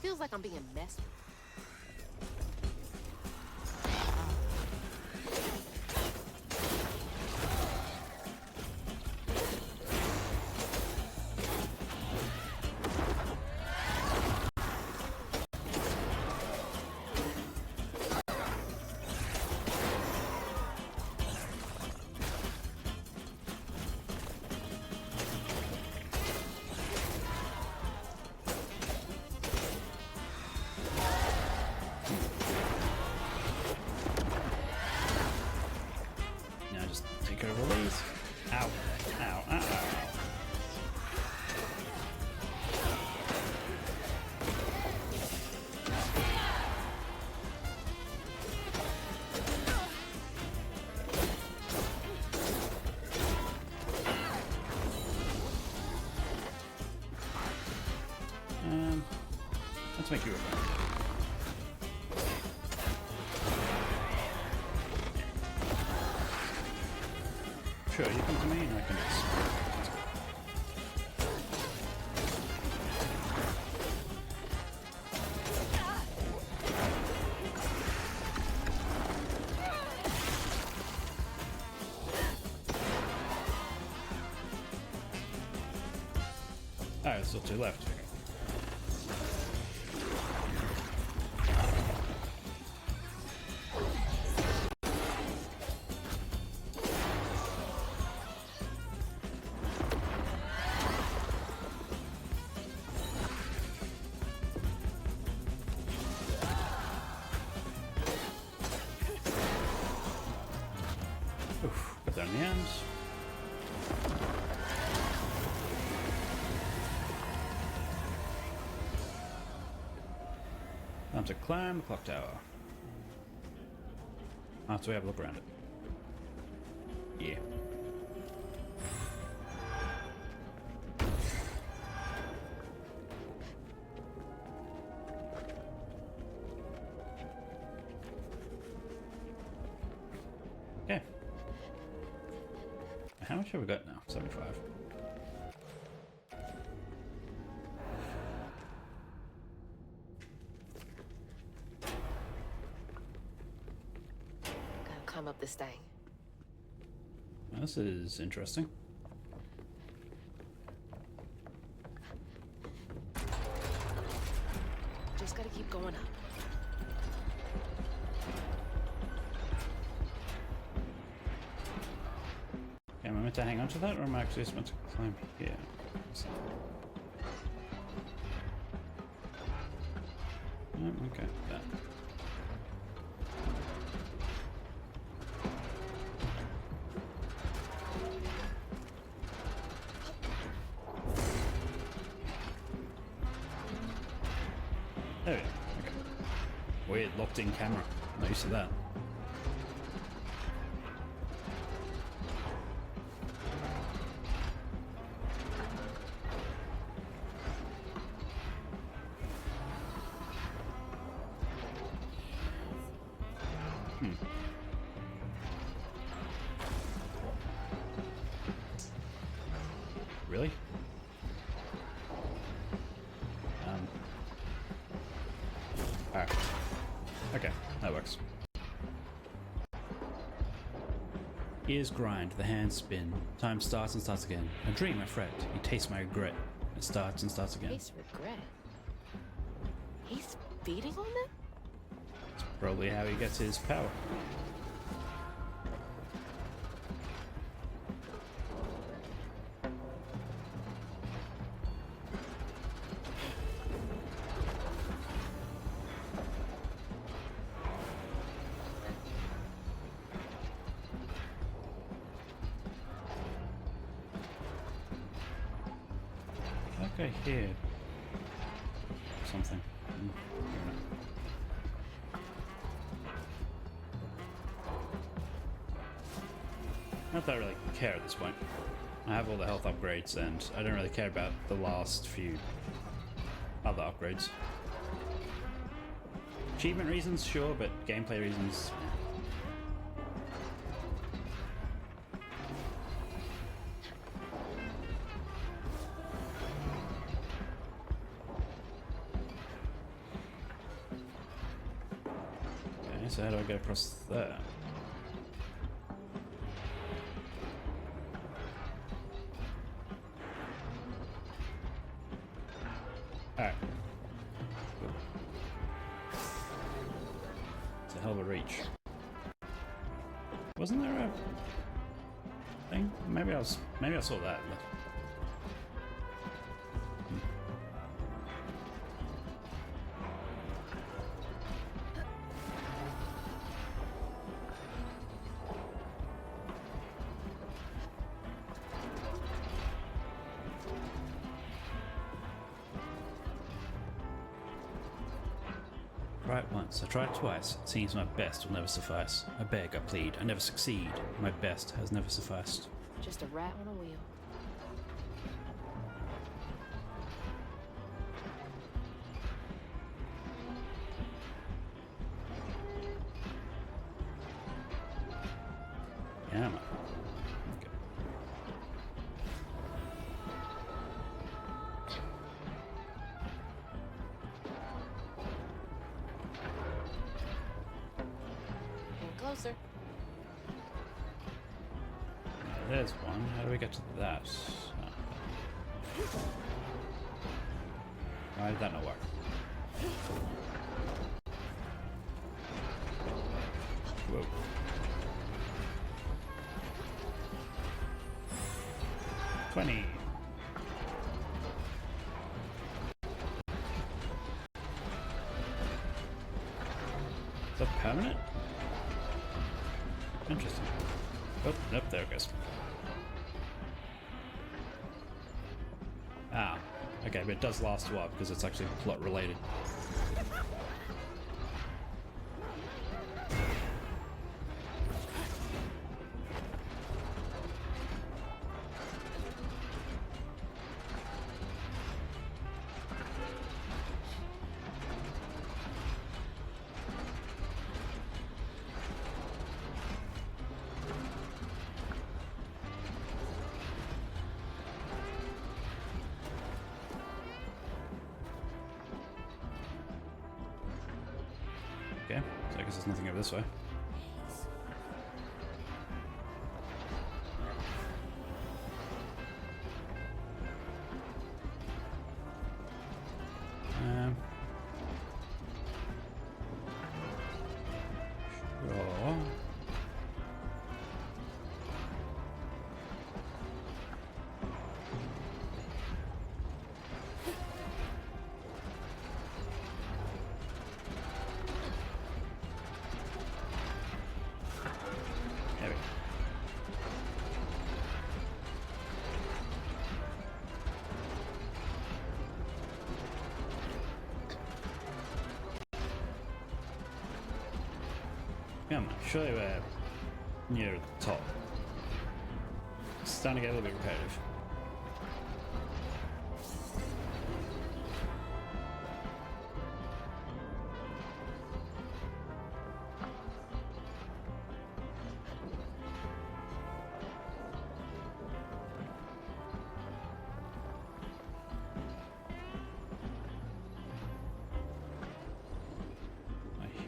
Feels like I'm being messed with. Now just take over these. Ow. Ow. Ow. Ow. Let's make you a friend. Sure, you come to me and I can just... Oh, there's still 2 left. Oof, put that in the ends. Time to climb the clock tower. After we have a look around it. Yeah. Okay. How much have we got now? 75. Gotta climb up this thing. This is interesting. Just gotta keep going up. Okay, am I meant to hang on to that, or am I actually just meant to climb here? Okay, that. There we go. Okay. Weird locked-in camera. Not used to that. really? Alright. Okay, that works. Ears grind, the hands spin. Time starts and starts again. I dream, I fret. You taste my regret. It starts and starts again. Taste regret. He's feeding on them? It's probably how he gets his power. Okay, here. Something. Not that I really care at this point. I have all the health upgrades and I don't really care about the last few other upgrades. Achievement reasons, sure, but gameplay reasons, so how do I get across there? Alright. Cool. It's a hell of a reach. Wasn't there a thing? Maybe I saw that. Tried once, I tried twice. It seems my best will never suffice. I beg, I plead, I never succeed. My best has never sufficed. Just a rat on a wheel. Yeah, man. Okay. Closer. There's one. How do we get to that? Why did that not work? Whoa. $20. Is that permanent? Interesting. Oh, nope, there it goes. Ah, okay, but it does last a while because it's actually plot related. Okay, so I guess there's nothing over this way. Sure. There we go. Come on, surely we're near the top. It's starting to get a little bit repetitive.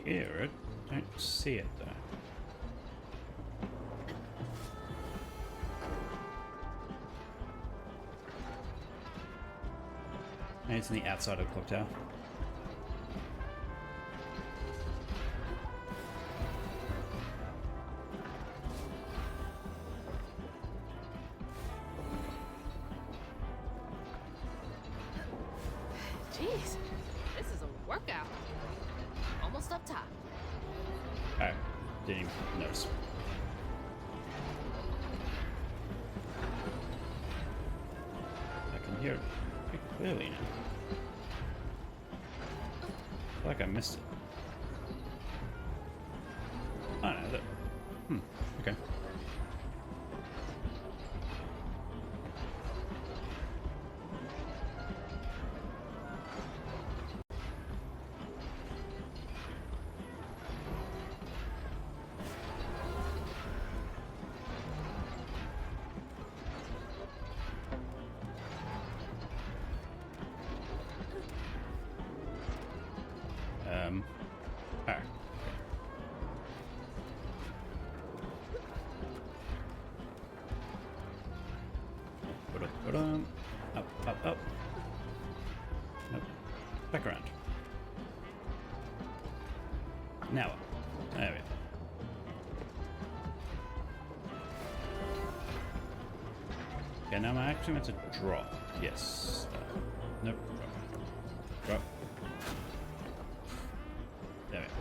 hear it. Don't see it though. And it's on the outside of the clock tower. Jeez, this is a workout. Almost up top. Oh, didn't even notice. I can hear it pretty clearly now. I feel like I missed it. Oh no, that... okay. Alright. Up, up, up. Nope. Back around. Now up. There we go. Okay, now I'm actually meant to drop. Yes. Nope. Drop. There we go.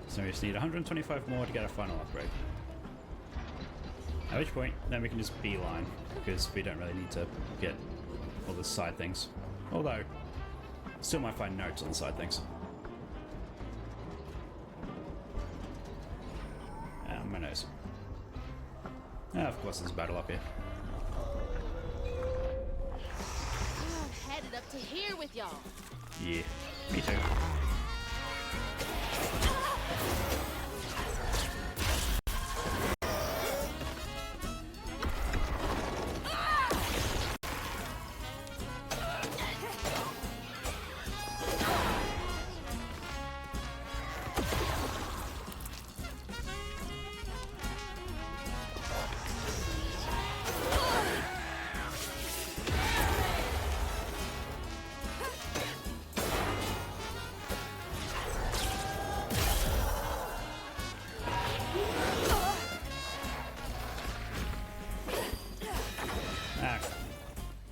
So we just need 125 more to get a final upgrade. At which point, then we can just beeline, because we don't really need to get all the side things. Although, still might find notes on the side things. My nose. Of course there's a battle up here. I'm headed up to here with y'all. Yeah, me too.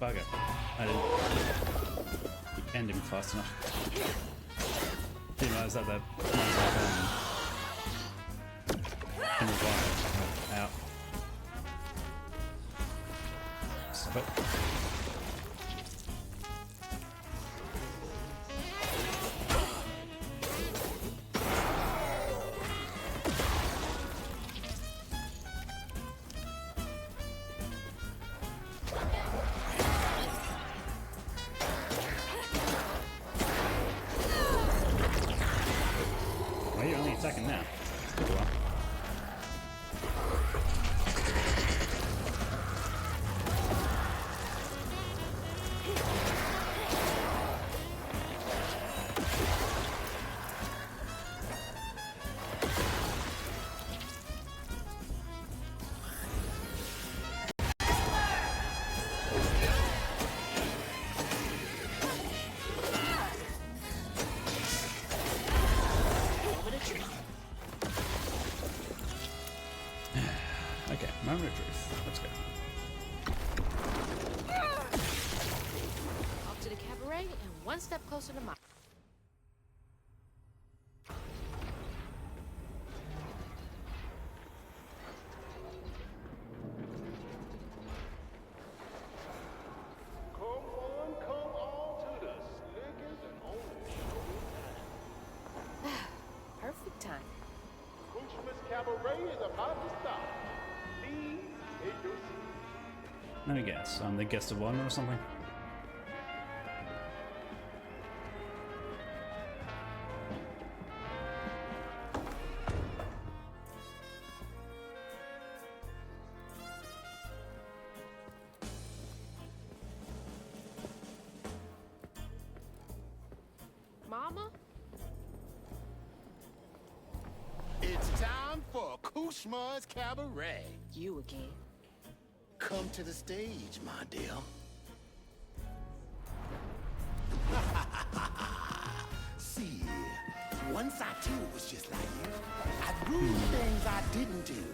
Bugger. I didn't end him fast enough. Didn't realize that can revive. Out. Stop. Why are you only attacking now? Good one. Okay, moment of truth. Let's go. Off to the cabaret and one step closer to my... Come on to the slickest and only show in town. Perfect time. Christmas Cabaret is about to start. Please take your seat. Let me guess. I'm the guest of honor or something? Kushma's Cabaret. You again. Come to the stage, my dear. See, once I too was just like you. I'd rule things I didn't do.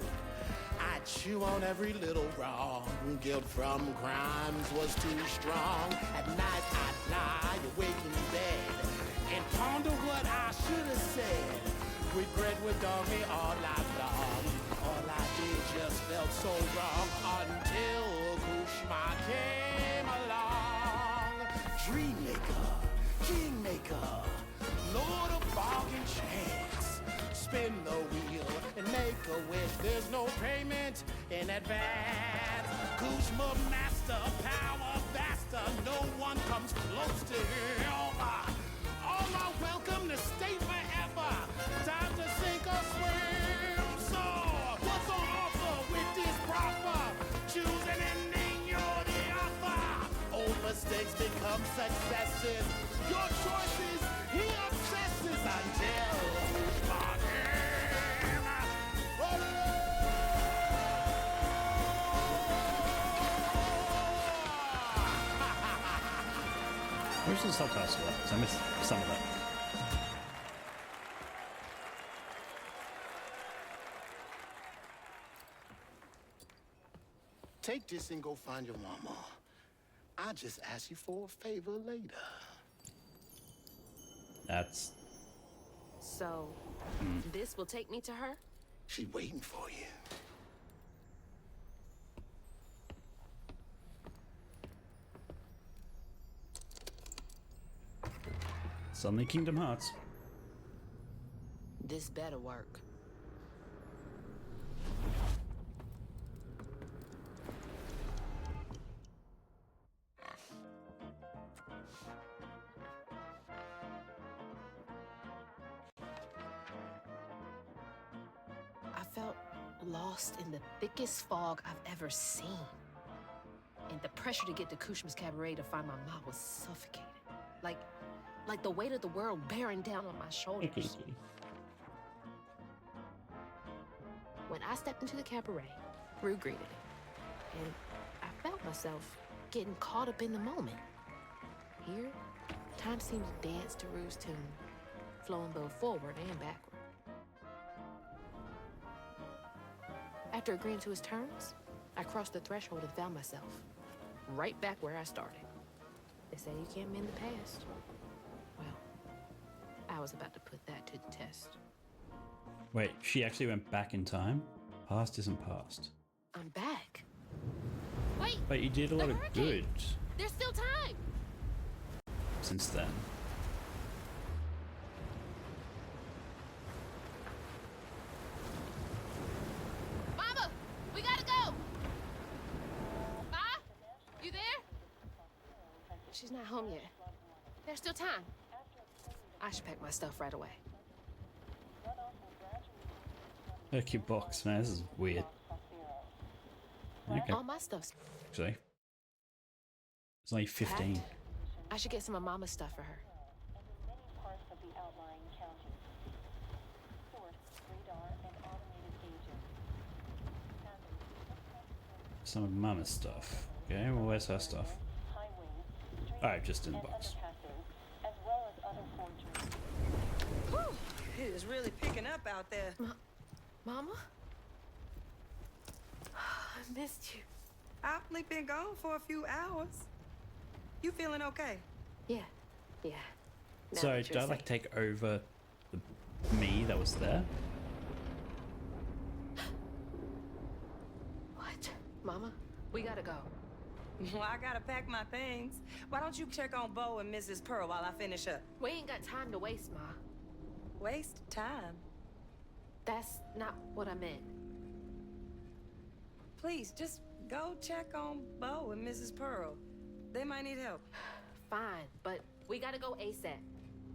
I'd chew on every little wrong. Guilt from crimes was too strong. At night I'd lie awake in bed and ponder what I should have said. Regret would dog me all night long. All I did just felt so wrong until Kushma came along. Dreammaker, kingmaker, Lord of bargain chance. Spin the wheel and make a wish. There's no payment in advance. Kushma master, power vaster. No one comes close to him. All are welcome to stay forever. Time to sink or swim. So, what's on offer with this proffer? Choose an ending, you're the author. Old mistakes become successes. Your choices, he obsesses until Kushma came. Where's the subtitles for that? 'Cause I missed some of that. Take this and go find your mama. I'll just ask you for a favor later. That's... So, this will take me to her? She's waiting for you. Suddenly Kingdom Hearts. This better work. I felt lost in the thickest fog I've ever seen. And the pressure to get to Kushma's Cabaret to find my mom was suffocating. Like the weight of the world bearing down on my shoulders. When I stepped into the cabaret, Rue greeted it. And I felt myself getting caught up in the moment. Here, time seemed to dance to Rue's tune, flowing both forward and backward. After agreeing to his terms, I crossed the threshold and found myself right back where I started. They say you can't mend the past. Well, I was about to put that to the test. Wait, she actually went back in time? Past isn't past. I'm back. Wait! But you did a lot of good There's still time! since then. Mama! We gotta go! Ma? You there? She's not home yet. There's still time. I should pack my stuff right away. Look, your box, man. This is weird. Okay. All my stuff's Actually. It's only 15. packed. I should get some of Mama's stuff for her. Some of Mama's stuff. Okay, well, where's her stuff? Alright, just in the box. Whew, it is really picking up out there. Mama? I missed you. I've only been gone for a few hours. You feeling okay? Yeah. Now So, that did you're I like safe. take over the me that was there? What? Mama? We gotta go. Well, I gotta pack my things. Why don't you check on Bo and Mrs. Pearl while I finish up? We ain't got time to waste, Ma. Waste time. That's not what I meant. Please, just go check on Bo and Mrs. Pearl. They might need help. Fine, but we gotta go ASAP.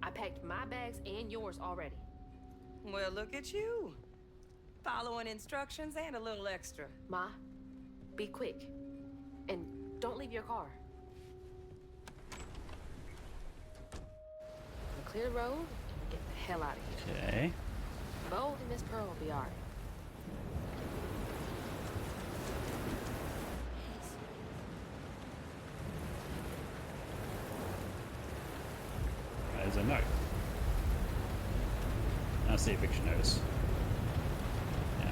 I packed my bags and yours already. Well, look at you. Following instructions and a little extra. Ma, be quick. And don't leave your car. We'll clear the road and get the hell out of here. Okay. Bo and Miss Pearl will be alright. there's a note. That's the eviction notice. Yeah.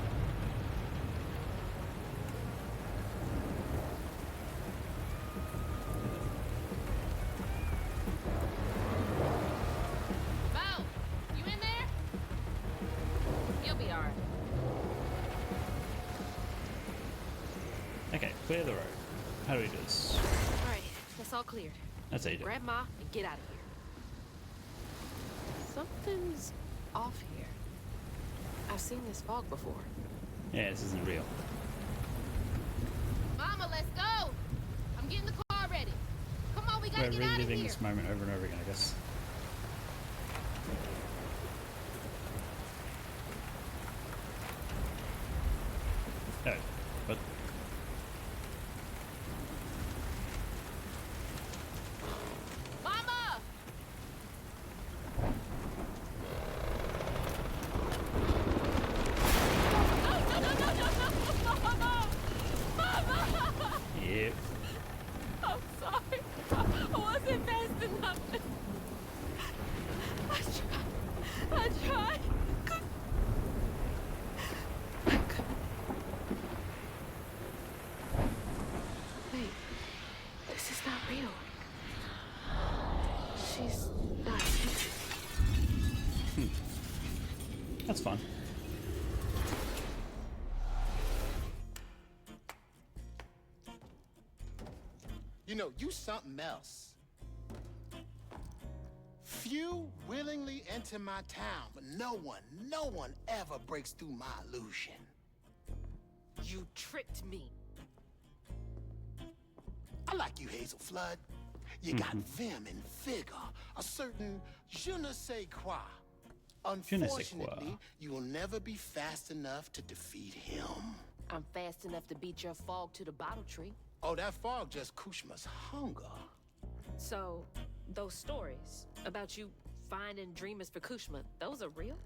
Bo, you in there? You'll be alright. Okay, clear the road. How do we do this? Alright, that's all cleared. That's how you do it. Grab Ma and get out of here. Something's off here. I've seen this fog before. Yeah, this isn't real. Mama, let's go! I'm getting the car ready. Come on, we gotta We're get out of reliving here. this moment over and over again, I guess. Oh, but Mama! yep. I'm sorry. I wasn't fast enough. I tried. Wait, this is not real. She's not here. That's fun. You know, you something else. Few willingly enter my town, but no one ever breaks through my illusion. You tricked me. I like you, Hazel Flood. You got vim and vigor, a certain je ne sais quoi. Je ne sais quoi. Unfortunately, you will never be fast enough to defeat him. I'm fast enough to beat your fog to the bottle tree. Oh, that fog just Kushma's hunger. So, those stories about you finding dreamers for Kushma, those are real?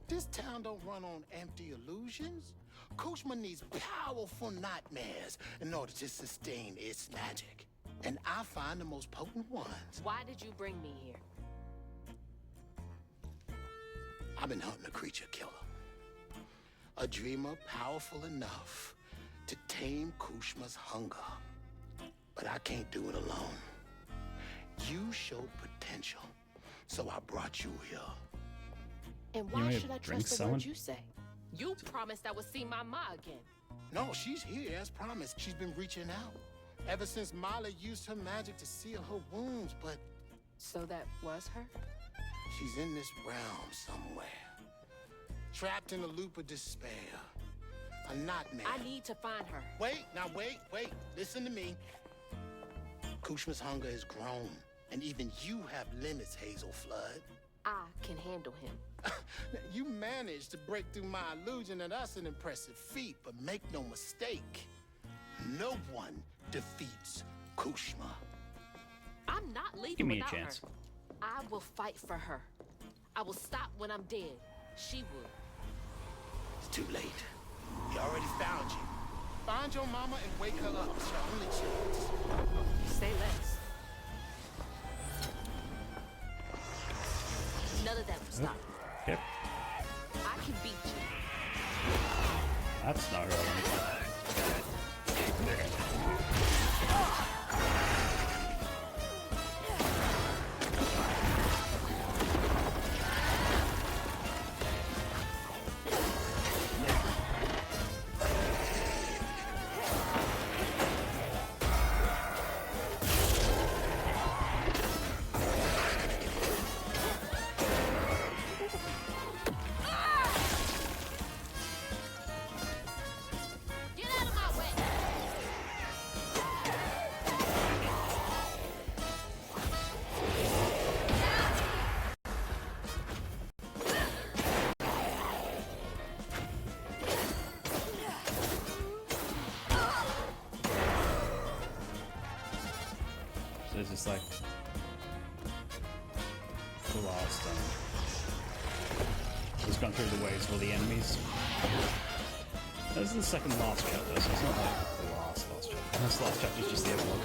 This town don't run on empty illusions. Kushma needs powerful nightmares in order to sustain its magic. And I find the most potent ones. Why did you bring me here? I've been hunting a creature killer. A dreamer powerful enough to tame Kushma's hunger. But I can't do it alone. You showed potential, so I brought you here. And You why may should I bring trust the someone? words you say? You promised I would see my ma again. No, she's here as promised. She's been reaching out. Ever since Molly used her magic to seal her wounds, but... So that was her? She's in this realm somewhere. Trapped in a loop of despair. A nightmare. I need to find her. Wait. Listen to me. Kushma's hunger has grown, and even you have limits, Hazel Flood. I can handle him. You managed to break through my illusion, and that's an impressive feat, but make no mistake, no one defeats Kushma. I'm not leaving Give me a without chance. her. I will fight for her. I will stop when I'm dead. She will. It's too late. He already found you. Find your mama and wake her up. It's your only chance. Say less. None of that will stop. Yep. I can beat you. That's not relevant. Get out of my way. So it's just like the last just gone through the waves for the enemies. This is the second last chapter, so it's not like the last chapter. This last chapter is just the epilogue.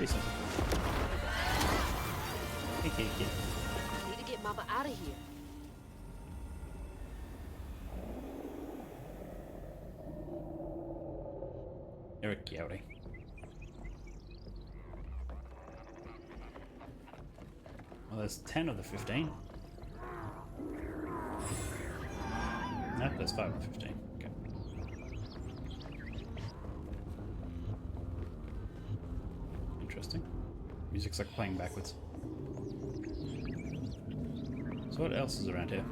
Pretty simple. I need to get Mama out of here. Eric Gowdy. Well, there's 10 of the 15. Nope, there's 5 of the 15. Okay. Interesting. Music's like playing backwards. So what else is around here?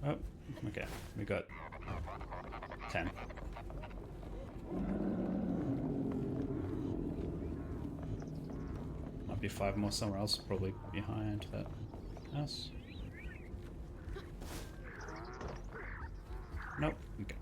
Oh, okay. We got 10. Might be 5 more somewhere else, probably behind that house. Nope. Okay.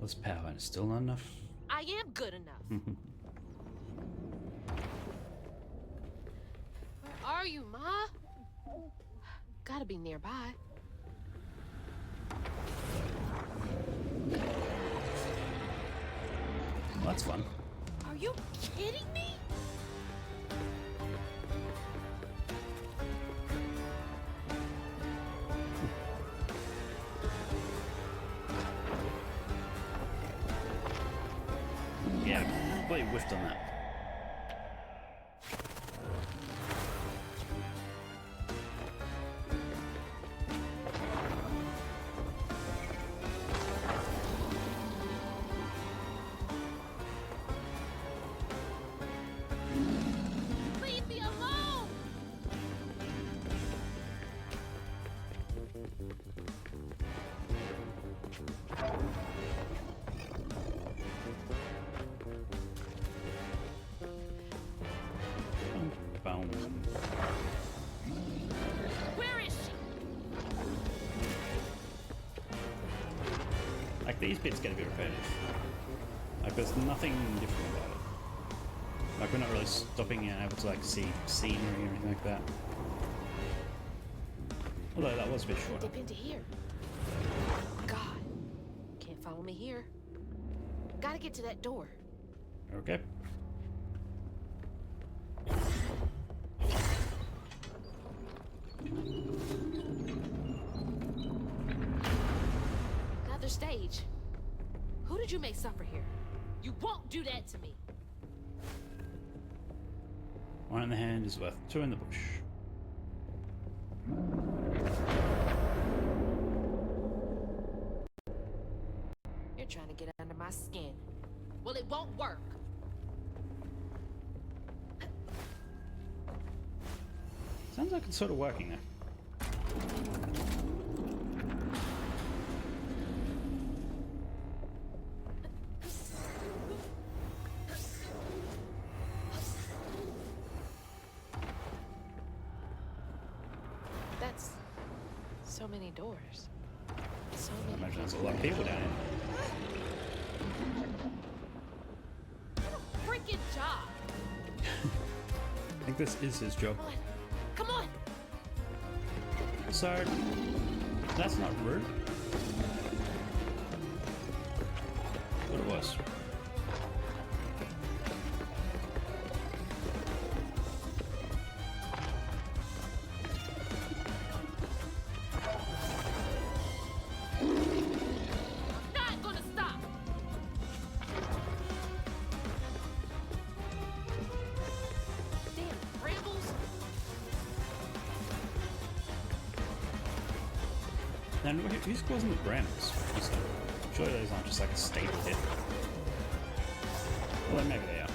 This power and it's still not enough. I am good enough. Where are you, Ma? Gotta be nearby. Well, that's fun. Are you kidding me? Yeah, completely whiffed on that. Leave me alone! Boom. Where is she? Like, these bits get a bit repetitive. Like, there's nothing different about it. Like, we're not really stopping and able to, like, see scenery or anything like that. Although that was a bit shorter. Dip into here. God, can't follow me here. Gotta get to that door. Okay. Another stage. Who did you make suffer here? You won't do that to me. 1 in the hand is worth 2 in the bush. You're trying to get under my skin. Well, it won't work. Sounds like it's sort of working there. That's so many doors. So I many. imagine there's a lot of people down here. Freaking job. I think this is his job. Come on. So, that's not rude. What it was. Not gonna stop. Damn brambles. And who's causing the brambles? Surely those aren't just like a staple hit. Well, then maybe they are.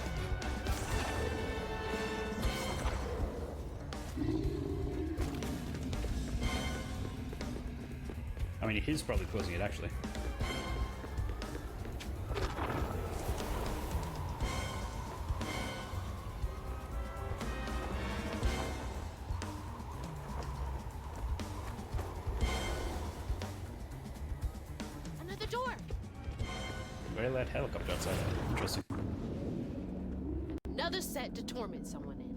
I mean, he's probably causing it, actually. very loud helicopter outside. Interesting. Another set to torment someone in.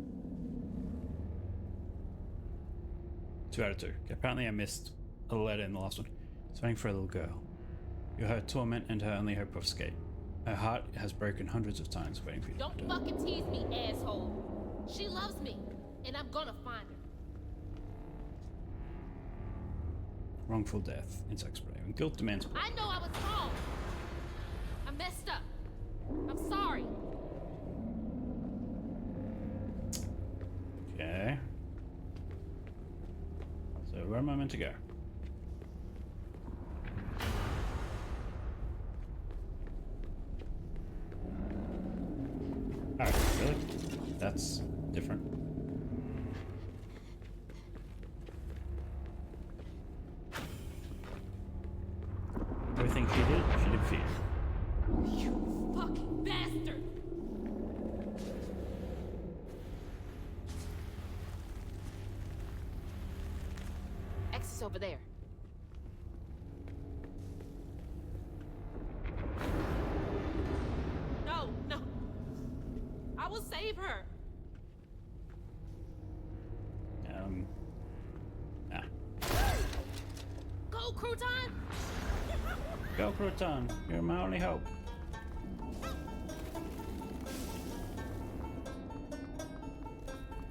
2 out of 2. Okay, apparently I missed a letter in the last one. It's waiting for a little girl. You're her torment and her only hope of escape. Her heart has broken hundreds of times waiting for you. Don't fucking tease me, asshole. She loves me, and I'm gonna find her. Wrongful death. Insect spray. When guilt demands... I know I was wrong. I messed up. I'm sorry. Okay. So where am I meant to go? Oh, really? That's different. Everything she did fear. You fucking bastard! Exit's over there. No, no. I will save her. Nah. Go, Crouton! Go, Crouton. You're my only hope.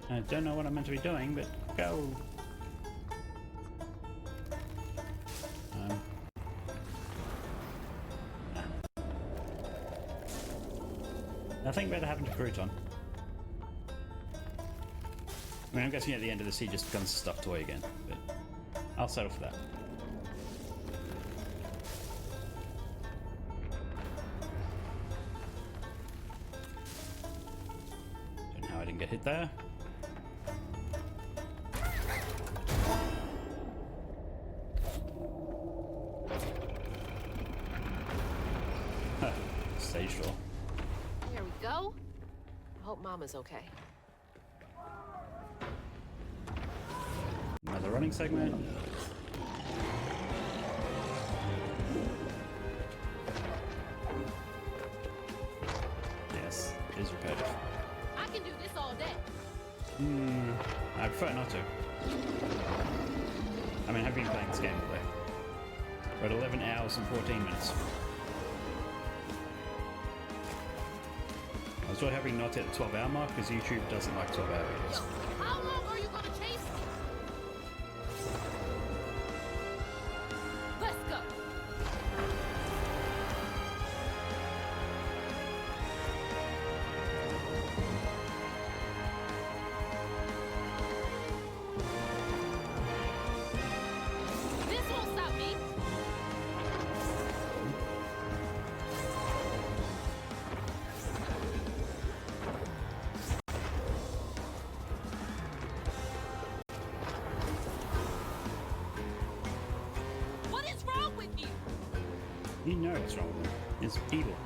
I don't know what I'm meant to be doing, but go. Nothing better happened to Crouton. I mean, I'm guessing at the end of this he just becomes a stuffed toy again, but I'll settle for that. Don't know how I didn't get hit there. Huh, stage door. There we go. I hope Mama's okay. Another running segment. Yes, it is repetitive. I can do this all day. I prefer not to. I mean, I've been playing this game all day. We're at 11 hours and 14 minutes. I was really hoping not to hit the 12-hour mark because YouTube doesn't like 12-hour videos. How long are you gonna chase me? Let's go. This won't stop me. What is wrong with you? You know what's wrong with him. It's evil.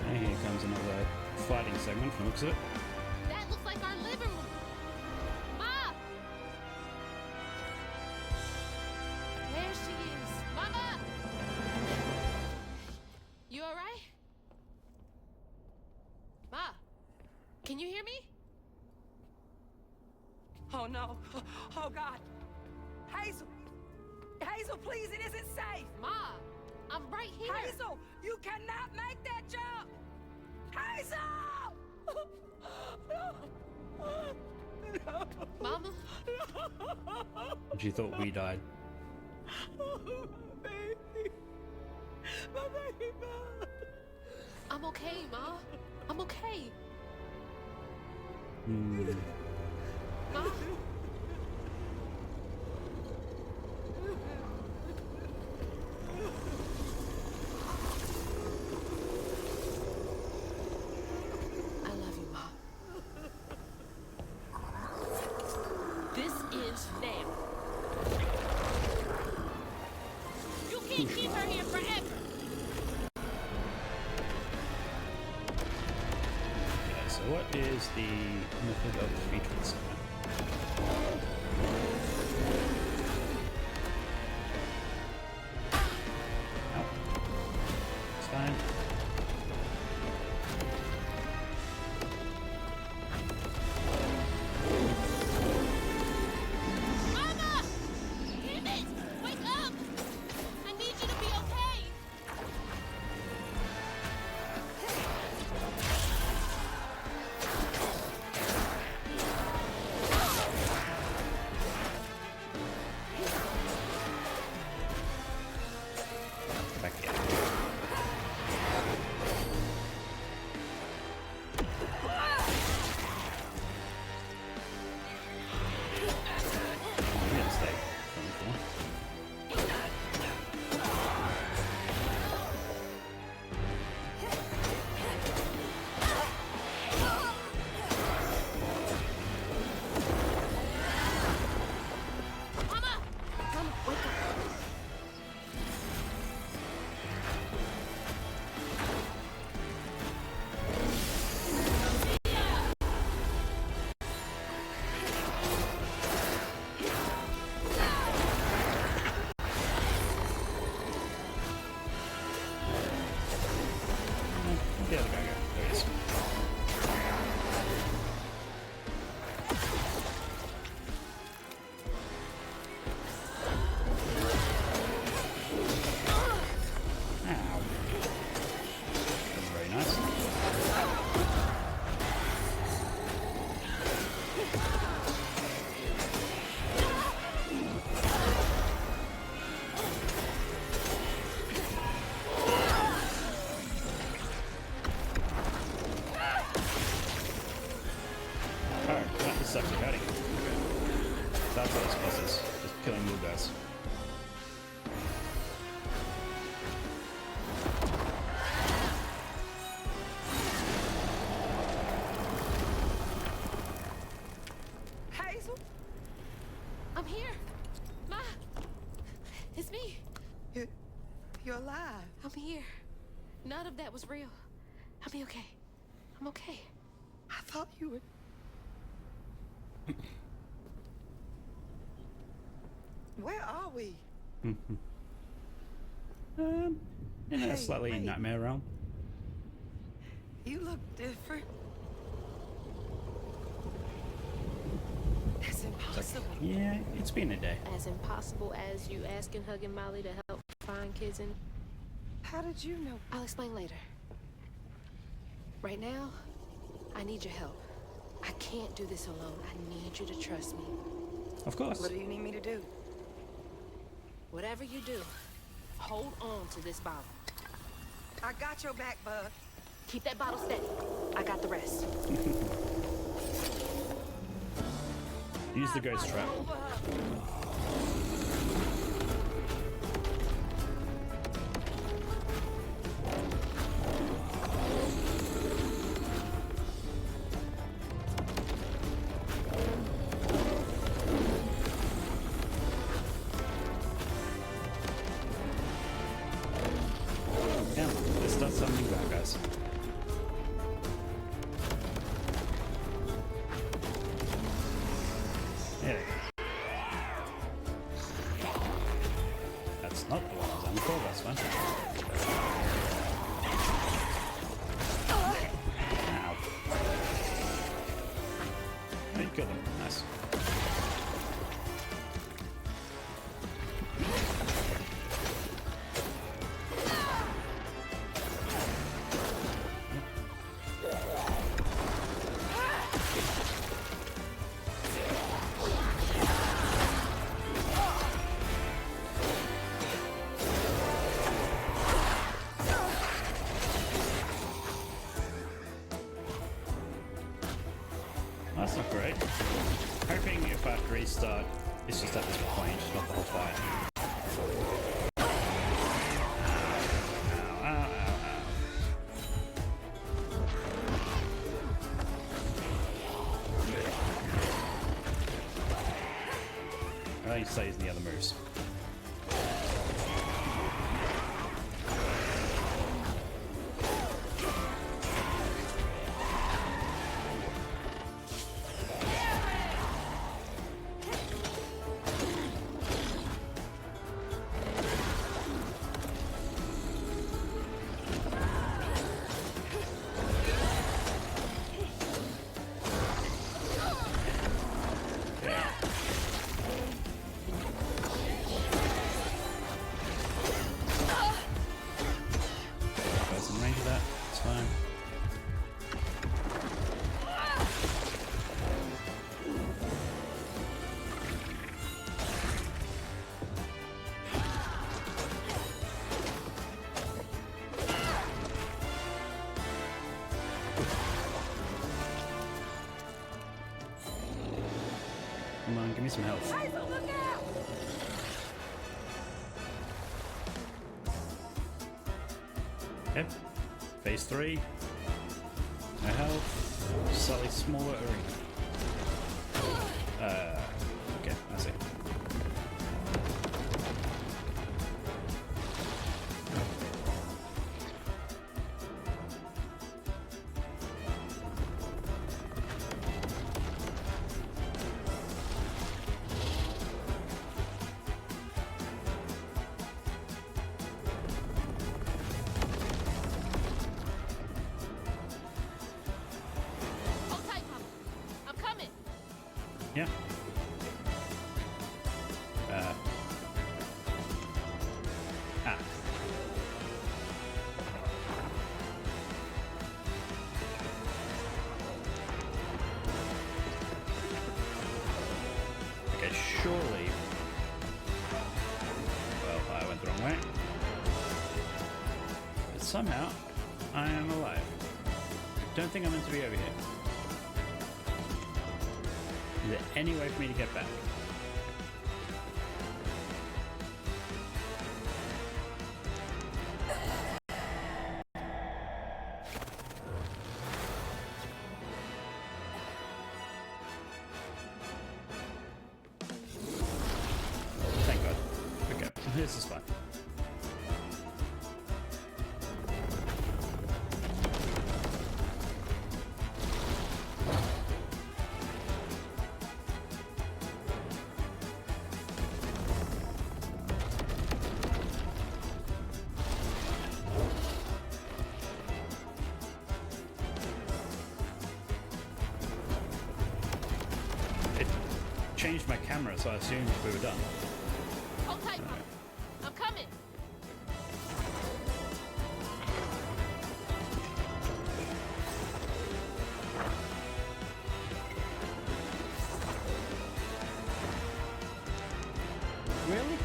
And here comes another fighting segment from the looks of it. That looks like our living room. Ma! There she is. Mama! You alright? Ma, can you hear me? Oh no. Oh God. Hazel! Hazel, please, it isn't safe! Ma, I'm right here. Hazel, you cannot make that jump! Hazel! No. Mama? She thought we died. Baby. My baby. I'm okay, Ma. I'm okay. Ma? I love you, Ma. This is now. You can't keep her here forever. Okay, so what is the method of defeat for this segment? It's actually hurting him. That's what it's supposed to is. Just killing little guys. Hazel? I'm here. Ma! It's me. You're alive. I'm here. None of that was real. I'll be okay. I'm okay. I thought you were... Where are we? In a slightly nightmare realm. You look different. That's impossible. Yeah, it's been a day. As impossible as you asking Huggin' Molly to help find kids in. How did you know? I'll explain later. Right now, I need your help. I can't do this alone. I need you to trust me. Of course. What do you need me to do? Whatever you do, hold on to this bottle. I got your back, bud. Keep that bottle steady. I got the rest. Use the ghost trap. Yeah, this does something bad, guys. There we go. That's not the one I was aiming for, that's fine. Ow. Oh, you killed him. Nice. That's not great. Hoping if I have to restart, it's just at this point, not the whole fight. Ow, ow, ow, ow. I need to stay using the other moves. Come on, give me some health. Hazel, look out! Yep. Phase 3. No health. Slightly smaller arena. Okay, I see. Yeah. Okay, surely. Well, I went the wrong way. But somehow, I am alive. Don't think I'm meant to be over here. Is there any way for me to get back? Thank God. Okay, this is fine. Changed my camera, so I assumed we were done. Hold tight, Mama. I'm coming. Really?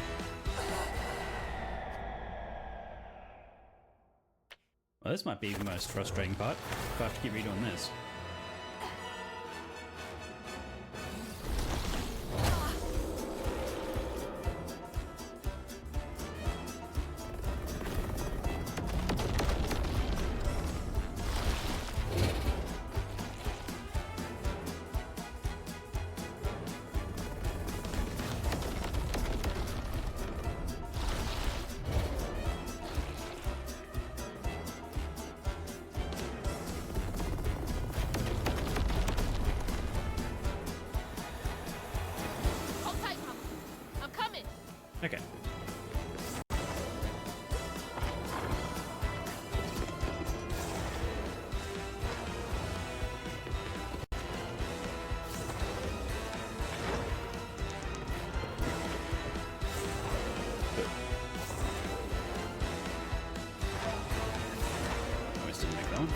Well, this might be the most frustrating part. If I have to keep redoing this. Hold tight, Mama. I'm coming. Okay. Almost didn't make that one.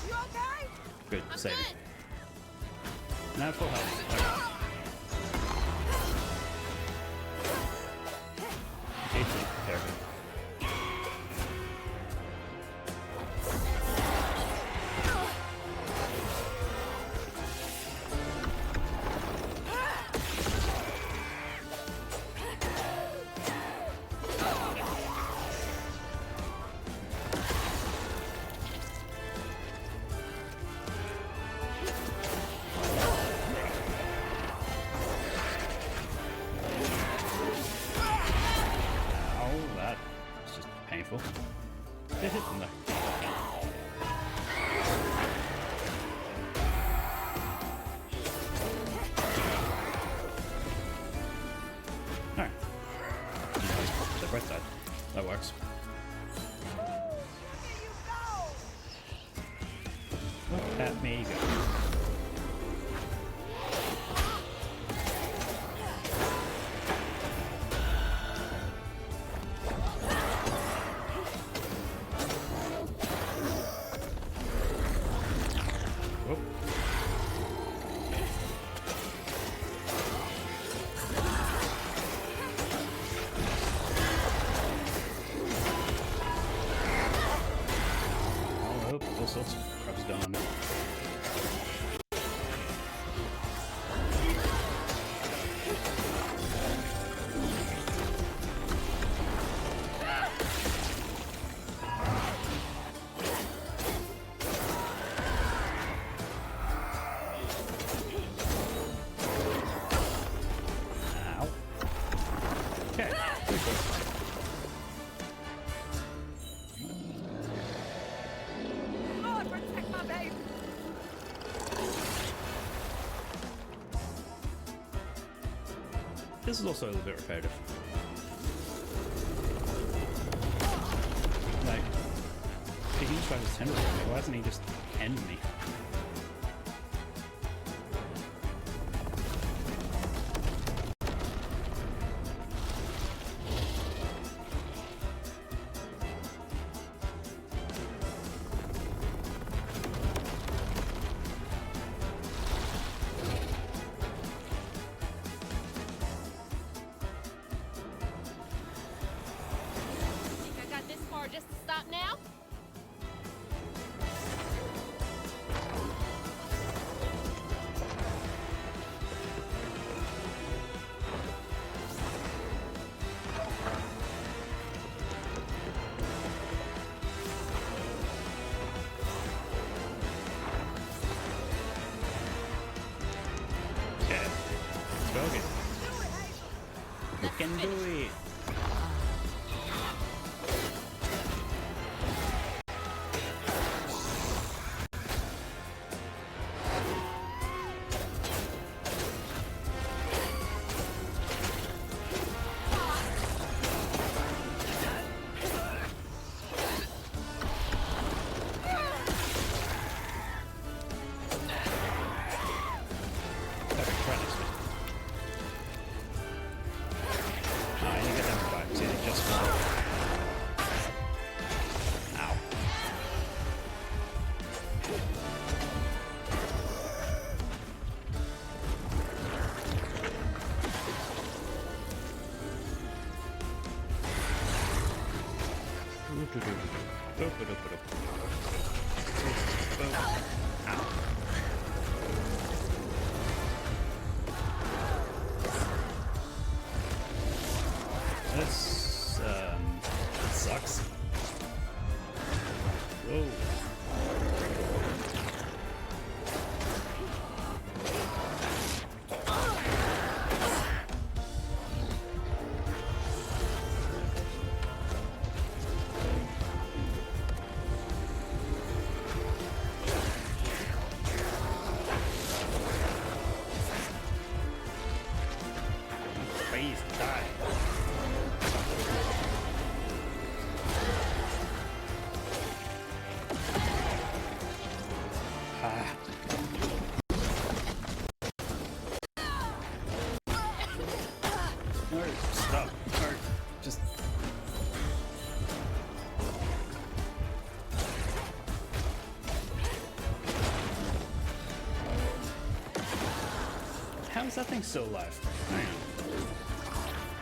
You okay? Good, save it. Now full health. Okay. Therapy. Painful. It hit them though. Alright. The right side. That works. Look at me go. All sorts of crap's going on now. Ow. Okay, pretty cool. This is also a little bit repetitive. Like, if he just tries his tendrils at me, why doesn't he just end me? Just to stop now? can do it. This sucks. Whoa. Please die. No, stop. No, just... How is that thing still alive? Man.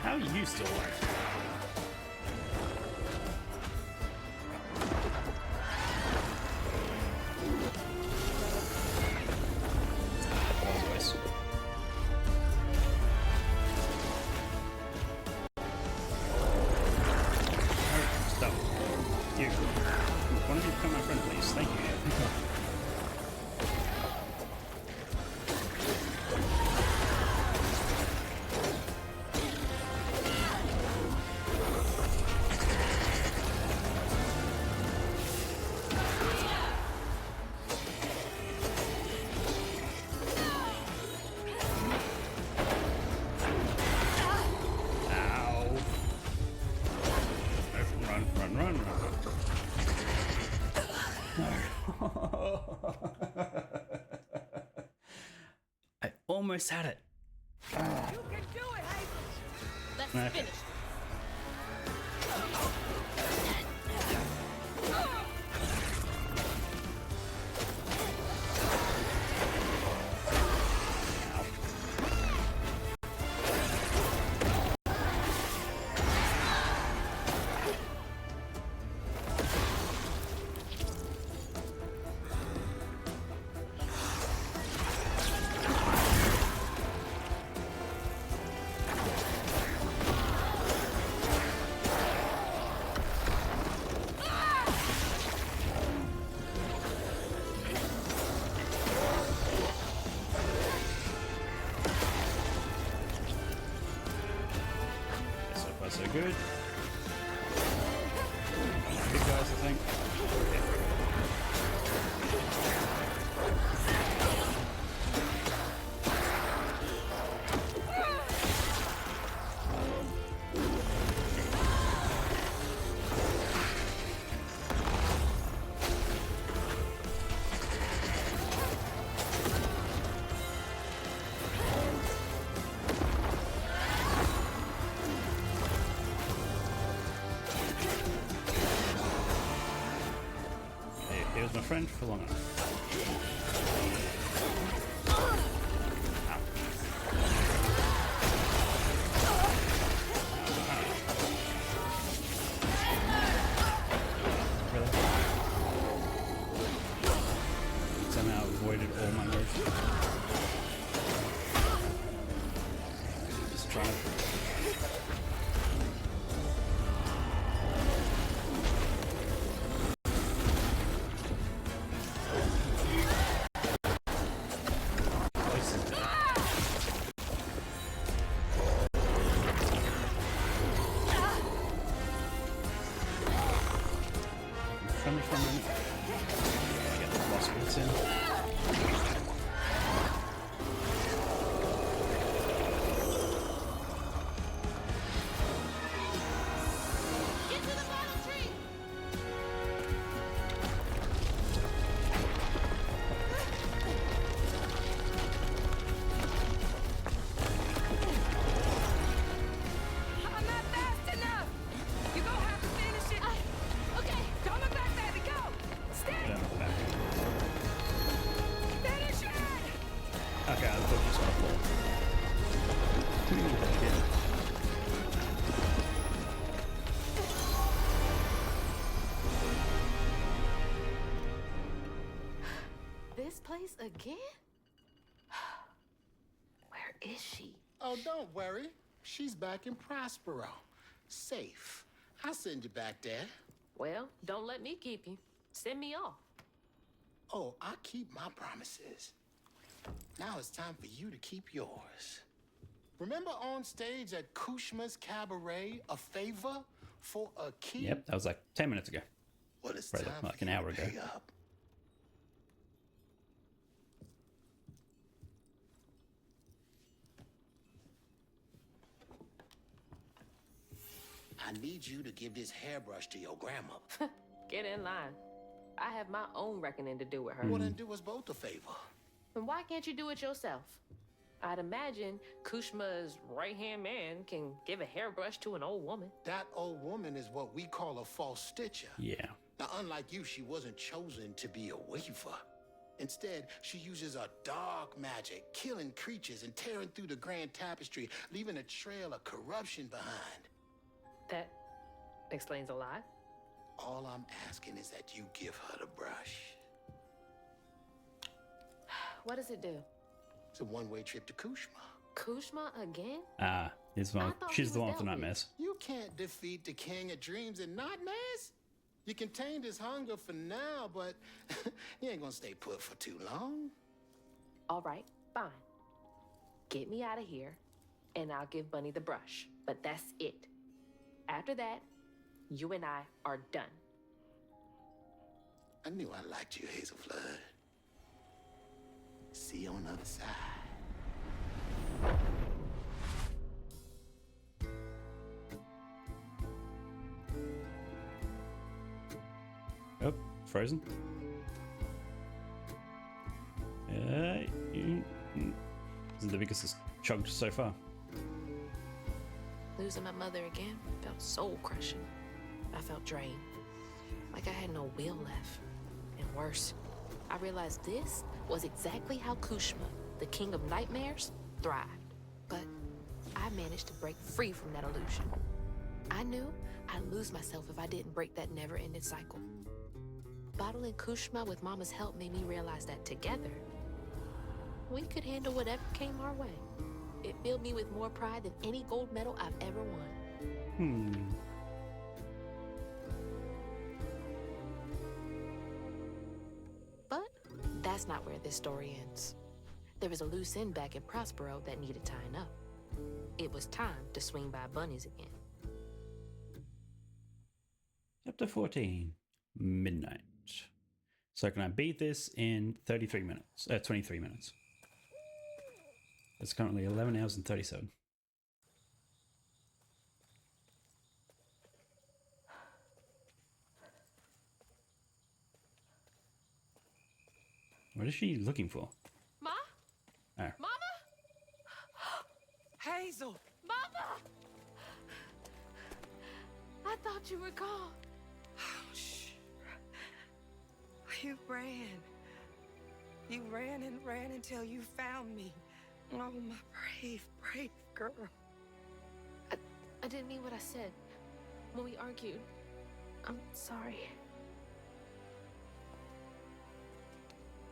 How are you still alive? Always. Stop. You. One of you become my friend, please. Thank you. I almost had it. You can do it, Hazel. Let's Okay. finish. So far so good. Big guys, I think. He was my friend for long enough. Really? Somehow avoided all my moves. Just trying to... this in. Okay, I thought you was gonna fall. This place again? Where is she? Oh, don't worry. She's back in Prospero. Safe. I'll send you back there. Well, don't let me keep you. Send me off. Oh, I keep my promises. Now it's time for you to keep yours. Remember on stage at Kushma's Cabaret, a favor for a key? Yep, that was like 10 minutes ago. Well, it's Right, time like for an you hour to ago. pay up. I need you to give this hairbrush to your grandmother. Get in line. I have my own reckoning to do with her. Well, then do us both a favor. And why can't you do it yourself? I'd imagine Kushma's right-hand man can give a hairbrush to an old woman. That old woman is what we call a false stitcher. Yeah. Now, unlike you, she wasn't chosen to be a weaver. Instead, she uses a dark magic, killing creatures and tearing through the grand tapestry, leaving a trail of corruption behind. That explains a lot. All I'm asking is that you give her the brush. What does it do? It's a one-way trip to Kushma. Kushma again? Ah, this one. She's the one with the nightmares. You can't defeat the king of dreams and nightmares. You contained his hunger for now, but you ain't gonna stay put for too long. All right, fine. Get me out of here, and I'll give Bunny the brush. But that's it. After that, you and I are done. I knew I liked you, Hazel Flood. See you on the other side. Oh, frozen. This is the biggest it's chugged so far. Losing my mother again felt soul crushing. I felt drained, like I had no will left. And worse, I realized this was exactly how Kushma, the king of nightmares, thrived. But I managed to break free from that illusion. I knew I'd lose myself if I didn't break that never-ending cycle. Battling Kushma with Mama's help made me realize that together, we could handle whatever came our way. It filled me with more pride than any gold medal I've ever won. But that's not where this story ends. There was a loose end back in Prospero that needed tying up. It was time to swing by Bunny's again. Chapter 14, midnight. So can I beat this in 33 minutes? 23 minutes. It's currently 11 hours and 37. What is she looking for? Ma? Oh. Mama? Hazel! Mama! I thought you were gone. Oh, shh. You ran. You ran and ran until you found me. Oh, my brave, brave girl. I didn't mean what I said when we argued. I'm sorry.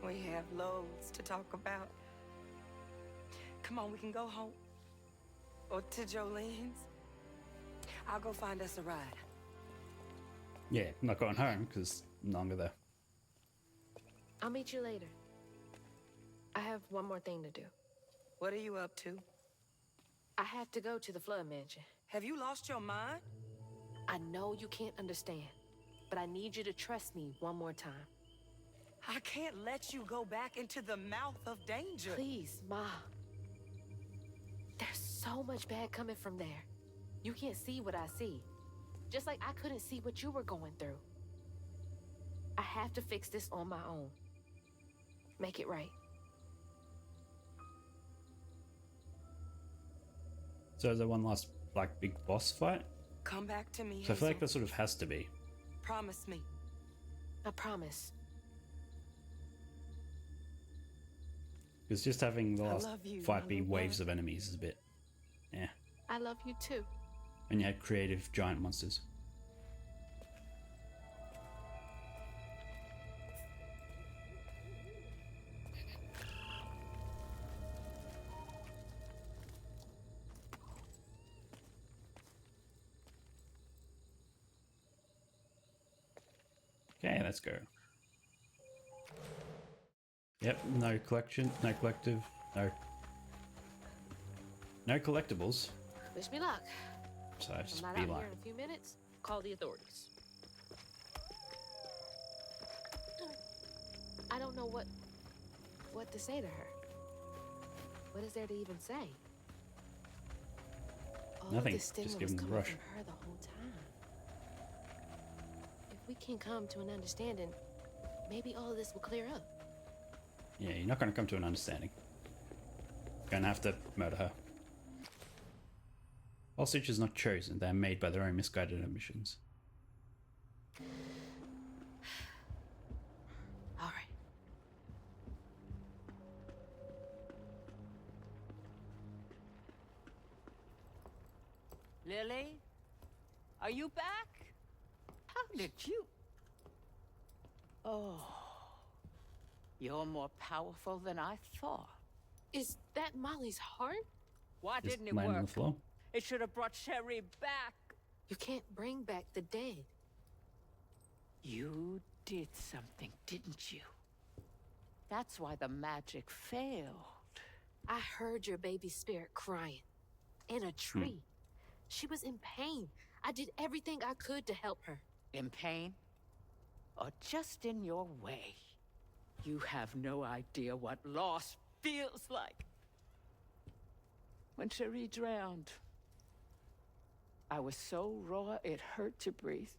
We have loads to talk about. Come on, we can go home. Or to Jolene's. I'll go find us a ride. Yeah, I'm not going home because I'm no longer there. I'll meet you later. I have one more thing to do. What are you up to? I have to go to the Flood Mansion. Have you lost your mind? I know you can't understand, but I need you to trust me one more time. I can't let you go back into the mouth of danger. Please, Ma. There's so much bad coming from there. You can't see what I see. Just like I couldn't see what you were going through. I have to fix this on my own. Make it right. So is there one last, like, big boss fight? Come back to me, So I feel like Hazel. there sort of has to be. Promise me. I promise. Because just having the I last love you, fight be my waves love. of enemies is a bit... yeah. I love you too. And you had creative giant monsters. Okay, let's go. Yep, no collection, no collective, no collectibles. Wish me luck. So I just I'm not be out like, here in a few minutes. Call the authorities. I don't know what to say to her. What is there to even say? All Nothing, of this stigma just was give 'em the coming rush. from her the whole time. If we can come to an understanding, maybe all of this will clear up. yeah, you're not going to come to an understanding. Going to have to murder her. Hostage is not chosen, they are made by their own misguided ambitions. All right. Lily? Are you back? How did you... Oh. You're more powerful than I thought. Is that Molly's heart? Why Just didn't it land on work? the floor. It should have brought Sherry back. You can't bring back the dead. You did something, didn't you? That's why the magic failed. I heard your baby spirit crying. In a tree. She was in pain. I did everything I could to help her. In pain? Or just in your way? You have no idea what loss feels like. When Cherie drowned, I was so raw it hurt to breathe.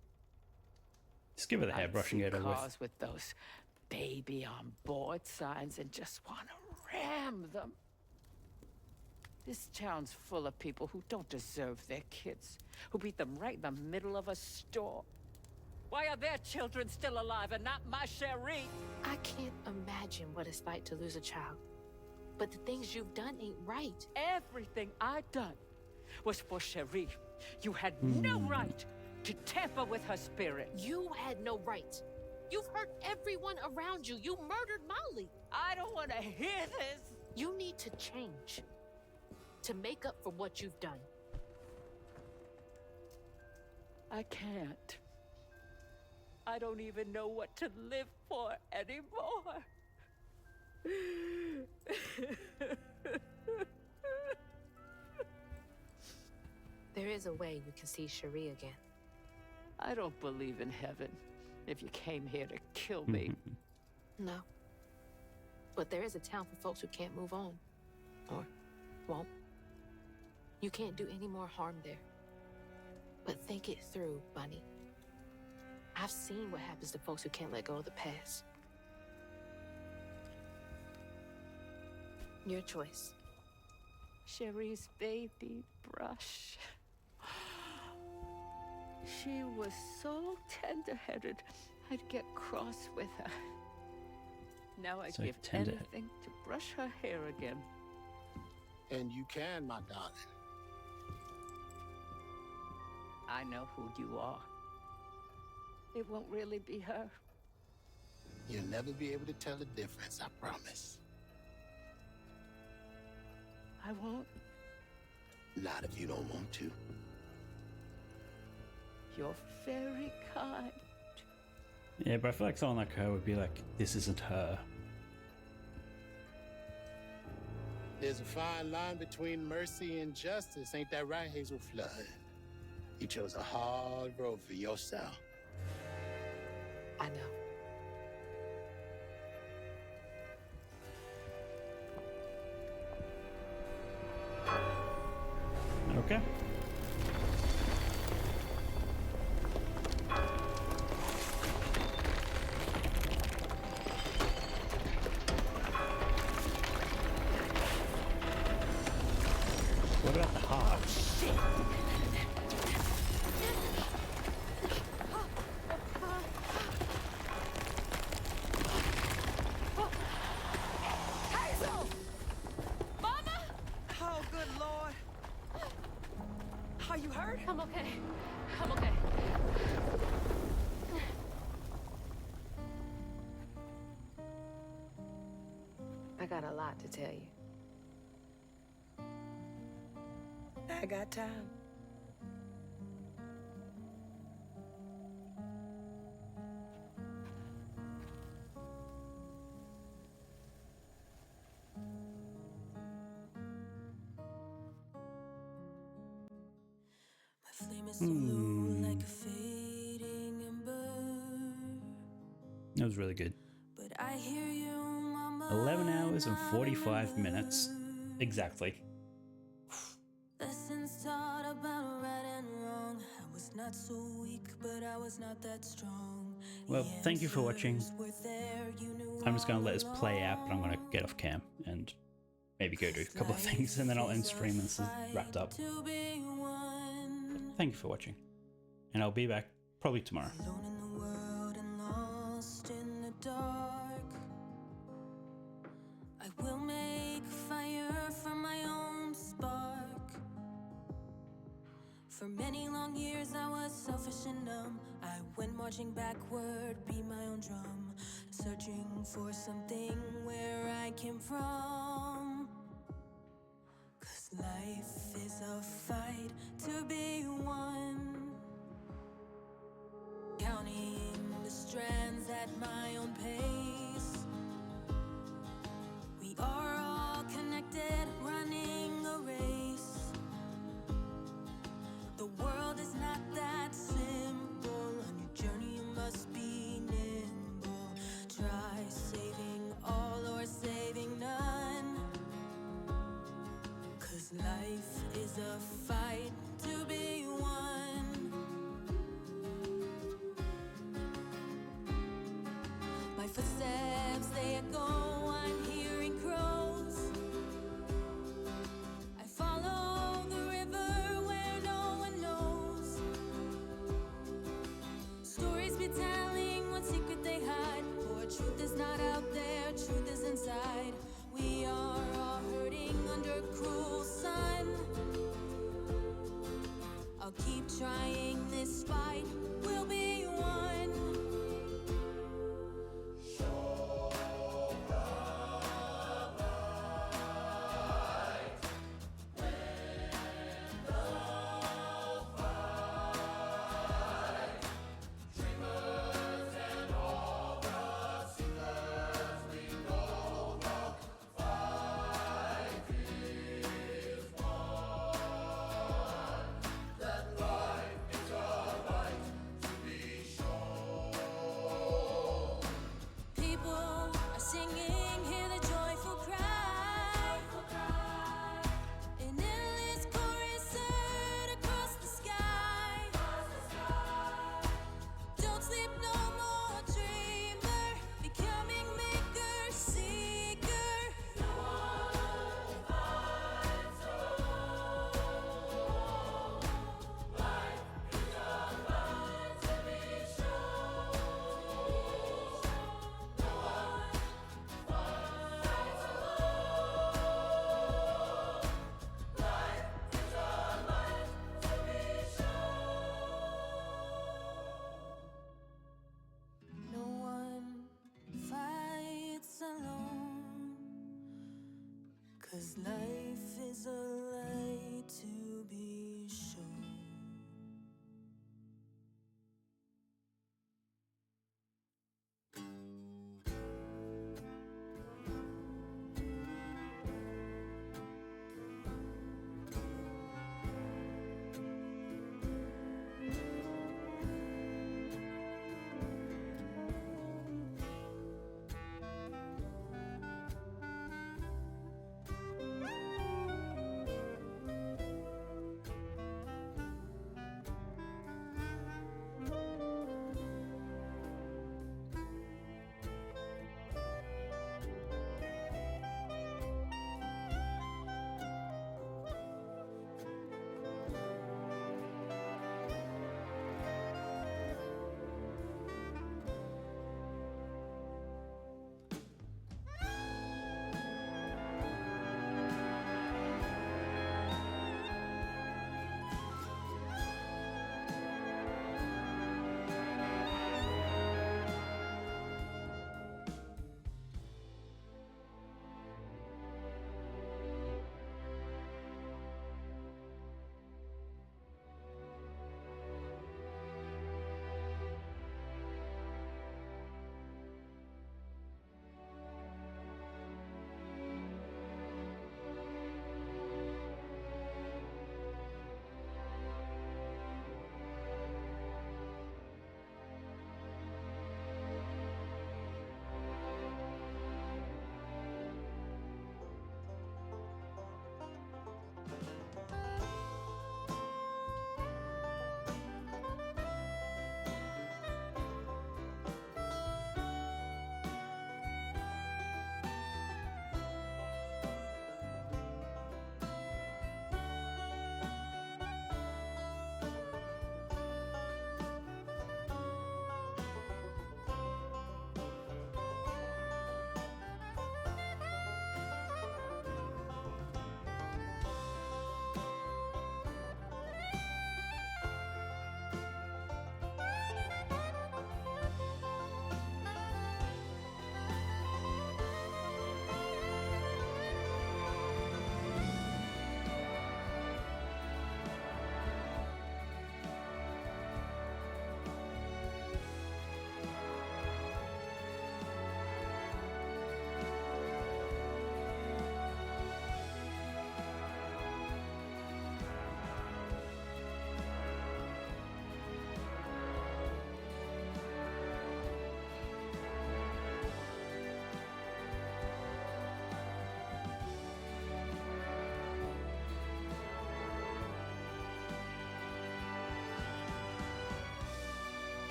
Just give her the hairbrush and I'd get see her with. cars with those baby on board signs and just want to ram them. This town's full of people who don't deserve their kids, who beat them right in the middle of a store. Why are their children still alive and not my Cherie? I can't imagine what it's like to lose a child. But the things you've done ain't right. Everything I done was for Cherie. You had no right to tamper with her spirit. You had no right. You've hurt everyone around you. You murdered Molly. I don't want to hear this. You need to change. To make up for what you've done. I can't. I don't even know what to live for anymore. There is a way you can see Cherie again. I don't believe in heaven if you came here to kill me. No. But there is a town for folks who can't move on. Or won't. You can't do any more harm there. But think it through, Bunny. I've seen what happens to folks who can't let go of the past. Your choice. Cherie's baby brush. She was so tender-headed, I'd get cross with her. Now I So give tender-headed. anything to brush her hair again. And you can, my darling. I know who you are. It won't really be her. You'll never be able to tell the difference, I promise. I won't. Not if you don't want to. You're very kind. Yeah, but I feel like someone like her would be like, this isn't her. There's a fine line between mercy and justice, ain't that right, Hazel Flood? You chose a hard road for yourself. I know. Okay. What about the heart? Hazel! Mama! Oh, good Lord. Are you hurt? I'm okay. I'm okay. I got a lot to tell you. I got time. That was really good. 11 hours and 45 minutes. Exactly. Lessons taught about right and wrong. I was not so weak, but I was not that strong. Well, thank you for watching. I'm just going to let this play out, but I'm going to get off cam and maybe go do a couple of things, and then I'll end stream once this is wrapped up. Thank you for watching, and I'll be back probably tomorrow. Alone in the world and lost in the dark. I will make fire from my own spark. For many long years I was selfish and numb. I went marching backward, be my own drum, searching for something where I came from. 'Cause life is a fight to be won. Counting the strands at my own pace. We are all connected, running a race. The world is not that simple. On your journey you must be nimble. Try saving all or saving none. 'Cause life is a fight to be won. My footsteps, they echo, I'm hearing crows. I follow the river where no one knows. Stories be telling what secret they hide. For truth is not out there, truth is inside. We are all hurting under cruel sun. I'll keep trying, this fight will be won. People are singing, hear the joyful cry. An endless chorus heard across the sky. Don't sleep no more, dreamer. Becoming maker, seeker. No one finds home. Life is a fight to be sure. No one finds home. Life is a light to be sure. No one fights alone. 'Cause life is a light to be sure.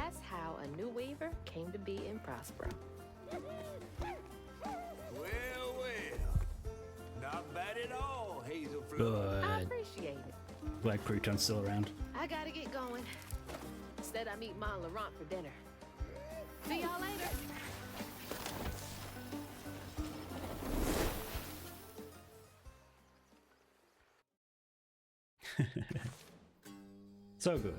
that's how a new weaver came to be in Prospero. Well, not bad at all, Hazelflower. Good. I appreciate it. Glad Crouton's still around. I gotta get going. Instead, I meet Ma and Laurent for dinner. See y'all later. So good.